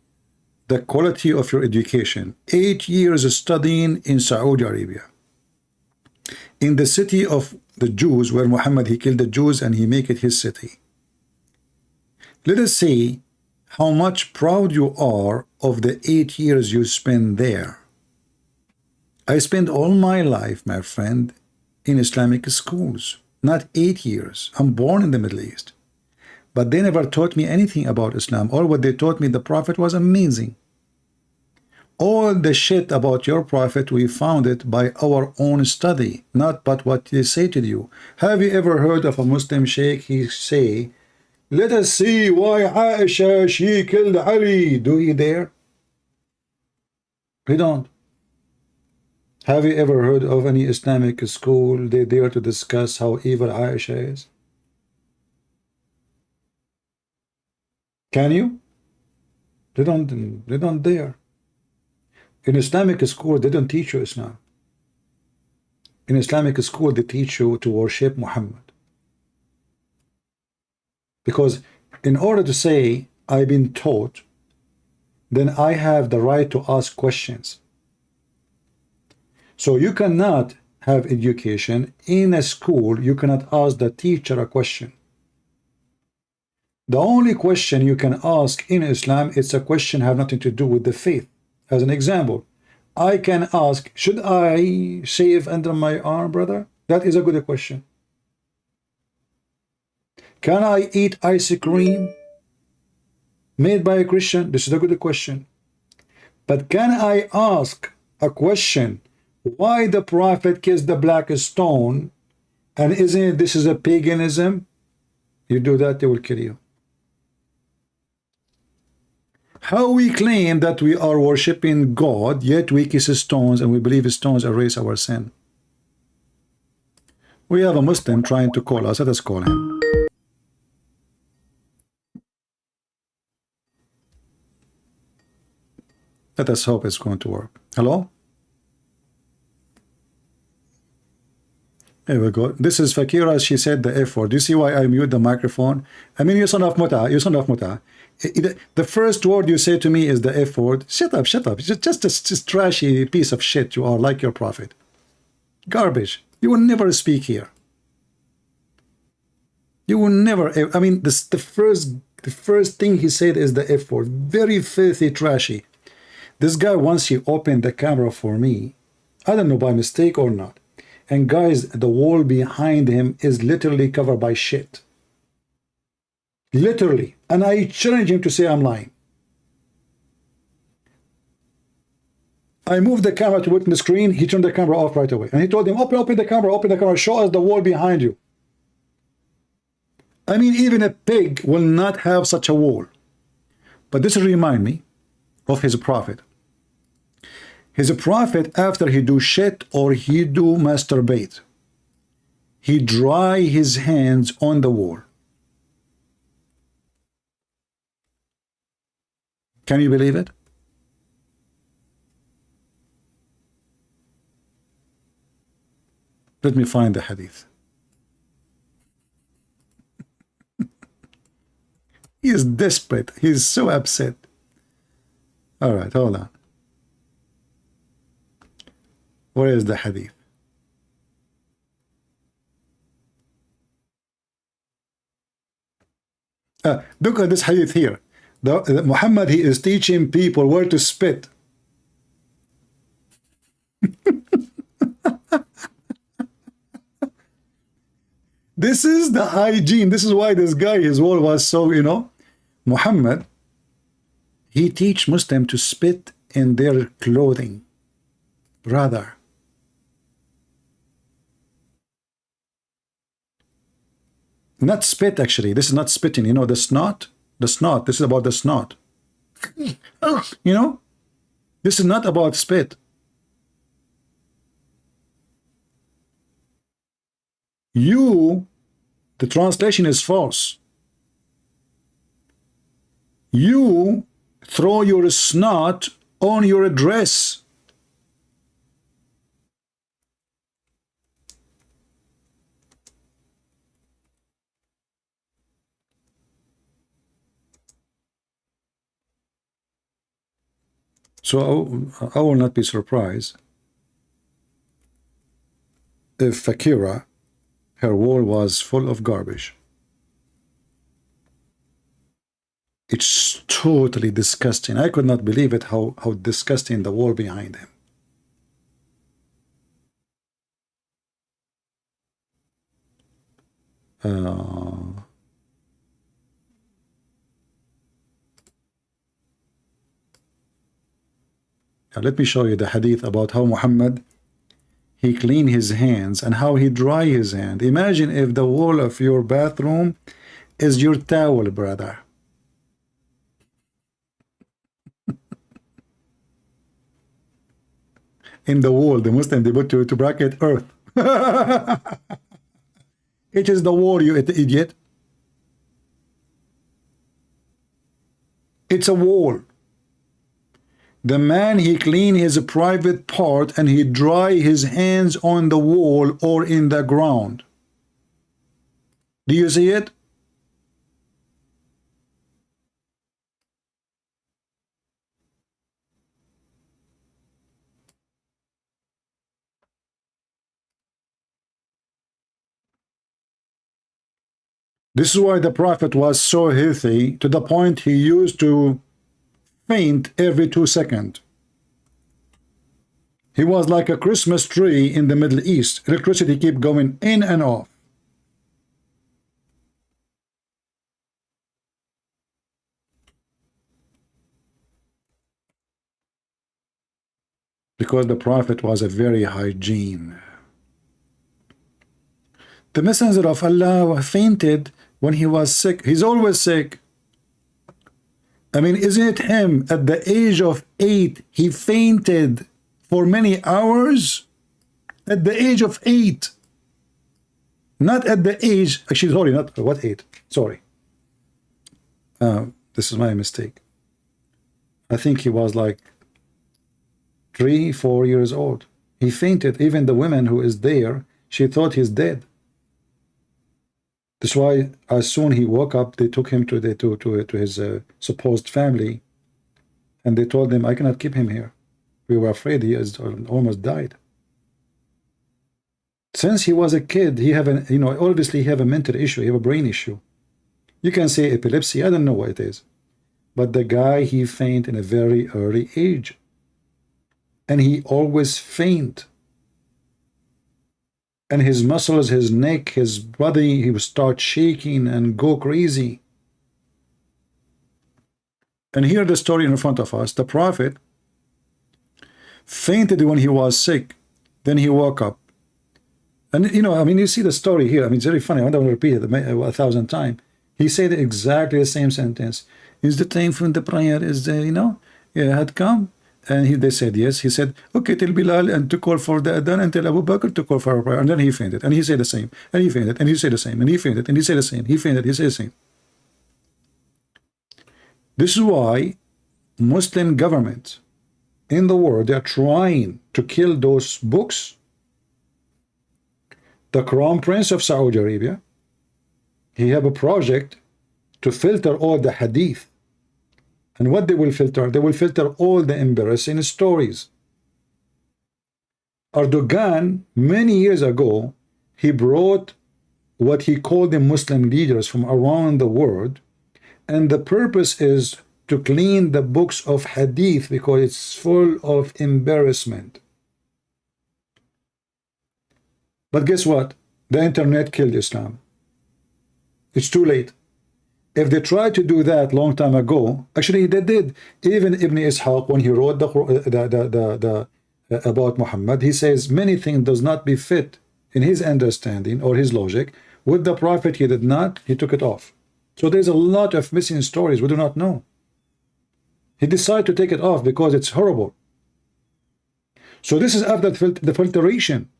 the quality of your education. 8 years studying in Saudi Arabia, in the city of the Jews, where Muhammad, he killed the Jews and he make it his city. Let us see how much proud you are of the 8 years you spend there. I spent all my life, my friend, in Islamic schools. Not 8 years. I'm born in the Middle East. But they never taught me anything about Islam. All what they taught me, the Prophet was amazing. All the shit about your Prophet, we found it by our own study, not but what they say to you. Have you ever heard of a Muslim sheikh, he say, let us see why Aisha, she killed Ali? Do you dare? We don't. Have you ever heard of any Islamic school they dare to discuss how evil Aisha is? Can you? They don't dare. In Islamic school, they don't teach you Islam. In Islamic school, they teach you to worship Muhammad. Because in order to say, I've been taught, then I have the right to ask questions. So you cannot have education in a school, you cannot ask the teacher a question. The only question you can ask in Islam, it's a question have nothing to do with the faith. As an example, I can ask, should I shave under my arm, brother? That is a good question. Can I eat ice cream made by a Christian? This is a good question. But can I ask a question, why the Prophet kissed the black stone, and isn't it, this is a paganism? You do that, they will kill you. How we claim that we are worshiping God, yet we kiss stones and we believe stones erase our sin? We have a Muslim trying to call us. Let us call him. Let us hope it's going to work. Hello? There we go. This is Fakira. She said the F word. Do you see why I mute the microphone? I mean, you son of muta. You son of muta. The first word you say to me is the F word. Shut up, shut up. Just a trashy piece of shit you are, like your prophet. Garbage. You will never speak here. You will never. I mean, the first thing he said is the F word. Very filthy, trashy. This guy, once he opened the camera for me, I don't know by mistake or not. And guys, the wall behind him is literally covered by shit. Literally. And I challenge him to say I'm lying. I moved the camera to put in the screen. He turned the camera off right away. And he told him, open the camera, show us the wall behind you. I mean, even a pig will not have such a wall. But this reminds me of his prophet. His prophet, after he do shit or he do masturbate, he dry his hands on the wall. Can you believe it? Let me find the hadith. He is desperate. He is so upset. All right, hold on. Where is the hadith? Look at this hadith here. Muhammad, he is teaching people where to spit. This is the hygiene. This is why this guy, his wall was so, you know. Muhammad, he teach Muslim to spit in their clothing. Rather. Not spit, actually. This is not spitting. You know, the snot. The snot. This is about the snot. You know? This is not about spit. You, the translation is false. You throw your snot on your dress. So I will not be surprised if Fakira, her wall was full of garbage. It's totally disgusting. I could not believe it, how disgusting the wall behind him. Let me show you the hadith about how Muhammad, he clean his hands and how he dry his hand. Imagine if the wall of your bathroom is your towel, brother. In the wall, the Muslim, they put to bracket earth. It is the wall, you idiot. It's a wall. The man, he clean his private part and he dry his hands on the wall or in the ground. Do you see it? This is why the Prophet was so healthy, to the point he used to faint every 2 seconds. He was like a Christmas tree in the Middle East. Electricity keep going in and off. Because the Prophet was a very hygiene. The Messenger of Allah fainted when he was sick. He's always sick. I mean, isn't it him at the age of 8, he fainted for many hours? At the age of 8. Not at the age, actually, sorry, not, what 8? Sorry. This is my mistake. I think he was like 3, 4 years old. He fainted. Even the woman who is there, she thought he's dead. That's why as soon he woke up, they took him to his supposed family, and they told him, I cannot keep him here. We were afraid he has almost died. Since he was a kid, he have an, obviously he have a mental issue, he have a brain issue. You can say epilepsy, I don't know what it is. But the guy, he faint in a very early age. And he always faint. And his muscles, his neck, his body, he would start shaking and go crazy. And here the story in front of us, the prophet fainted when he was sick. Then he woke up. And I mean, you see the story here. I mean, it's very funny. I don't want to repeat it 1,000 times. He said exactly the same sentence. Is the time for the prayer is had come? And they said yes. He said, okay, tell Bilal and to call for the adhan, and tell Abu Bakr to call for our prayer. And then he fainted. And he said the same. And he fainted. And he said the same. And he fainted. And he said the same. He fainted. He said the same. This is why Muslim governments in the world, they are trying to kill those books. The Crown Prince of Saudi Arabia, he have a project to filter all the hadith. And what they will filter? They will filter all the embarrassing stories. Erdogan, many years ago, he brought what he called the Muslim leaders from around the world, and the purpose is to clean the books of hadith because it's full of embarrassment. But guess what? The internet killed Islam. It's too late. If they tried to do that long time ago, actually they did. Even Ibn Ishaq, when he wrote about Muhammad, he says many things does not be fit in his understanding or his logic. With the prophet, he did not. He took it off. So there's a lot of missing stories we do not know. He decided to take it off because it's horrible. So this is after the filtration.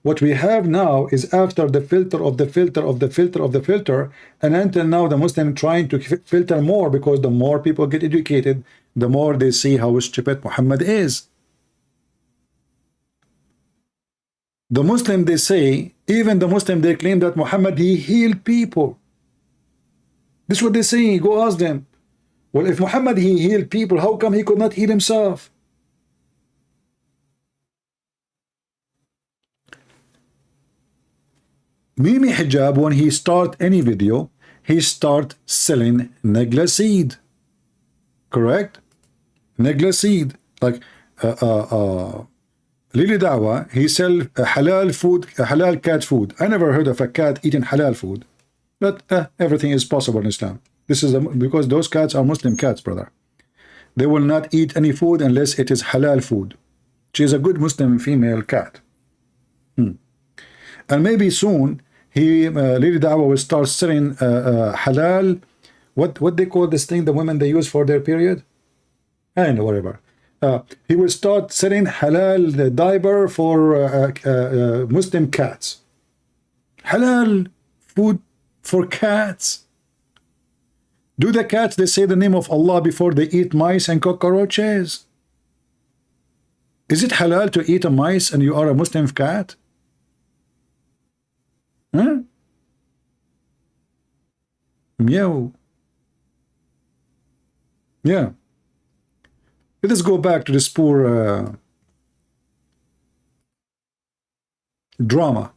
What we have now is after the filter of the filter of the filter of the filter, and until now the Muslim trying to filter more, because the more people get educated, the more they see how stupid Muhammad is. The Muslim, they say, even the Muslim, they claim that Muhammad, he healed people. This is what they say. Go ask them. Well, if Muhammad, he healed people, how come he could not heal himself? Mimi Hijab, when he start any video, he start selling negla seed. Correct? Negla seed. Like Lily Dawha, he sell halal food, halal cat food. I never heard of a cat eating halal food. But everything is possible in Islam. This is because those cats are Muslim cats, brother. They will not eat any food unless it is halal food. She is a good Muslim female cat. And maybe soon, Lily Dawha will start selling halal, what they call this thing the women they use for their period? I don't know, whatever. He will start selling halal diaper for Muslim cats. Halal food for cats. Do the cats, they say the name of Allah before they eat mice and cockroaches? Is it halal to eat a mice and you are a Muslim cat? Huh? Meow. Yeah. Let us go back to this poor drama.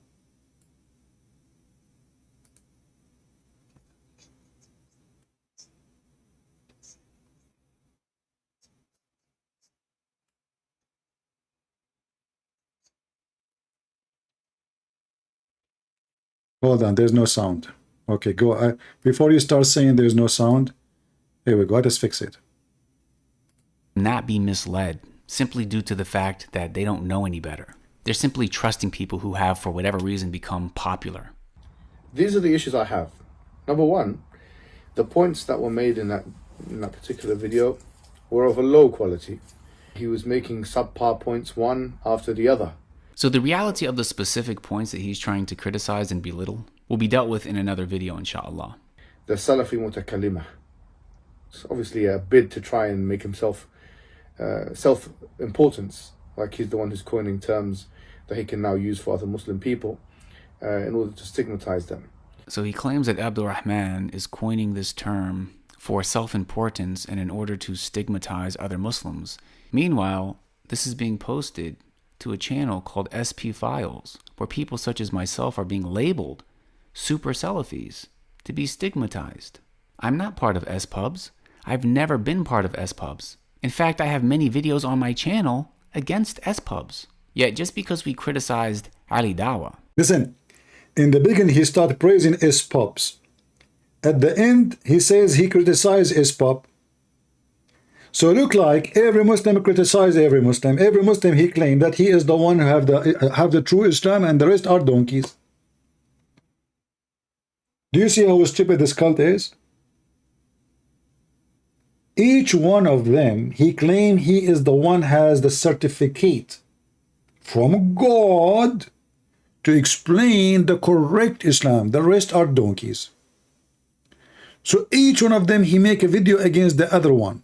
Hold on, there's no sound. Okay, go. Before you start saying there's no sound, here we go. Let's fix it. Not be misled simply due to the fact that they don't know any better. They're simply trusting people who have, for whatever reason, become popular. These are the issues I have. Number one, the points that were made in that in that particular video were of a low quality. He was making subpar points one after the other. So the reality of the specific points that he's trying to criticize and belittle will be dealt with in another video, inshallah. The Salafi Mutakalimah. It's obviously a bid to try and make himself self-importance, like he's the one who's coining terms that he can now use for other Muslim people in order to stigmatize them. So he claims that Abdul Rahman is coining this term for self-importance and in order to stigmatize other Muslims. Meanwhile, this is being posted to a channel called SP Files, where people such as myself are being labeled super Salafis to be stigmatized. I'm not part of SPubs. I've never been part of SPubs. In fact, I have many videos on my channel against SPubs. Yet just because we criticized Ali Dawha. Listen, in the beginning he started praising SPubs. At the end he says he criticized SPub. So it look like every Muslim criticized every Muslim. Every Muslim he claimed that he is the one who have the true Islam and the rest are donkeys. Do you see how stupid this cult is? Each one of them, he claimed he is the one has the certificate from God to explain the correct Islam. The rest are donkeys. So each one of them, he make a video against the other one.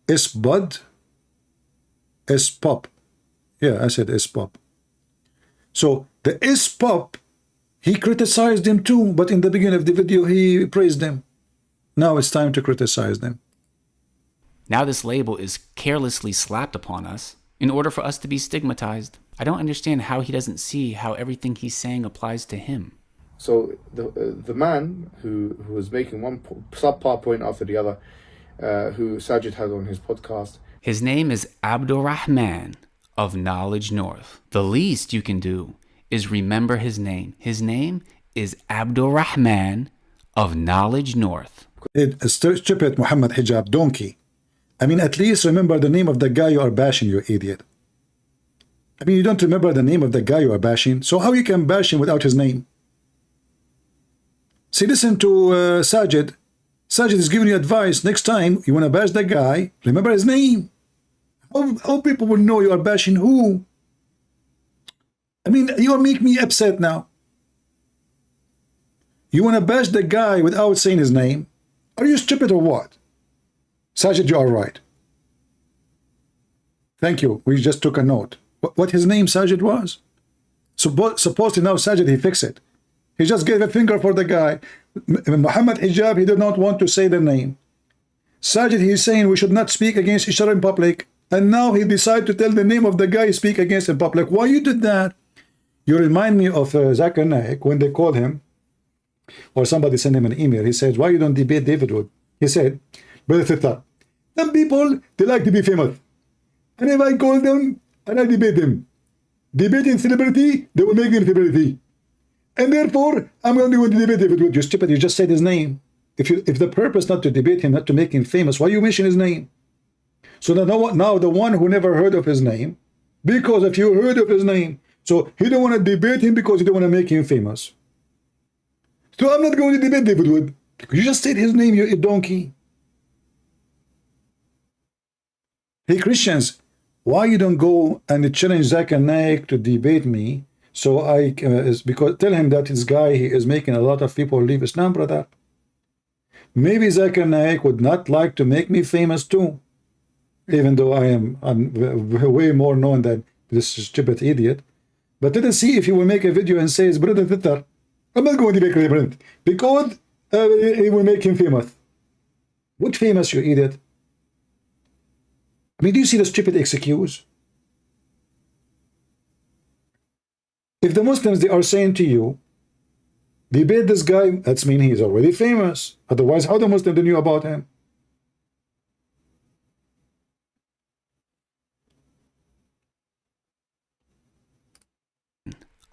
SBud, SPub. Yeah, I said SPub. So the SPub, he criticized them too, but in the beginning of the video, he praised them. Now it's time to criticize them. Now this label is carelessly slapped upon us in order for us to be stigmatized. I don't understand how he doesn't see how everything he's saying applies to him. So the man who was making one subpar point after the other, who Sajid had on his podcast. His name is Abdul Rahman of Knowledge North. The least you can do is remember his name. His name is Abdul Rahman of Knowledge North. Stupid Muhammad Hijab donkey. I mean, at least remember the name of the guy you are bashing, you idiot. I mean, you don't remember the name of the guy you are bashing, so how you can bash him without his name? See, listen to Sajid. Sajid is giving you advice. Next time you want to bash the guy, remember his name. How people will know you are bashing who? I mean, you make me upset now. You want to bash the guy without saying his name? Are you stupid or what? Sajid, you are right. Thank you. We just took a note. What his name, Sajid, was? Supposedly now Sajid, he fixed it. He just gave a finger for the guy. Muhammad Hijab, he did not want to say the name. Sajid, he's saying we should not speak against each other in public. And now he decided to tell the name of the guy he speak against in public. Why you did that? You remind me of Zakir Naik when they called him, or somebody sent him an email. He says, why you don't debate David Wood? He said, Brother Fitta, some people, they like to be famous. And if I call them and I debate them, debating celebrity, they will make them celebrity. And therefore, I'm only going to debate David Wood. You stupid, you just said his name. If the purpose not to debate him, not to make him famous, why you mention his name? So now the one who never heard of his name, because if you heard of his name, so he don't want to debate him because he don't want to make him famous. So I'm not going to debate David Wood. You just said his name, you donkey. Hey Christians, why you don't go and challenge Zakir Naik to debate me? So because tell him that this guy, he is making a lot of people leave Islam, brother. Maybe Zakir Naik would not like to make me famous too, even though I'm way more known than this stupid idiot. But let us see if he will make a video and says, Brother Twitter, I'm not going to make Brent because it will make him famous. What famous, you idiot? I mean, do you see the stupid excuse? If the Muslims, they are saying to you, debate this guy, that's mean he's already famous. Otherwise, how the Muslim knew about him?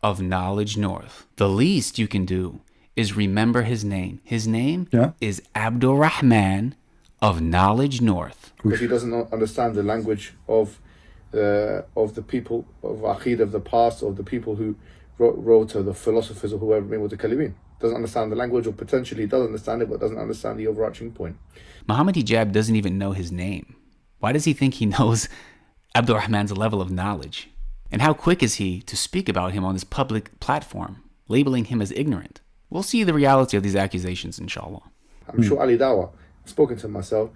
Of Knowledge North. The least you can do is remember his name. His name is Abdul Rahman of Knowledge North. Because he doesn't understand the language of the people of Aqid of the past, of the people who wrote the philosophers or whoever made the Kalimeen. Doesn't understand the language, or potentially does understand it, but doesn't understand the overarching point. Muhammad Hijab doesn't even know his name. Why does he think he knows Abdul Rahman's level of knowledge? And how quick is he to speak about him on this public platform, labeling him as ignorant? We'll see the reality of these accusations, inshallah. I'm sure Ali Dawha, I've spoken to him myself,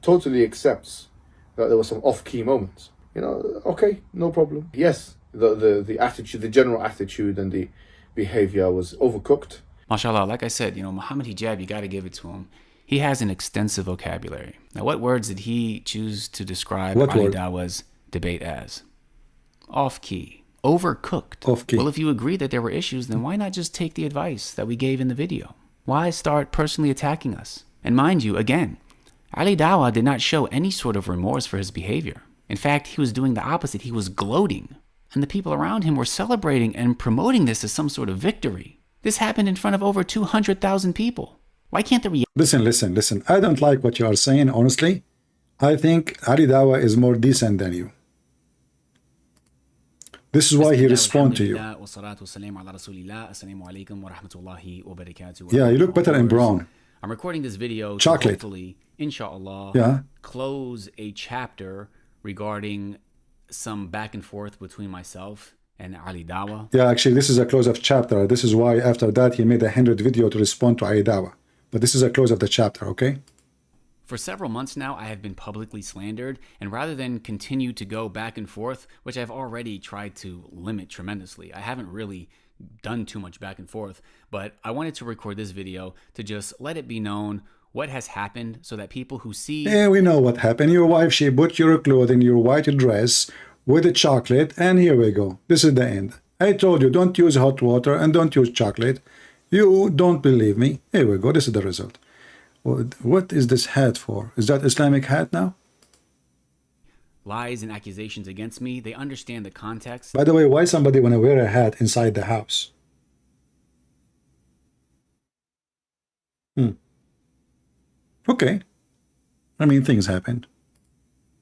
totally accepts that there were some off-key moments. You know, okay, no problem. Yes, the attitude, the general attitude and the behavior was overcooked. MashaAllah, like I said, Muhammad Hijab, you got to give it to him. He has an extensive vocabulary. Now, what words did he choose to describe Ali Dawah's debate as? Off-key, overcooked. Off-key. Well, if you agree that there were issues, then why not just take the advice that we gave in the video? Why start personally attacking us? And mind you, again, Ali Dawah did not show any sort of remorse for his behavior. In fact, he was doing the opposite. He was gloating. And the people around him were celebrating and promoting this as some sort of victory. This happened in front of over 200,000 people. Why can't the Listen. I don't like what you are saying, honestly. I think Ali Dawah is more decent than you. This is why he responds to you. Yeah, you look better in brown. I'm recording this video Chocolate. to hopefully, inshallah, close a chapter regarding some back and forth between myself and Ali Dawah. Yeah, actually, this is a close of chapter. This is why after that he made 100 video to respond to Ali Dawah. But this is a close of the chapter, okay? For several months now, I have been publicly slandered, and rather than continue to go back and forth, which I've already tried to limit tremendously, I haven't really done too much back and forth, but I wanted to record this video to just let it be known what has happened so that people who see... Yeah, we know what happened. Your wife, she put your clothes in your white dress with the chocolate, and here we go. This is the end. I told you, don't use hot water and don't use chocolate. You don't believe me. Here we go. This is the result. What is this hat for? Is that Islamic hat now? Lies and accusations against me, they understand the context. By the way, why somebody want to wear a hat inside the house? Okay. I mean, things happened.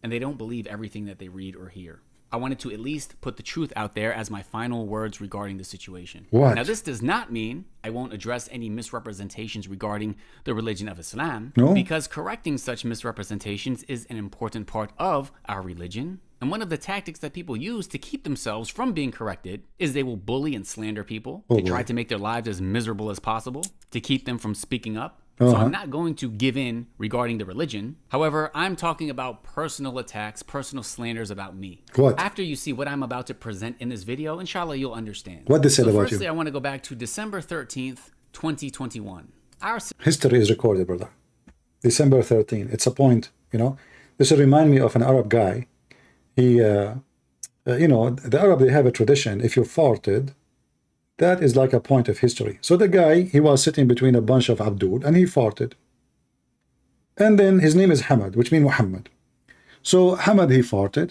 And they don't believe everything that they read or hear. I wanted to at least put the truth out there as my final words regarding the situation. What? Now, this does not mean I won't address any misrepresentations regarding the religion of Islam, no, because correcting such misrepresentations is an important part of our religion. And one of the tactics that people use to keep themselves from being corrected is they will bully and slander people. They try to make their lives as miserable as possible to keep them from speaking up. So I'm not going to give in regarding the religion. However, I'm talking about personal attacks, personal slanders about me. What? After you see what I'm about to present in this video, inshallah, you'll understand. What they said about you? Firstly, I want to go back to December 13th, 2021. History is recorded, brother. December 13th. It's a point, This will remind me of an Arab guy. He, the Arab, they have a tradition. If you farted, that is like a point of history. So the guy, he was sitting between a bunch of Abdul and he farted. And then his name is Hamad, which means Muhammad. So Hamad, he farted.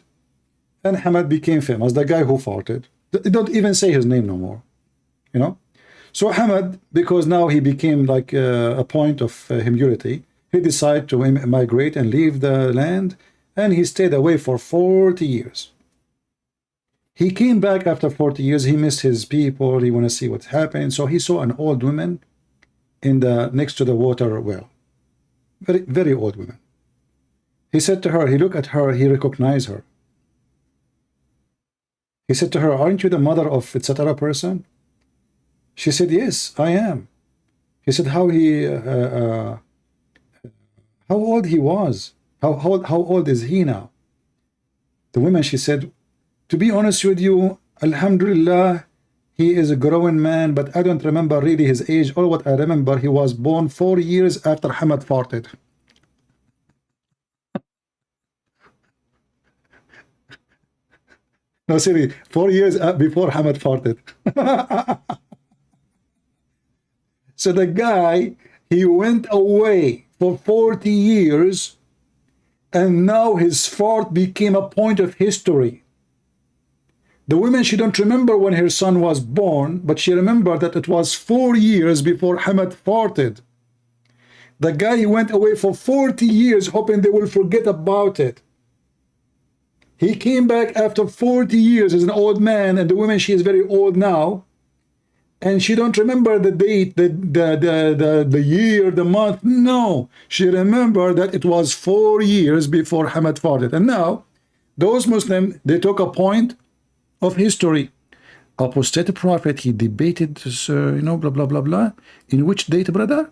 And Hamad became famous, the guy who farted. They don't even say his name no more. So Hamad, because now he became like a point of humility, he decided to migrate and leave the land. And he stayed away for 40 years. He came back after 40 years. He missed his people. He want to see what's happening. So he saw an old woman next to the water well. Very, very old woman. He said to her, he looked at her, he recognized her. He said to her, aren't you the mother of etc. person? She said, yes, I am. He said how old he was. How old is he now? The woman, she said, to be honest with you, Alhamdulillah, he is a growing man, but I don't remember really his age. All what I remember, he was born 4 years after Hamad farted. No, seriously, 4 years before Hamad farted. So the guy, he went away for 40 years, and now his fart became a point of history. The woman, she don't remember when her son was born, but she remembered that it was 4 years before Hamad farted. The guy, he went away for 40 years hoping they will forget about it. He came back after 40 years as an old man, and the woman, she is very old now. And she don't remember the date, the year, the month. No, she remembered that it was 4 years before Muhammad farted. And now, those Muslims, they took a point of history. Apostate prophet, he debated this, you know, blah, blah, blah, blah. In which date, brother?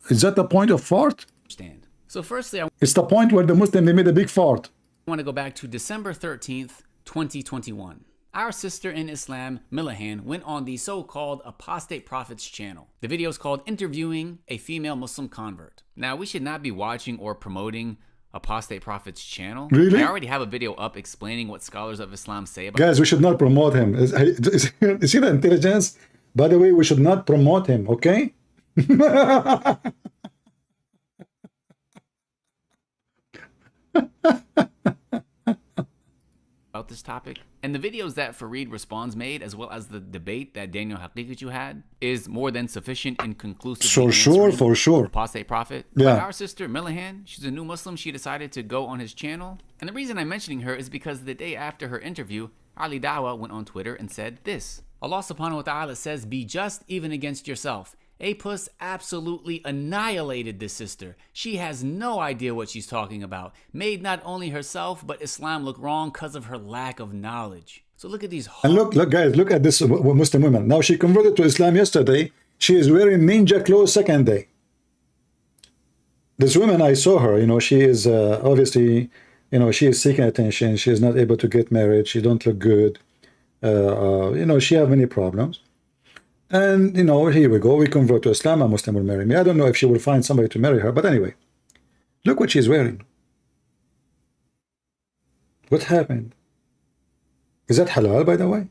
Is that the point of fart? So firstly, It's the point where the Muslim, they made a big fart. I want to go back to December 13th, 2021. Our sister in Islam, Millihan, went on the so-called Apostate Prophet's channel. The video is called Interviewing a Female Muslim Convert. Now, we should not be watching or promoting Apostate Prophet's channel. Really? I already have a video up explaining what scholars of Islam say about Guys, we should not promote him. You see the intelligence? By the way, we should not promote him, okay? this topic. And the videos that Fareed Responds made, as well as the debate that Daniel Haqiqatu had, is more than sufficient and conclusive. For sure. Apostate Prophet. Yeah. But our sister Millihan, she's a new Muslim. She decided to go on his channel. And the reason I'm mentioning her is because the day after her interview, Ali Dawha went on Twitter and said this. Allah subhanahu wa ta'ala says, be just even against yourself. Apus absolutely annihilated this sister. She has no idea what she's talking about. Made not only herself, but Islam look wrong because of her lack of knowledge. So look at these. And look, guys, look at this Muslim woman. Now she converted to Islam yesterday. She is wearing ninja clothes second day. This woman, I saw her, you know, she is obviously, you know, she is seeking attention. She is not able to get married. She don't look good. You know, she have many problems. And, you know, here we go. We convert to Islam. A Muslim will marry me. I don't know if she will find somebody to marry her. But anyway, look what she's wearing. What happened? Is that halal, by the way?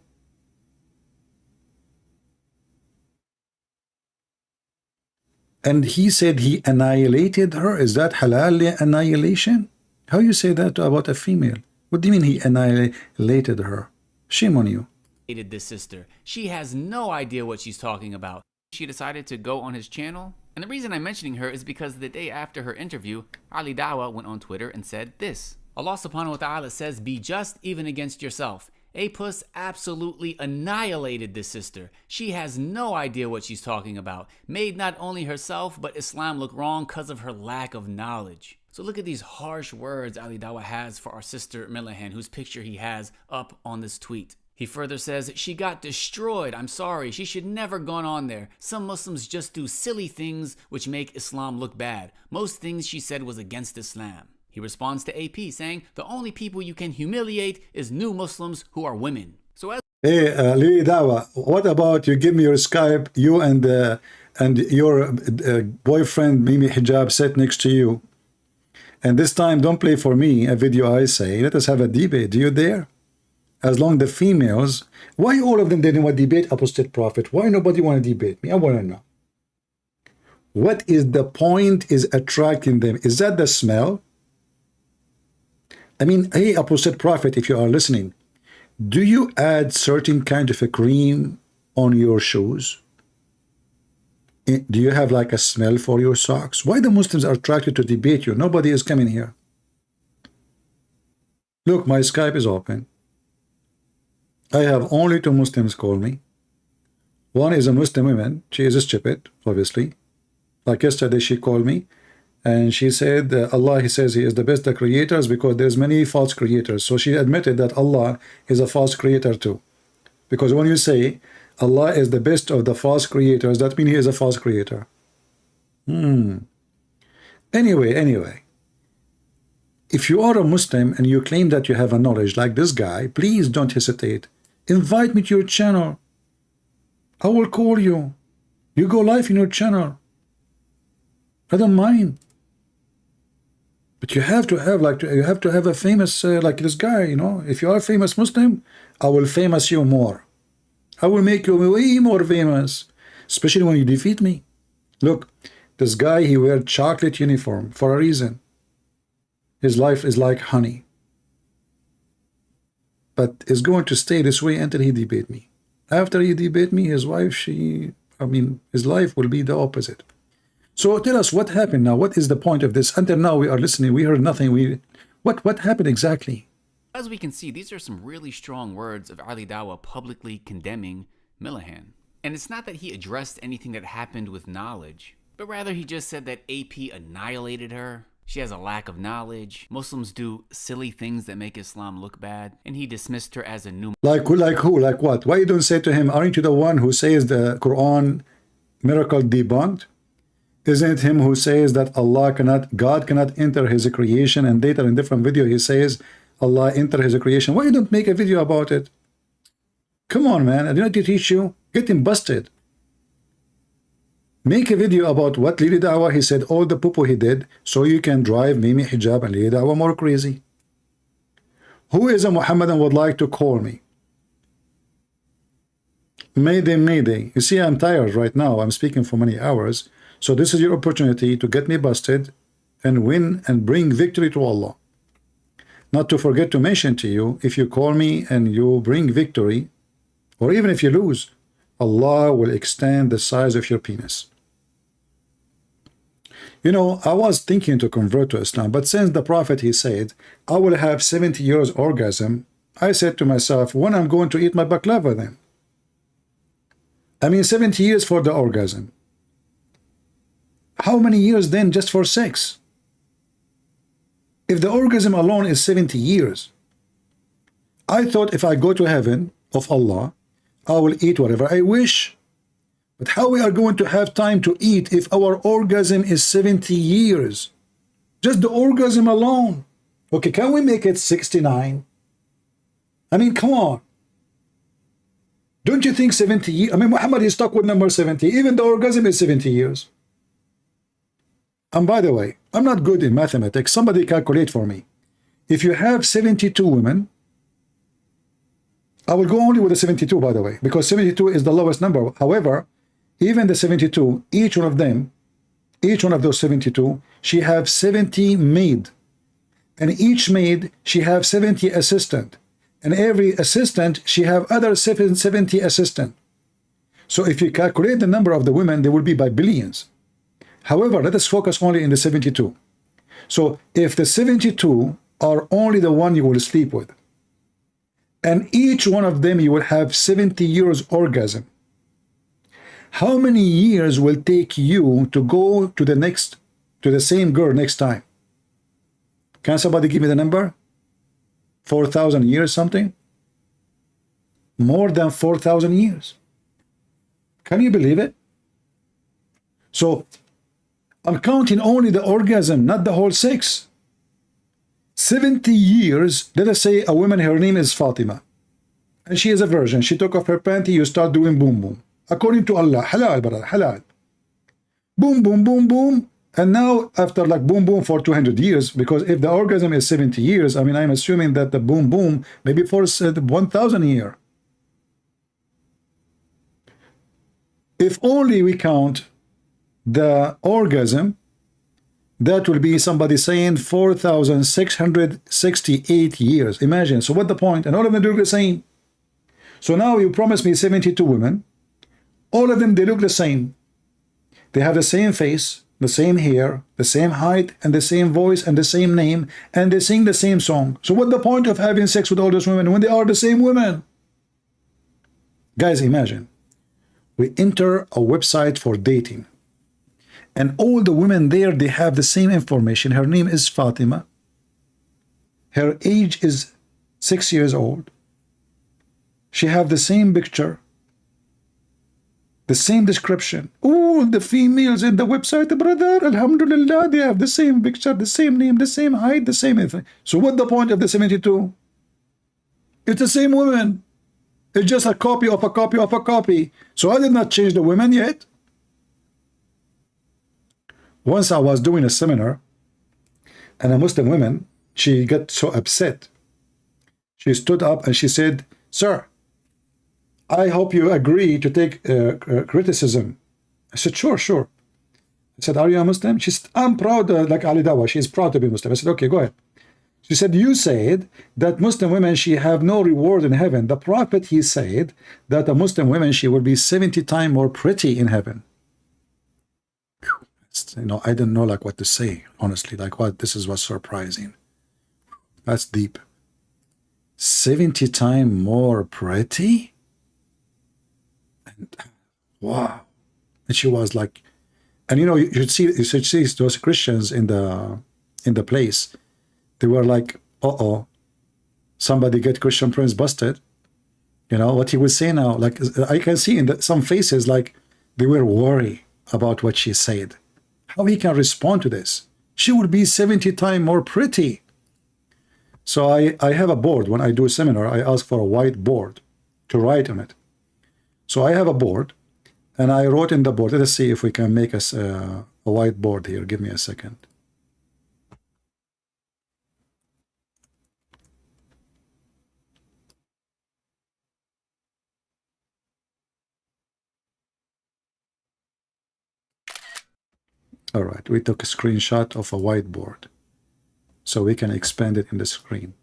And he said he annihilated her. Is that halal annihilation? How you say that about a female? What do you mean he annihilated her? Shame on you. This sister. She has no idea what she's talking about. She decided to go on his channel. And the reason I'm mentioning her is because the day after her interview, Ali Dawha went on Twitter and said this. Allah subhanahu wa ta'ala says, be just even against yourself. Apus absolutely annihilated this sister. She has no idea what she's talking about. Made not only herself, but Islam look wrong because of her lack of knowledge. So look at these harsh words Ali Dawha has for our sister Millihan, whose picture he has up on this tweet. He further says, she got destroyed. I'm sorry. She should never gone on there. Some Muslims just do silly things which make Islam look bad. Most things she said was against Islam. He responds to AP saying, the only people you can humiliate is new Muslims who are women. So as hey, Lily Dawha, what about you give me your Skype, you and your boyfriend Mimi Hijab sit next to you. And this time, don't play for me a video I say. Let us have a debate. Do you dare? As long the females, why all of them didn't want to debate apostate prophet? Why nobody want to debate me? I want to know. What is the point is attracting them? Is that the smell? I mean, hey, apostate prophet, if you are listening, do you add certain kind of a cream on your shoes? Do you have like a smell for your socks? Why the Muslims are attracted to debate you? Nobody is coming here. Look, my Skype is open. I have only 2 Muslims call me. One is a Muslim woman. She is stupid, obviously. Like yesterday, she called me and she said, Allah, he says he is the best of creators because there's many false creators. So she admitted that Allah is a false creator too. Because when you say Allah is the best of the false creators, that means he is a false creator. Anyway. If you are a Muslim and you claim that you have a knowledge like this guy, please don't hesitate. Invite me to your channel. I will call you. You go live in your channel. I don't mind. But you have to have a famous like this guy, you know. If you are a famous Muslim, I will famous you more. I will make you way more famous, especially when you defeat me. Look, this guy, he wears chocolate uniform for a reason. His life is like honey. But it's going to stay this way until he debate me. After he debate me, his wife, his life will be the opposite. So tell us what happened now. What is the point of this? Until now, we are listening. We heard nothing. What happened exactly? as we can see, these are some really strong words of Ali Dawha publicly condemning Millihan. And it's not that he addressed anything that happened with knowledge, but rather he just said that AP annihilated her. She has a lack of knowledge. Muslims do silly things that make Islam look bad. And he dismissed her as a new... Like who? Like what? Why you don't say to him, aren't you the one who says the Quran miracle debunked? Isn't it him who says that God cannot enter his creation? And later in different video he says Allah enter his creation. Why you don't make a video about it? Come on, man. I didn't teach you. Get him busted. Make a video about what Lili Dawah, he said all the poo-poo he did, so you can drive Mimi Hijab and Lili Dawah more crazy. Who is a Muhammadan would like to call me? Mayday, mayday. You see, I'm tired right now. I'm speaking for many hours. So this is your opportunity to get me busted and win and bring victory to Allah. Not to forget to mention to you, if you call me and you bring victory, or even if you lose, Allah will extend the size of your penis. You know, I was thinking to convert to Islam, but since the Prophet, he said, I will have 70 years orgasm, I said to myself, when I'm going to eat my baklava then? I mean, 70 years for the orgasm. How many years then just for sex? If the orgasm alone is 70 years, I thought if I go to heaven of Allah, I will eat whatever I wish. But how we are going to have time to eat if our orgasm is 70 years? Just the orgasm alone. Okay, can we make it 69? I mean, come on. Don't you think 70 years? I mean, Muhammad is stuck with number 70. Even the orgasm is 70 years. And by the way, I'm not good in mathematics. Somebody calculate for me. If you have 72 women, I will go only with the 72, by the way, because 72 is the lowest number. However, even the 72, each one of them, each one of those 72, she have 70 maid. And each maid, she have 70 assistant. And every assistant, she have other 70 assistant. So if you calculate the number of the women, they will be by billions. However, let us focus only in the 72. So if the 72 are only the one you will sleep with, and each one of them you will have 70 years orgasm, how many years will take you to go to the same girl next time? Can somebody give me the number? 4,000 years something? More than 4,000 years. Can you believe it? So I'm counting only the orgasm, not the whole sex. 70 years, let us say a woman, her name is Fatima, and she is a virgin. She took off her panty, you start doing boom boom. According to Allah, halal, brother, halal. Boom, boom, boom, boom. And now, after like boom, boom for 200 years, because if the orgasm is 70 years, I mean, I'm assuming that the boom, boom, maybe for 1,000 years. If only we count the orgasm, that will be somebody saying 4,668 years. Imagine. So what the point? And all of them look the same. So now you promised me 72 women. All of them, they look the same. They have the same face, the same hair, the same height, and the same voice, and the same name, and they sing the same song. So what the point of having sex with all those women when they are the same women? Guys, imagine. We enter a website for dating. And all the women there, they have the same information. Her name is Fatima. Her age is 6 years old. She have the same picture, the same description. All the females in the website, brother, alhamdulillah, they have the same picture, the same name, the same height, the same everything. So what the point of the 72? It's the same woman. It's just a copy of a copy of a copy. So I did not change the women yet. Once I was doing a seminar, and a Muslim woman, she got so upset. She stood up and she said, "Sir, I hope you agree to take criticism." I said, "Sure, sure." I said, "Are you a Muslim?" She said, "I'm proud, like Ali Dawah, she's proud to be Muslim." I said, "Okay, go ahead." She said, "You said that Muslim women, she have no reward in heaven. The Prophet, he said that a Muslim woman, she will be 70 times more pretty in heaven." You know, I didn't know like what to say, honestly. Like what, this is what's surprising. That's deep. 70 times more pretty? Wow. And she was like, and you know, you should see those Christians in the place. They were like, uh-oh, somebody get Christian Prince busted. You know what he would say now? Like, I can see in some faces, like they were worried about what she said. How he can respond to this? She would be 70 times more pretty. So I have a board. When I do a seminar, I ask for a white board to write on it. So I have a board, and I wrote in the board. Let's see if we can make us a white board here. Give me a second. All right, we took a screenshot of a whiteboard so we can expand it in the screen.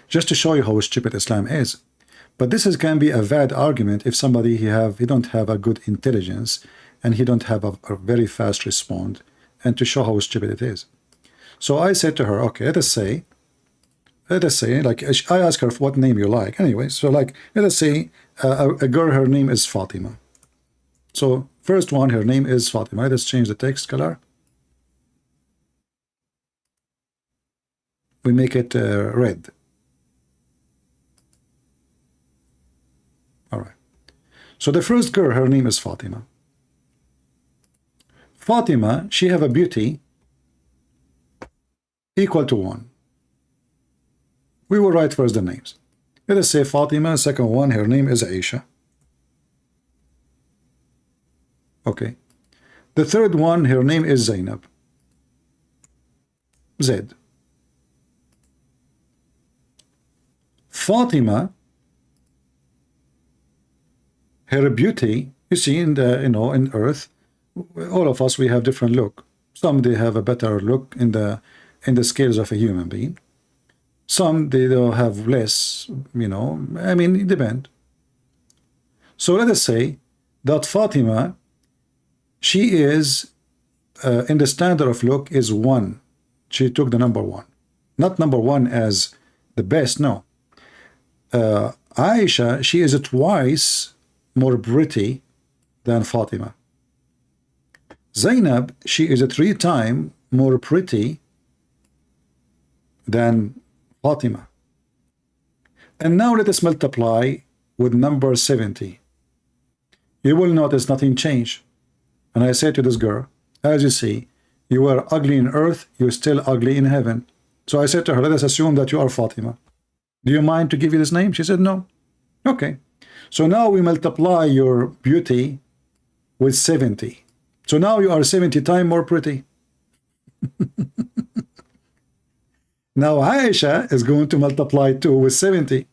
Just to show you how stupid Islam is. But this can be a valid argument if somebody he don't have a good intelligence and he don't have a very fast response, and to show how stupid it is. So I said to her, okay, let us say, like, I asked her what name you like. Anyway, so like, let us say a girl, her name is Fatima. So first one, her name is Fatima. Let's change the text color. We make it red. All right. So the first girl, her name is Fatima. Fatima, she have a beauty equal to 1. We will write first the names. Let us say Fatima. Second one, her name is Aisha. Okay. The third one, her name is Zainab. Z. Fatima, her beauty, you see, in the, you know, in earth, all of us, we have different look. Some they have a better look in the scales of a human being. Some they don't have less, you know. I mean, it depends. So let us say that Fatima, she is in the standard of look is 1. She took the number 1, not number 1 as the best. No. Aisha, she is twice more pretty than Fatima. Zainab, she is 3 times more pretty than Fatima. And now let us multiply with number 70. You will notice nothing changed. And I said to this girl, as you see, you were ugly in earth, you're still ugly in heaven. So I said to her, let us assume that you are Fatima. Do you mind to give you this name? She said, no. Okay. So now we multiply your beauty with 70. So now you are 70 times more pretty. Now Aisha is going to multiply 2 with 70.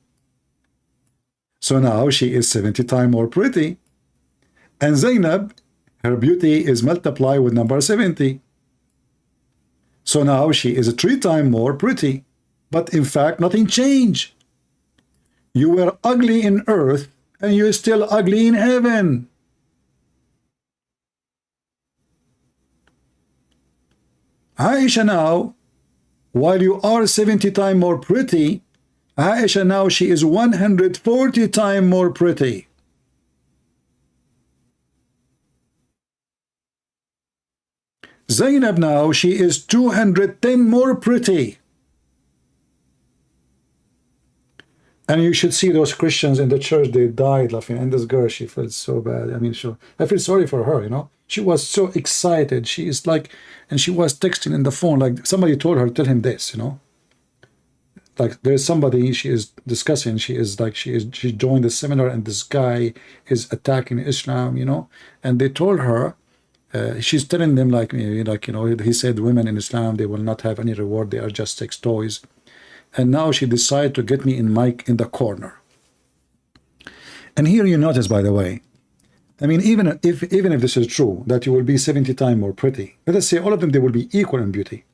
So now she is 70 times more pretty. And Zainab, her beauty is multiplied with number 70. So now she is 3 times more pretty. But in fact, nothing changed. You were ugly in earth, and you're still ugly in heaven. Aisha now, while you are 70 times more pretty, Aisha now, she is 140 times more pretty. Zainab now, she is 210 more pretty. And you should see those Christians in the church, they died laughing. And this girl, she felt so bad. I mean, I feel sorry for her, you know. She was so excited. She is like, and she was texting in the phone, like somebody told her, tell him this, you know. Like there's somebody she is discussing, she joined the seminar and this guy is attacking Islam, you know. And they told her, she's telling them like, you know, he said women in Islam, they will not have any reward, they are just sex toys. And now she decided to get me in the corner. And here you notice, by the way, I mean, even if this is true, that you will be 70 times more pretty, let us say all of them, they will be equal in beauty.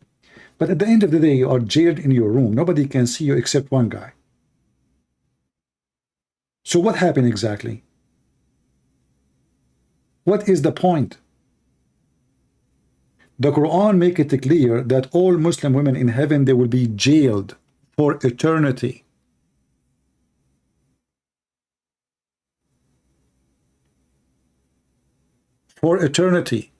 But at the end of the day, you are jailed in your room. Nobody can see you except one guy. So what happened exactly? What is the point? The Quran make it clear that all Muslim women in heaven, they will be jailed for eternity. for eternity.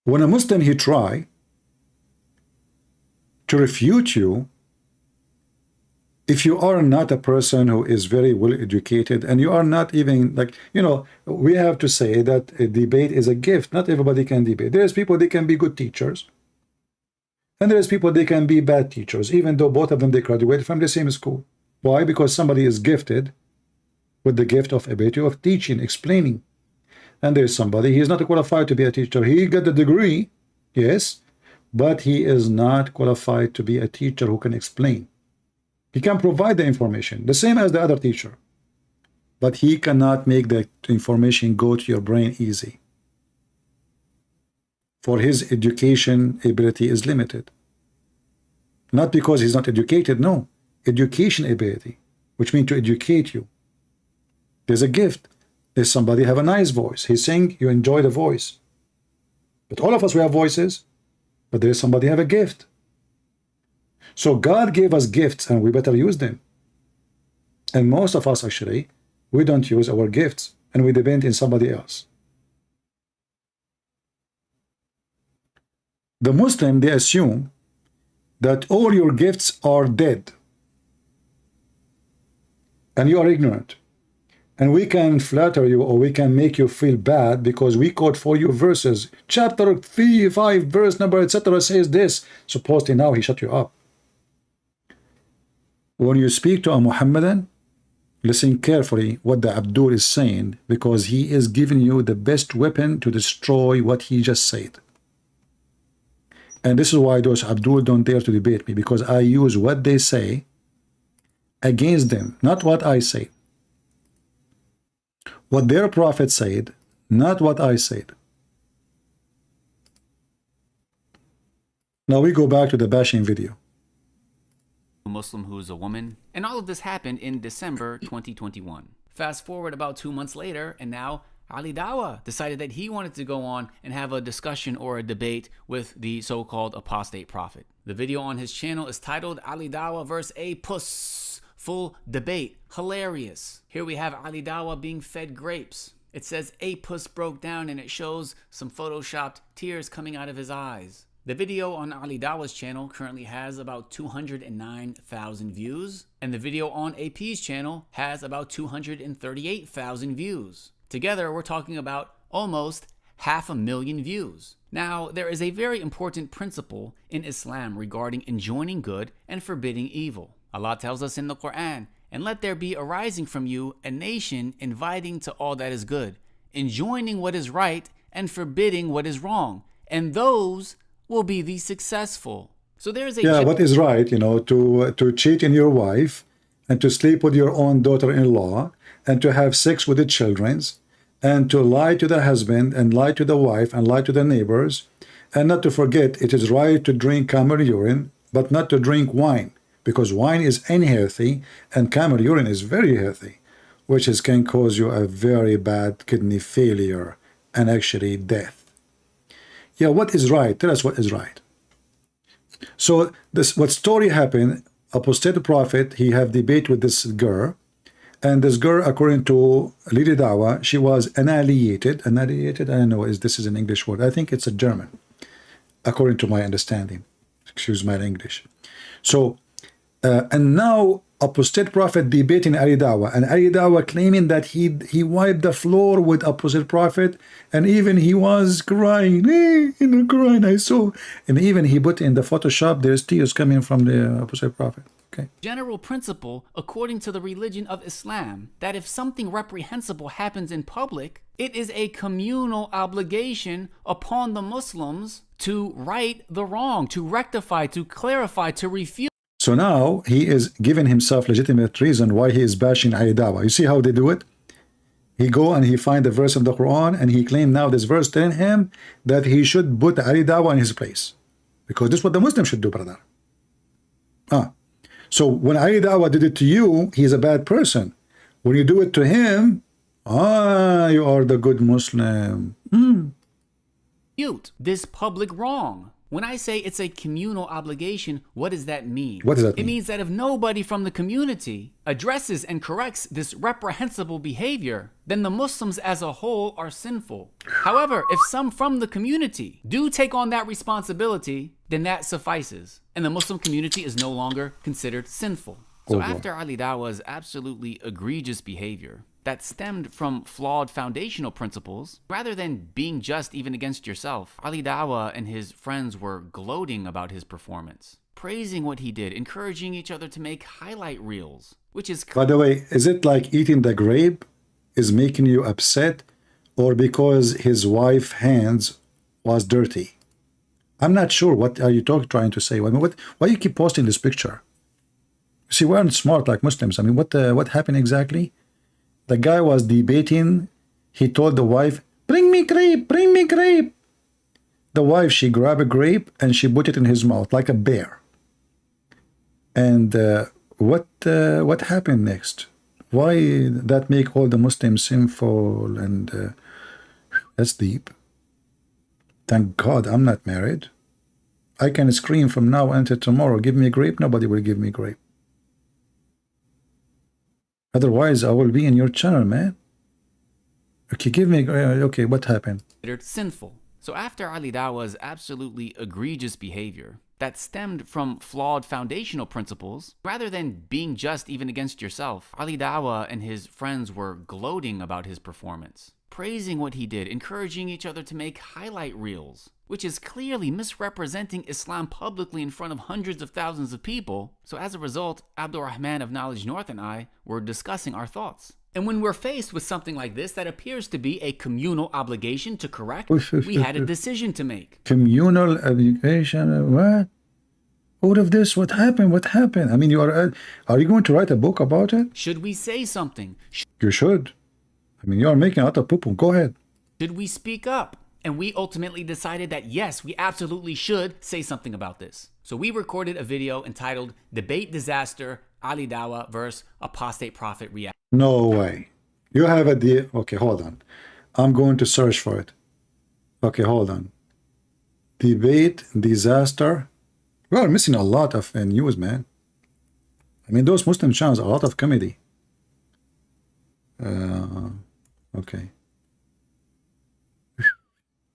When a Muslim he try to refute you, if you are not a person who is very well educated and you are not even like, you know, we have to say that a debate is a gift. Not everybody can debate. There's people they can be good teachers, and there's people they can be bad teachers, even though both of them they graduated from the same school. Why? Because somebody is gifted with the gift of ability of teaching, explaining. And there's somebody, he is not qualified to be a teacher. He got the degree, yes, but he is not qualified to be a teacher who can explain. He can provide the information, the same as the other teacher, but he cannot make the information go to your brain easy. For his education ability is limited. Not because he's not educated, no. Education ability, which means to educate you. There's a gift. There's somebody have a nice voice. He's saying you enjoy the voice. But all of us, we have voices, but there's somebody have a gift. So God gave us gifts and we better use them. And most of us actually, we don't use our gifts and we depend on somebody else. The Muslim, they assume that all your gifts are dead and you are ignorant. And we can flatter you or we can make you feel bad because we quote for you verses. Chapter 3, 5, verse number, etc. says this. Supposedly now he shut you up. When you speak to a Muhammadan, listen carefully what the Abdul is saying, because he is giving you the best weapon to destroy what he just said. And this is why those Abdul don't dare to debate me, because I use what they say against them, not what I say. What their prophet said, not what I said. Now we go back to the bashing video. A Muslim who is a woman, and all of this happened in December 2021. Fast forward about 2 months later, and now Ali Dawha decided that he wanted to go on and have a discussion or a debate with the so-called apostate prophet. The video on his channel is titled Ali Dawha vs. A Puss. Full debate. Hilarious. Here we have Ali Dawha being fed grapes. It says a puss broke down and it shows some photoshopped tears coming out of his eyes. The video on Ali Dawha's channel currently has about 209,000 views, and the video on AP's channel has about 238,000 views. Together, we're talking about almost 500,000 views. Now, there is a very important principle in Islam regarding enjoining good and forbidding evil. Allah tells us in the Quran, and let there be arising from you a nation inviting to all that is good, enjoining what is right and forbidding what is wrong, and those will be the successful. So there is a what is right, you know, to cheat on your wife and to sleep with your own daughter-in-law and to have sex with the children's and to lie to the husband and lie to the wife and lie to the neighbors, and not to forget it is right to drink camel urine but not to drink wine, because wine is unhealthy and camel urine is very healthy, which can cause you a very bad kidney failure and actually death. Yeah, what is right? Tell us what is right. So what story happened? Apostate prophet, he have debate with this girl, and this girl, according to Lady Dawha, she was annihilated. Annihilated, I don't know if this is an English word. I think it's a German, according to my understanding. Excuse my English. So, and now apostate prophet debating Ali Dawha, and Ali Dawha claiming that he wiped the floor with apostate prophet, and even he was crying, crying, I saw, and even he put in the Photoshop, there's tears coming from the apostate prophet. Okay. General principle according to the religion of Islam that if something reprehensible happens in public, it is a communal obligation upon the Muslims to right the wrong, to rectify, to clarify, to refute. So now he is giving himself legitimate reason why he is bashing Ali Dawha. You see how they do it? He go and he find a verse in the Quran and he claimed now this verse telling him that he should put Ali Dawha in his place. Because this is what the Muslim should do, brother. So when Ali Dawha did it to you, he's a bad person. When you do it to him, you are the good Muslim. This public wrong. When I say it's a communal obligation, what does that mean? What does that mean? It means that if nobody from the community addresses and corrects this reprehensible behavior, then the Muslims as a whole are sinful. However, if some from the community do take on that responsibility, then that suffices, and the Muslim community is no longer considered sinful. So after Ali Dawah's absolutely egregious behavior that stemmed from flawed foundational principles, rather than being just even against yourself, Ali Dawah and his friends were gloating about his performance, praising what he did, encouraging each other to make highlight reels, which is... By the way, is it like eating the grape is making you upset, or because his wife's hands was dirty? I'm not sure. What are you trying to say? I mean, why you keep posting this picture? See, we aren't smart like Muslims. I mean, what happened exactly? The guy was debating. He told the wife, bring me grape, bring me grape. The wife, she grabbed a grape and she put it in his mouth like a bear. And what happened next? Why that make all the Muslims sinful? And that's deep. Thank God I'm not married. I can scream from now until tomorrow, give me a grape. Nobody will give me grape. Otherwise, I will be in your channel, man. Okay, give me... okay, what happened? Considered sinful. So after Ali Dawah's absolutely egregious behavior that stemmed from flawed foundational principles, rather than being just even against yourself, Ali Dawah and his friends were gloating about his performance, praising what he did, encouraging each other to make highlight reels, which is clearly misrepresenting Islam publicly in front of hundreds of thousands of people. So as a result, Abdul Rahman of Knowledge North and I were discussing our thoughts. And when we're faced with something like this that appears to be a communal obligation to correct, we had a decision to make. Communal obligation? What? All of this, what happened? What happened? I mean, are you going to write a book about it? Should we say something? You should. I mean, you are making a lot of poo-poo. Go ahead. Should we speak up? And we ultimately decided that yes, we absolutely should say something about this. So we recorded a video entitled Debate Disaster, Ali Dawah vs. Apostate Prophet Reaction. No way. You have a deal. Okay, hold on. I'm going to search for it. Okay, hold on. Debate Disaster. We are missing a lot of news, man. I mean, those Muslim channels, a lot of comedy. Okay.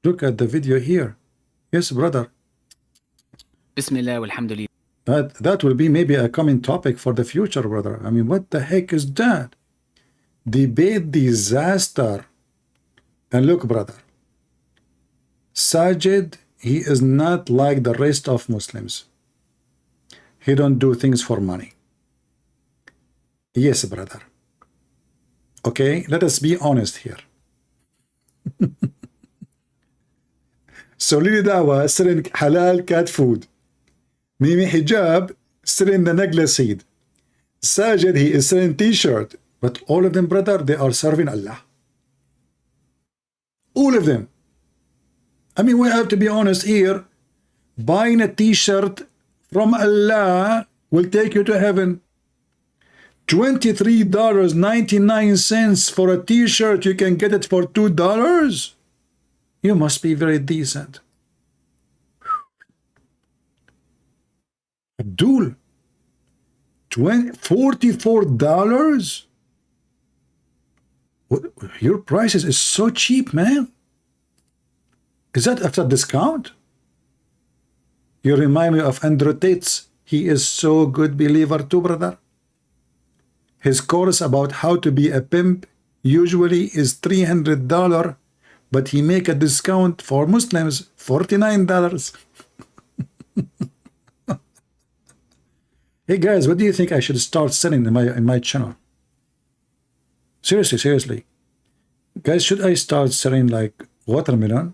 Look at the video here. Yes, brother. Bismillah walhamdulillah. That will be maybe a common topic for the future, brother. I mean, what the heck is that? Debate disaster. And look, brother. Sajid, he is not like the rest of Muslims. He don't do things for money. Yes, brother. Okay, let us be honest here. So Lily Dawah selling halal cat food. Mimi Hijab selling the necklace seed. Sajid, he is selling t-shirt. But all of them, brother, they are serving Allah. All of them. I mean, we have to be honest here. Buying a t-shirt from Allah will take you to heaven. $23.99 for a t-shirt. You can get it for $2. You must be very decent. Abdul, $44? Your prices is so cheap, man. Is that after discount? You remind me of Andrew Tate's. He is so good believer too, brother. His course about how to be a pimp usually is $300, but he make a discount for Muslims, $49. Hey guys, what do you think I should start selling in my channel? Seriously. Guys, should I start selling like watermelon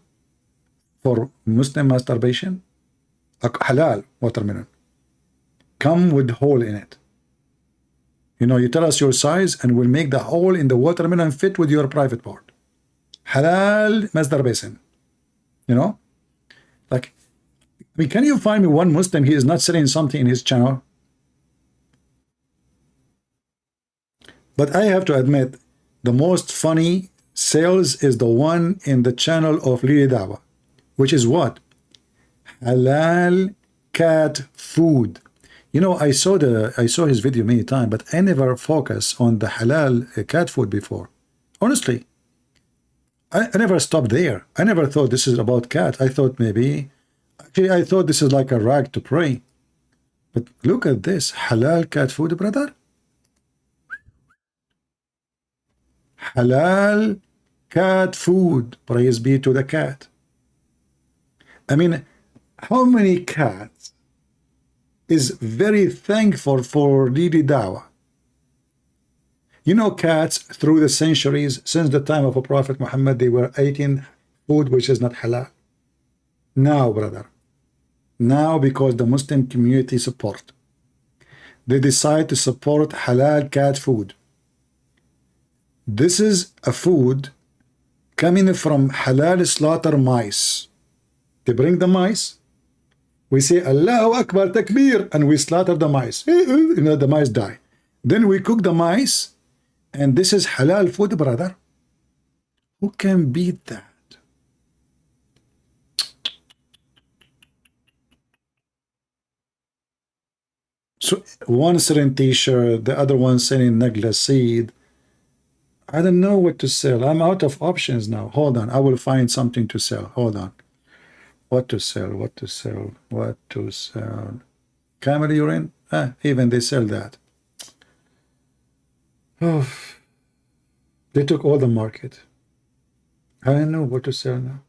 for Muslim masturbation? A halal watermelon. Come with hole in it. You know, you tell us your size and we'll make the hole in the watermelon fit with your private part. Halal masturbation. You know? Like, I mean, can you find me one Muslim he is not selling something in his channel? But I have to admit, the most funny sales is the one in the channel of Lily Dawah, which is what? halal cat food. You know, I saw his video many times, but I never focus on the halal cat food before. Honestly, I never stopped there. I never thought this is about cat. I thought maybe, actually, I thought this is like a rag to pray. But look at this halal cat food, brother. Halal cat food. Praise be to the cat. I mean, how many cats is very thankful for Didi Dawah? You know, cats through the centuries, since the time of a Prophet Muhammad, they were eating food which is not halal. Now, brother, now because the Muslim community support, they decide to support halal cat food. This is a food coming from halal slaughter mice. They bring the mice. We say Allahu Akbar Takbir and we slaughter the mice. You know, the mice die. Then we cook the mice, and this is halal food, brother. Who can beat that? So one selling t-shirt, the other one selling Nagla seed. I don't know what to sell. I'm out of options now. Hold on, I will find something to sell. Hold on. What to sell, what to sell, what to sell. Camel urine? Even they sell that. Oh, they took all the market. I don't know what to sell now.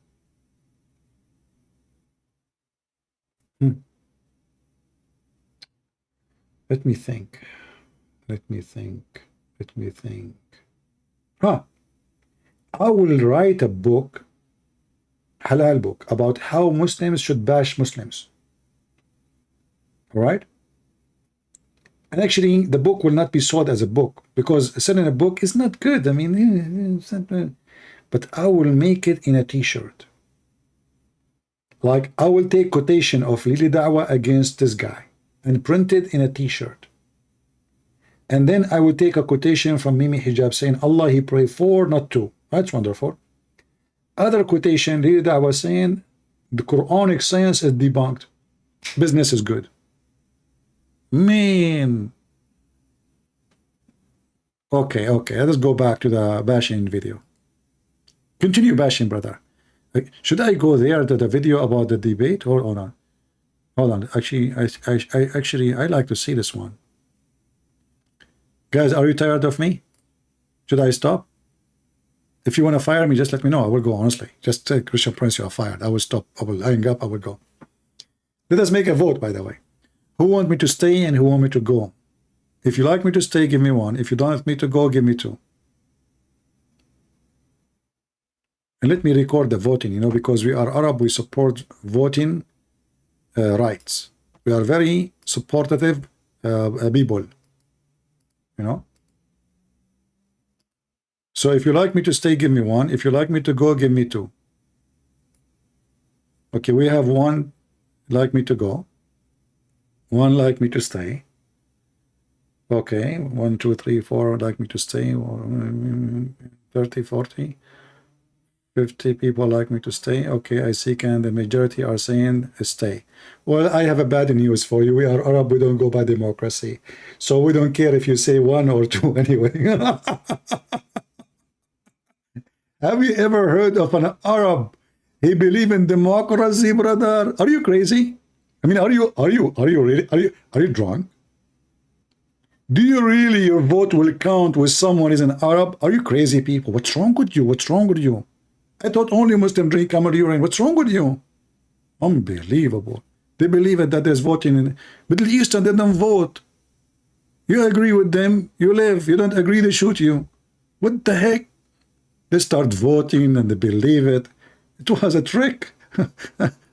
Let me think. Let me think. Let me think. I will write a book, halal book, about how Muslims should bash Muslims. All right? And actually, the book will not be sold as a book, because selling a book is not good. I mean, it's not, but I will make it in a t-shirt. Like, I will take quotation of Lili Dawah against this guy and print it in a t-shirt. And then I will take a quotation from Mimi Hijab saying, Allah he prayed for, not to. That's wonderful. Other quotation, Lili Dawah saying, the Quranic science is debunked. Business is good. Man. Okay, let's go back to the bashing video. Continue bashing, brother. Should I go there to the video about the debate? Hold on. Hold on. Actually, I like to see this one. Guys, are you tired of me? Should I stop? If you want to fire me, just let me know. I will go, honestly. Just say, Christian Prince, you are fired. I will stop. I will hang up. I will go. Let us make a vote, by the way. Who want me to stay and who want me to go? If you like me to stay, give me 1. If you don't like me to go, give me 2. And let me record the voting, you know, because we are Arab, we support voting rights. We are very supportive people, you know. So if you like me to stay, give me 1. If you like me to go, give me 2. Okay, we have 1 like me to go, 1 like me to stay. Okay, 1, 2, 3, 4 like me to stay. 30, 40, 50 people like me to stay. Okay, I see. Can the majority are saying stay? Well, I have a bad news for you. We are Arab. We don't go by democracy, so we don't care if you say 1 or 2 anyway. Have you ever heard of an Arab? He believe in democracy, brother. Are you crazy? I mean, are you drunk? Do you really, your vote will count with someone is an Arab? Are you crazy people? What's wrong with you? What's wrong with you? I thought only Muslims drink camel urine. What's wrong with you? Unbelievable. They believe that there's voting in Middle East and they don't vote. You agree with them, you live. You don't agree, they shoot you. What the heck? They start voting and they believe it. It was a trick.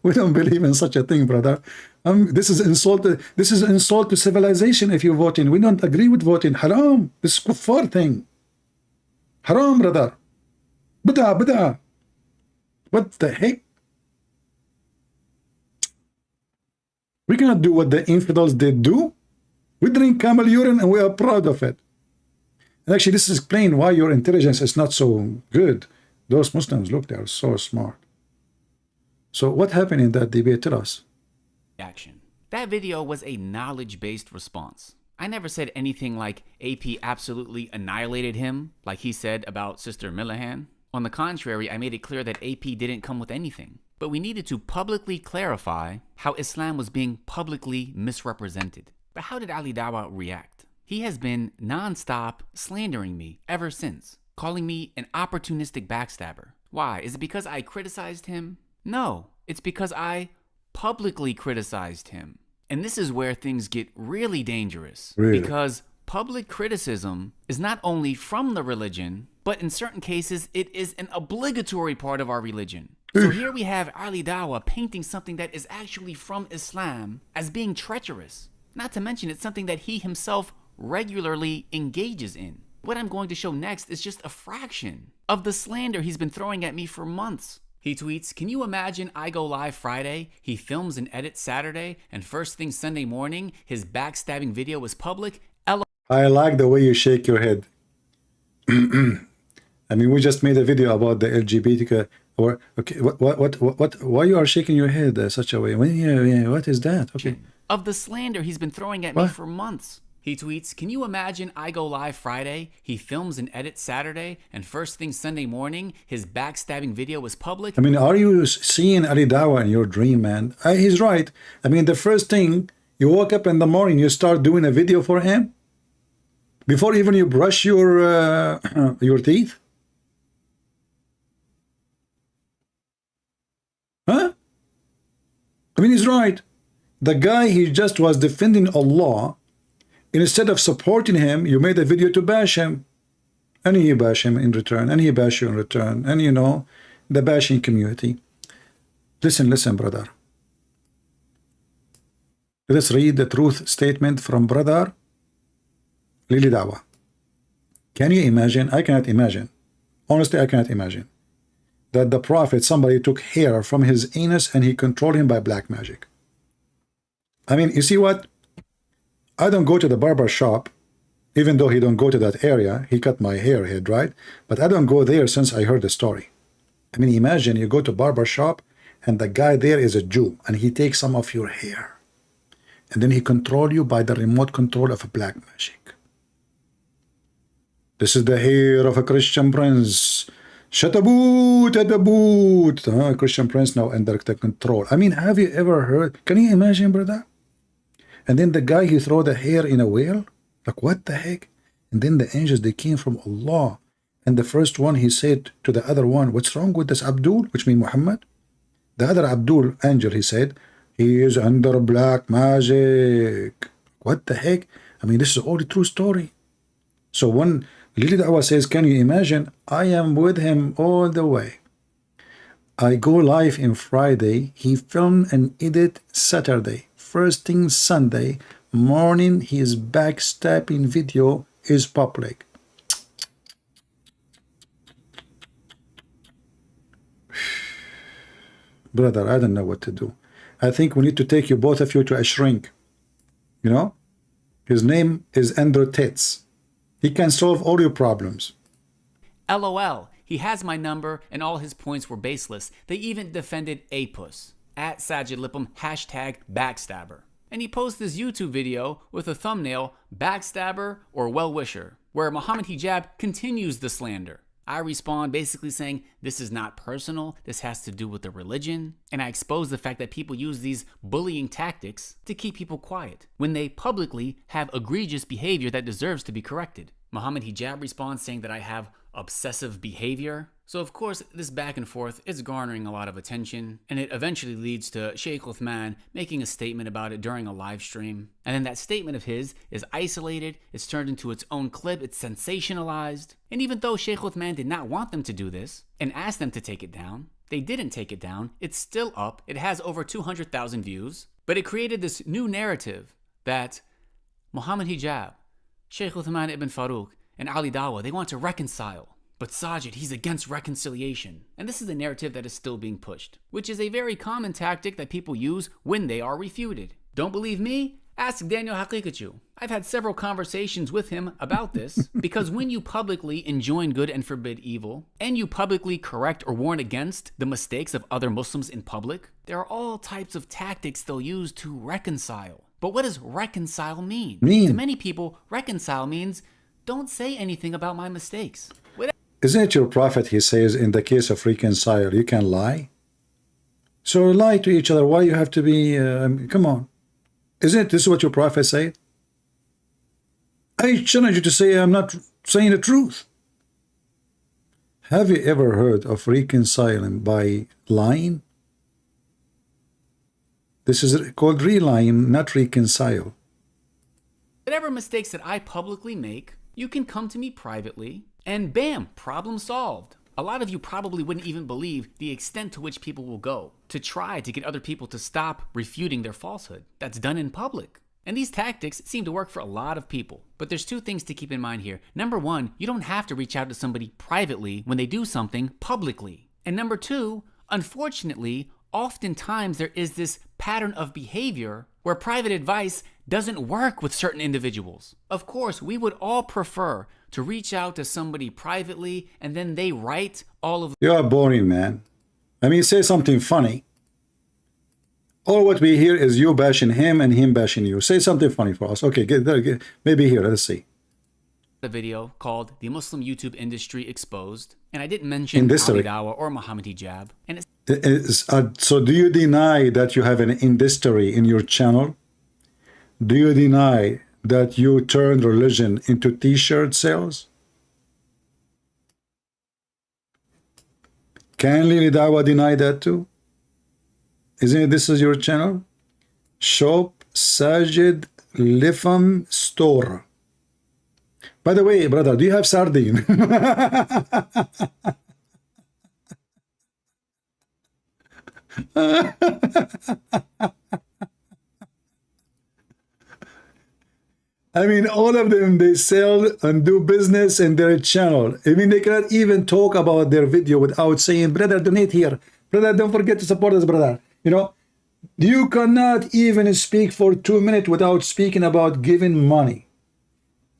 We don't believe in such a thing, brother. This is insult. This is insult to civilization. If you're voting, we don't agree with voting. Haram. This is kuffar thing. Haram, brother. Bida. What the heck? We cannot do what the infidels did do. We drink camel urine and we are proud of it. And actually, this explains why your intelligence is not so good. Those Muslims, look, they are so smart. So what happened in that debate? Tell us. Action. That video was a knowledge-based response. I never said anything like AP absolutely annihilated him, like he said about Sister Millihan. On the contrary, I made it clear that AP didn't come with anything. But we needed to publicly clarify how Islam was being publicly misrepresented. But how did Ali Dawha react? He has been non-stop slandering me ever since, calling me an opportunistic backstabber. Why? Is it because I criticized him? No, it's because I publicly criticized him. And this is where things get really dangerous. Really? Because public criticism is not only from the religion, but in certain cases, it is an obligatory part of our religion. So here we have Ali Dawha painting something that is actually from Islam as being treacherous. Not to mention it's something that he himself regularly engages in. What I'm going to show next is just a fraction of the slander he's been throwing at me for months. He tweets, "Can you imagine I go live Friday, he films and edits Saturday, and first thing Sunday morning, his backstabbing video is public? I like the way you shake your head. I mean, we just made a video about the LGBT. Or okay, why you are shaking your head such a way? Yeah, what is that? Okay. Of the slander he's been throwing at me for months." He tweets, "Can you imagine I go live Friday, he films and edits Saturday, and first thing Sunday morning, his backstabbing video is public?" I mean, are you seeing Ali Dawha in your dream, man? He's right. I mean, the first thing, you woke up in the morning, you start doing a video for him? Before even you brush your teeth? Huh? I mean, he's right. The guy, he just was defending Allah. Instead of supporting him, you made a video to bash him. And he bash him in return. And he bash you in return. And you know, the bashing community. Listen, brother. Let's read the truth statement from brother Lili Dawha. Can you imagine? I cannot imagine. Honestly, I cannot imagine that the Prophet, somebody took hair from his anus and he controlled him by black magic. I mean, you see what? I don't go to the barber shop, even though he don't go to that area. He cut my hair head, right? But I don't go there since I heard the story. I mean, imagine you go to barber shop and the guy there is a Jew and he takes some of your hair. And then he control you by the remote control of a black magic. This is the hair of a Christian prince. Shataboot at the boot. Christian prince now under the control. I mean, have you ever heard? Can you imagine, brother? And then the guy, he throw the hair in a whale. Like, what the heck? And then the angels, they came from Allah. And the first one, he said to the other one, what's wrong with this Abdul? Which means Muhammad. The other Abdul, angel, he said, he is under black magic. What the heck? I mean, this is all the true story. So when Lili Dawha says, can you imagine? I am with him all the way. I go live in Friday. He filmed and edit Saturday. First thing Sunday morning, his backstabbing video is public. Brother, I don't know what to do. I think we need to take you, both of you, to a shrink. You know? His name is Andrew Tits. He can solve all your problems. LOL. He has my number and all his points were baseless. They even defended Apus. At Sajid Lippum, #backstabber. And he posts this YouTube video with a thumbnail, backstabber or well-wisher, where Muhammad Hijab continues the slander. I respond basically saying, this is not personal, this has to do with the religion, and I expose the fact that people use these bullying tactics to keep people quiet, when they publicly have egregious behavior that deserves to be corrected. Muhammad Hijab responds saying that I have obsessive behavior. So of course, this back and forth is garnering a lot of attention, and it eventually leads to Sheikh Uthman making a statement about it during a live stream. And then that statement of his is isolated, it's turned into its own clip, it's sensationalized. And even though Sheikh Uthman did not want them to do this and asked them to take it down, they didn't take it down. It's still up. It has over 200,000 views, but it created this new narrative that Muhammad Hijab, Sheikh Uthman ibn Farouk, and Ali Dawha, they want to reconcile. But Sajid, he's against reconciliation. And this is the narrative that is still being pushed, which is a very common tactic that people use when they are refuted. Don't believe me? Ask Daniel Hakikachu. I've had several conversations with him about this because when you publicly enjoin good and forbid evil, and you publicly correct or warn against the mistakes of other Muslims in public, there are all types of tactics they'll use to reconcile. But what does reconcile mean? To many people, reconcile means don't say anything about my mistakes. Isn't it your prophet, he says, in the case of reconcile, you can lie? So lie to each other. Why you have to be, come on. Isn't this what your prophet said? I challenge you to say I'm not saying the truth. Have you ever heard of reconciling by lying? This is called re-lying, not reconcile. Whatever mistakes that I publicly make, you can come to me privately, and bam, problem solved. A lot of you probably wouldn't even believe the extent to which people will go to try to get other people to stop refuting their falsehood. That's done in public. And these tactics seem to work for a lot of people. But there's two things to keep in mind here. Number one, you don't have to reach out to somebody privately when they do something publicly. And number two, unfortunately, oftentimes there is this pattern of behavior where private advice doesn't work with certain individuals. Of course, we would all prefer to reach out to somebody privately and then they write all of... You are boring, man. I mean, say something funny. All what we hear is you bashing him and him bashing you. Say something funny for us. Okay, get there. Maybe here, let's see. A video called The Muslim YouTube Industry Exposed. And I didn't mention Dawha or Muhammad Hijab. And so do you deny that you have an industry in your channel? Do you deny that you turned religion into t-shirt sales? Can Lily Dawha deny that too? Isn't it this is your channel? Shop Sajid Lifam Store. By the way, brother, do you have sardine? I mean, all of them, they sell and do business in their channel. I mean, they cannot even talk about their video without saying, brother, donate here. Brother, don't forget to support us, brother. You know, you cannot even speak for 2 minutes without speaking about giving money.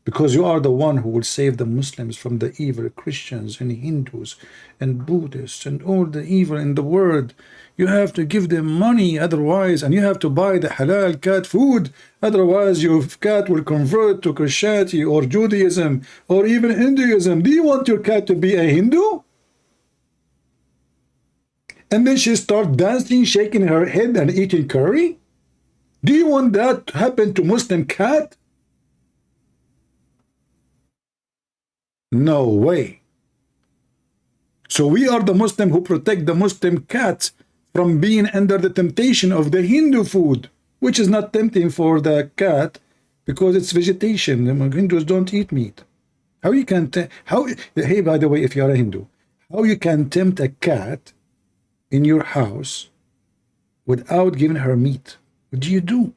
Because you are the one who will save the Muslims from the evil Christians and Hindus and Buddhists and all the evil in the world. You have to give them money, otherwise, and you have to buy the halal cat food. Otherwise, your cat will convert to Christianity or Judaism or even Hinduism. Do you want your cat to be a Hindu? And then she starts dancing, shaking her head and eating curry? Do you want that to happen to Muslim cat? No way. So we are the Muslim who protect the Muslim cat from being under the temptation of the Hindu food, which is not tempting for the cat because it's vegetation. The Hindus don't eat meat. How you can hey, by the way, if you are a Hindu, how you can tempt a cat in your house without giving her meat? What do you do?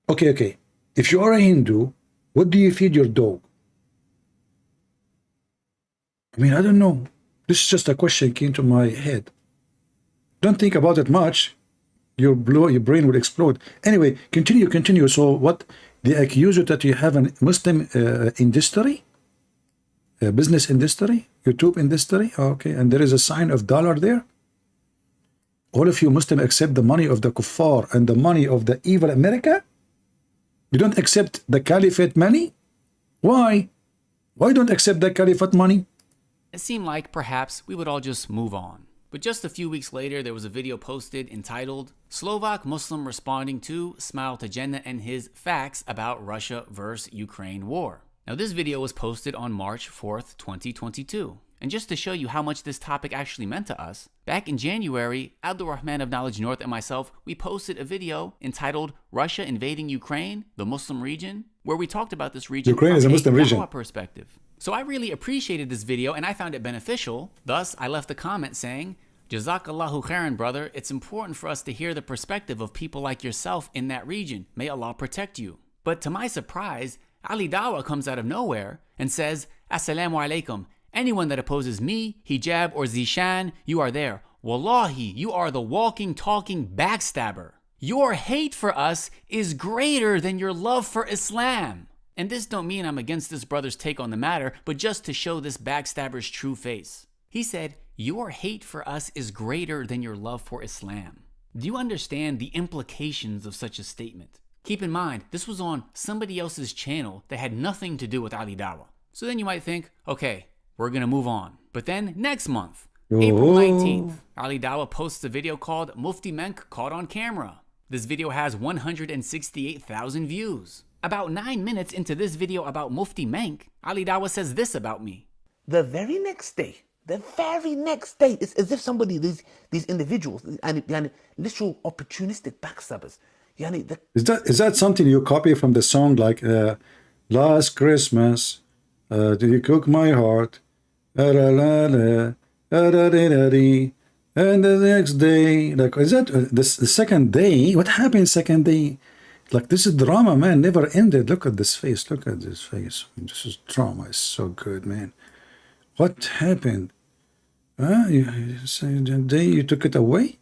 Okay. If you are a Hindu, what do you feed your dog? I mean, I don't know. This is just a question came to my head. Don't think about it much. Your brain will explode. Anyway, continue. So what? They accuse you that you have a Muslim industry? A business industry? YouTube industry? Okay, and there is a sign of dollar there? All of you Muslims accept the money of the kuffar and the money of the evil America? You don't accept the caliphate money? Why? Why don't accept the caliphate money? It seemed like perhaps we would all just move on. But just a few weeks later, there was a video posted entitled Slovak Muslim Responding to Smile to Jannah and His Facts About Russia vs. Ukraine War. Now this video was posted on March 4th, 2022. And just to show you how much this topic actually meant to us, back in January, Abdul Rahman of Knowledge North and myself, we posted a video entitled Russia Invading Ukraine, the Muslim Region, where we talked about this region Ukraine from is a Muslim region perspective. So I really appreciated this video and I found it beneficial. Thus, I left a comment saying, Jazakallahu khairan, brother. It's important for us to hear the perspective of people like yourself in that region. May Allah protect you. But to my surprise, Ali Dawha comes out of nowhere and says, Assalamu alaikum. Anyone that opposes me, Hijab, or Zishan, you are there. Wallahi, you are the walking, talking backstabber. Your hate for us is greater than your love for Islam. And this don't mean I'm against this brother's take on the matter, but just to show this backstabber's true face. He said, your hate for us is greater than your love for Islam. Do you understand the implications of such a statement? Keep in mind, this was on somebody else's channel that had nothing to do with Ali Dawah. So then you might think, okay, we're gonna move on. But then next month, April 19th, Ali Dawah posts a video called Mufti Menk Caught on Camera. This video has 168,000 views. About 9 minutes into this video about Mufti Menk, Ali Dawah says this about me. The very next day, it's as if somebody, these individuals, and literal opportunistic backstabbers. Is that something you copy from the song like Last Christmas, did you cook my heart? And the next day, like, is that the second day? What happened second day? Like, this is drama, man, never ended. Look at this face. Look at this face. This is drama. It's so good, man. What happened? You say the day you took it away?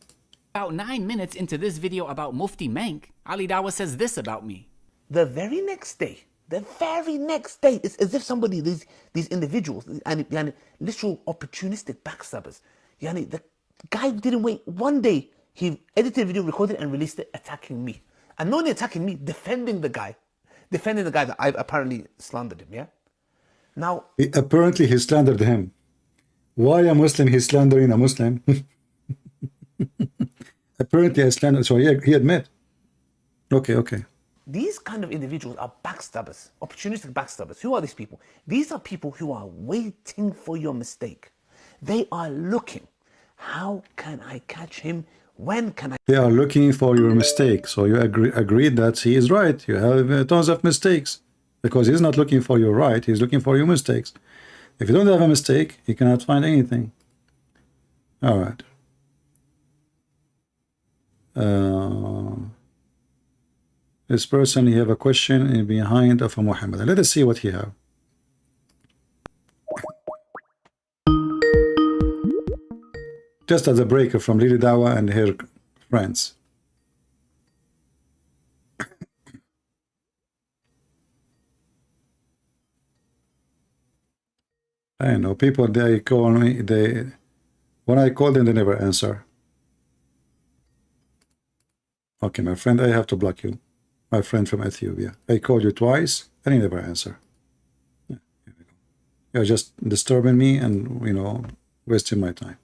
About 9 minutes into this video about Mufti Menk, Ali Dawah says this about me. The very next day, it's as if somebody, these individuals, and literal opportunistic backstabbers. The guy didn't wait one day. He edited a video, recorded it, and released it attacking me. And not only attacking me, defending the guy that I've apparently slandered him, yeah? Now... Apparently he slandered him. Why a Muslim he's slandering a Muslim? Apparently I slandered, so he admit. Okay. These kind of individuals are backstabbers, opportunistic backstabbers. Who are these people? These are people who are waiting for your mistake. They are looking. How can I catch him? When can I? They are looking for your mistake. So you agreed that he is right. You have tons of mistakes. Because he's not looking for your right. He's looking for your mistakes. If you don't have a mistake, you cannot find anything. All right. This person, he have a question behind of Muhammad. Let us see what he have. Just as a breaker from Lily Dawah and her friends. I know people, they call me, when I call them, they never answer. Okay, my friend, I have to block you. My friend from Ethiopia. I called you twice and you never answer. Yeah, here we go. You're just disturbing me and, wasting my time.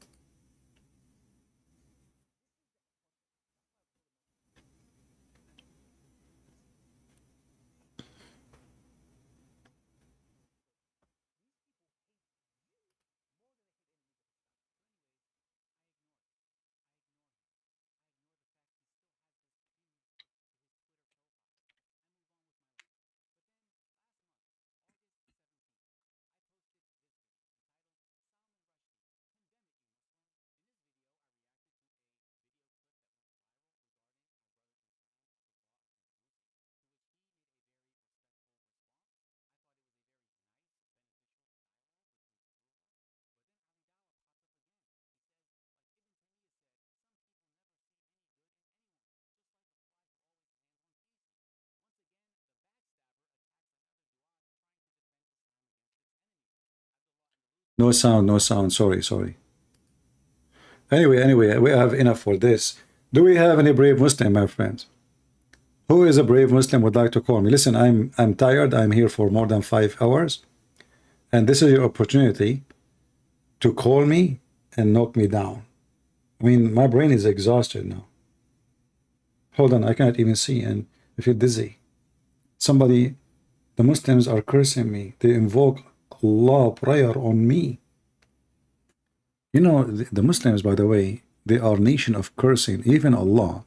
No sound. Sorry. Anyway, we have enough for this. Do we have any brave Muslim, my friends? Who is a brave Muslim would like to call me? Listen, I'm tired. I'm here for more than 5 hours. And this is your opportunity to call me and knock me down. I mean, my brain is exhausted now. Hold on, I cannot even see and I feel dizzy. The Muslims are cursing me. They invoke Allah prayer on me. The Muslims, by the way, they are nation of cursing. Even Allah,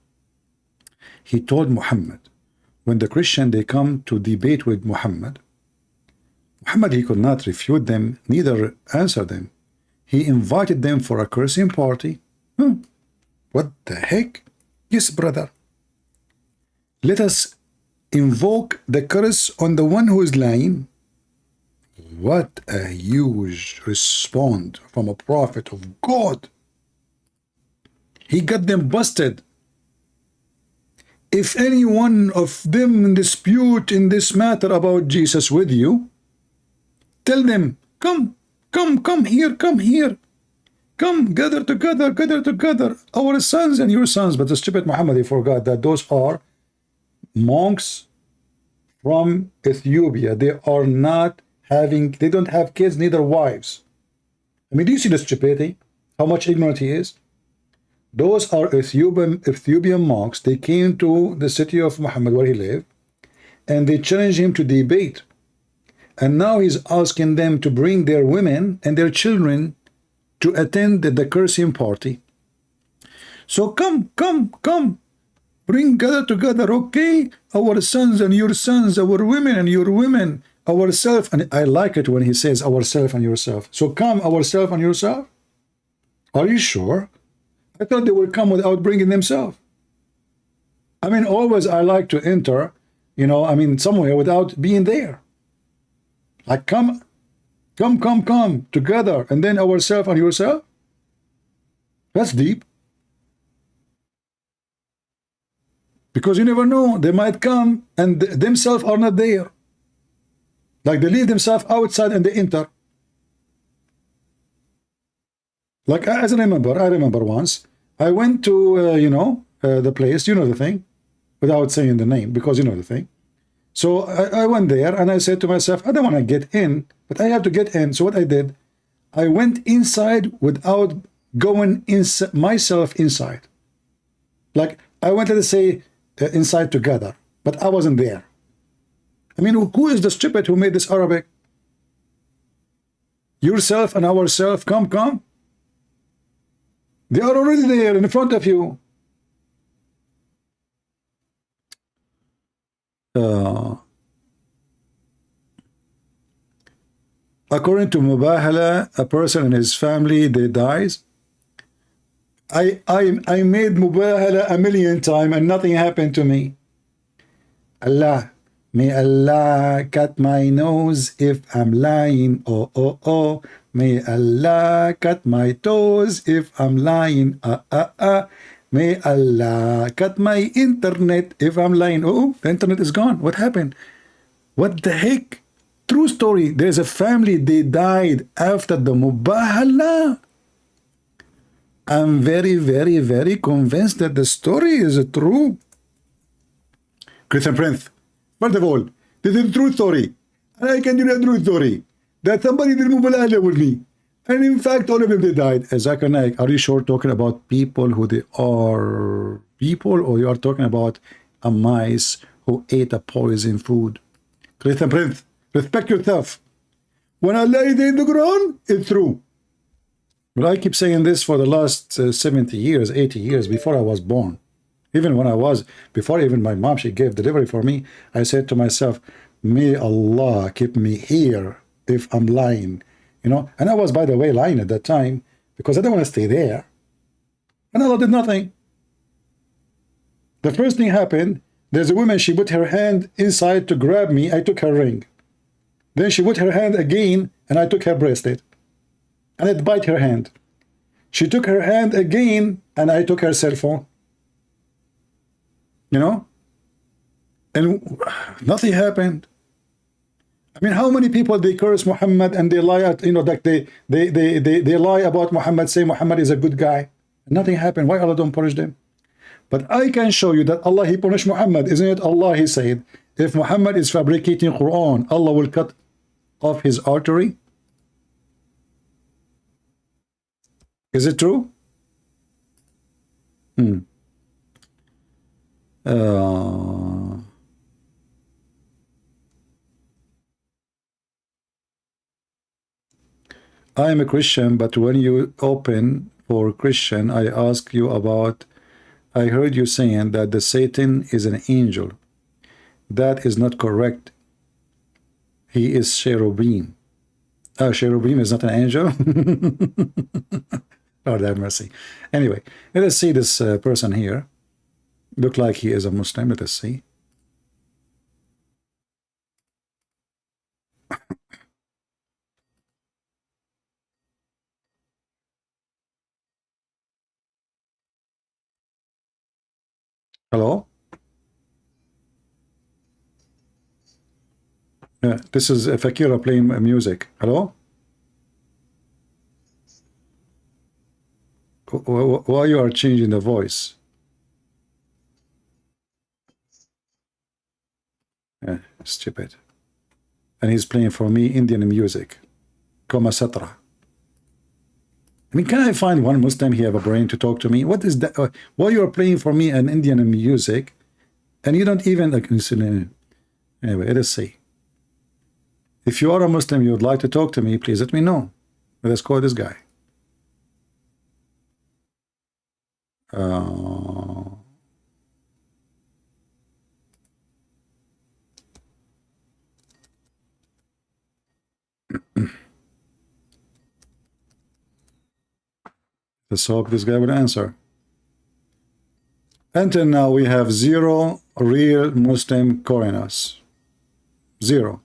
he told Muhammad, when the Christian, they come to debate with Muhammad, he could not refute them, neither answer them. He invited them for a cursing party. What the heck? Yes, brother. Let us invoke the curse on the one who is lying. What a huge response from a prophet of God. He got them busted. if any one of them dispute in this matter about Jesus with you, tell them, come here, come here. Come, gather together, our sons and your sons. But the stupid Muhammad, he forgot that those are monks from Ethiopia. They are not having, they don't have kids, neither wives. I mean, do you see the stupidity? How much ignorant he is? Those are Ethiopian monks. They came to the city of Muhammad where he lived, and they challenged him to debate. And now he's asking them to bring their women and their children to attend the cursing party. So come, gather together, okay? Our sons and your sons, our women and your women, ourself. And I like it when he says ourself and yourself. So come, ourself and yourself? Are you sure? I thought they would come without bringing themselves. I mean, always I like to enter, you know, I mean, somewhere without being there. Like, come together, and then ourself and yourself. That's deep. Because you never know, they might come and themselves are not there. Like they leave themselves outside and they enter. Like as I remember once, I went to, the place, you know the thing, without saying the name, because you know the thing. So I went there and I said to myself, I don't want to get in, but I have to get in. So what I did, I went inside without going myself inside. Like I went, let's say, inside together, but I wasn't there. I mean, who is the stupid who made this Arabic? Yourself and ourself, come. They are already there in front of you. According to Mubahala, a person and his family, they dies. I made Mubahala a million times and nothing happened to me. Allah, may Allah cut my nose if I'm lying. Oh. May Allah cut my toes if I'm lying. May Allah cut my internet if I'm lying. Oh, the internet is gone. What happened? What the heck? True story. There's a family, they died after the Mubahala. I'm very, very, very convinced that the story is true. Christian Prince, first of all, this is a true story. And I can do a true story. That somebody did Mubahala with me. And in fact, all of them, they died. Zakir Naik, are you sure talking about people who they are people, or you are talking about a mice who ate a poison food? Christian Prince, respect yourself. When Allah is in the Quran, it's true. But I keep saying this for the last 70 years, 80 years, before I was born. Even when I was, before even my mom, she gave delivery for me, I said to myself, may Allah keep me here if I'm lying. You know, and I was, by the way, lying at that time because I didn't want to stay there. And Allah did nothing. The first thing happened, there's a woman, she put her hand inside to grab me. I took her ring. Then she put her hand again, and I took her bracelet. And it bite her hand. She took her hand again, and I took her cell phone. You know? And nothing happened. I mean, how many people they curse Muhammad and they lie at, you know, like they lie about Muhammad, say Muhammad is a good guy. Nothing happened. Why Allah don't punish them? But I can show you that Allah, he punished Muhammad. Isn't it Allah, he said, if Muhammad is fabricating Quran, Allah will cut off his artery? Is it true? I am a Christian, but when you open for Christian, I ask you about, I heard you saying that the Satan is an angel. That is not correct. He is cherubim. Cherubim is not an angel? Lord have mercy. Anyway, let us see this person here. Look like he is a Muslim. Let us see. Hello? This is Fakira playing music. Hello? Why you are changing the voice? Stupid. And he's playing for me Indian music. Kama Satra. I mean, can I find one Muslim he have a brain to talk to me? What is that? Why you are playing for me an Indian music and you don't even like, anyway, let's see. If you are a Muslim, you would like to talk to me, please let me know. Let's call this guy. Let's hope this guy will answer. Until now, we have 0 real Muslim calling us. 0.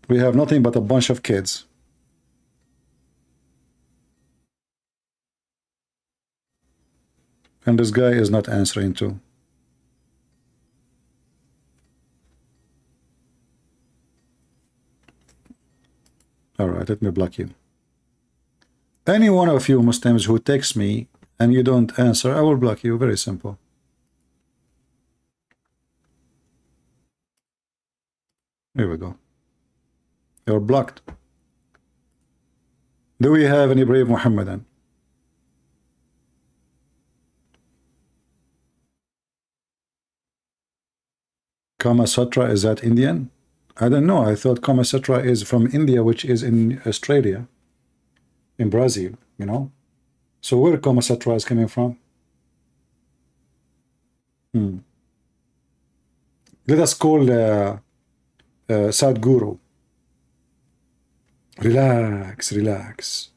We have nothing but a bunch of kids. And this guy is not answering too. All right, let me block you. Any one of you Muslims who text me and you don't answer, I will block you. Very simple. Here we go. You're blocked. Do we have any brave Muhammadan? Kama Sutra, is that Indian? I don't know. I thought Kama Sutra is from India, which is in Australia, in Brazil, you know. So where Kama Sutra is coming from? Let us call Sadhguru. Relax, relax.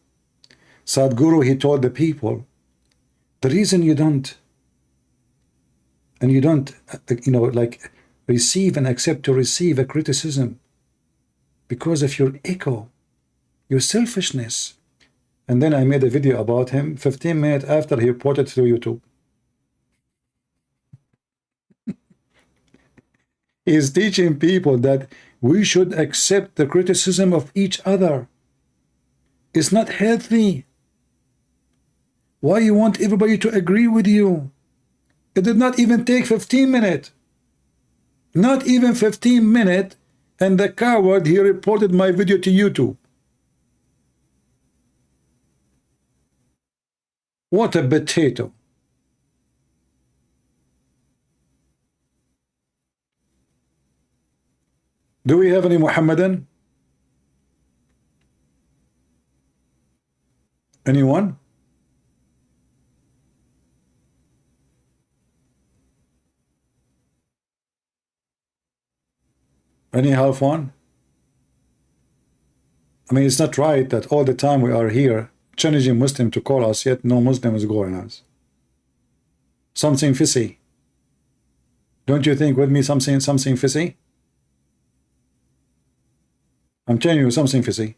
Sadhguru, he told the people, the reason you don't, you know, like, receive and accept to receive a criticism because of your ego, your selfishness. And then I made a video about him 15 minutes after he reported to YouTube. He is teaching people that we should accept the criticism of each other. It's not healthy. Why you want everybody to agree with you? It did not even take 15 minutes. Not even 15 minutes, and the coward, he reported my video to YouTube. What a potato. Do we have any Muhammadan? Anyone? Any half one? I mean, it's not right that all the time we are here challenging Muslim to call us, yet no Muslim is calling us. Something fishy. Don't you think with me something fishy? I'm telling you something fishy.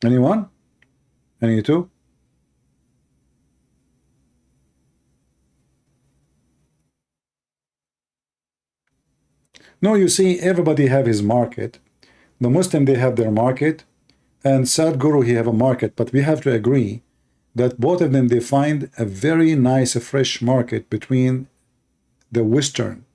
Anyone? Any two? No, you see, everybody have his market. The Muslim, they have their market, and Sadhguru, he have a market. But we have to agree that both of them, they find a very nice, fresh market between the Western.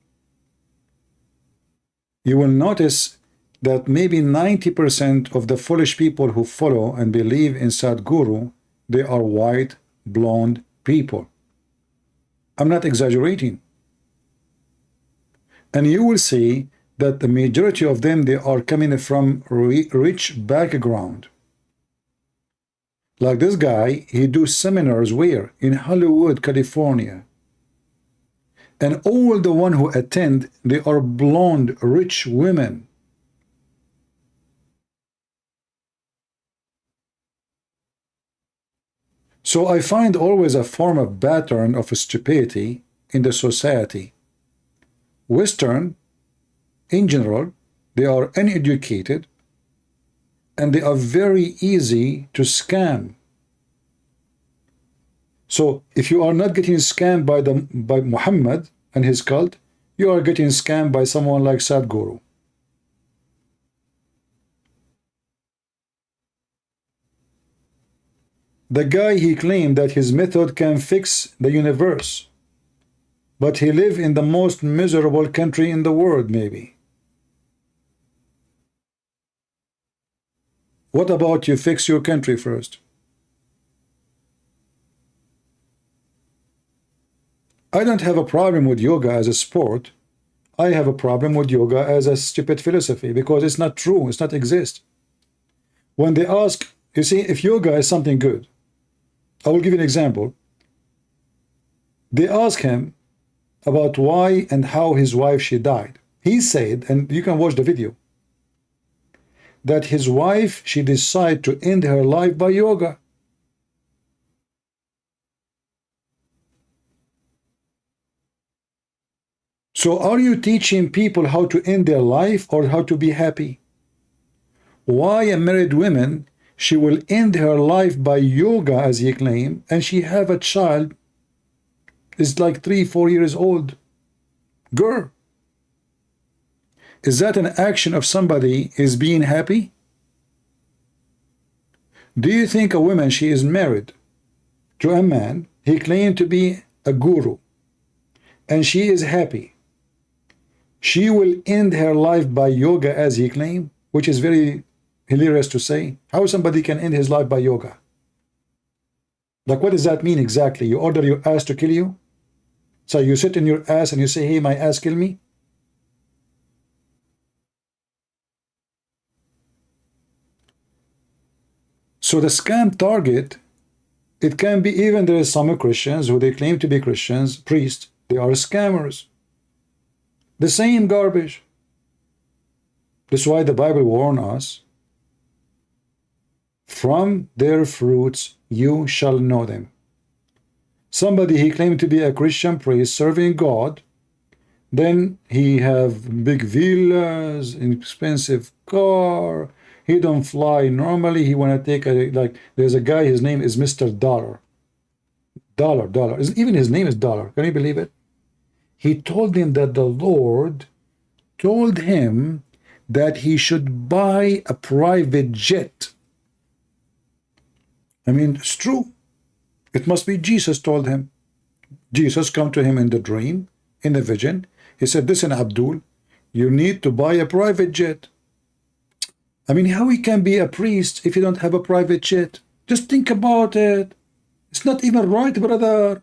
You will notice that maybe 90% of the foolish people who follow and believe in Sadhguru, they are white, blonde people. I'm not exaggerating. And you will see that the majority of them, they are coming from rich background. Like this guy, he do seminars where? In Hollywood, California. And all the one who attend, they are blonde, rich women. So I find always a form of pattern of stupidity in the society. Western, in general, they are uneducated and they are very easy to scam. So if you are not getting scammed by Muhammad and his cult, You are getting scammed by someone like Sadhguru. The guy, he claimed that his method can fix the universe, but he lives in the most miserable country in the world, maybe. What about you fix your country first? I don't have a problem with yoga as a sport. I have a problem with yoga as a stupid philosophy because it's not true. It's not exist. When they ask, you see, if yoga is something good, I will give you an example. They ask him about why and how his wife, she died. He said, and you can watch the video, that his wife, she decided to end her life by yoga. So are you teaching people how to end their life or how to be happy? Why a married woman, she will end her life by yoga, as he claimed, and she have a child, is like 3-4 years old girl. Is that an action of somebody is being happy? Do you think a woman, she is married to a man, he claimed to be a guru, and she is happy, she will end her life by yoga, as he claimed, which is very hilarious to say. How somebody can end his life by yoga? Like, what does that mean exactly? You order your ass to kill you? So you sit in your ass and you say, hey, my ass, kill me? So the scam target, it can be, even there is some Christians who they claim to be Christians, priests, they are scammers. The same garbage. That's why the Bible warns us, from their fruits you shall know them. Somebody, he claimed to be a Christian priest serving God, then he have big villas, expensive car, he don't fly normally, he want to take a, like, there's a guy, his name is Mr. Dollar. Dollar. Even his name is Dollar. Can you believe it? He told him that the Lord told him that he should buy a private jet. I mean, it's true. It must be Jesus told him. Jesus come to him in the dream, in the vision. He said, listen, Abdul, you need to buy a private jet. I mean, how he can be a priest if you don't have a private jet? Just think about it. It's not even right, brother.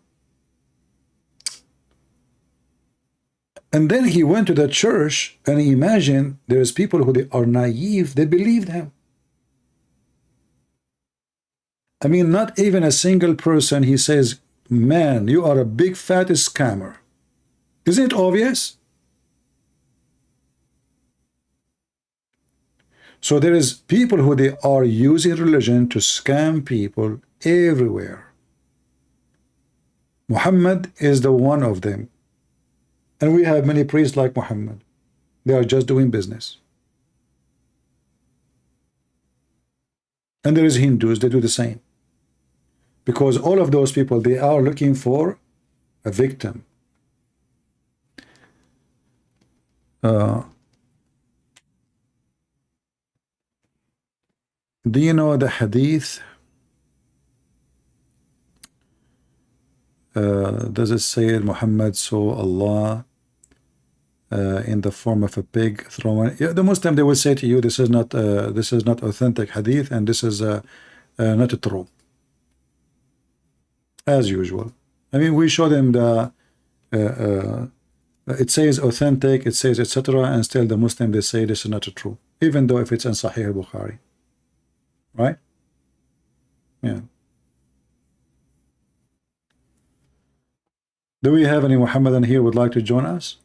And then he went to the church, and imagine there's people who they are naive, they believed him. I mean, not even a single person, he says, man, you are a big fat scammer. Isn't it obvious? So there is people who they are using religion to scam people everywhere. Muhammad is the one of them. And we have many priests like Muhammad. They are just doing business. And there is Hindus, they do the same. Because all of those people, they are looking for a victim. Do you know the hadith? Does it say Muhammad saw Allah in the form of a pig thrown? Yeah, the Muslim, they will say to you, this is not authentic hadith, and this is not true. As usual. I mean, we show them the it says authentic, it says etc., and still the Muslim, they say this is not true, even though if it's in Sahih Bukhari, right? Yeah. Do we have any Muhammadan here would like to join us?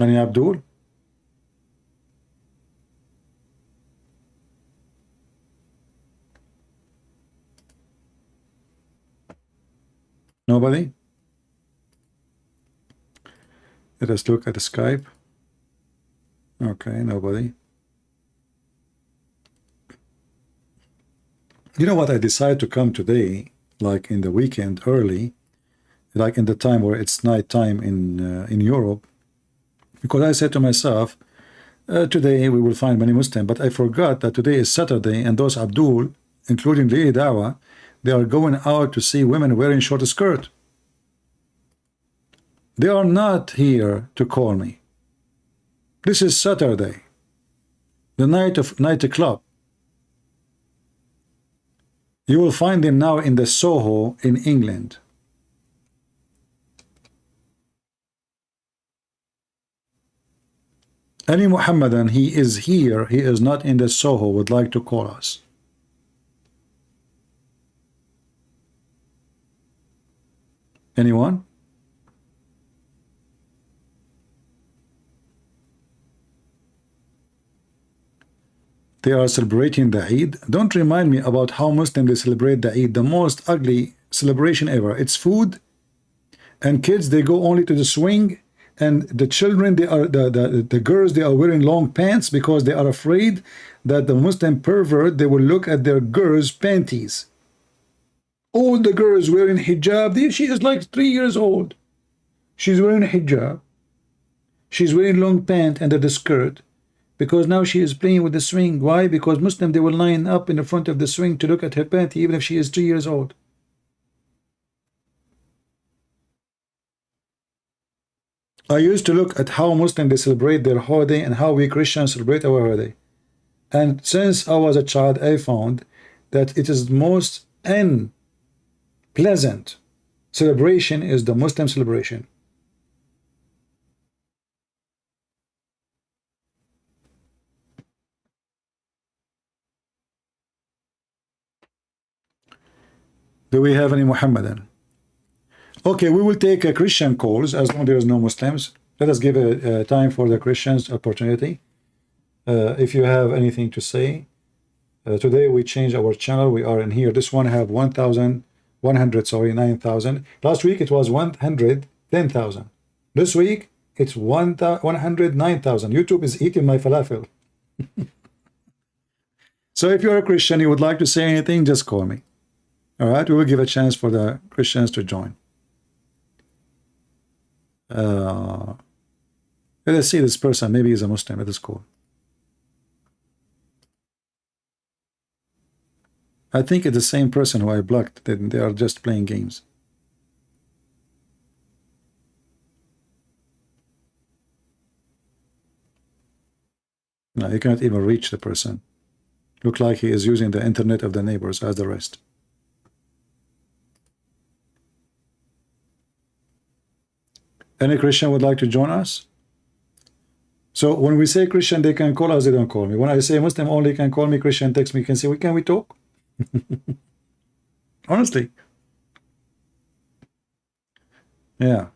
Any Abdul? Nobody? Let us look at the Skype. Okay, nobody. You know what? I decided to come today, like in the weekend early, like in the time where it's night time in Europe, because I said to myself, today we will find many Muslims, but I forgot that today is Saturday, and those Abdul, including Lady Dawha, they are going out to see women wearing short skirt. They are not here to call me. This is Saturday, the night of nightclub. You will find them now in the Soho in England. Any Muhammadan, he is here, he is not in the Soho, would like to call us. Anyone? They are celebrating the Eid. Don't remind me about how Muslims they celebrate the Eid, the most ugly celebration ever. It's food, and kids, they go only to the swing, and the children, they are the girls, they are wearing long pants because they are afraid that the Muslim pervert, they will look at their girls' panties. All the girls wearing hijab, she is like 3 years old. She's wearing hijab. She's wearing long pants under the skirt, because now she is playing with the swing. Why? Because Muslim, they will line up in the front of the swing to look at her panty, even if she is 3 years old. I used to look at how Muslims they celebrate their holiday and how we Christians celebrate our holiday. And since I was a child, I found that it is most unpleasant celebration is the Muslim celebration. Do we have any Muhammadan? Okay, we will take Christian calls as long as there is no Muslims. Let us give a time for the Christians opportunity. If you have anything to say. Today we changed our channel. We are in here. This one have 9,000. Last week it was 110,000. This week it's 109,000. YouTube is eating my falafel. So if you're a Christian, you would like to say anything, just call me. All right, we will give a chance for the Christians to join. Let us see this person. Maybe he's a Muslim. Let us call. I think it's the same person who I blocked. They are just playing games. No, you cannot even reach the person. Look like he is using the internet of the neighbors as the rest. Any Christian would like to join us? So when we say Christian, they can call us, they don't call me. When I say Muslim only can call me, Christian text me, can say, can we talk? Honestly. Yeah.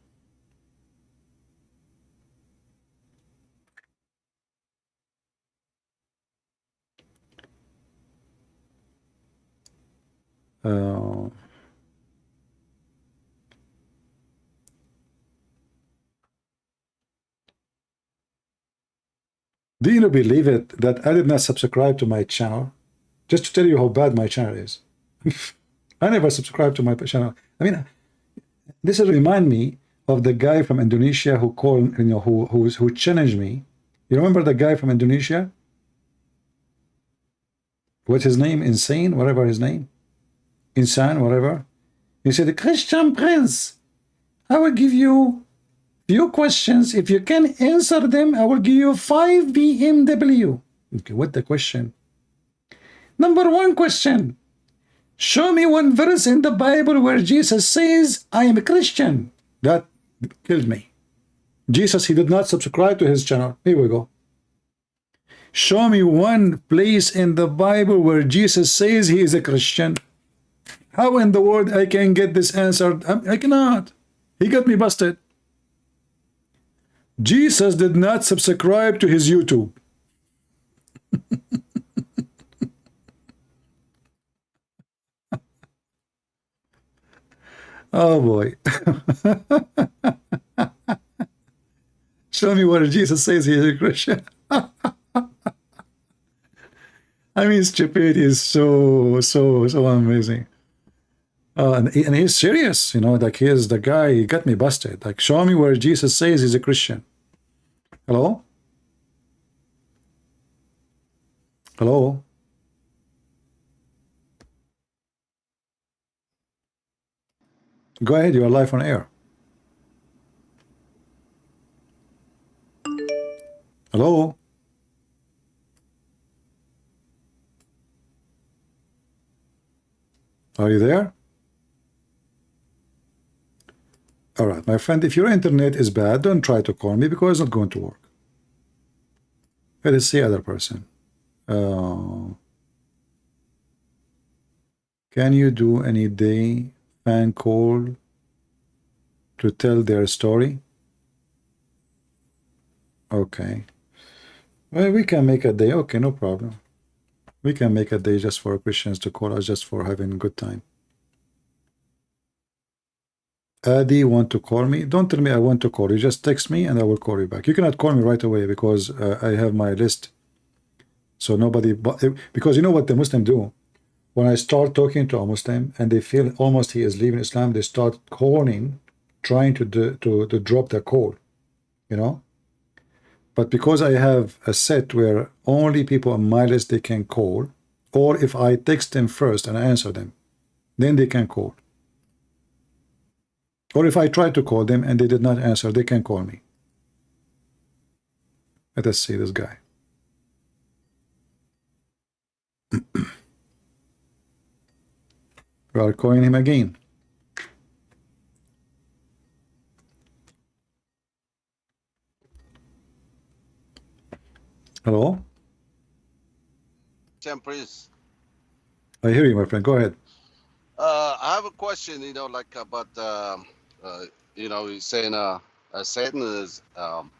Do you believe it that I did not subscribe to my channel? Just to tell you how bad my channel is. I never subscribed to my channel. I mean, this will remind me of the guy from Indonesia who called, who challenged me. You remember the guy from Indonesia? What's his name? Insane, whatever his name. Insan, whatever. He said, Christian Prince, I will give you few questions. If you can answer them, I will give you 5 BMW. Okay, what the question? Number 1 question. Show me one verse in the Bible where Jesus says, I am a Christian. That killed me. Jesus, he did not subscribe to his channel. Here we go. Show me one place in the Bible where Jesus says he is a Christian. How in the world I can get this answer? I cannot. He got me busted. Jesus did not subscribe to his YouTube. Oh boy. Show me where Jesus says he is a Christian. I mean, stupidity is so amazing. And he's serious, you know, like he is the guy, he got me busted. Like, show me where Jesus says he's a Christian. Hello? Hello? Go ahead, you are live on air. Hello? Are you there? All right, my friend, if your internet is bad, don't try to call me because it's not going to work. Let us see other person. Can you do any day fan call to tell their story? Okay. Well, we can make a day. Okay, no problem. We can make a day just for Christians to call us, just for having a good time. Adi want to call me? Don't tell me I want to call you. Just text me and I will call you back. You cannot call me right away because I have my list. So nobody, because you know what the Muslim do? When I start talking to a Muslim and they feel almost he is leaving Islam, they start calling, trying to drop the call, you know? But because I have a set where only people on my list they can call, or if I text them first and I answer them, then they can call. Or if I try to call them and they did not answer, they can call me. Let us see this guy. We are calling him again. Hello? Please. I hear you, my friend. Go ahead. I have a question, you know, like about, you know, he's saying Satan is an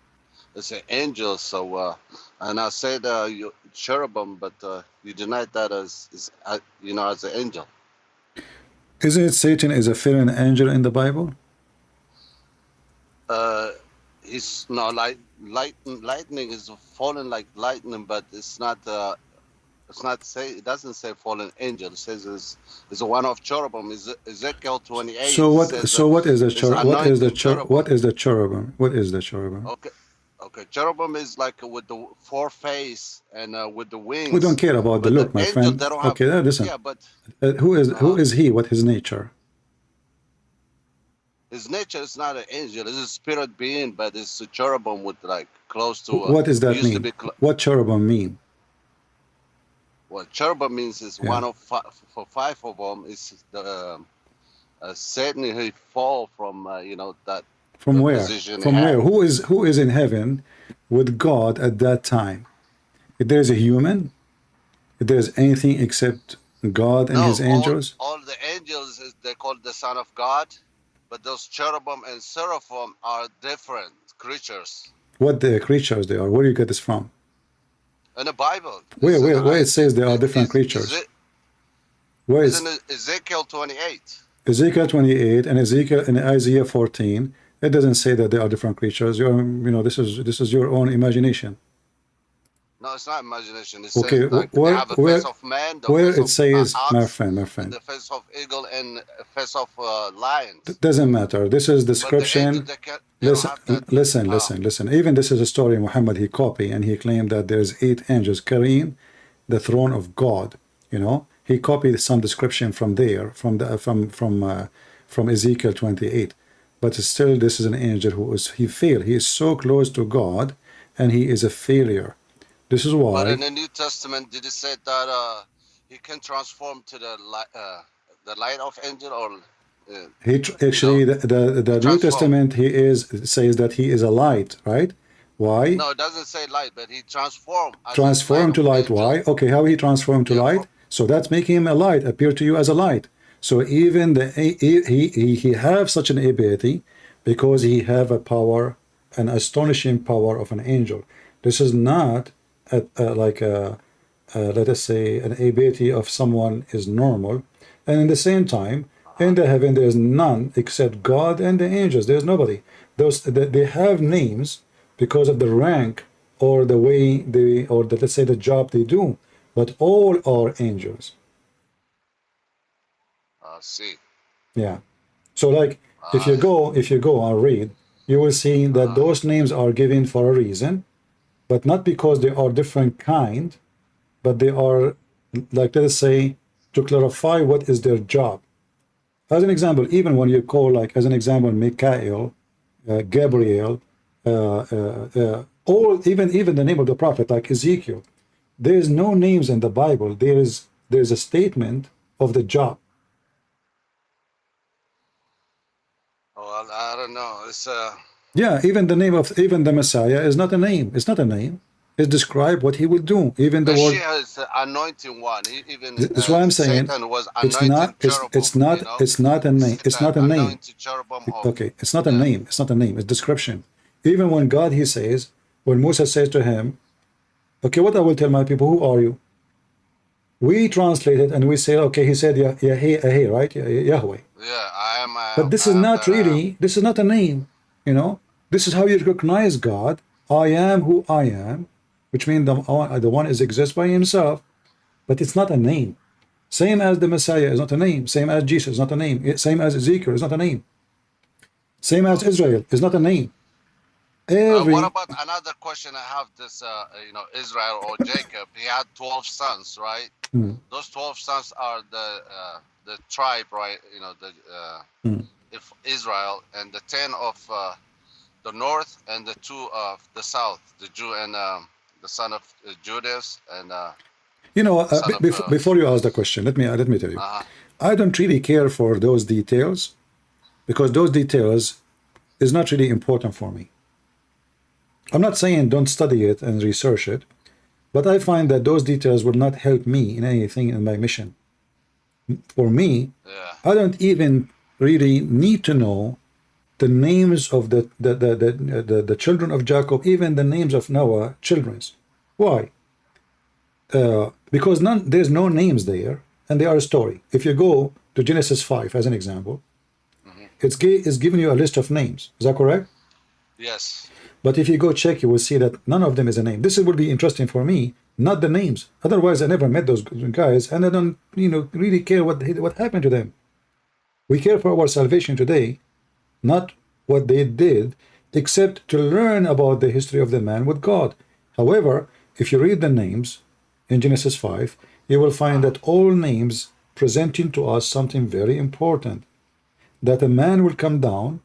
angel, so, and I said you cherubim, but you denied that as you know, as an angel. Isn't it Satan is a fallen angel in the Bible? He's no lightning is fallen like lightning, but it's not say, it doesn't say fallen angel. It says it's a one of cherubim. Is Ezekiel 28. So what is the cherubim? What is the cherubim? What is the cherubim? Okay, cherubim is like with the four face and with the wings. We don't care about the look, my friend. Okay, listen. Yeah, but who is he? What his nature? His nature is not an angel. It's a spirit being, but it's a cherubim with like close to. What does that mean? What cherubim mean? What cherubim means is one of for five of them is the Satan. He fall from you know that. From where? From where? Who is in heaven with God at that time? If there is a human, if there is anything except God and his angels? All the angels they called the Son of God, but those cherubim and seraphim are different creatures. What the creatures they are? Where do you get this from? In the Bible. Where it says they are different creatures? Where is Ezekiel 28? Ezekiel 28 and Ezekiel and Isaiah 14. It doesn't say that they are different creatures. You know, this is your own imagination. No, it's not imagination. It okay, says like they have a face of man, where it says, my friend, the face of eagle and face of lion. It doesn't matter. This is description. Listen. Even this is a story Muhammad he copied, and he claimed that there's 8 angels carrying the throne of God. You know, he copied some description from there, from Ezekiel 28. But still, this is an angel he failed. He is so close to God, and he is a failure. This is why. But in the New Testament, did it say that he can transform to the light of angel, or actually the New Testament says that he is a light, right? Why? No, it doesn't say light, but he transformed. Transformed to light. Why? Okay, how he transformed to light? So that's making him a light, appear to you as a light. So even he have such an ability because he have a power, an astonishing power of an angel. This is not let us say an ability of someone is normal, and in the same time in the heaven there is none except God and the angels. There's nobody. They have names because of the rank or the way let's say the job they do. but all are angels. See. Yeah. So like if you go and read, you will see that those names are given for a reason, but not because they are different kind, but they are, like, let us say, to clarify what is their job. As an example, even when you call, like, as an example, Michael, Gabriel, or even the name of the prophet, like Ezekiel, there is no names in the Bible. There's a statement of the job. Well, I don't know. It's Yeah, even the name of the Messiah is not a name. It's not a name. It's describe what he will do. Even the word. Mashiach is the anointing one. Even That's why I'm saying Satan was it's anointed not. cherubim, It's not. you know? It's not a name. It's not a name. Anointed cherubim of, Okay, it's not a name. It's not a name. It's description. Even when God, he says, when Moses says to him, okay, what I will tell my people, who are you? We translate it and we say, okay, he said, Yahweh, right? Yahweh. Yeah, I am. But this is not really, this is not a name, you know? This is how you recognize God. I am who I am, which means the one is exists by himself, but it's not a name. Same as the Messiah is not a name. Same as Jesus is not a name. Same as Ezekiel is not a name. Same as Israel is not a name. What about another question I have? This, you know, Israel or Jacob, he had 12 sons, right? Those 12 sons are the tribe, right? You know, if Israel, and the 10 of the north and the 2 of the south, the Jew and the son of Judas and. You know, before you ask the question, let me tell you, I don't really care for those details, because those details is not really important for me. I'm not saying don't study it and research it, but I find that those details will not help me in anything in my mission. For me, I don't even really need to know the names of the children of Jacob, even the names of Noah children's. Why? Because there's no names there, and they are a story. If you go to Genesis 5 as an example, it's giving you a list of names. Is that correct? Yes. But if you go check, you will see that none of them is a name. This will be interesting for me, not the names. Otherwise, I never met those guys, and I don't, really care what happened to them. We care for our salvation today, not what they did, except to learn about the history of the man with God. However, if you read the names in Genesis 5, you will find that all names presenting to us something very important, that a man will come down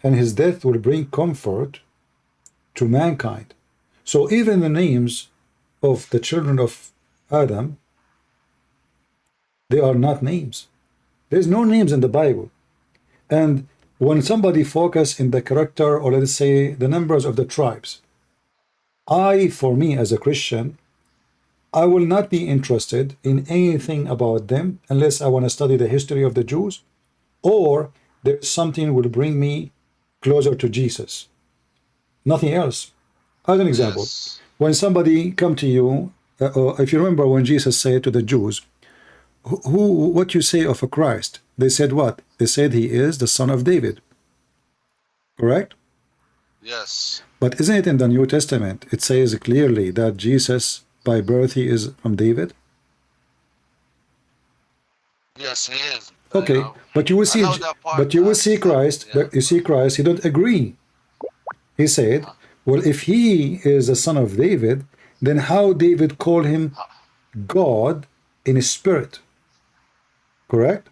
and his death will bring comfort to mankind. So even the names of the children of Adam, they are not names. There's no names in the Bible. And when somebody focus in the character, or let's say the numbers of the tribes, for me as a Christian, I will not be interested in anything about them unless I want to study the history of the Jews, or there's something will bring me closer to Jesus. Nothing else. As an example, when somebody come to you, if you remember when Jesus said to the Jews, what you say of a Christ? They said what? They said he is the son of David. Correct? Yes. But isn't it in the New Testament, it says clearly that Jesus, by birth, he is from David? Yes, he is. Okay, but you will see Christ, but you see Christ, he don't agree. He said, well, if he is the son of David, then how David called him God in his spirit? Correct?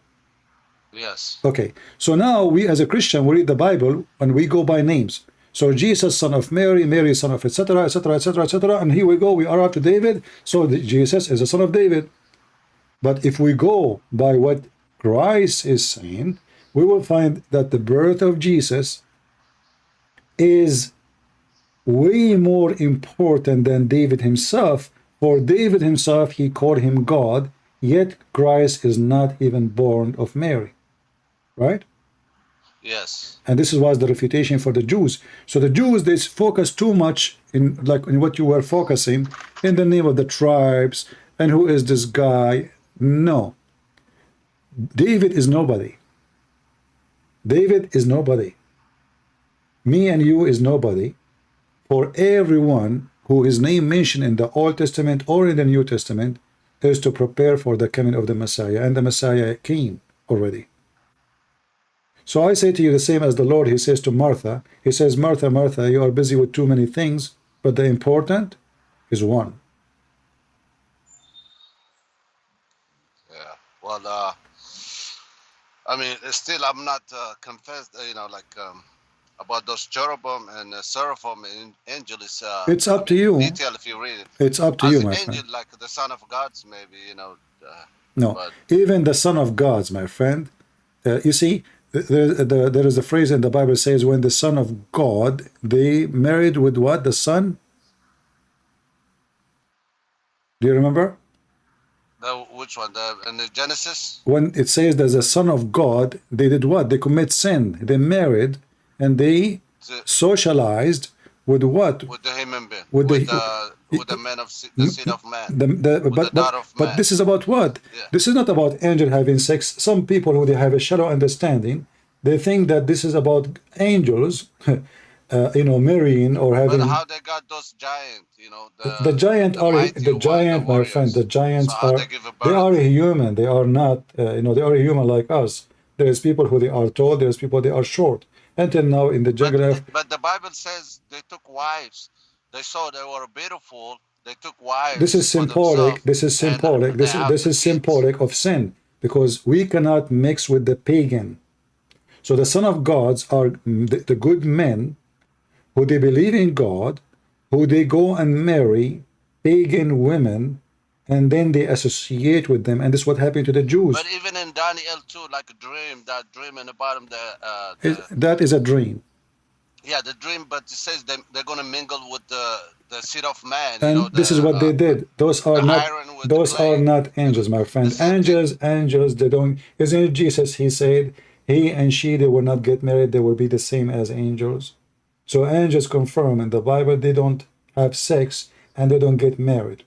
Yes. Okay, so now we as a Christian, we read the Bible and we go by names. So Jesus, son of Mary, Mary, son of etc., etc., etc., etc., and here we go, we are up to David, so Jesus is the son of David. But if we go by what Christ is saying, we will find that the birth of Jesus is way more important than David himself. For David himself, he called him God, yet Christ is not even born of Mary. Right? Yes. And this was the refutation for the Jews. So the Jews, they focus too much in what you were focusing, in the name of the tribes, and who is this guy. No. David is nobody. David is nobody. Me and you is nobody. For everyone who is name mentioned in the Old Testament or in the New Testament, is to prepare for the coming of the Messiah, and the Messiah came already. So I say to you the same as the Lord, he says to Martha, he says, Martha, Martha, you are busy with too many things, but the important is one. Yeah. Well, I mean, still, I'm not confessed. About those cherubim and seraphim and angel is. It's up to you. Detail if you read it. It's up to As you, an my angel, friend. like the son of God's, maybe No, but even the Son of God's, my friend. You see, there is a phrase in the Bible says, when the Son of God, they married with what? The Son? Do you remember? which one? In the Genesis? When it says there's a Son of God, they did what? They commit sin. They married and they socialized with what? With the human being. With the man of the seed of man. But this is about what? Yeah. This is not about angel having sex. Some people who they have a shallow understanding, they think that this is about angels, marrying or having. But how they got those giants? The giant my friend. The giants they are human. They are not. They are human like us. There is people who they are tall. There is people they are short. Until now, in the jungle. But the Bible says they took wives. They saw they were beautiful. They took wives. This is symbolic. This is symbolic. This is symbolic of sin, because we cannot mix with the pagan. So the Son of Gods are the good men who they believe in God, who they go and marry pagan women, and then they associate with them, and this is what happened to the Jews. But even in Daniel too, like a dream, that dream in the bottom, that is a dream. Yeah, the dream, but it says they're going to mingle with the seed of man. And this is what they did. Those are not angels, my friend. Angels, they don't. Isn't it Jesus? He said, he and she, they will not get married. They will be the same as angels. So angels confirm in the Bible they don't have sex and they don't get married.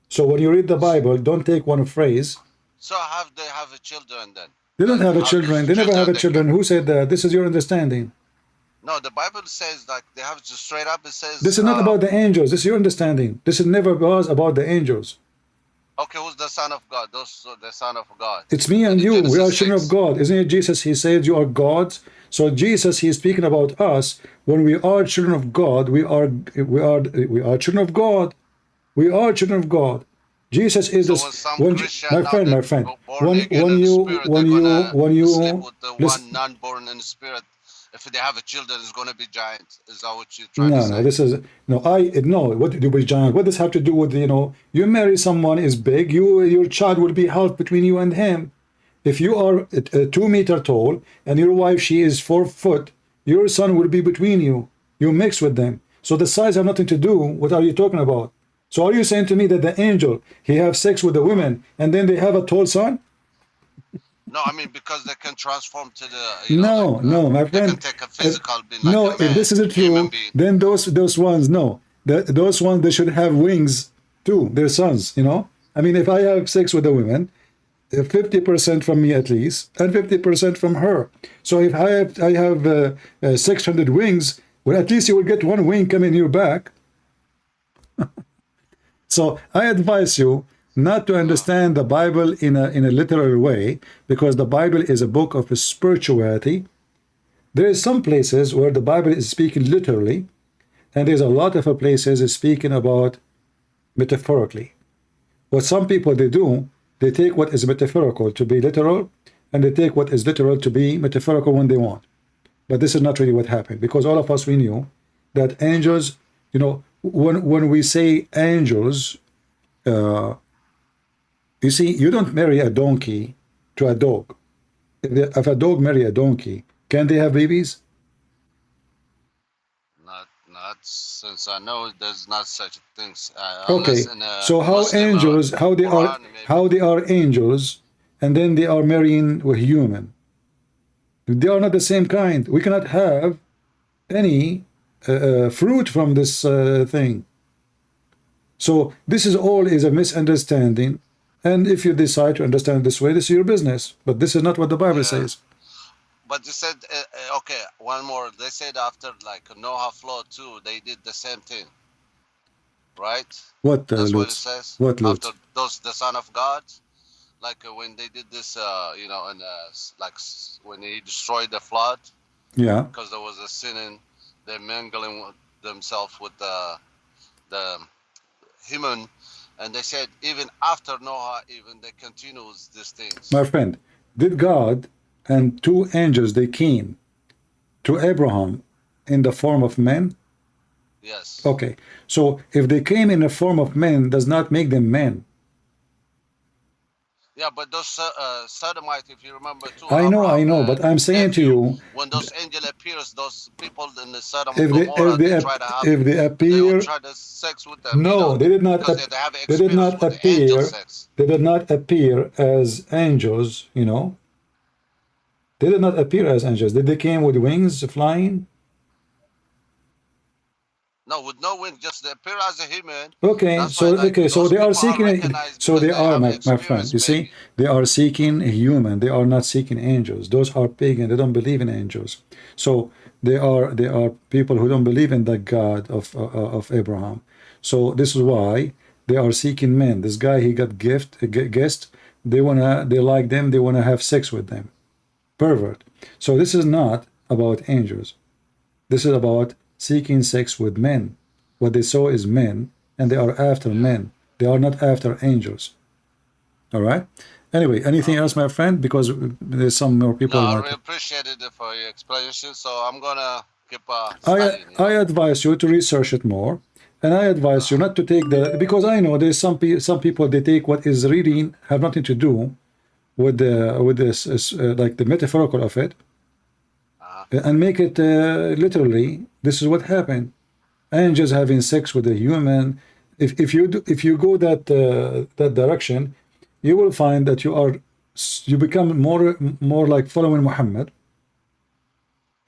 So when you read the Bible, don't take one phrase. So have they have a children then? They don't have a children. They never have a children. Who said that? This is your understanding. No, the Bible says like they have to straight up. It says this is not about the angels. This is your understanding. This never was about the angels. Okay, who's the Son of God? Those the Son of God. It's me and you. We are children of God. Isn't it Jesus? He said you are gods. So Jesus, he's speaking about us. When we are children of God, we are children of God. We are children of God. Jesus is this. My friend. When you sleep with the one non-born in the spirit. If they have a children, it's going to be giants. Is that what you're trying to say? No, this is no. What do with giant? What does have to do with you marry someone is big. Your child will be half between you and him. If you are 2 meters tall and your wife she is 4 foot, your son will be between you. You mix with them. So the size have nothing to do. What are you talking about? So are you saying to me that the angel he have sex with the women and then they have a tall son? No, I mean because they can transform to the. No, my friend. They can take a physical being like a man, if this isn't true, then those ones, no, those ones they should have wings too. Their sons, I mean, if I have sex with the women, 50% from me at least, and 50% from her. So if I have 600 wings, well, at least you will get one wing coming in your back. So I advise you not to understand the Bible in a literal way, because the Bible is a book of spirituality. There is some places where the Bible is speaking literally, and there's a lot of places is speaking about metaphorically. What some people they do, they take what is metaphorical to be literal, and they take what is literal to be metaphorical when they want. But this is not really what happened, because all of us we knew that angels, when we say angels, you see, you don't marry a donkey to a dog. If a dog marry a donkey, can they have babies? Not since I know there's not such things. Okay, so how angels, how they are angels, and then they are marrying a human. They are not the same kind. We cannot have any fruit from this thing. So this is all is a misunderstanding. And if you decide to understand this way, this is your business. But this is not what the Bible says. But they said, okay, one more. They said after like Noah flood too, they did the same thing. right? What That's what it Lut? says. What Lut? After those, the son of God, like when they did this, you know, and when he destroyed the flood, Yeah. because there was a sin in they're mingling with themselves with the human, and they said even after Noah, even they continue with these things. My friend, did God and two angels they came to Abraham in the form of men? Yes. Okay, so if they came in the form of men, does not make them men. Yeah, but those Sodomites, if you remember too, I know, Abraham, but I'm saying to you, when those angel appears, those people in the Sodom if and Gomorrah, they try to have, if they they will appear, try to sex with them. no, You know, they did not. because they have They did experience not with the angel appear. sex. They did not appear as angels. You know, they did not appear as angels. Did they came with wings, flying? No, with no wind, just they appear as a human. Okay, That's so why, like, okay, so those they are people are seeking. recognized So because they are, have my friend. experience, You see, maybe. they are seeking a human. They are not seeking angels. Those are pagan. They don't believe in angels. So they are people who don't believe in the God of Abraham. So this is why they are seeking men. This guy, he got guest. They like them. They wanna have sex with them. Pervert. So this is not about angels. This is about seeking sex with men. What they saw is men, and they are after men. They are not after angels. All right? Anyway, anything else, my friend? Because there's some more people. No, I really appreciated it for your explanation. So I'm gonna keep I studying. I advise you to research it more, and I advise you not to take because I know there's some people they take what is reading have nothing to do with this like the metaphorical of it, and make it literally. This is what happened. Angels having sex with a human. If you go that direction, you will find that you become more like following Muhammad.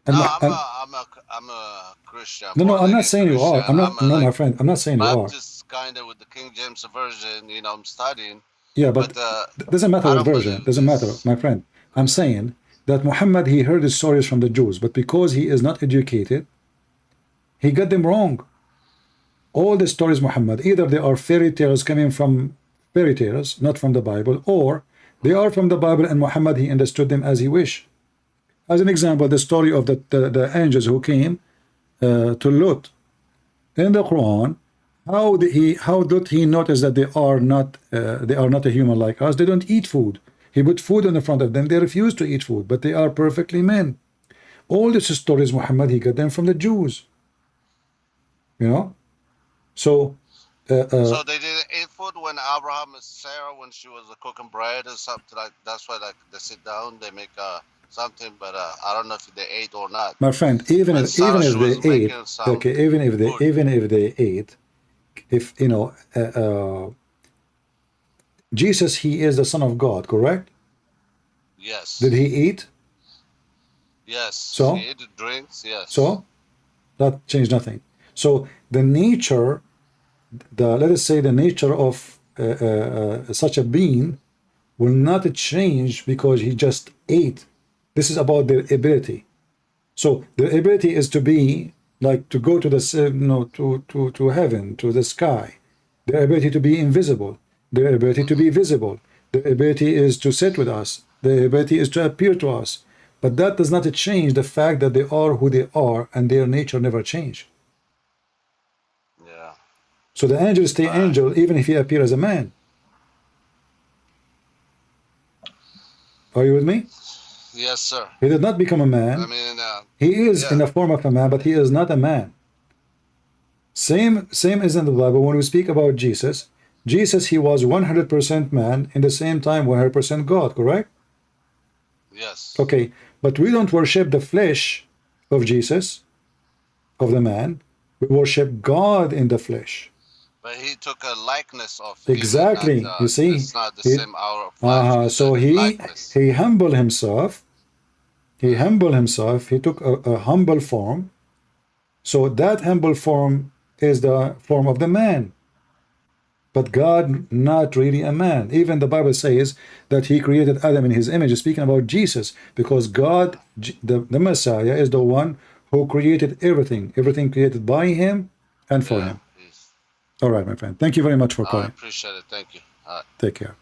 And No, I'm a Christian. No, I'm not saying you are. I'm not. No, my friend, I'm not saying you are. Baptist kind of with the King James version. You know, I'm studying. Yeah, but doesn't matter what version. Doesn't matter, my friend. I'm saying that Muhammad, he heard the stories from the Jews, but because he is not educated, he got them wrong. All the stories Muhammad, either they are fairy tales coming from fairy tales, not from the Bible, or they are from the Bible and Muhammad, he understood them as he wished. As an example, the story of the angels who came to Lut in the Quran, how did he notice that they are not a human like us? They don't eat food. He put food in the front of them. They refuse to eat food, but they are perfectly men. All these stories Muhammad, he got them from the Jews. You know, so so they didn't eat food when Abraham and Sarah, when she was cooking bread or something like. That's why, like, they sit down, they make something, but I don't know if they ate or not. My friend, even if they ate, okay, even if they ate, if you know, Jesus, he is the Son of God, correct? Yes. Did he eat? Yes. So he ate the drinks. Yes. So that changed nothing. So the nature, let us say the nature of such a being will not change because he just ate. This is about their ability. So their ability is to be like to go to the to heaven, to the sky. Their ability to be invisible. Their ability to be visible. Their ability is to sit with us. Their ability is to appear to us. But that does not change the fact that they are who they are and their nature never change. Yeah. So the angel stay angel even if he appears as a man. Are you with me? Yes, sir. He did not become a man. I mean, he is in the form of a man, but he is not a man. Same is in the Bible when we speak about Jesus. Jesus, he was 100% man, in the same time 100% God, correct? Yes. Okay, but we don't worship the flesh of Jesus, of the man. We worship God in the flesh. But he took a likeness of exactly. Not, you see, it's not the same hour of life. So he humbled himself. He humbled himself. He took a humble form. So that humble form is the form of the man. But God, not really a man. Even the Bible says that he created Adam in his image, speaking about Jesus, because God, the Messiah, is the one who created everything. Everything created by him and for him. All right, my friend. Thank you very much for I calling. appreciate it. Thank you. All right. Take care.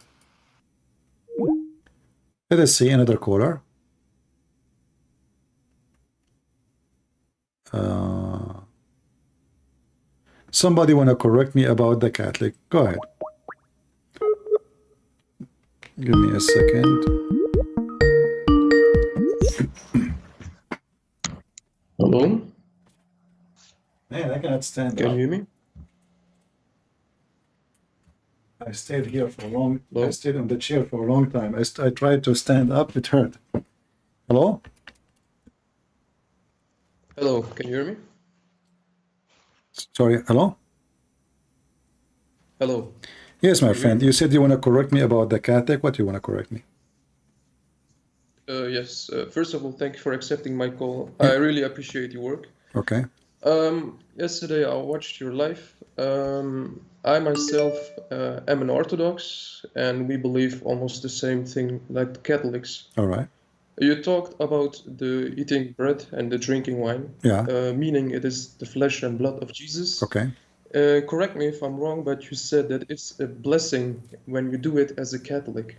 Let us see another caller. Somebody want to correct me about the Catholic? Go ahead. Give me a second. Hello? Man, I cannot stand Can up. you hear me? I stayed here for a long. Hello? I stayed on the chair for a long time. I tried to stand up. It hurt. Hello? Hello, can you hear me? Sorry. Hello? Hello. Yes, my friend. You said you want to correct me about the Catholic. What do you want to correct me? Yes. First of all, thank you for accepting my call. I really appreciate your work. Okay. Yesterday I watched your live. I myself am an Orthodox, and we believe almost the same thing like the Catholics. All right. You talked about the eating bread and the drinking wine, Yeah. Meaning it is the flesh and blood of Jesus. Okay. Correct me if I'm wrong, but you said that it's a blessing when you do it as a Catholic.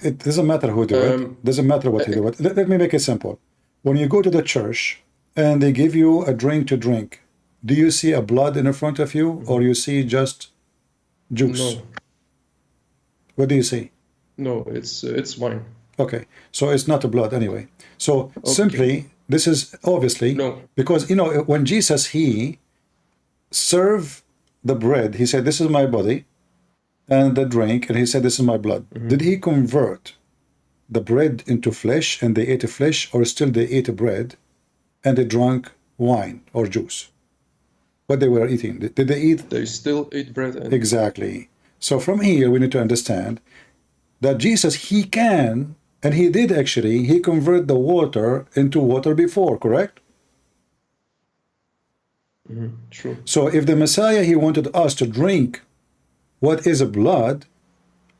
It doesn't matter who do it. Doesn't matter what you do it. Let me make it simple. When you go to the church and they give you a drink to drink, do you see a blood in front of you, or you see just juice? No. What do you see? No, it's wine. Okay, so it's not a blood anyway. So simply, this is obviously because when Jesus he served the bread, he said, "This is my body," and the drink, and he said, "This is my blood." Did he convert the bread into flesh, and they ate flesh, or still they ate bread, and they drank wine or juice? What they were eating? Did they eat? They still eat bread. And Exactly. So from here, we need to understand that Jesus, he can, and he did actually, he converted the water into water before, correct? True. So if the Messiah, he wanted us to drink what is a blood,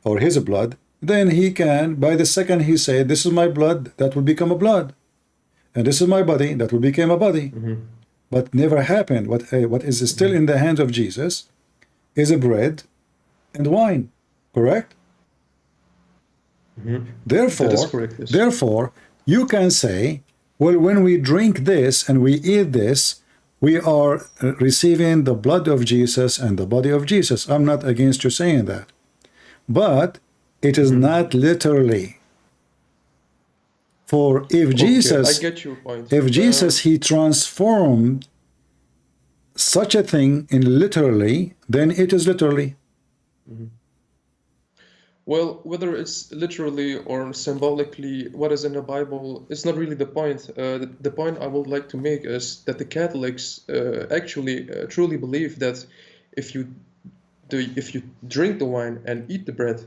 or his blood, then he can, by the second he said, "This is my blood," that will become a blood. And this is my body, that will become a body. But never happened. What is still in the hands of Jesus is a bread and wine, correct? Therefore, that is correct, yes. Therefore, you can say, well, when we drink this and we eat this, we are receiving the blood of Jesus and the body of Jesus. I'm not against you saying that. But it is not literally. For if Jesus, I get your point. if Jesus, he transformed such a thing in literally, then it is literally. Well, whether it's literally or symbolically, what is in the Bible, it's not really the point. The point I would like to make is that the Catholics actually truly believe that if you drink the wine and eat the bread,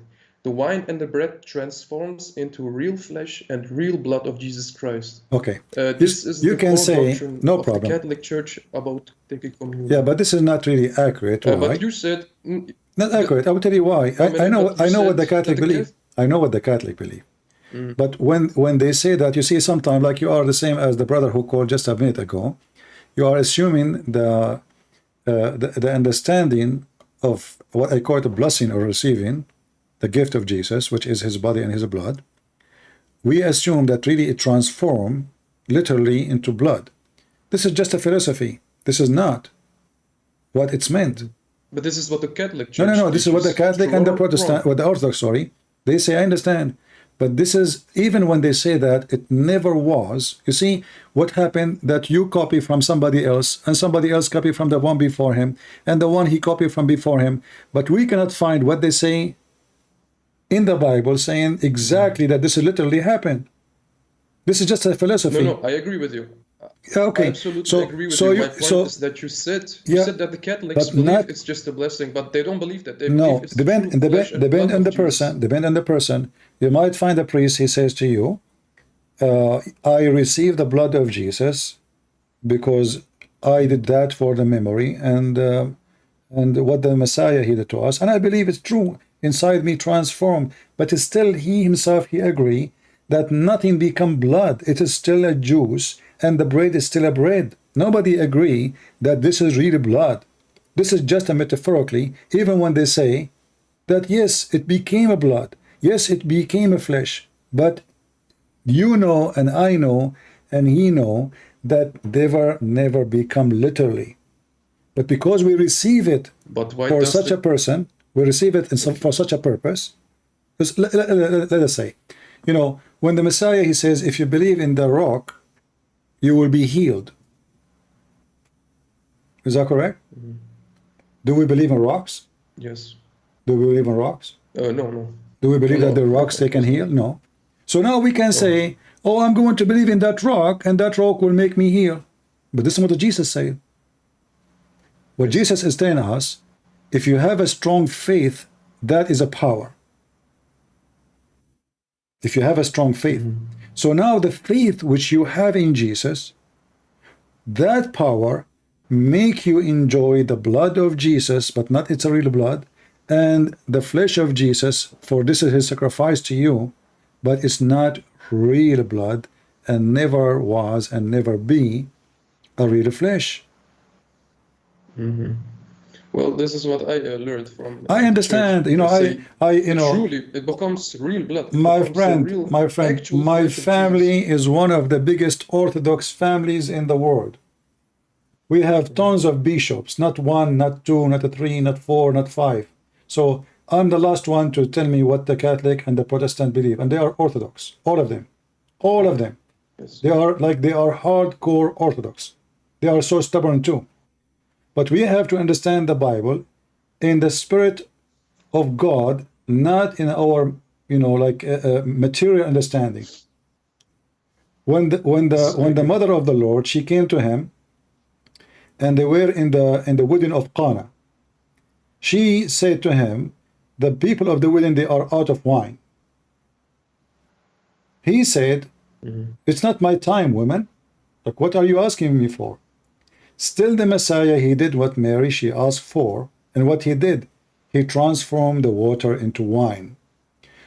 the wine and the bread transforms into real flesh and real blood of Jesus Christ. Okay. This is you the can core say, doctrine no of problem. the Catholic Church about taking communion. Yeah, but this is not really accurate. Why? But you said Not accurate. I will tell you why. I know what the Catholic believe. I know what the Catholic believe. But when they say that, you see, sometimes like you are the same as the brother who called just a minute ago, you are assuming the understanding of what I call the blessing or receiving, the gift of Jesus, which is his body and his blood. We assume that really it transforms literally into blood. This is just a philosophy. This is not what it's meant. But this is what the Catholic Church No. This is what the Catholic and the wrong. Protestant, what the Orthodox, sorry, they say. I understand, but this is, even when they say that, it never was. You see what happened? That you copy from somebody else, and somebody else copy from the one before him, and the one he copied from before him. But we cannot find what they say in the Bible saying exactly that this literally happened. This is just a philosophy. No, I agree with you. Okay. I absolutely agree with you. My point is that you said that the Catholics believe it's just a blessing, but they don't believe that. They believe it's depend on the person. Depend on the person. You might find a priest. He says to you, "I received the blood of Jesus because I did that for the memory and what the Messiah he did to us, and I believe it's true. Inside me transformed, but it's still he himself. He agree that nothing become blood. It is still a juice." And the bread is still a bread. Nobody agree that this is really blood. This is just a metaphorically, even when they say that yes, it became a blood, yes, it became a flesh, but you know and I know and he know that they were never become literally. But because we receive it for such a person, we receive it for such a purpose. Because let us say, you know, when the Messiah, he says, if you believe in the rock, you will be healed. Is that correct? Mm-hmm. Do we believe in rocks? Yes. Do we believe in rocks? No. Do we believe that the rocks they can heal? No. So now we can say, oh, I'm going to believe in that rock, and that rock will make me heal. But this is what Jesus said. What Jesus is telling us, if you have a strong faith, that is a power. If you have a strong faith. Mm-hmm. So now the faith which you have in Jesus, that power make you enjoy the blood of Jesus, but not its real blood, and the flesh of Jesus, for this is his sacrifice to you, but it's not real blood, and never was and never be a real flesh. Mm-hmm. Well, this is what I learned from. I understand. You know, you know. Truly, it becomes real blood. My friend, my family is one of the biggest Orthodox families in the world. We have tons of bishops, not one, not two, not three, not four, not five. So I'm the last one to tell me what the Catholic and the Protestant believe, and they are Orthodox, all of them, all of them. Yes. They are hardcore Orthodox. They are so stubborn too. But we have to understand the Bible in the spirit of God, not in our, you know, like material understanding. When the mother of the Lord, she came to him, and they were in the wedding of Cana. She said to him, the people of the wedding, they are out of wine. He said, it's not my time, women. Like, what are you asking me for? Still the Messiah, he did what Mary, she asked for, and what he did, he transformed the water into wine.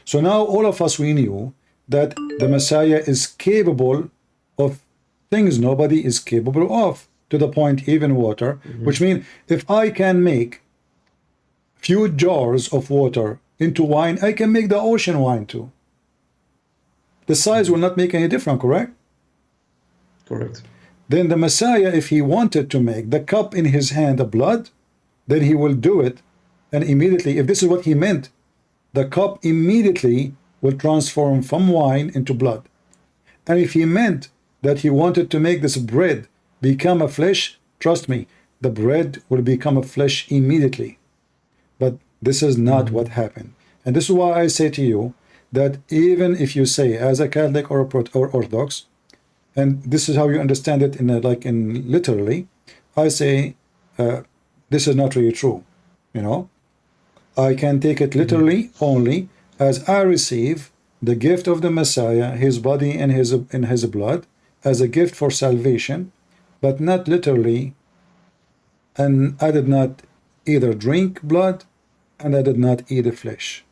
So now all of us, we knew that the Messiah is capable of things nobody is capable of, to the point even water, which means if I can make few jars of water into wine, I can make the ocean wine too. The size will not make any difference, correct? Correct. Then the Messiah, if he wanted to make the cup in his hand a blood, then he will do it, and immediately, if this is what he meant, the cup immediately will transform from wine into blood. And if he meant that he wanted to make this bread become a flesh, trust me, the bread will become a flesh immediately. But this is not what happened. And this is why I say to you that even if you say as a Catholic or Orthodox, and this is how you understand it in literally, I say this is not really true. You know, I can take it literally only as I receive the gift of the Messiah, his body and his blood, as a gift for salvation, but not literally. And I did not either drink blood, and I did not eat the flesh.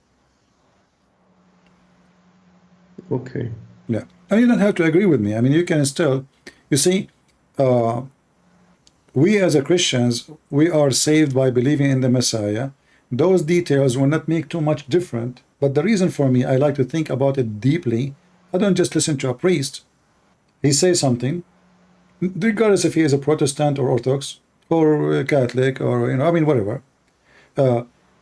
Okay. Yeah. And you don't have to agree with me. I mean, you can still, you see, we as a Christians, we are saved by believing in the Messiah. Those details will not make too much different. But the reason for me, I like to think about it deeply. I don't just listen to a priest. He says something, regardless if he is a Protestant or Orthodox or a Catholic or, you know, I mean, whatever.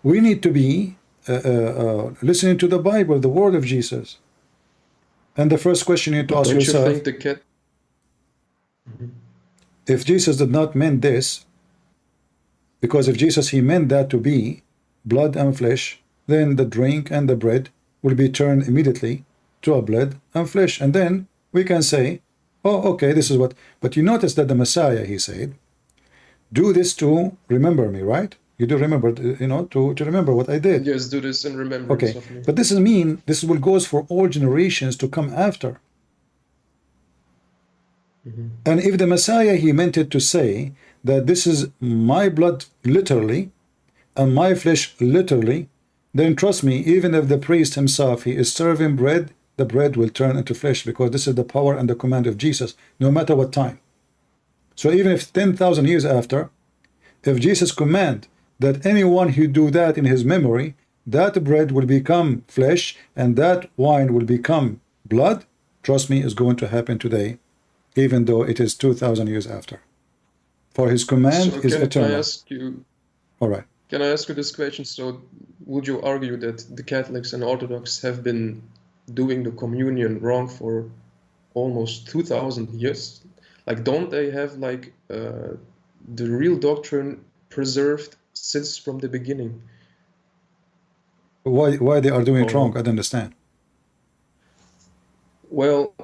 We need to be listening to the Bible, the word of Jesus. And the first question you need to ask yourself, if Jesus did not mean this, because if Jesus, he meant that to be blood and flesh, then the drink and the bread will be turned immediately to a blood and flesh. And then we can say, oh, okay, this is what, but you notice that the Messiah, he said, do this to remember me, right? You do remember, you know, to remember what I did. Yes, do this in remembrance of me. But this is this will goes for all generations to come after. And if the Messiah, he meant it to say that this is my blood literally and my flesh literally, then trust me, even if the priest himself, he is serving bread, the bread will turn into flesh, because this is the power and the command of Jesus, no matter what time. So even if 10,000 years after, if Jesus command that anyone who do that in his memory, that bread will become flesh and that wine will become blood, trust me, is going to happen today, even though it is 2,000 years after. For his command So is can eternal. I ask you? All right. Can I ask you this question? So, would you argue that the Catholics and Orthodox have been doing the communion wrong for almost 2,000 years? Like, don't they have like the real doctrine preserved since from the beginning? Why they are doing it Or- wrong? I don't understand. Well,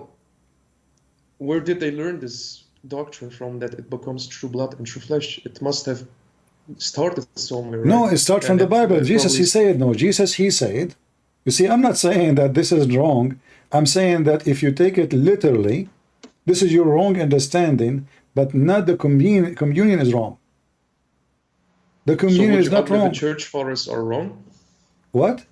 where did they learn this doctrine from, that it becomes true blood and true flesh? It must have started somewhere, right? No, it starts from And the it, Bible. Jesus, probably he said, no, Jesus, he said. You see, I'm not saying that this is wrong. I'm saying that if you take it literally, this is your wrong understanding, but not the communion is wrong. The So communion would is you not argue wrong. the church fathers are wrong? What?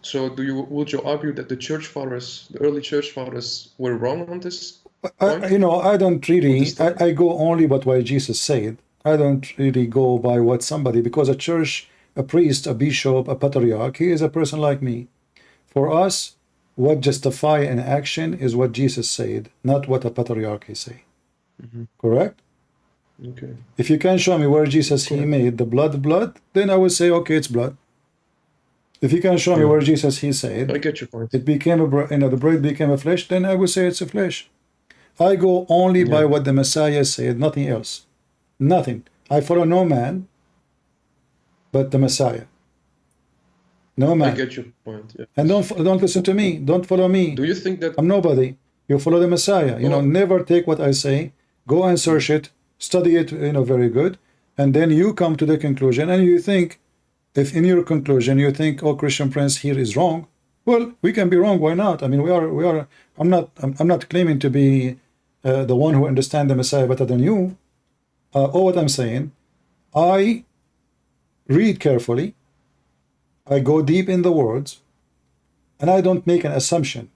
So would you argue that the church fathers, the early church fathers, were wrong on this point? I don't really, this topic? I go only by what Jesus said. I don't really go by what somebody, because a church, a priest, a bishop, a patriarch, he is a person like me. For us, what justify an action is what Jesus said, not what a patriarch he say. Correct? Okay. If you can show me where Jesus he Correct. made the blood, then I would say, okay, it's blood. If you can show me Yeah. where Jesus he I said get your point. it became the bread became a flesh, then I would say it's a flesh. I go only by Yeah. what the Messiah said, nothing else. Nothing. I follow no man but the Messiah. No I man. get your point. Yeah. And don't listen to me. Don't follow me. Do you think that? I'm nobody. You follow the Messiah. You know, Well- never take what I say, go and search it, study it, very good, and then you come to the conclusion, and you think, if in your conclusion you think, oh, Christian Prince here is wrong, well, we can be wrong. Why not? I mean, we are. I'm not claiming to be the one who understands the Messiah better than you. All what I'm saying, I read carefully, I go deep in the words, and I don't make an assumption.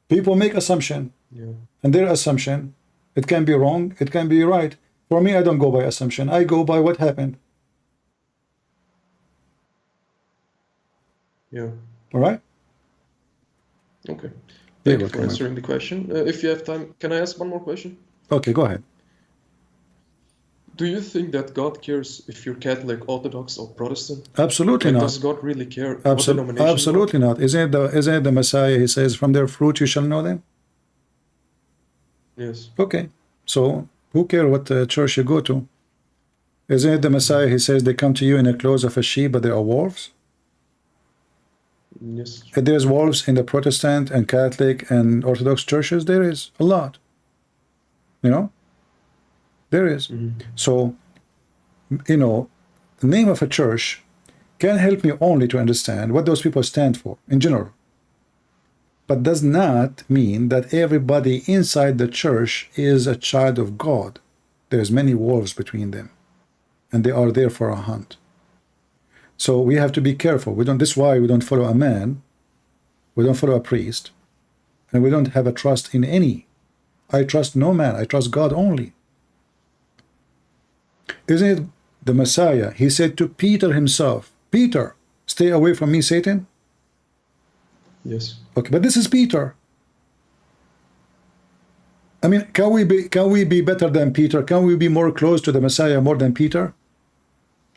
People make assumption, Yeah. and their assumption, it can be wrong, it can be right. For me, I don't go by assumption. I go by what happened. Yeah. All right? Okay. You're Thank you for welcome. answering the question. If you have time, can I ask one more question? Okay, go ahead. Do you think that God cares if you're Catholic, Orthodox, or Protestant? Absolutely Like, not. does God really care what denomination you are? Absolutely not. Isn't it the Messiah? He says, "From their fruit you shall know them." Yes. Okay. So who cares what church you go to? Isn't it the Messiah? He says they come to you in the clothes of a sheep, but they are wolves. Yes. If there's wolves in the Protestant and Catholic and Orthodox churches, there is a lot. You know, there is. So, the name of a church can help me only to understand what those people stand for in general, but does not mean that everybody inside the church is a child of God. There's many wolves between them, and they are there for a hunt. So we have to be careful. This is why we don't follow a man, we don't follow a priest, and we don't have a trust in any. I trust no man, I trust God only. Isn't it the Messiah? He said to Peter himself, Peter, stay away from me, Satan. Yes. Okay, but this is Peter. I mean, can we be better than Peter? Can we be more close to the Messiah more than Peter?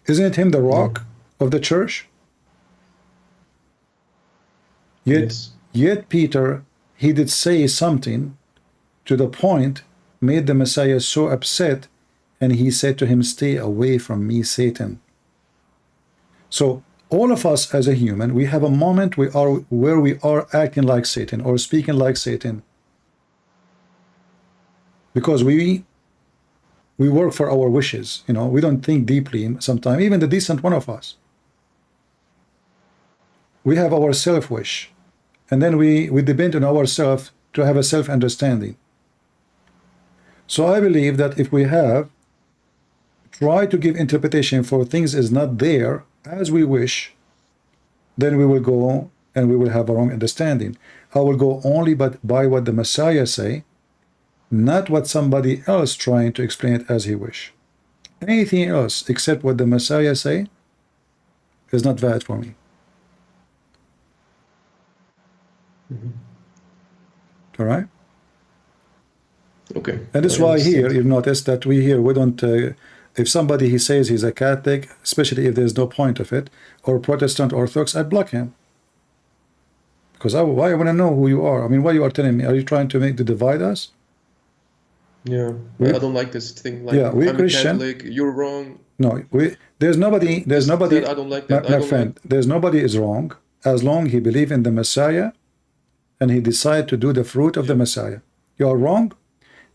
Isn't it him the rock of the church? Yet Peter, he did say something to the point made the Messiah so upset, and he said to him, stay away from me, Satan. So all of us as a human, we have a moment where we are acting like Satan or speaking like Satan, because we work for our wishes. We don't think deeply sometimes, even the decent one of us. We have our self-wish, and then we depend on ourselves to have a self-understanding. So I believe that if we try to give interpretation for things is not there as we wish, then we will go and we will have a wrong understanding. I will go only by what the Messiah say, not what somebody else trying to explain it as he wish. Anything else except what the Messiah say is not valid for me. All right. Okay. And that's why here you've noticed that we don't. If somebody he says he's a Catholic, especially if there's no point of it, or Protestant Orthodox, I block him. Because why I want to know who you are. I mean, why you are telling me? Are you trying to divide us? Yeah, I don't like this thing. Like, yeah, we're I'm Christian. a Catholic, you're wrong. No, there's nobody. I don't like that. My friend, there's nobody is wrong as long he believe in the Messiah, and he decide to do the fruit of the Messiah. You are wrong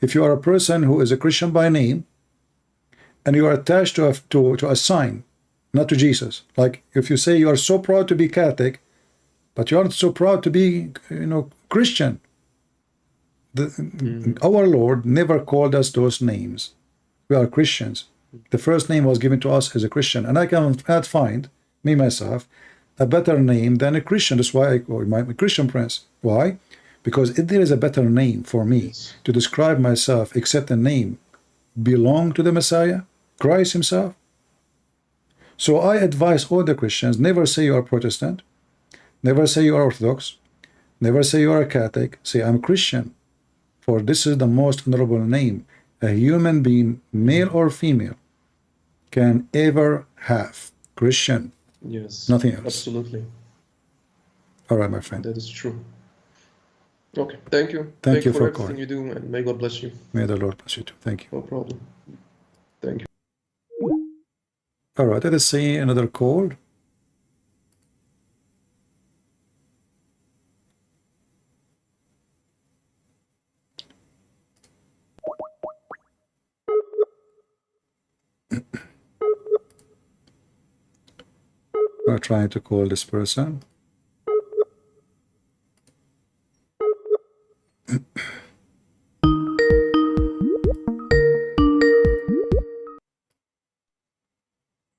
if you are a person who is a Christian by name, and you are attached to a sign, not to Jesus. Like if you say you are so proud to be Catholic, but you aren't so proud to be, Christian. Our Lord never called us those names. We are Christians. The first name was given to us as a Christian, and I cannot find, me myself, a better name than a Christian. That's why I call my Christian Prince. Why? Because if there is a better name for me to describe myself except a name belong to the Messiah, Christ himself. So I advise all the Christians, never say you are Protestant, never say you are Orthodox, never say you are a Catholic, say I'm Christian. For this is the most honorable name a human being, male or female, can ever have. Christian. Yes. Nothing else. Absolutely. All right, my friend. That is true. Okay. Thank you. Thank you for everything calling. you do, and may God bless you. May the Lord bless you too. Thank you. No problem. Thank you. All right, let us see another call. We're trying to call this person.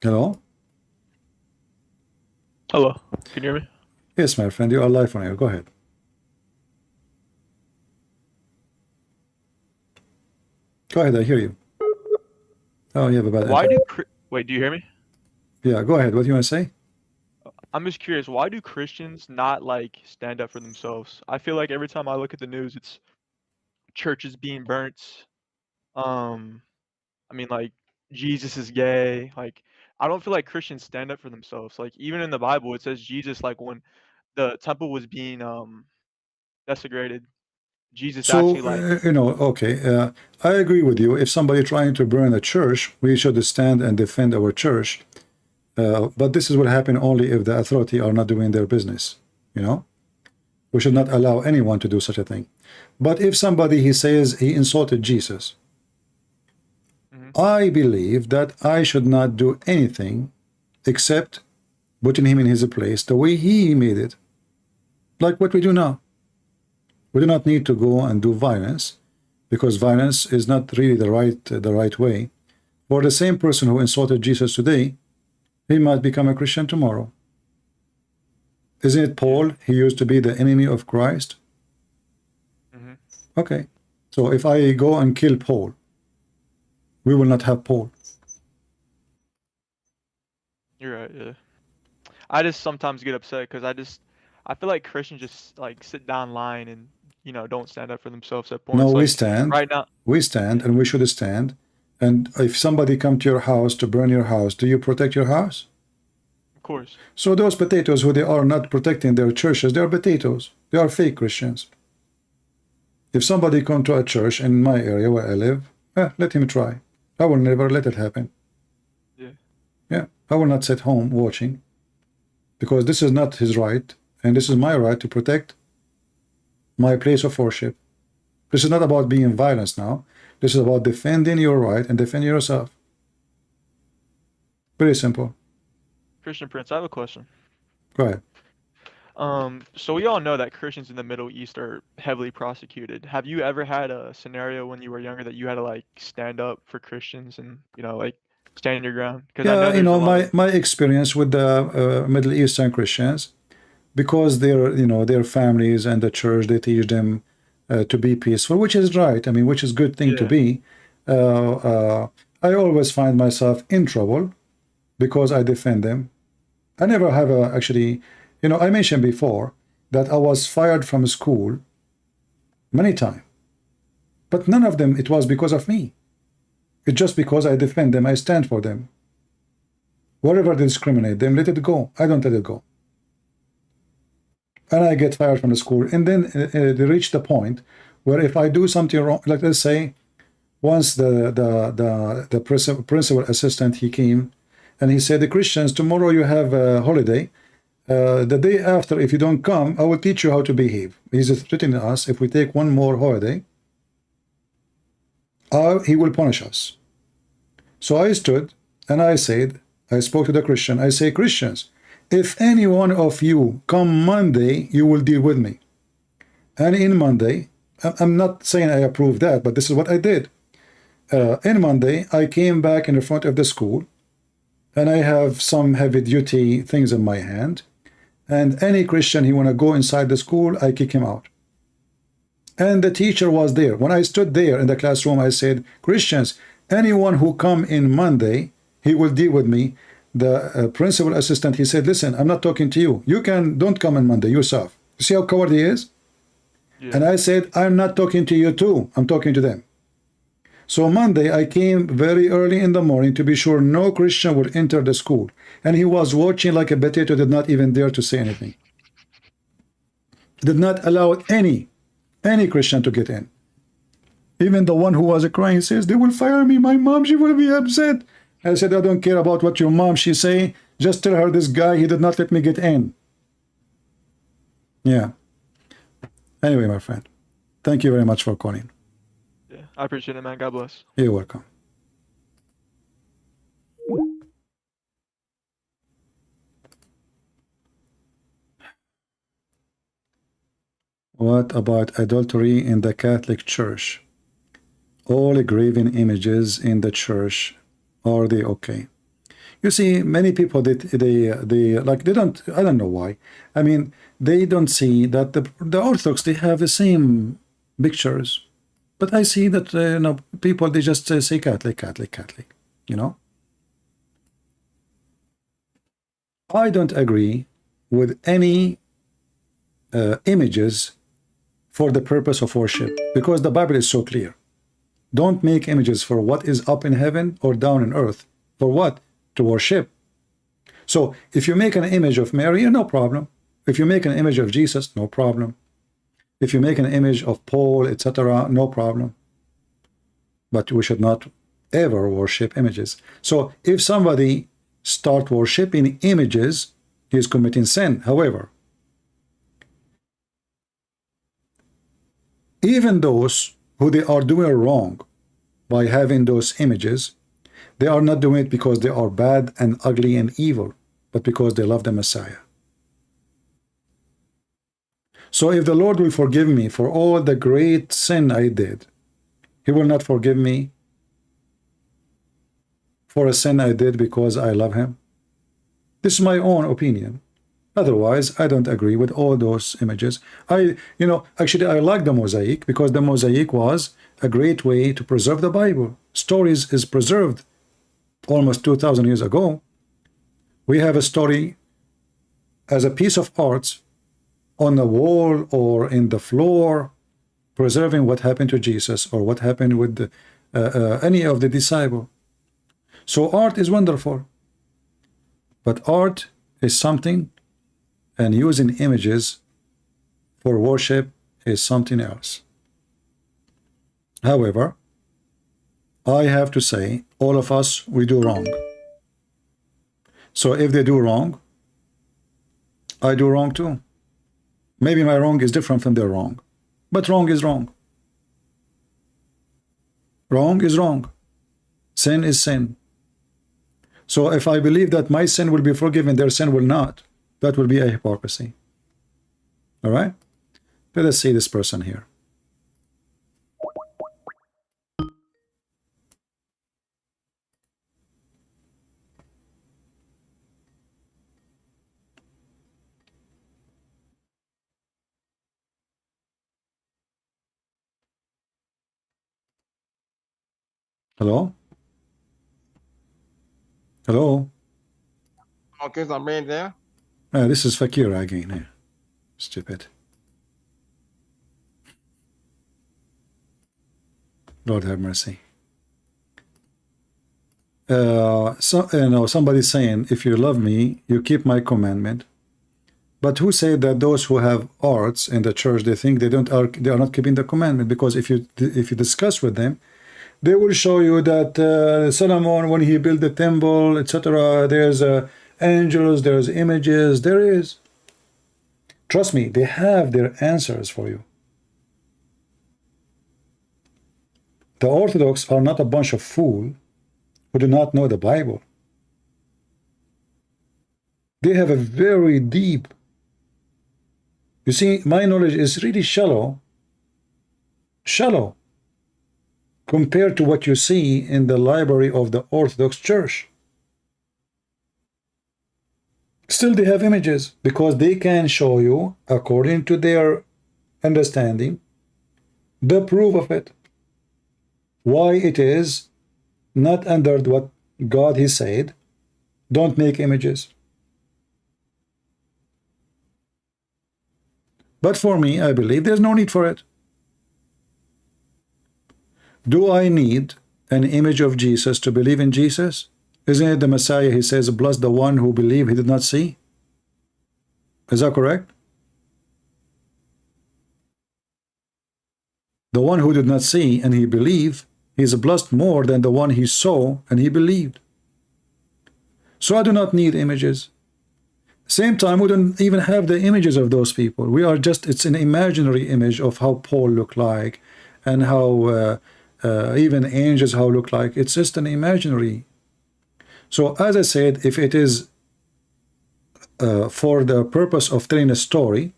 Hello? Hello, can you hear me? Yes, my friend, you are live on air. Go ahead. Go ahead, I hear you. Oh, you have a bad Wait, do you hear me? Yeah, go ahead. What do you want to say? I'm just curious, why do Christians not like stand up for themselves? I feel like every time I look at the news, it's churches being burnt. I mean, like, Jesus is gay. Like, I don't feel like Christians stand up for themselves. Like, even in the Bible, it says Jesus, like, when the temple was being desecrated, Jesus So, actually, like, okay, I agree with you. If somebody trying to burn a church, we should stand and defend our church. But this is what happen only if the authority are not doing their business, We should not allow anyone to do such a thing. But if somebody, he says he insulted Jesus, I believe that I should not do anything except putting him in his place the way he made it. Like what we do now. We do not need to go and do violence, because violence is not really the right way. For the same person who insulted Jesus today, he might become a Christian tomorrow. Isn't it Paul? He used to be the enemy of Christ. Okay. So if I go and kill Paul, we will not have Paul. you're right, yeah. I just sometimes get upset because I feel like Christians just like sit down line and don't stand up for themselves at points. No, we like, stand. right now. We stand, and we should stand. And if somebody come to your house to burn your house, do you protect your house? Of course. So those potatoes who they are not protecting their churches, they are potatoes. They are fake Christians. If somebody come to a church in my area where I live, let him try. I will never let it happen. Yeah, I will not sit home watching, because this is not his right, and this is my right to protect my place of worship. This is not about being violent now. This is about defending your right and defending yourself. Very simple. Christian Prince, I have a question. Go ahead. So we all know that Christians in the Middle East are heavily prosecuted. Have you ever had a scenario when you were younger that you had to like stand up for Christians and like stand your ground? Because I know my experience with the Middle Eastern Christians, because their families and the church, they teach them to be peaceful, which is right. I mean, which is good thing to be. I always find myself in trouble because I defend them. I never have actually, you know, I mentioned before that I was fired from school many times, but none of them, it was because of me. It's just because I defend them, I stand for them. Whatever they discriminate them, let it go. I don't let it go. And I get fired from the school. And then they reach the point where if I do something wrong, like let's say, once the principal assistant, he came and he said, the Christians, tomorrow you have a holiday. The day after, if you don't come, I will teach you how to behave. He's threatening us. If we take one more holiday, he will punish us. So I stood and I said, I spoke to the Christian. I say, Christians, if any one of you come Monday, you will deal with me. And in Monday, I'm not saying I approve that, but this is what I did. In Monday, I came back in the front of the school, and I have some heavy-duty things in my hand. And any Christian, he want to go inside the school, I kick him out. And the teacher was there. When I stood there in the classroom, I said, Christians, anyone who come in Monday, he will deal with me. The principal assistant, he said, listen, I'm not talking to you. You don't come on Monday yourself. You see how coward he is? Yeah. And I said, I'm not talking to you too. I'm talking to them. So Monday, I came very early in the morning to be sure no Christian would enter the school. And he was watching like a potato, did not even dare to say anything. Did not allow any Christian to get in. Even the one who was crying says, they will fire me. My mom, she will be upset. I said, I don't care about what your mom, she say. Just tell her this guy, he did not let me get in. Yeah. Anyway, my friend, thank you very much for calling. Yeah, I appreciate it, man. God bless. You're welcome. What about adultery in the Catholic Church? All graven images in the church, are they okay? You see, many people they don't, I don't know why. I mean, they don't see that the Orthodox, they have the same pictures, but I see that you know, people, they just say Catholic, Catholic, Catholic. You know, I don't agree with any images for the purpose of worship, because the Bible is so clear. Don't make images for what is up in heaven or down in earth. For what? To worship. So if you make an image of Mary, no problem. If you make an image of Jesus, no problem. If you make an image of Paul, etc., no problem. But we should not ever worship images. So if somebody start worshiping images, he is committing sin. However, even those who they are doing wrong by having those images, they are not doing it because they are bad and ugly and evil, but because they love the Messiah. So if the Lord will forgive me for all the great sin I did, he will not forgive me for a sin I did because I love him. This is my own opinion. Otherwise, I don't agree with all those images. Actually, I like the mosaic because the mosaic was a great way to preserve the Bible. Stories is preserved almost 2,000 years ago. We have a story as a piece of art on the wall or in the floor, preserving what happened to Jesus or what happened with any of the disciples. So art is wonderful, but art is something, and using images for worship is something else. However, I have to say, all of us, we do wrong. So if they do wrong, I do wrong too. Maybe my wrong is different from their wrong, but wrong is wrong. Wrong is wrong. Sin is sin. So if I believe that my sin will be forgiven, their sin will not, that will be a hypocrisy. All right? Let us see this person here. Hello? Hello? Okay, some man there. This is Fakir again. Here. Stupid. Lord have mercy. Somebody's saying, if you love me, you keep my commandment. But who said that those who have arts in the church, they think they are not keeping the commandment? Because if you discuss with them, they will show you that Solomon, when he built the temple, etc., there's angels, there's images, there is. Trust me, they have their answers for you. The Orthodox are not a bunch of fools who do not know the Bible. They have a very deep. You see, my knowledge is really shallow compared to what you see in the library of the Orthodox Church. Still, they have images because they can show you, according to their understanding, the proof of it. Why it is not under what God He said, don't make images. But for me, I believe there's no need for it. Do I need an image of Jesus to believe in Jesus? Isn't it the Messiah? He says, bless the one who believed he did not see. Is that correct? The one who did not see and he believed, he is blessed more than the one he saw and he believed. So I do not need images. Same time, we don't even have the images of those people. We are just, it's an imaginary image of how Paul looked like and how even angels how look like. It's just an imaginary. So as I said, if it is for the purpose of telling a story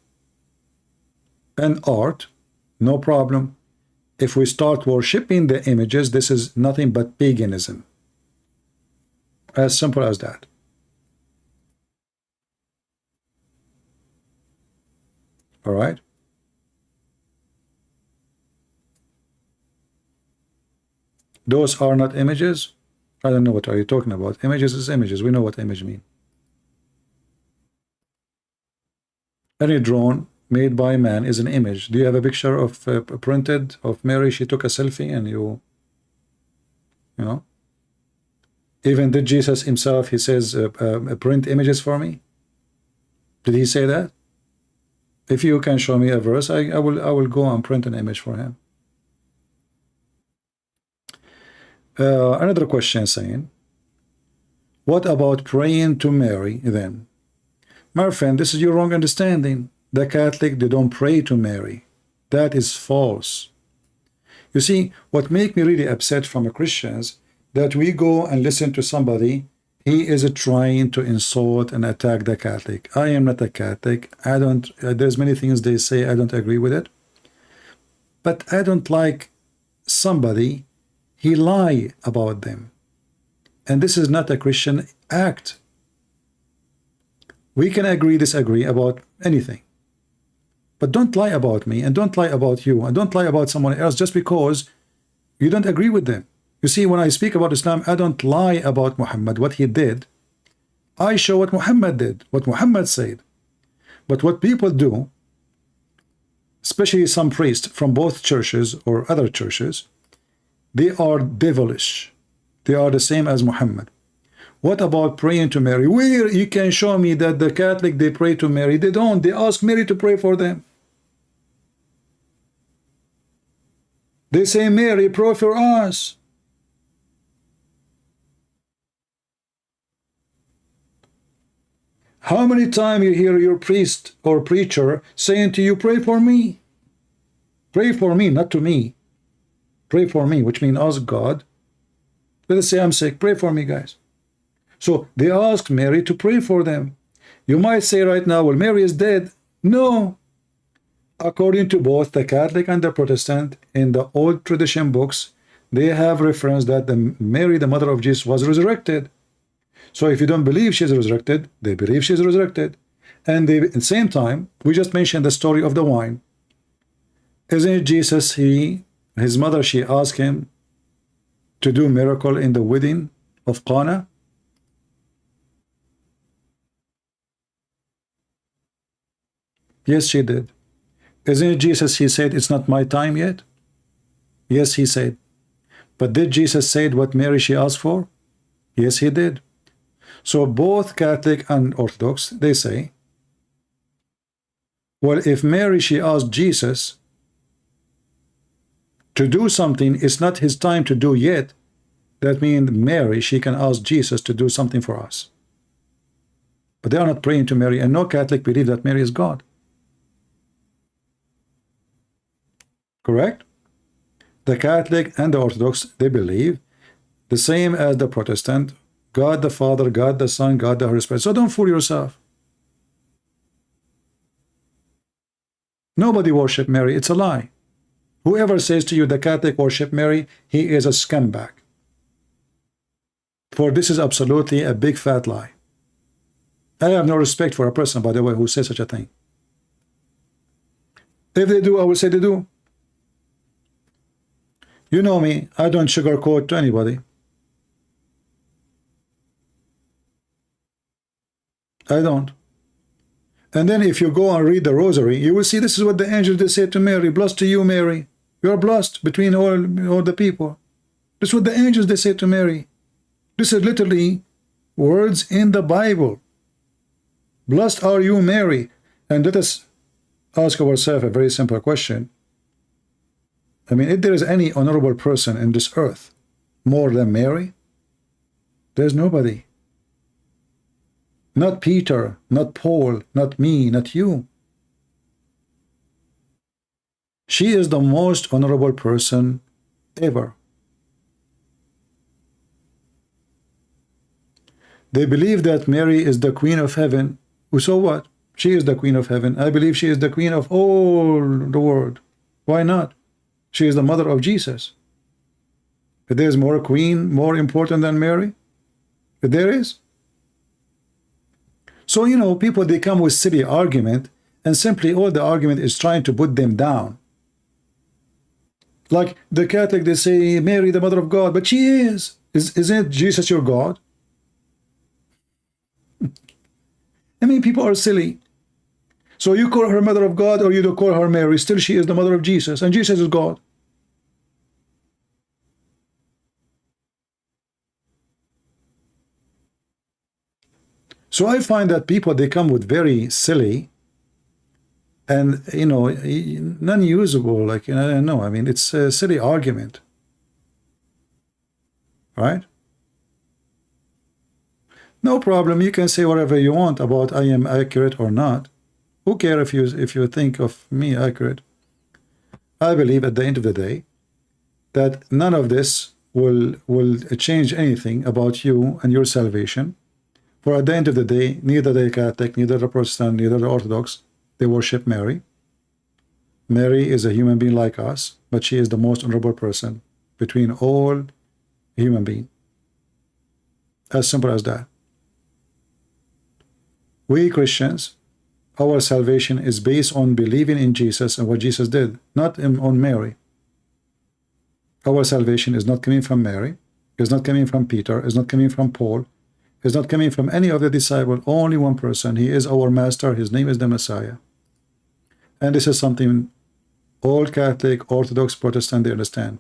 and art, no problem. If we start worshipping the images, this is nothing but paganism. As simple as that. All right. Those are not images. I don't know what are you talking about. Images is images. We know what image mean. Any drone made by man is an image. Do you have a picture of printed of Mary? She took a selfie and you know. Even did Jesus himself, he says, print images for me? Did he say that? If you can show me a verse, I will go and print an image for him. Another question saying, what about praying to Mary then? My friend, this is your wrong understanding. The Catholic, they don't pray to Mary. That is false. You see, what make me really upset from the Christians, that we go and listen to somebody, he is trying to insult and attack the Catholic. I am not a Catholic. I don't, there's many things they say, I don't agree with it. But I don't like somebody, he lie about them. And this is not a Christian act. We can agree, disagree about anything. But don't lie about me, and don't lie about you, and don't lie about someone else just because you don't agree with them. You see, when I speak about Islam, I don't lie about Muhammad, what he did. I show what Muhammad did, what Muhammad said. But what people do, especially some priests from both churches or other churches, they are devilish. They are the same as Muhammad. What about praying to Mary? Where you can show me that the Catholic, they pray to Mary? They don't. They ask Mary to pray for them. They say, Mary, pray for us. How many times you hear your priest or preacher saying to you, pray for me? Pray for me, not to me. Pray for me, which means ask God. Let us say I'm sick. Pray for me, guys. So they asked Mary to pray for them. You might say right now, well, Mary is dead. No. According to both the Catholic and the Protestant, in the old tradition books, they have reference that Mary, the mother of Jesus, was resurrected. So if you don't believe she's resurrected, they believe she's resurrected. And they, at the same time, we just mentioned the story of the wine. Isn't it Jesus, his mother, she asked him to do miracle in the wedding of Cana? Yes, she did. Isn't it Jesus, he said, it's not my time yet? Yes, he said. But did Jesus say what Mary she asked for? Yes, he did. So both Catholic and Orthodox, they say, well, if Mary she asked Jesus to do something it's not his time to do yet, that means Mary, she can ask Jesus to do something for us. But they are not praying to Mary, and no Catholic believe that Mary is God. Correct? The Catholic and the Orthodox, they believe the same as the Protestant, God the Father, God the Son, God the Holy Spirit. So don't fool yourself. Nobody worship Mary. It's a lie. Whoever says to you the Catholic worship Mary, he is a scumbag. For this is absolutely a big fat lie. I have no respect for a person, by the way, who says such a thing. If they do, I will say they do. You know me, I don't sugarcoat to anybody. I don't. And then if you go and read the rosary, you will see this is what the angels they say to Mary. Blessed to you, Mary. You are blessed between all the people. This is what the angels they say to Mary. This is literally words in the Bible. Blessed are you, Mary. And let us ask ourselves a very simple question. I mean, if there is any honorable person in this earth more than Mary, there's nobody. Not Peter, not Paul, not me, not you. She is the most honorable person ever. They believe that Mary is the Queen of Heaven. So what? She is the Queen of Heaven. I believe she is the Queen of all the world. Why not? She is the mother of Jesus. If there is more queen, more important than Mary? If there is. So, you know, people, they come with silly argument, and simply all the argument is trying to put them down. Like the Catholic, they say, Mary, the mother of God, but she is. Isn't Jesus your God? I mean, people are silly. So you call her mother of God or you don't call her Mary, still she is the mother of Jesus, and Jesus is God. So I find that people, they come with very silly and, you know, non-usable, like, I don't know, I mean, it's a silly argument. Right? No problem, you can say whatever you want about I am accurate or not. Who cares if you think of me accurate? I believe at the end of the day that none of this will change anything about you and your salvation. For at the end of the day, neither the Catholic, neither the Protestant, neither the Orthodox, they worship Mary. Mary is a human being like us, but she is the most honorable person between all human beings. As simple as that. We Christians, our salvation is based on believing in Jesus and what Jesus did, not on Mary. Our salvation is not coming from Mary, is not coming from Peter, is not coming from Paul, is not coming from any of the disciples, only one person. He is our master, his name is the Messiah. And this is something all Catholic, Orthodox, Protestant, they understand.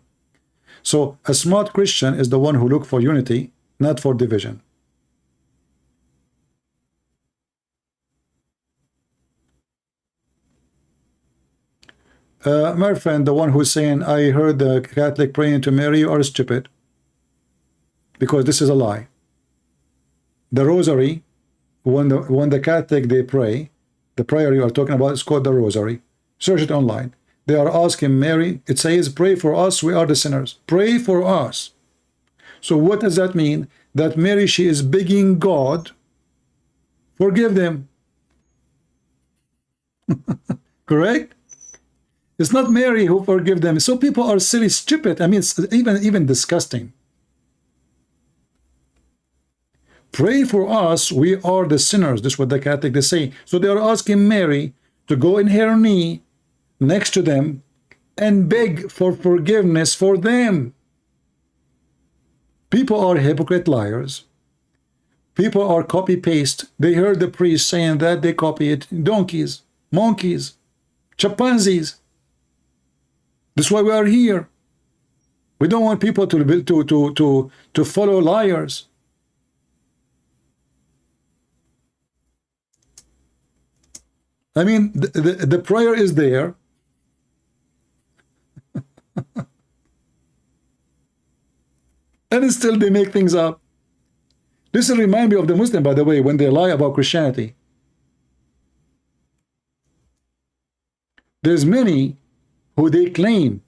So a smart Christian is the one who looks for unity, not for division. My friend, the one who's saying, I heard the Catholic praying to Mary, you are stupid. Because this is a lie. The rosary, when the Catholic, they pray, the prayer you are talking about is called the rosary. Search it online. They are asking Mary, it says, pray for us, we are the sinners. Pray for us. So what does that mean? That Mary, she is begging God, forgive them. Correct? It's not Mary who forgive them. So people are silly, stupid. I mean, it's even disgusting. Pray for us, we are the sinners. This is what the Catholic, they say. So they are asking Mary to go in her knee next to them and beg for forgiveness for them. People are hypocrite liars. People are copy-paste. They heard the priest saying that, they copy it. Donkeys. monkeys, chimpanzees. That's why we are here. We don't want people to follow liars. I mean, the prayer is there. And still they make things up. This reminds me of the Muslim, by the way, when they lie about Christianity. There's many who they claim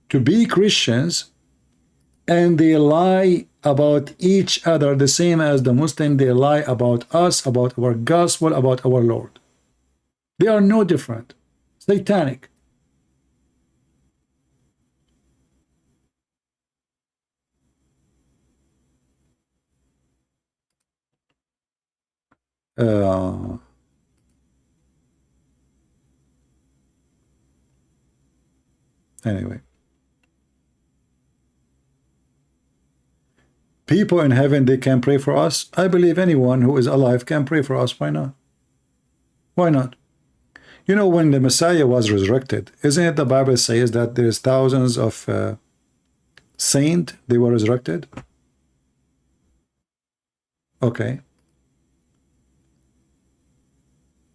to be Christians and they lie about each other the same as the Muslim. They lie about us, about our gospel, about our Lord. They are no different. Satanic. Anyway, people in heaven, they can pray for us. I believe anyone who is alive can pray for us. Why not? Why not? You know, when the Messiah was resurrected, isn't it the Bible says that there's thousands of saints, they were resurrected? Okay.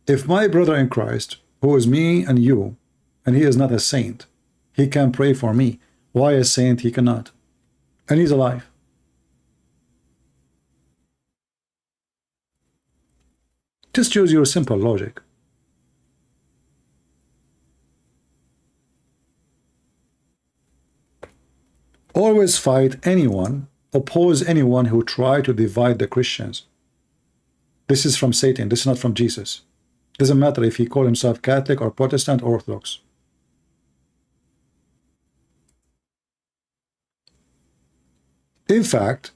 If my brother in Christ, who is me and you, and he is not a saint, he can pray for me, why a saint he cannot? And he's alive. Just use your simple logic. Always fight anyone, oppose anyone who try to divide the Christians. This is from Satan. This is not from Jesus. Doesn't matter if he call himself Catholic or Protestant or Orthodox. In fact,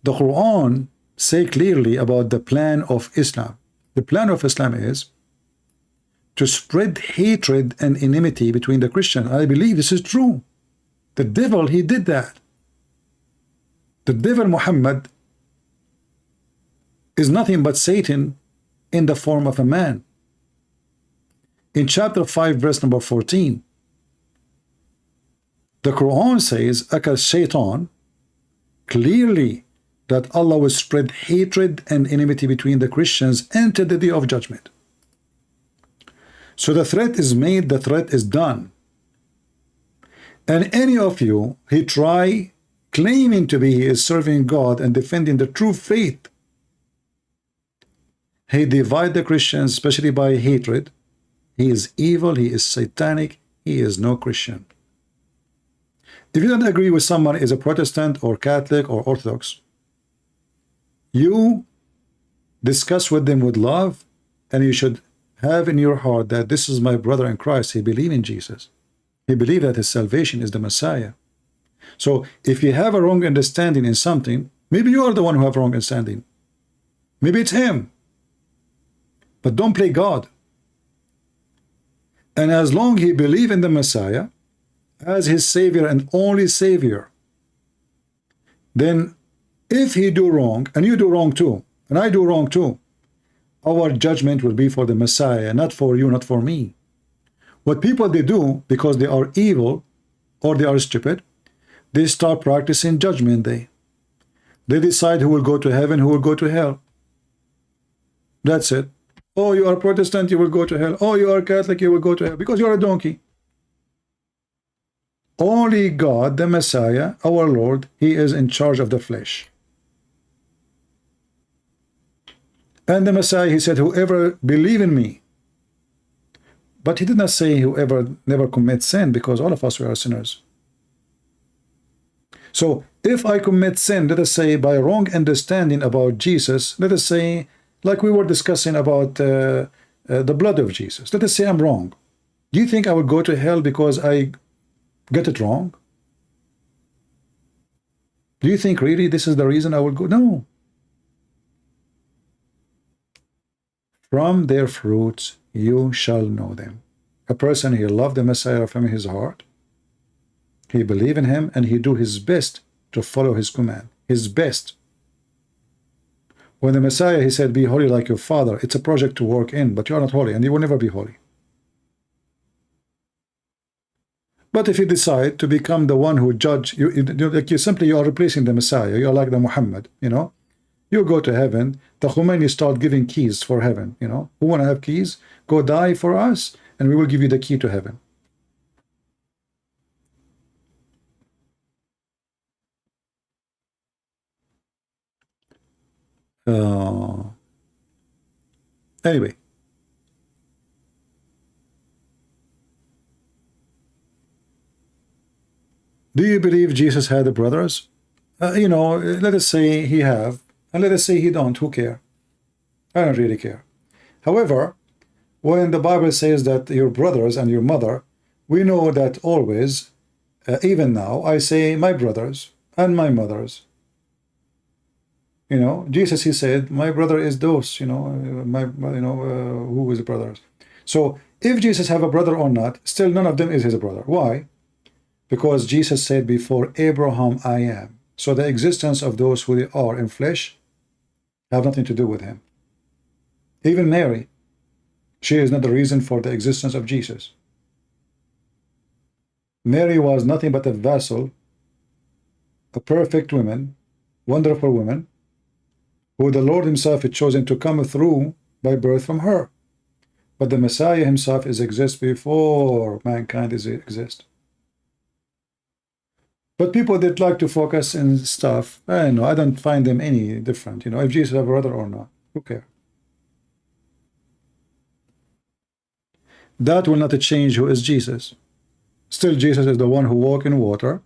the Quran say clearly about the plan of Islam. The plan of Islam is to spread hatred and enmity between the Christians. I believe this is true. The devil, he did that. The devil Muhammad is nothing but Satan in the form of a man. In chapter 5, verse number 14, the Quran says, Akal Shaitan, clearly that Allah will spread hatred and enmity between the Christians until the day of judgment. So the threat is made, the threat is done. And any of you, he try claiming to be he is serving God and defending the true faith, he divide the Christians, especially by hatred. He is evil, he is satanic, he is no Christian. If you don't agree with someone is a Protestant or Catholic or Orthodox, you discuss with them with love, and you should have in your heart that this is my brother in Christ. He believes in Jesus. He believes that his salvation is the Messiah. So if you have a wrong understanding in something, maybe you are the one who have wrong understanding. Maybe it's him. But don't play God. And as long he believes in the Messiah as his Savior and only Savior, then if he do wrong, and you do wrong too, and I do wrong too, our judgment will be for the Messiah, not for you, not for me. What people they do, because they are evil or they are stupid, they start practicing judgment day. They decide who will go to heaven, who will go to hell. That's it. Oh, you are Protestant, you will go to hell. Oh, you are Catholic, you will go to hell, because you are a donkey. Only God, the Messiah, our Lord, he is in charge of the flesh. And the Messiah, he said, whoever believe in me. But he did not say whoever never commits sin, because all of us we are sinners. So if I commit sin, let us say by wrong understanding about Jesus, let us say like we were discussing about the blood of Jesus. Let us say I'm wrong. Do you think I would go to hell because I get it wrong? Do you think really this is the reason I would go? No. From their fruits you shall know them. A person, he loved the Messiah from his heart. He believe in him and he do his best to follow his command. His best. When the Messiah, he said, be holy like your father. It's a project to work in, but you are not holy, and you will never be holy. But if you decide to become the one who judge, you are replacing the Messiah. You are like the Muhammad, you know. You go to heaven. The Khomeini start giving keys for heaven, you know. Who want to have keys? Go die for us, and we will give you the key to heaven. Anyway. Do you believe Jesus had brothers? You know, let us say he have, and let us say he don't. Who care? I don't really care. However, when the Bible says that your brothers and your mother, we know that always, even now, I say my brothers and my mothers. You know, Jesus, he said, my brother is those, you know, who is brothers. So if Jesus have a brother or not, still none of them is his brother. Why? Because Jesus said, before Abraham I am. So the existence of those who they are in flesh have nothing to do with him. Even Mary, she is not the reason for the existence of Jesus. Mary was nothing but a vessel, a perfect woman, wonderful woman, who the Lord himself had chosen to come through by birth from her. But the Messiah himself exists before mankind exists. But people that like to focus in stuff, I don't find them any different. You know, if Jesus have a brother or not, who cares? That will not change who is Jesus. Still, Jesus is the one who walk in water,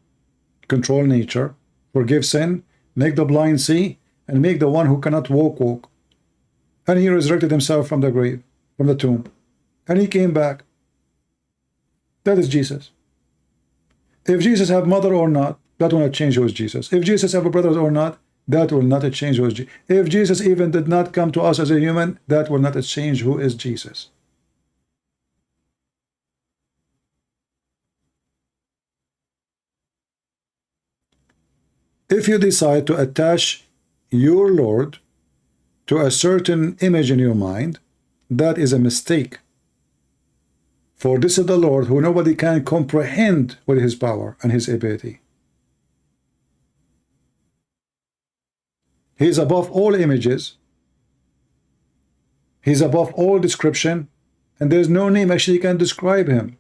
control nature, forgive sin, make the blind see, and make the one who cannot walk. And he resurrected himself from the grave, from the tomb. And he came back. That is Jesus. If Jesus have mother or not, that will not change who is Jesus. If Jesus have a brother or not, that will not change who is Jesus. If Jesus even did not come to us as a human, that will not change who is Jesus. If you decide to attach your Lord to a certain image in your mind, that is a mistake. For this is the Lord who nobody can comprehend with his power and his ability. He is above all images. He is above all description, and there is no name actually can describe him.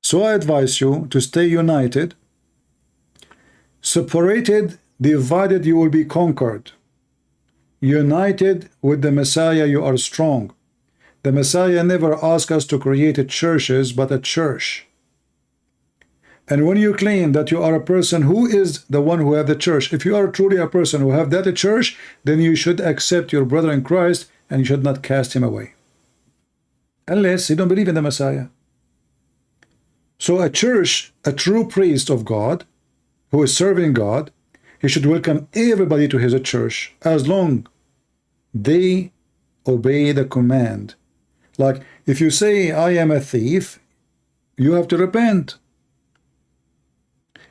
So I advise you to stay united. Separated, divided, you will be conquered. United with the Messiah, you are strong. The Messiah never asked us to create churches, but a church. And when you claim that you are a person who is the one who have the church, if you are truly a person who have that church, then you should accept your brother in Christ and you should not cast him away. Unless you don't believe in the Messiah. So a church, a true priest of God, who is serving God, he should welcome everybody to his church as long they obey the command. Like if you say, I am a thief, you have to repent.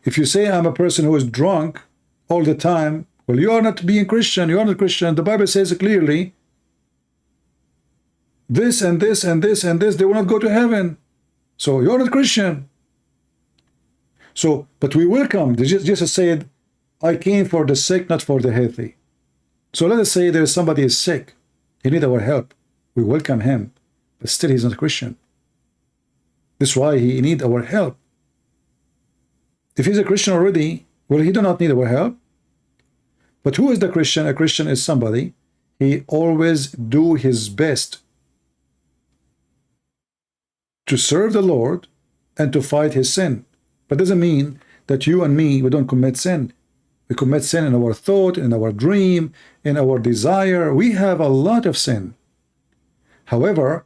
If you say, I'm a person who is drunk all the time, well, you are not being Christian. You are not Christian. The Bible says clearly, this and this and this and this, they will not go to heaven. So you're not Christian. So, but we welcome. Jesus said, I came for the sick, not for the healthy. So let us say there is somebody is sick. He needs our help. We welcome him. But still he's not a Christian. That's why he needs our help. If he's a Christian already, well, he do not need our help. But who is the Christian? A Christian is somebody, he always do his best to serve the Lord and to fight his sin. But doesn't mean that you and me, we don't commit sin. We commit sin in our thought, in our dream, in our desire. We have a lot of sin. However,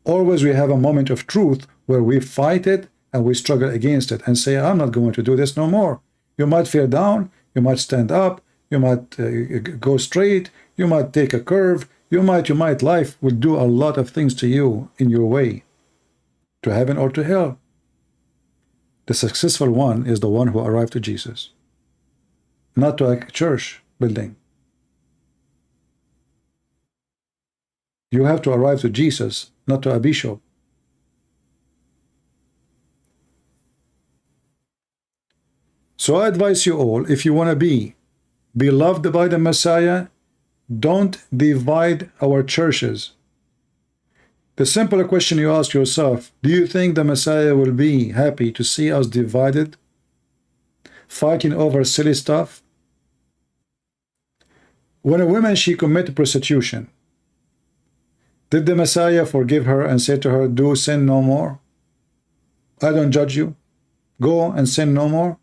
always we have a moment of truth where we fight it and we struggle against it and say, I'm not going to do this no more. You might feel down, you might stand up, you might go straight, you might take a curve, you might, life will do a lot of things to you in your way. to heaven or to hell. The successful one is the one who arrived to Jesus, not to a church building. You have to arrive to Jesus, not to a bishop. So I advise you all, if you want to be beloved by the Messiah, don't divide our churches. The simple question you ask yourself, do you think the Messiah will be happy to see us divided, fighting over silly stuff? When a woman, she committed prostitution, did the Messiah forgive her and say to her, do sin no more? I don't judge you. Go and sin no more.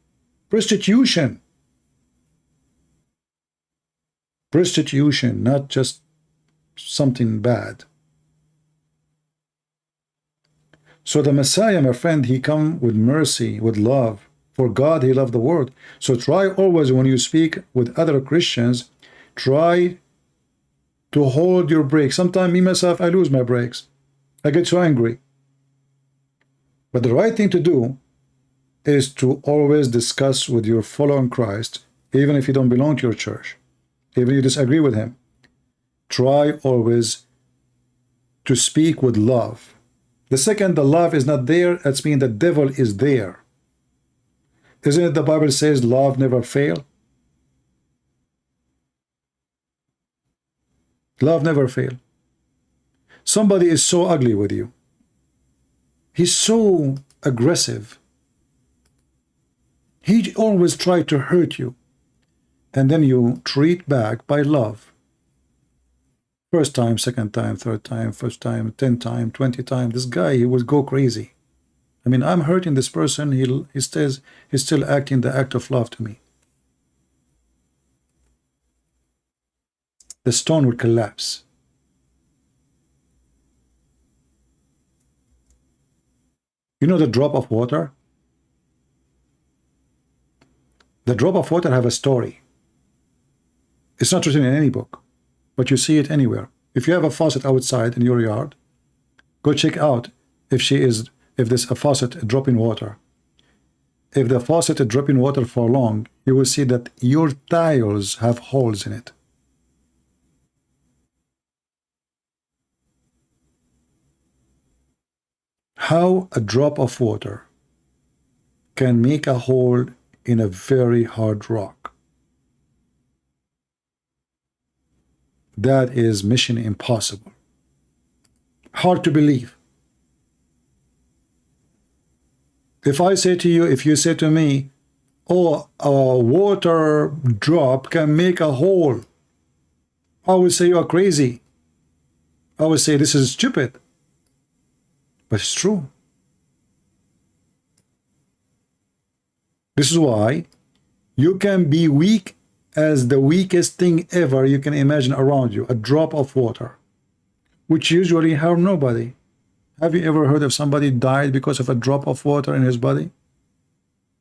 Prostitution. Prostitution, not just something bad. So the Messiah, my friend, he come with mercy, with love. For God, he loved the world. So try always when you speak with other Christians, try to hold your brakes. Sometimes me, myself, I lose my brakes. I get so angry. But the right thing to do is to always discuss with your follower in Christ, even if you don't belong to your church, even if you disagree with him. Try always to speak with love. The second the love is not there, that's mean the devil is there. Isn't it the Bible says love never fail? Love never fail. Somebody is so ugly with you. He's so aggressive. He always tries to hurt you. And then you treat back by love. First time, second time, third time, first time, 10 time, 20 time. This guy, he will go crazy. I mean, I'm hurting this person. He's still acting the act of love to me. The stone will collapse. You know the drop of water? The drop of water have a story. It's not written in any book, but you see it anywhere. If you have a faucet outside in your yard, go check out if there's a faucet dropping water. If the faucet is dropping water for long, you will see that your tiles have holes in it. How a drop of water can make a hole in a very hard rock. That is mission impossible. Hard to believe. If I say to you, if you say to me, oh, a water drop can make a hole, I would say you are crazy. I would say this is stupid. But it's true. This is why you can be weak as the weakest thing ever you can imagine around you, a drop of water, which usually harm nobody. Have you ever heard of somebody died because of a drop of water in his body?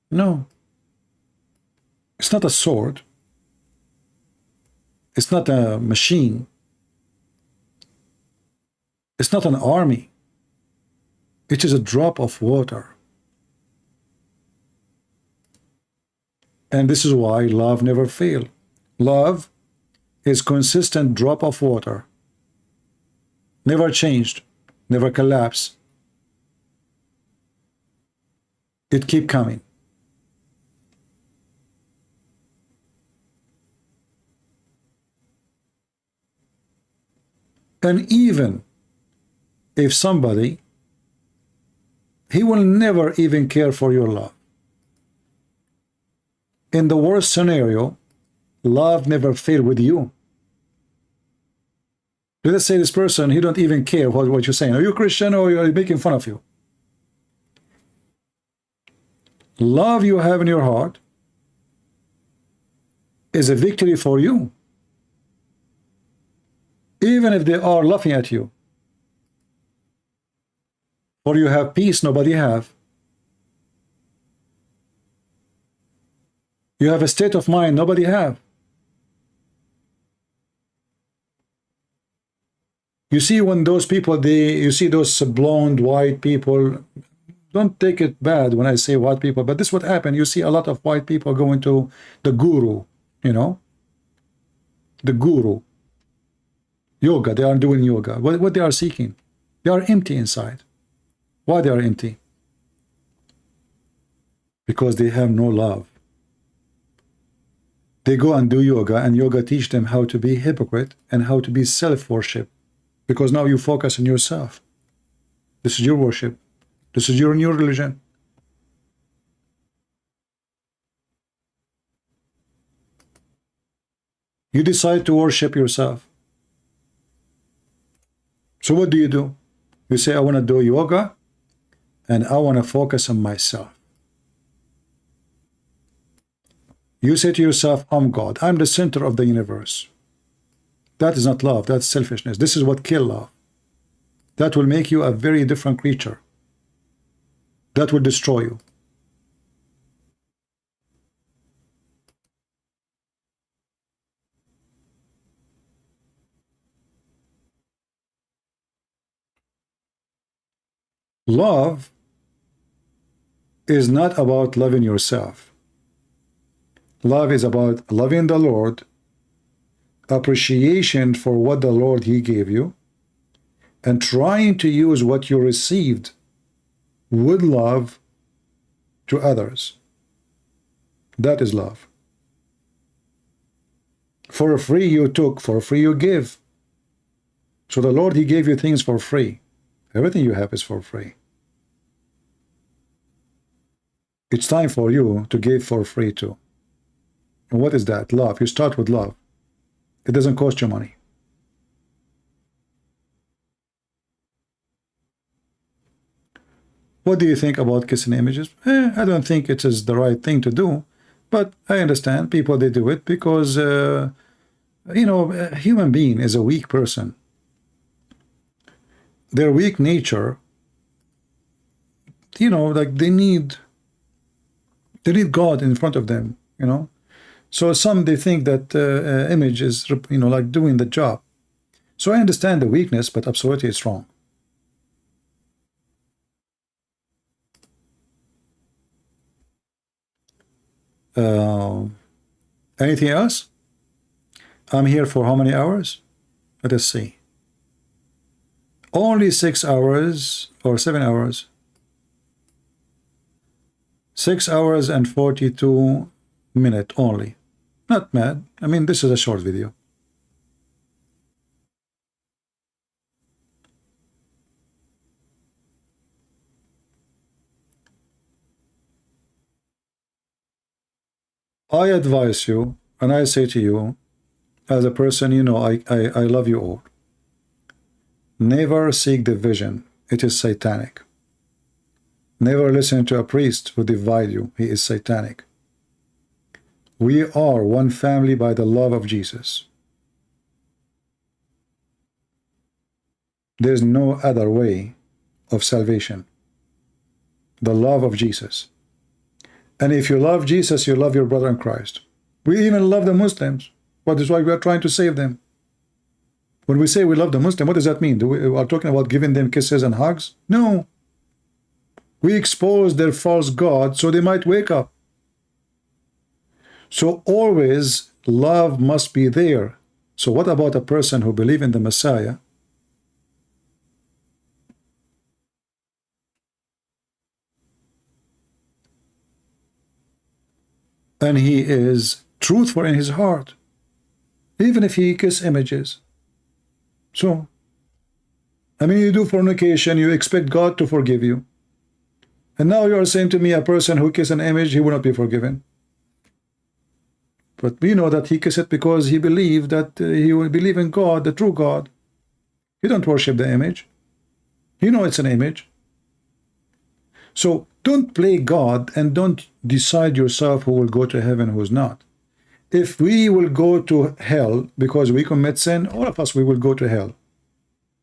No. It's not a sword. It's not a machine. It's not an army. It is a drop of water. And this is why love never fails. Love is consistent drop of water. Never changed, never collapsed. It keep coming. And even if somebody, he will never even care for your love. In the worst scenario, love never fail with you. Let us say this person, he don't even care what you're saying. Are you Christian or are you making fun of you? Love you have in your heart is a victory for you. Even if they are laughing at you. For you have peace nobody have. You have a state of mind nobody have. You see, when those people, you see those blonde white people, don't take it bad when I say white people, but this is what happened. You see a lot of white people going to the guru, you know, the guru. Yoga, they are doing yoga. What they are seeking? They are empty inside. Why they are empty? Because they have no love. They go and do yoga, and yoga teach them how to be hypocrite and how to be self-worship. Because now you focus on yourself. This is your worship. This is your new religion. You decide to worship yourself. So what do? You say, I want to do yoga and I want to focus on myself. You say to yourself, I'm God. I'm the center of the universe. That is not love. That's selfishness. This is what kills love. That will make you a very different creature. That will destroy you. Love is not about loving yourself. Love is about loving the Lord, appreciation for what the Lord He gave you, and trying to use what you received with love to others. That is love. For free you took, for free you give. So the Lord, He gave you things for free. Everything you have is for free. It's time for you to give for free too. And what is that? Love. You start with love. It doesn't cost you money. What do you think about kissing images? I don't think it is the right thing to do, but I understand people, they do it because, you know, a human being is a weak person. Their weak nature, you know, like they need God in front of them, you know. So some, they think that image is, you know, like doing the job. So I understand the weakness, but absolutely it's wrong. Anything else? I'm here for how many hours? Let us see. Only 6 hours or 7 hours. 6 hours and 42 minutes only. Not mad. I mean, this is a short video. I advise you, and I say to you, as a person, you know, I love you all. Never seek division. It is satanic. Never listen to a priest who divide you. He is satanic. We are one family by the love of Jesus. There's no other way of salvation. The love of Jesus. And if you love Jesus, you love your brother in Christ. We even love the Muslims. That is why we are trying to save them. When we say we love the Muslim, what does that mean? We are talking about giving them kisses and hugs? No. We expose their false god so they might wake up. So always love must be there. So what about a person who believes in the Messiah? And he is truthful in his heart, even if he kisses images. So, I mean, you do fornication, you expect God to forgive you. And now you are saying to me, a person who kisses an image, he will not be forgiven. But we know that he kissed it because he believed that he will believe in God, the true God. He don't worship the image. You know it's an image. So don't play God and don't decide yourself who will go to heaven, who's not. If we will go to hell because we commit sin, all of us, we will go to hell.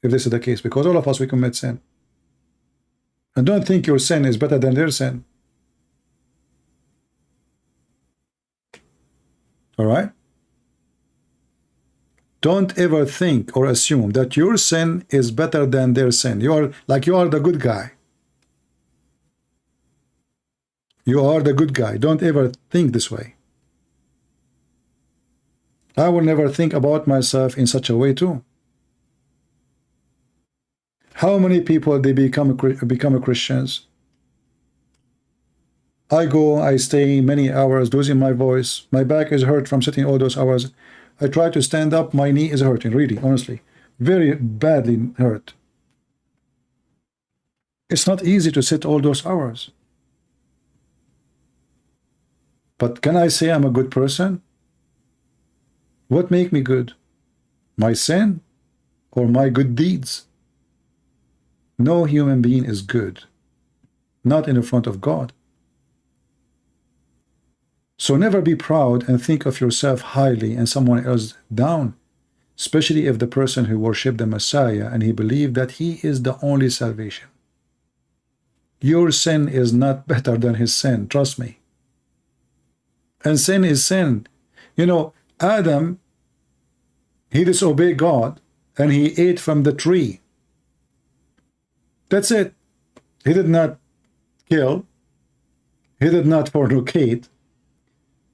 If this is the case, because all of us, we commit sin. And don't think your sin is better than their sin. All right? Don't ever think or assume that your sin is better than their sin. You are the good guy. You are the good guy. Don't ever think this way. I will never think about myself in such a way too. How many people they become Christians? I go, I stay many hours losing my voice. My back is hurt from sitting all those hours. I try to stand up, my knee is hurting, really, honestly. Very badly hurt. It's not easy to sit all those hours. But can I say I'm a good person? What make me good? My sin or my good deeds? No human being is good, not in the front of God. So never be proud and think of yourself highly and someone else down, especially if the person who worshiped the Messiah and he believed that he is the only salvation. Your sin is not better than his sin, trust me. And sin is sin. You know, Adam, he disobeyed God and he ate from the tree. That's it. He did not kill. He did not fornicate.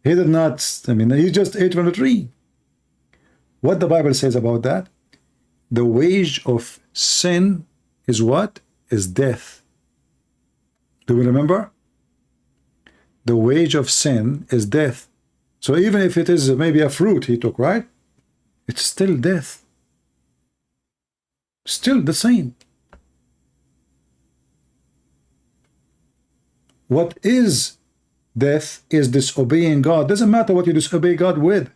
He did not, he just ate from the tree. What the Bible says about that? The wage of sin is what? Is death. Do we remember? The wage of sin is death. So even if it is maybe a fruit he took, right? It's still death. Still the same. What is death is disobeying God. Doesn't matter what you disobey God with.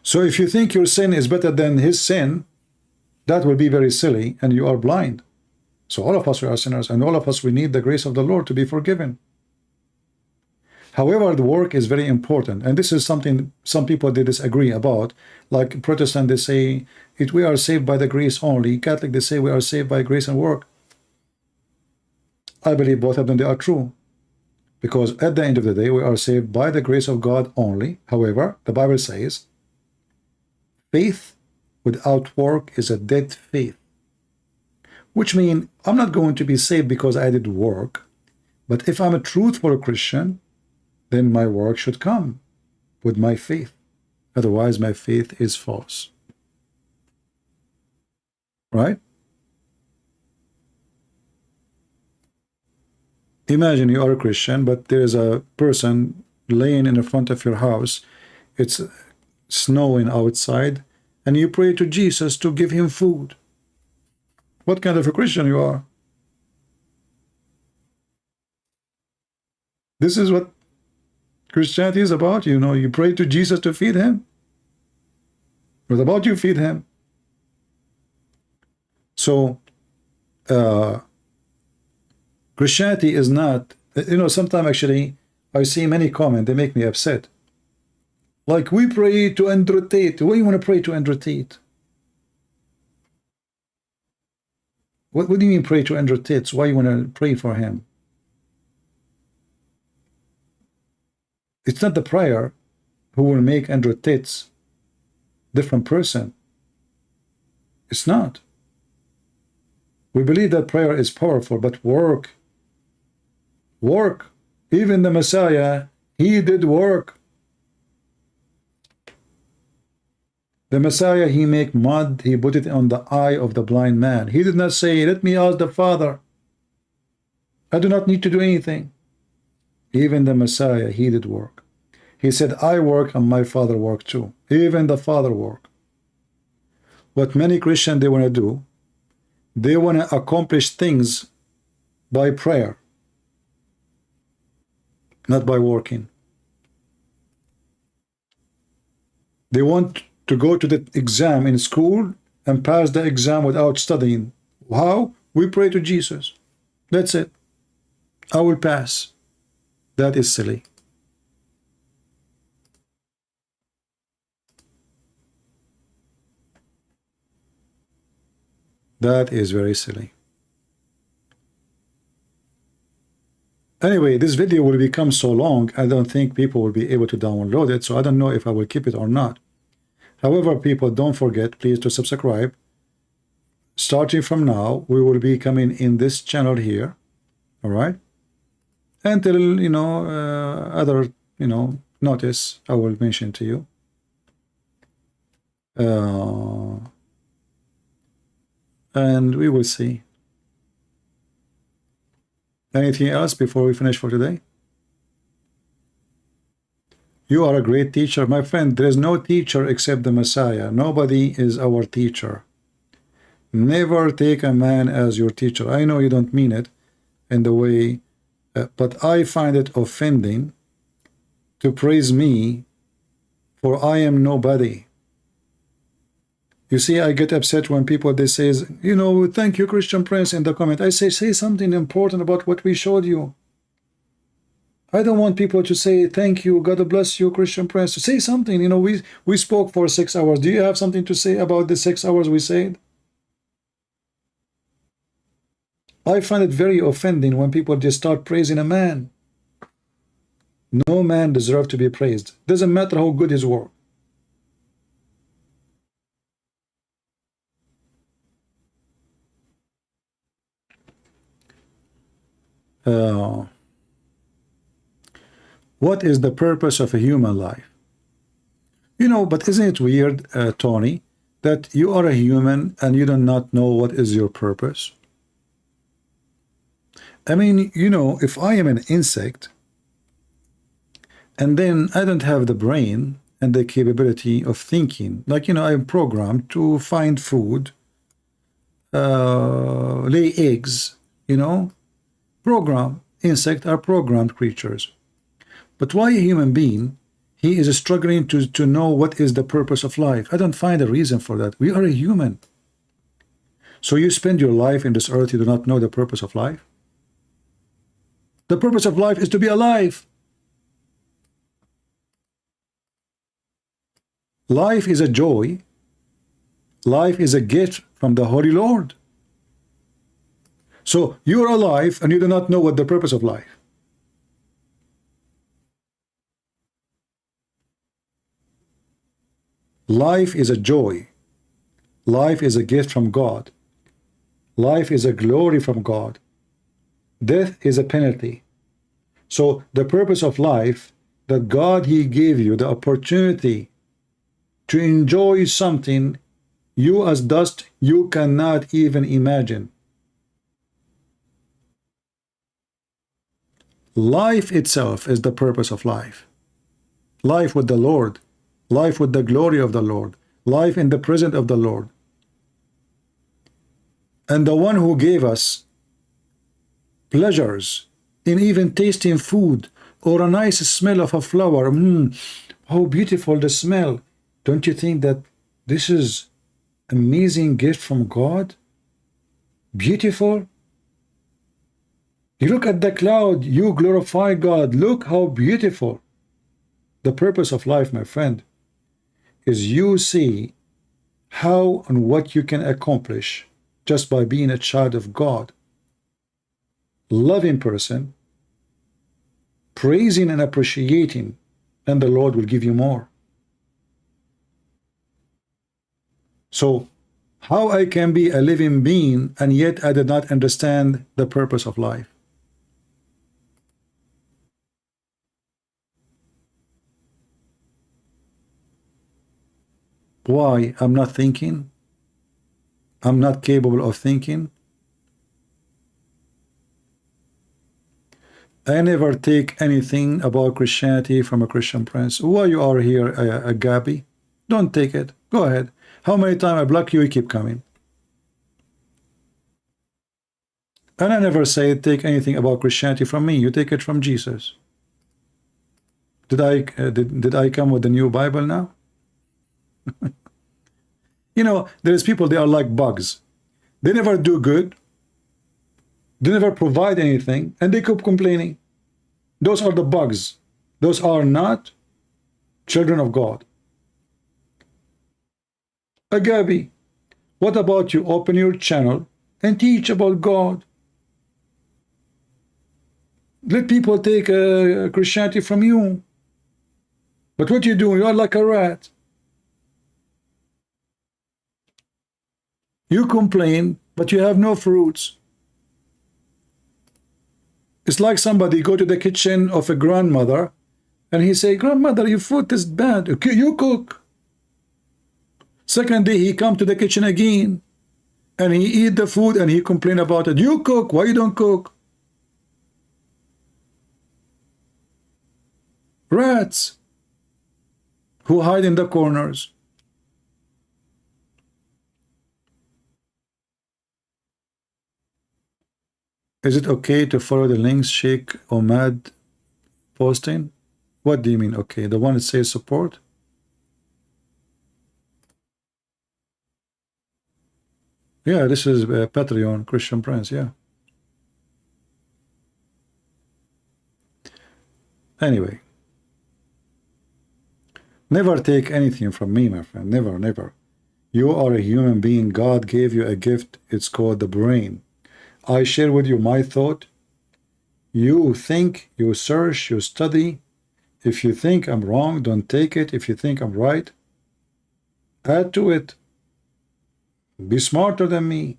So if you think your sin is better than his sin, that will be very silly and you are blind. So all of us are sinners and all of us, we need the grace of the Lord to be forgiven. However, the work is very important, and this is something some people they disagree about. Like Protestant, they say we are saved by the grace only. Catholic, they say we are saved by grace and work. I believe both of them, they are true, because at the end of the day we are saved by the grace of God only. However, the Bible says faith without work is a dead faith, which means I'm not going to be saved because I did work, but if I'm a truthful Christian, then my work should come with my faith. Otherwise, my faith is false. Right? Imagine you are a Christian, but there is a person laying in the front of your house. It's snowing outside, and you pray to Jesus to give him food. What kind of a Christian you are? This is what Christianity is about. You know, you pray to Jesus to feed him. What about you feed him? So Christianity is not, you know, sometimes actually I see many comments, they make me upset. Like, we pray to Andrew Tate. Why you want to pray to Andrew Tate? What do you mean pray to Andrew Tate? Why you want to pray for him? It's not the prayer who will make Andrew Tate's different person. It's not. We believe that prayer is powerful, but work. Even the Messiah, he did work. The Messiah, he make mud, he put it on the eye of the blind man. He did not say, let me ask the Father. I do not need to do anything. Even the Messiah, he did work. He said, I work and my Father worked too. Even the Father worked. What many Christians, they want to do, they want to accomplish things by prayer, not by working. They want to go to the exam in school and pass the exam without studying. How? We pray to Jesus. That's it. I will pass. That is silly. That is very silly. Anyway, this video will become so long, I don't think people will be able to download it, so I don't know if I will keep it or not. However, people, don't forget, please, to subscribe. Starting from now, we will be coming in this channel here, all right? Until, you know, other, you know, notice I will mention to you. And we will see. Anything else before we finish for today? You are a great teacher. My friend, there is no teacher except the Messiah. Nobody is our teacher. Never take a man as your teacher. I know you don't mean it in the way, but I find it offending to praise me, for I am nobody. You see, I get upset when people, they say, you know, thank you, Christian Prince, in the comment. I say something important about what we showed you. I don't want people to say, thank you, God bless you, Christian Prince. Say something. You know, we spoke for 6 hours. Do you have something to say about the 6 hours we said? I find it very offending when people just start praising a man. No man deserves to be praised. Doesn't matter how good his work. What is the purpose of a human life? You know, but isn't it weird, Tony, that you are a human and you do not know what is your purpose? I mean, you know, if I am an insect and then I don't have the brain and the capability of thinking, like, you know, I'm programmed to find food, lay eggs, you know, insects are programmed creatures. But why a human being, he is struggling to know what is the purpose of life? I don't find a reason for that. We are a human. So you spend your life in this earth, you do not know the purpose of life? The purpose of life is to be alive. Life is a joy. Life is a gift from the Holy Lord. So you're alive and you do not know what the purpose of life. Life is a joy. Life is a gift from God. Life is a glory from God. Death is a penalty. So the purpose of life, that God, he gave you the opportunity to enjoy something you as dust you cannot even imagine. Life itself is the purpose of life. Life with the Lord. Life with the glory of the Lord. Life in the presence of the Lord. And the one who gave us pleasures in even tasting food or a nice smell of a flower. How beautiful the smell. Don't you think that this is amazing gift from God? Beautiful. You look at the cloud, you glorify God. Look how beautiful. The purpose of life, my friend, is you see how and what you can accomplish just by being a child of God. Loving person, praising and appreciating, and the Lord will give you more. So, how I can be a living being and yet I did not understand the purpose of life? Why? I'm not thinking? I'm not capable of thinking? I never take anything about Christianity from a Christian Prince. Why you are here, a Gabby? Don't take it. Go ahead. How many times I block you, you keep coming. And I never say take anything about Christianity from me. You take it from Jesus. Did I come with the new Bible now? You know, there's people, they are like bugs. They never do good. They never provide anything, and they keep complaining. Those are the bugs. Those are not children of God. Agabi, what about you open your channel and teach about God? Let people take Christianity from you. But what you do, you are like a rat. You complain, but you have no fruits. It's like somebody go to the kitchen of a grandmother and he say, grandmother, your food is bad. Okay, you cook. Second day he come to the kitchen again and he eat the food and he complain about it. You cook, why you don't cook? Rats who hide in the corners. Is it okay to follow the links Sheikh Omad posting? What do you mean okay? The one that says support? Yeah, this is Patreon, Christian Prince, yeah. Anyway. Never take anything from me, my friend. Never, never. You are a human being. God gave you a gift. It's called the brain. I share with you my thought. You think, you search, you study. If you think I'm wrong, don't take it. If you think I'm right, add to it. Be smarter than me.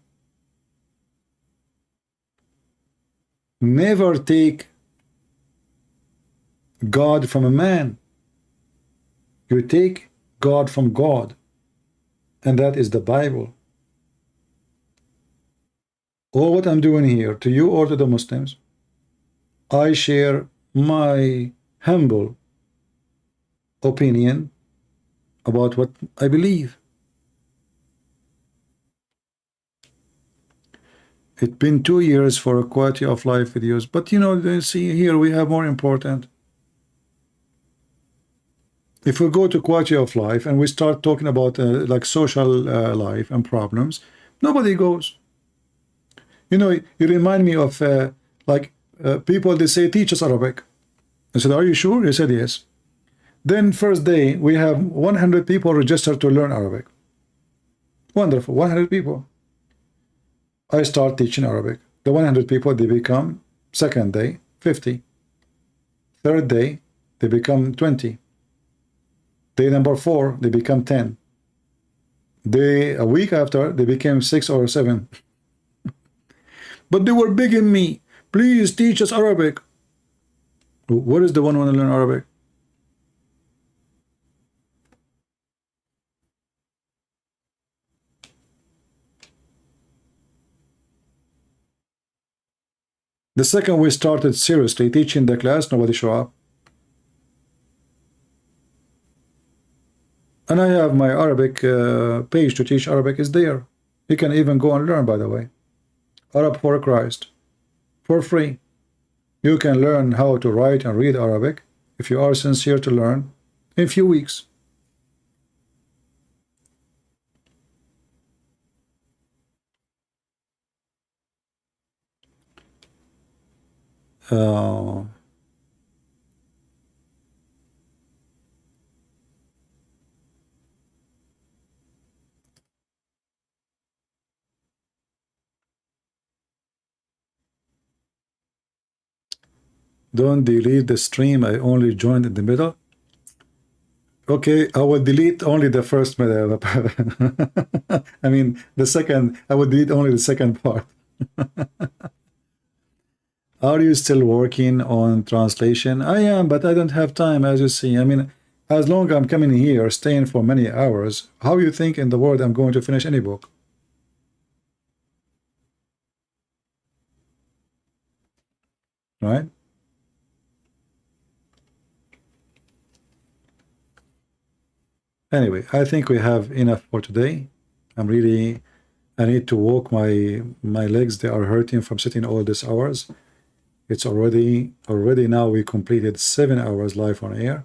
Never take God from a man. You take God from God, and that is the Bible. All what I'm doing here, to you or to the Muslims, I share my humble opinion about what I believe. It's been 2 years for a quality of life videos, but you know, see here we have more important. If we go to quality of life and we start talking about like social life and problems, nobody goes. You know, you remind me of people, they say, teach us Arabic. I said, are you sure? He said, yes. Then first day, we have 100 people registered to learn Arabic. Wonderful, 100 people. I start teaching Arabic. The 100 people, they become, second day, 50. Third day, they become 20. Day number 4, they become 10. A week after, they became 6 or 7. But they were begging me, please teach us Arabic. What is the one who want to learn Arabic? The second we started seriously teaching the class, nobody showed up. And I have my Arabic page to teach Arabic is there. You can even go and learn, by the way. Arab for Christ. For free. You can learn how to write and read Arabic, if you are sincere to learn, in a few weeks. Don't delete the stream. I only joined in the middle. Okay, I will delete only the first middle. I mean, the second, I will delete only the second part. Are you still working on translation? I am, but I don't have time, as you see. I mean, as long as I'm coming here, staying for many hours, how you think in the world I'm going to finish any book? Right? Anyway, I think we have enough for today. I need to walk my legs. They are hurting from sitting all these hours. It's already now we completed 7 hours live on air,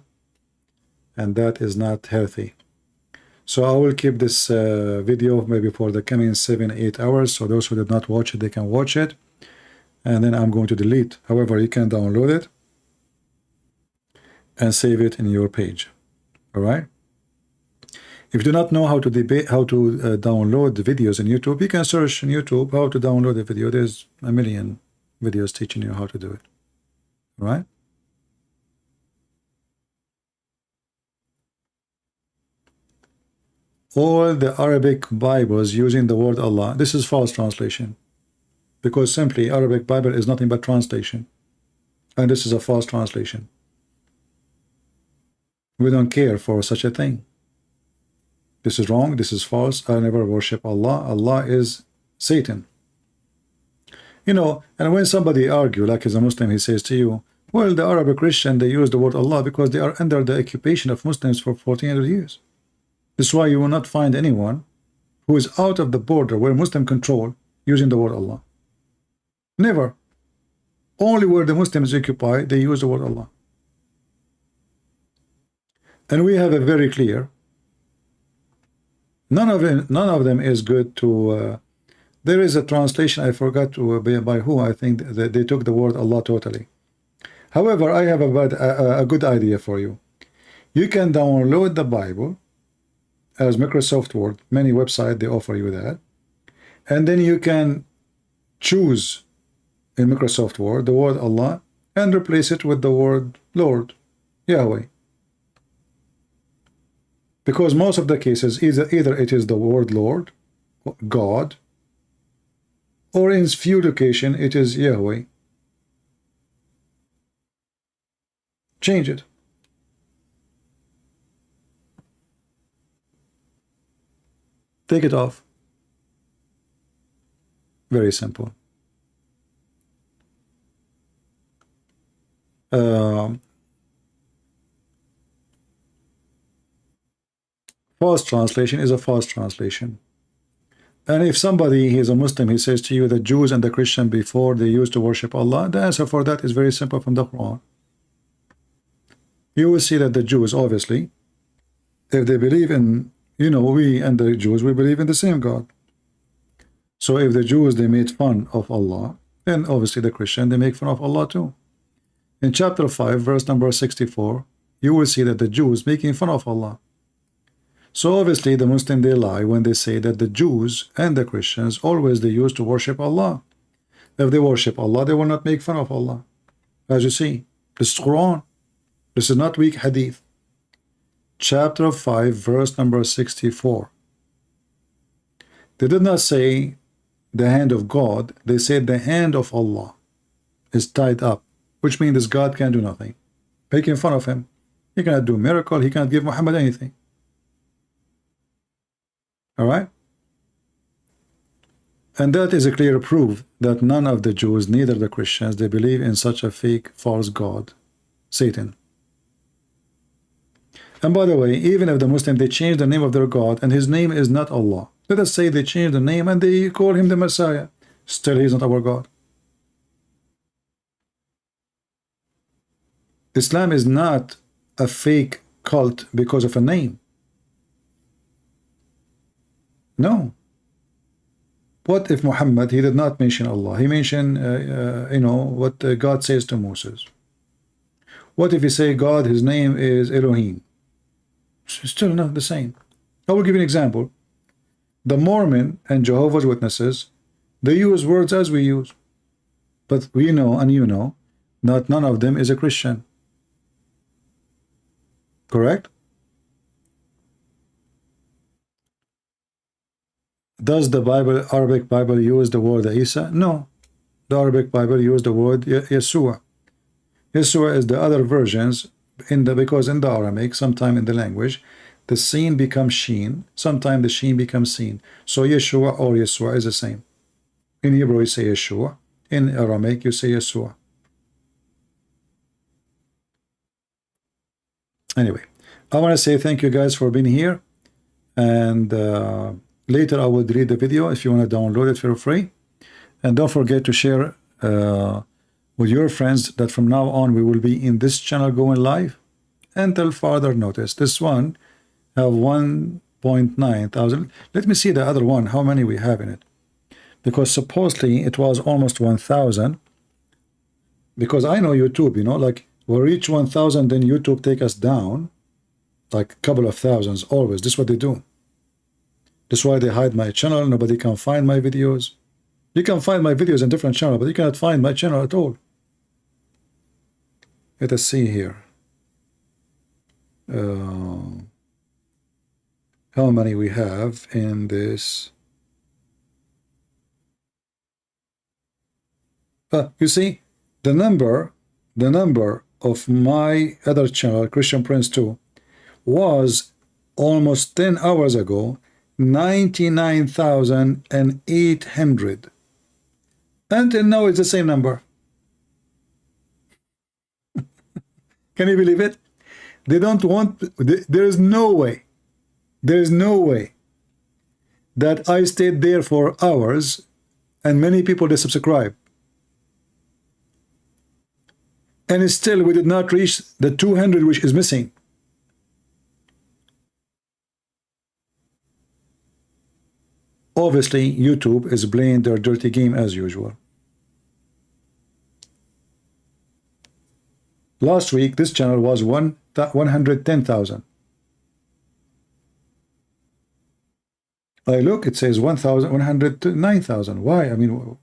and that is not healthy. So I will keep this video maybe for the coming 7-8 hours. So those who did not watch it, they can watch it, and then I'm going to delete. However, you can download it and save it in your page. All right. If you do not know how to download the videos in YouTube, you can search on YouTube how to download the video. There's a million videos teaching you how to do it. right? All the Arabic Bibles using the word Allah, this is false translation, because simply Arabic Bible is nothing but translation, and this is a false translation. We don't care for such a thing. This is wrong, this is false. I never worship Allah. Allah is Satan. You know, and when somebody argue, like as a Muslim, he says to you, well, the Arabic Christian, they use the word Allah because they are under the occupation of Muslims for 1400 years. This is why you will not find anyone who is out of the border where Muslim control using the word Allah. Never. Only where the Muslims occupy, they use the word Allah. And we have a very clear, none of them is good to, there is a translation, I forgot to, by who, I think that they took the word Allah totally. However, I have a good idea for you. You can download the Bible as Microsoft Word. Many websites, they offer you that. And then you can choose in Microsoft Word the word Allah and replace it with the word Lord, Yahweh. Because most of the cases, either it is the word Lord, God, or in few locations it is Yahweh. Change it. Take it off. Very simple. False translation is a false translation. And if somebody is a Muslim, he says to you the Jews and the Christian before they used to worship Allah, the answer for that is very simple from the Quran. You will see that the Jews, obviously, if they believe in, you know, we and the Jews, we believe in the same God. So if the Jews, they made fun of Allah, then obviously the Christian, they make fun of Allah too. In chapter 5, verse number 64, you will see that the Jews making fun of Allah. So obviously the Muslim, they lie when they say that the Jews and the Christians always they used to worship Allah. If they worship Allah, they will not make fun of Allah. As you see, this is Quran. This is not weak hadith. Chapter 5, verse number 64. They did not say the hand of God. They said the hand of Allah is tied up, which means this God can do nothing. Making fun of him. He cannot do a miracle. He cannot give Muhammad anything. All right? And that is a clear proof that none of the Jews, neither the Christians, they believe in such a fake, false God, Satan. And by the way, even if the Muslim, they change the name of their God and his name is not Allah. Let us say they change the name and they call him the Messiah. Still, he is not our God. Islam is not a fake cult because of a name. No. What if Muhammad, he did not mention Allah? He mentioned, you know, what God says to Moses. What if he say God, his name is Elohim? Still not the same. I will give you an example. The Mormon and Jehovah's Witnesses, they use words as we use. But we know, and you know, that none of them is a Christian. Correct? Does the Bible, Arabic Bible, use the word Isa? No. The Arabic Bible use the word Yeshua. Yeshua is the other versions because in the Aramaic, sometime in the language, the seen becomes sheen, sometime the sheen becomes seen. So Yeshua or Yeshua is the same. In Hebrew you say Yeshua, in Aramaic you say Yeshua. Anyway, I want to say thank you guys for being here, and later I will delete the video. If you want to download it, feel free, and don't forget to share with your friends that from now on we will be in this channel going live until further notice. This one have 1.9 thousand. Let me see the other one, how many we have in it, because supposedly it was almost 1,000. Because I know YouTube, you know, like we reach 1,000, then YouTube take us down like a couple of thousands always. This is what they do. That's why they hide my channel. Nobody can find my videos. You can find my videos in different channels, but you cannot find my channel at all. Let us see here. How many we have in this? You see, the number of my other channel, Christian Prince 2, was almost 10 hours ago 99,800. Until now, it's the same number. Can you believe it? They don't want, there is no way that I stayed there for hours and many people they subscribe. And still we did not reach the 200 which is missing. Obviously, YouTube is playing their dirty game as usual. Last week, this channel was 110,000. I look, it says 109,000. Why? I mean,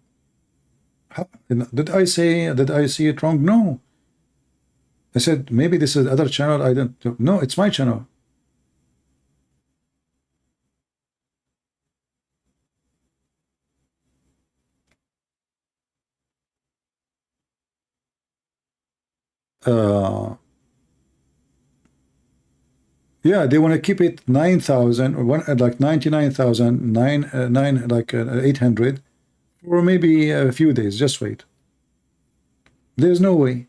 how, did I see it wrong? No. I said maybe this is other channel. I don't know. No, it's my channel. Yeah, they want to keep it 9,000 or like 99,000, 800 for maybe a few days. Just wait. There's no way.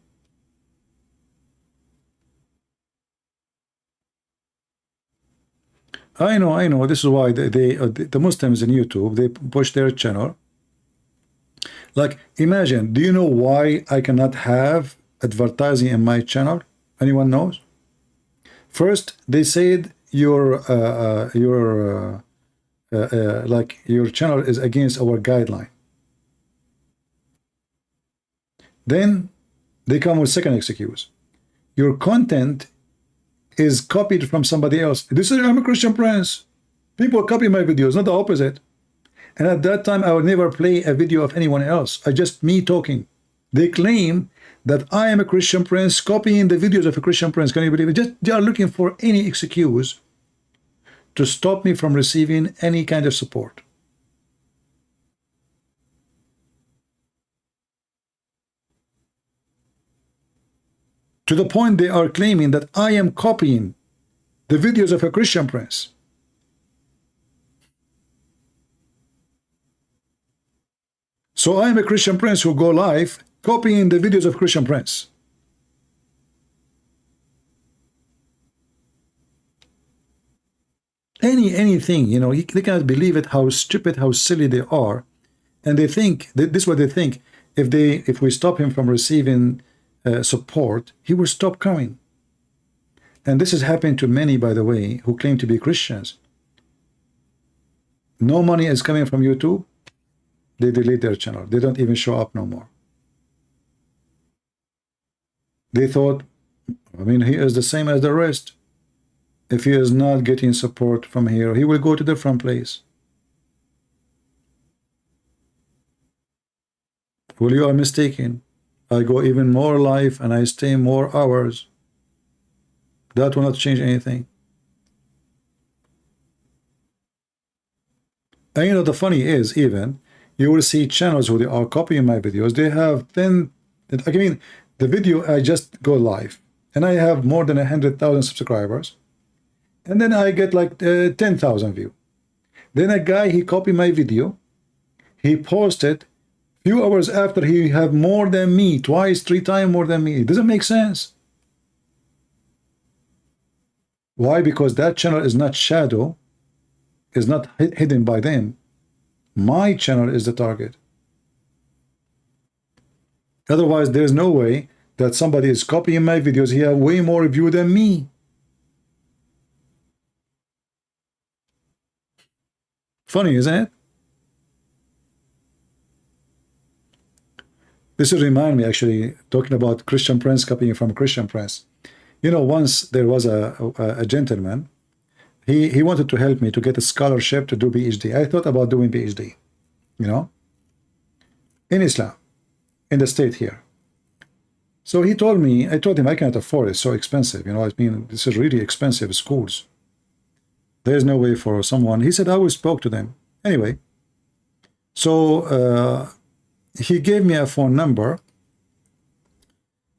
I know. This is why the Muslims in YouTube, they push their channel. Like, imagine, do you know why I cannot have advertising in my channel? Anyone knows? First, they said your channel is against our guideline. Then they come with second excuse. Your content is copied from somebody else. This is, I'm a Christian Prince. People copy my videos, not the opposite. And at that time, I would never play a video of anyone else. Just me talking. They claim that I am a Christian Prince copying the videos of a Christian Prince. Can you believe it? They are looking for any excuse to stop me from receiving any kind of support. To the point they are claiming that I am copying the videos of a Christian Prince. So I am a Christian Prince who go live copying the videos of Christian Prince. Anything, you know, they cannot believe it, how stupid, how silly they are. And they think, this is what they think, if we stop him from receiving support, he will stop coming. And this has happened to many, by the way, who claim to be Christians. No money is coming from YouTube, they delete their channel. They don't even show up no more. They thought, I mean, he is the same as the rest. If he is not getting support from here, he will go to a different place. Well, you are mistaken. I go even more live and I stay more hours. That will not change anything. And you know, the funny is, even, you will see channels who they are copying my videos. They have 10, I mean, the video, I just go live and I have more than 100,000 subscribers. And then I get like 10,000 views. Then a guy, he copied my video. He posted few hours after he have more than me, twice, 3 times more than me. It doesn't make sense. Why? Because that channel is not shadow, is not hidden by them. My channel is the target. Otherwise, there's no way that somebody is copying my videos. He have way more view than me. Funny, isn't it? This will remind me, actually, talking about Christian Prince copying from Christian Prince. You know, once there was a gentleman, he wanted to help me to get a scholarship to do PhD. I thought about doing PhD, you know, in Islam, in the state here. So he told me, I told him I can't afford it. It's so expensive. You know, I mean, this is really expensive schools. There's no way for someone. He said, I will spoke to them. Anyway, so he gave me a phone number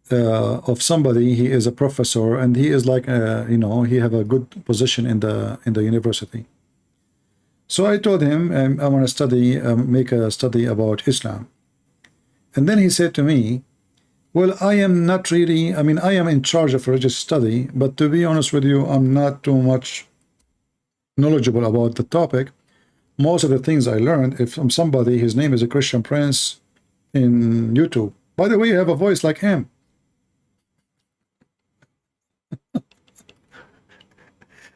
of somebody. He is a professor, and he is like, you know, he have a good position in the university. So I told him I want to study, make a study about Islam. And then he said to me, well, I am not really, I mean, I am in charge of religious study, but to be honest with you, I'm not too much knowledgeable about the topic. Most of the things I learned if from somebody, his name is a Christian Prince in YouTube. By the way, you have a voice like him.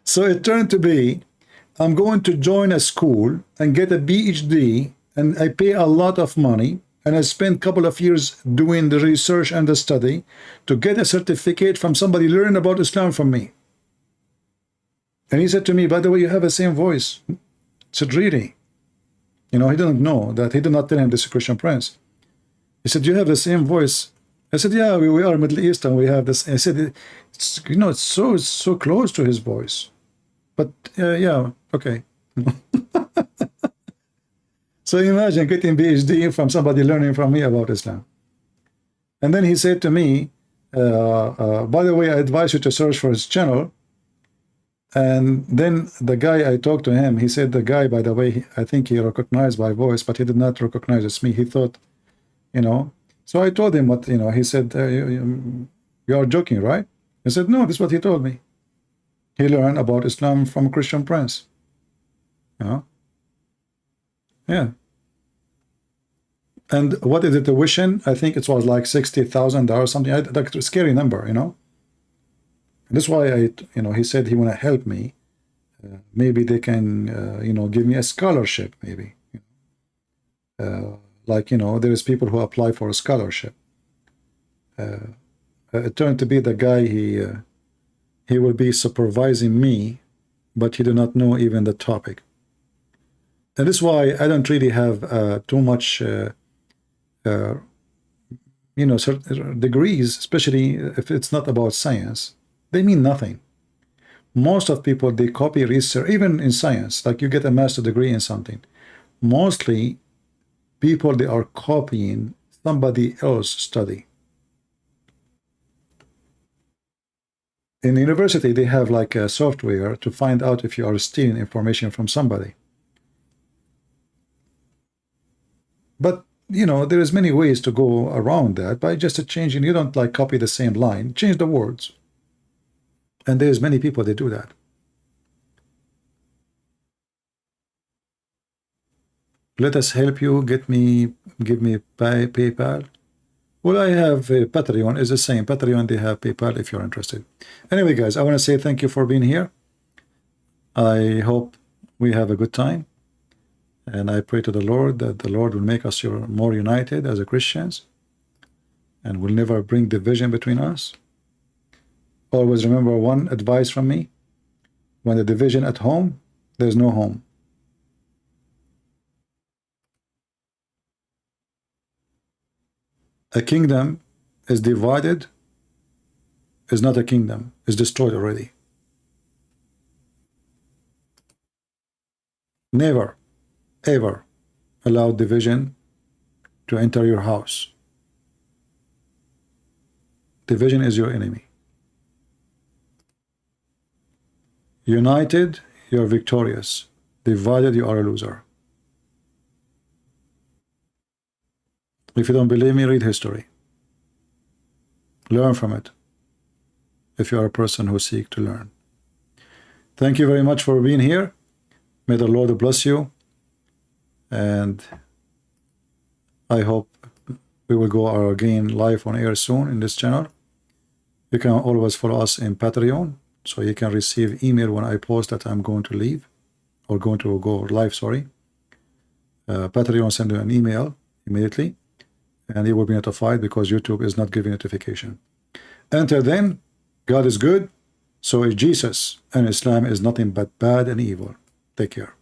So it turned to be, I'm going to join a school and get a PhD, and I pay a lot of money, and I spent a couple of years doing the research and the study to get a certificate from somebody learning about Islam from me. And he said to me, by the way, you have the same voice. I said, really? You know, he didn't know that. He did not tell him this is Christian Prince. He said, you have the same voice. I said, yeah, we are Middle Eastern. We have this. I said, it's, you know, it's so close to his voice. But yeah, okay. So imagine getting PhD from somebody learning from me about Islam. And then he said to me, by the way, I advise you to search for his channel. And then the guy, I talked to him, he said the guy, by the way, I think he recognized my voice, but he did not recognize it's me. He thought, you know. So I told him what, you know, he said, you are joking, right? I said, no, this is what he told me. He learned about Islam from a Christian Prince. You know? Yeah. And what is the tuition? I think it was like $60,000 something. Like a scary number, you know. And that's why you know, he said he want to help me. Maybe they can, you know, give me a scholarship. Maybe, like, you know, there is people who apply for a scholarship. It turned to be the guy. He will be supervising me, but he did not know even the topic. And this is why I don't really have too much, you know, certain degrees, especially if it's not about science. They mean nothing. Most of people, they copy research, even in science, like you get a master degree in something. Mostly people, they are copying somebody else's study. In university, they have like a software to find out if you are stealing information from somebody. But, you know, there is many ways to go around that by just changing. You don't like copy the same line, change the words. And there's many people that do that. Let us help you. Give me PayPal. Well, I have Patreon. Is the same. Patreon, they have PayPal if you're interested. Anyway, guys, I want to say thank you for being here. I hope we have a good time. And I pray to the Lord that the Lord will make us more united as a Christians and will never bring division between us. Always remember one advice from me. When the division at home, there's no home. A kingdom is divided, is not a kingdom, is destroyed already. Never, ever allow division to enter your house. Division is your enemy. United, you are victorious. Divided, you are a loser. If you don't believe me, read history. Learn from it. If you are a person who seeks to learn. Thank you very much for being here. May the Lord bless you. And I hope we will go again live on air soon in this channel. You can always follow us in Patreon, so you can receive email when I post that I'm going to leave or going to go live, sorry. Patreon send you an email immediately and you will be notified because YouTube is not giving notification. Until then, God is good, so is Jesus, and Islam is nothing but bad and evil. Take care.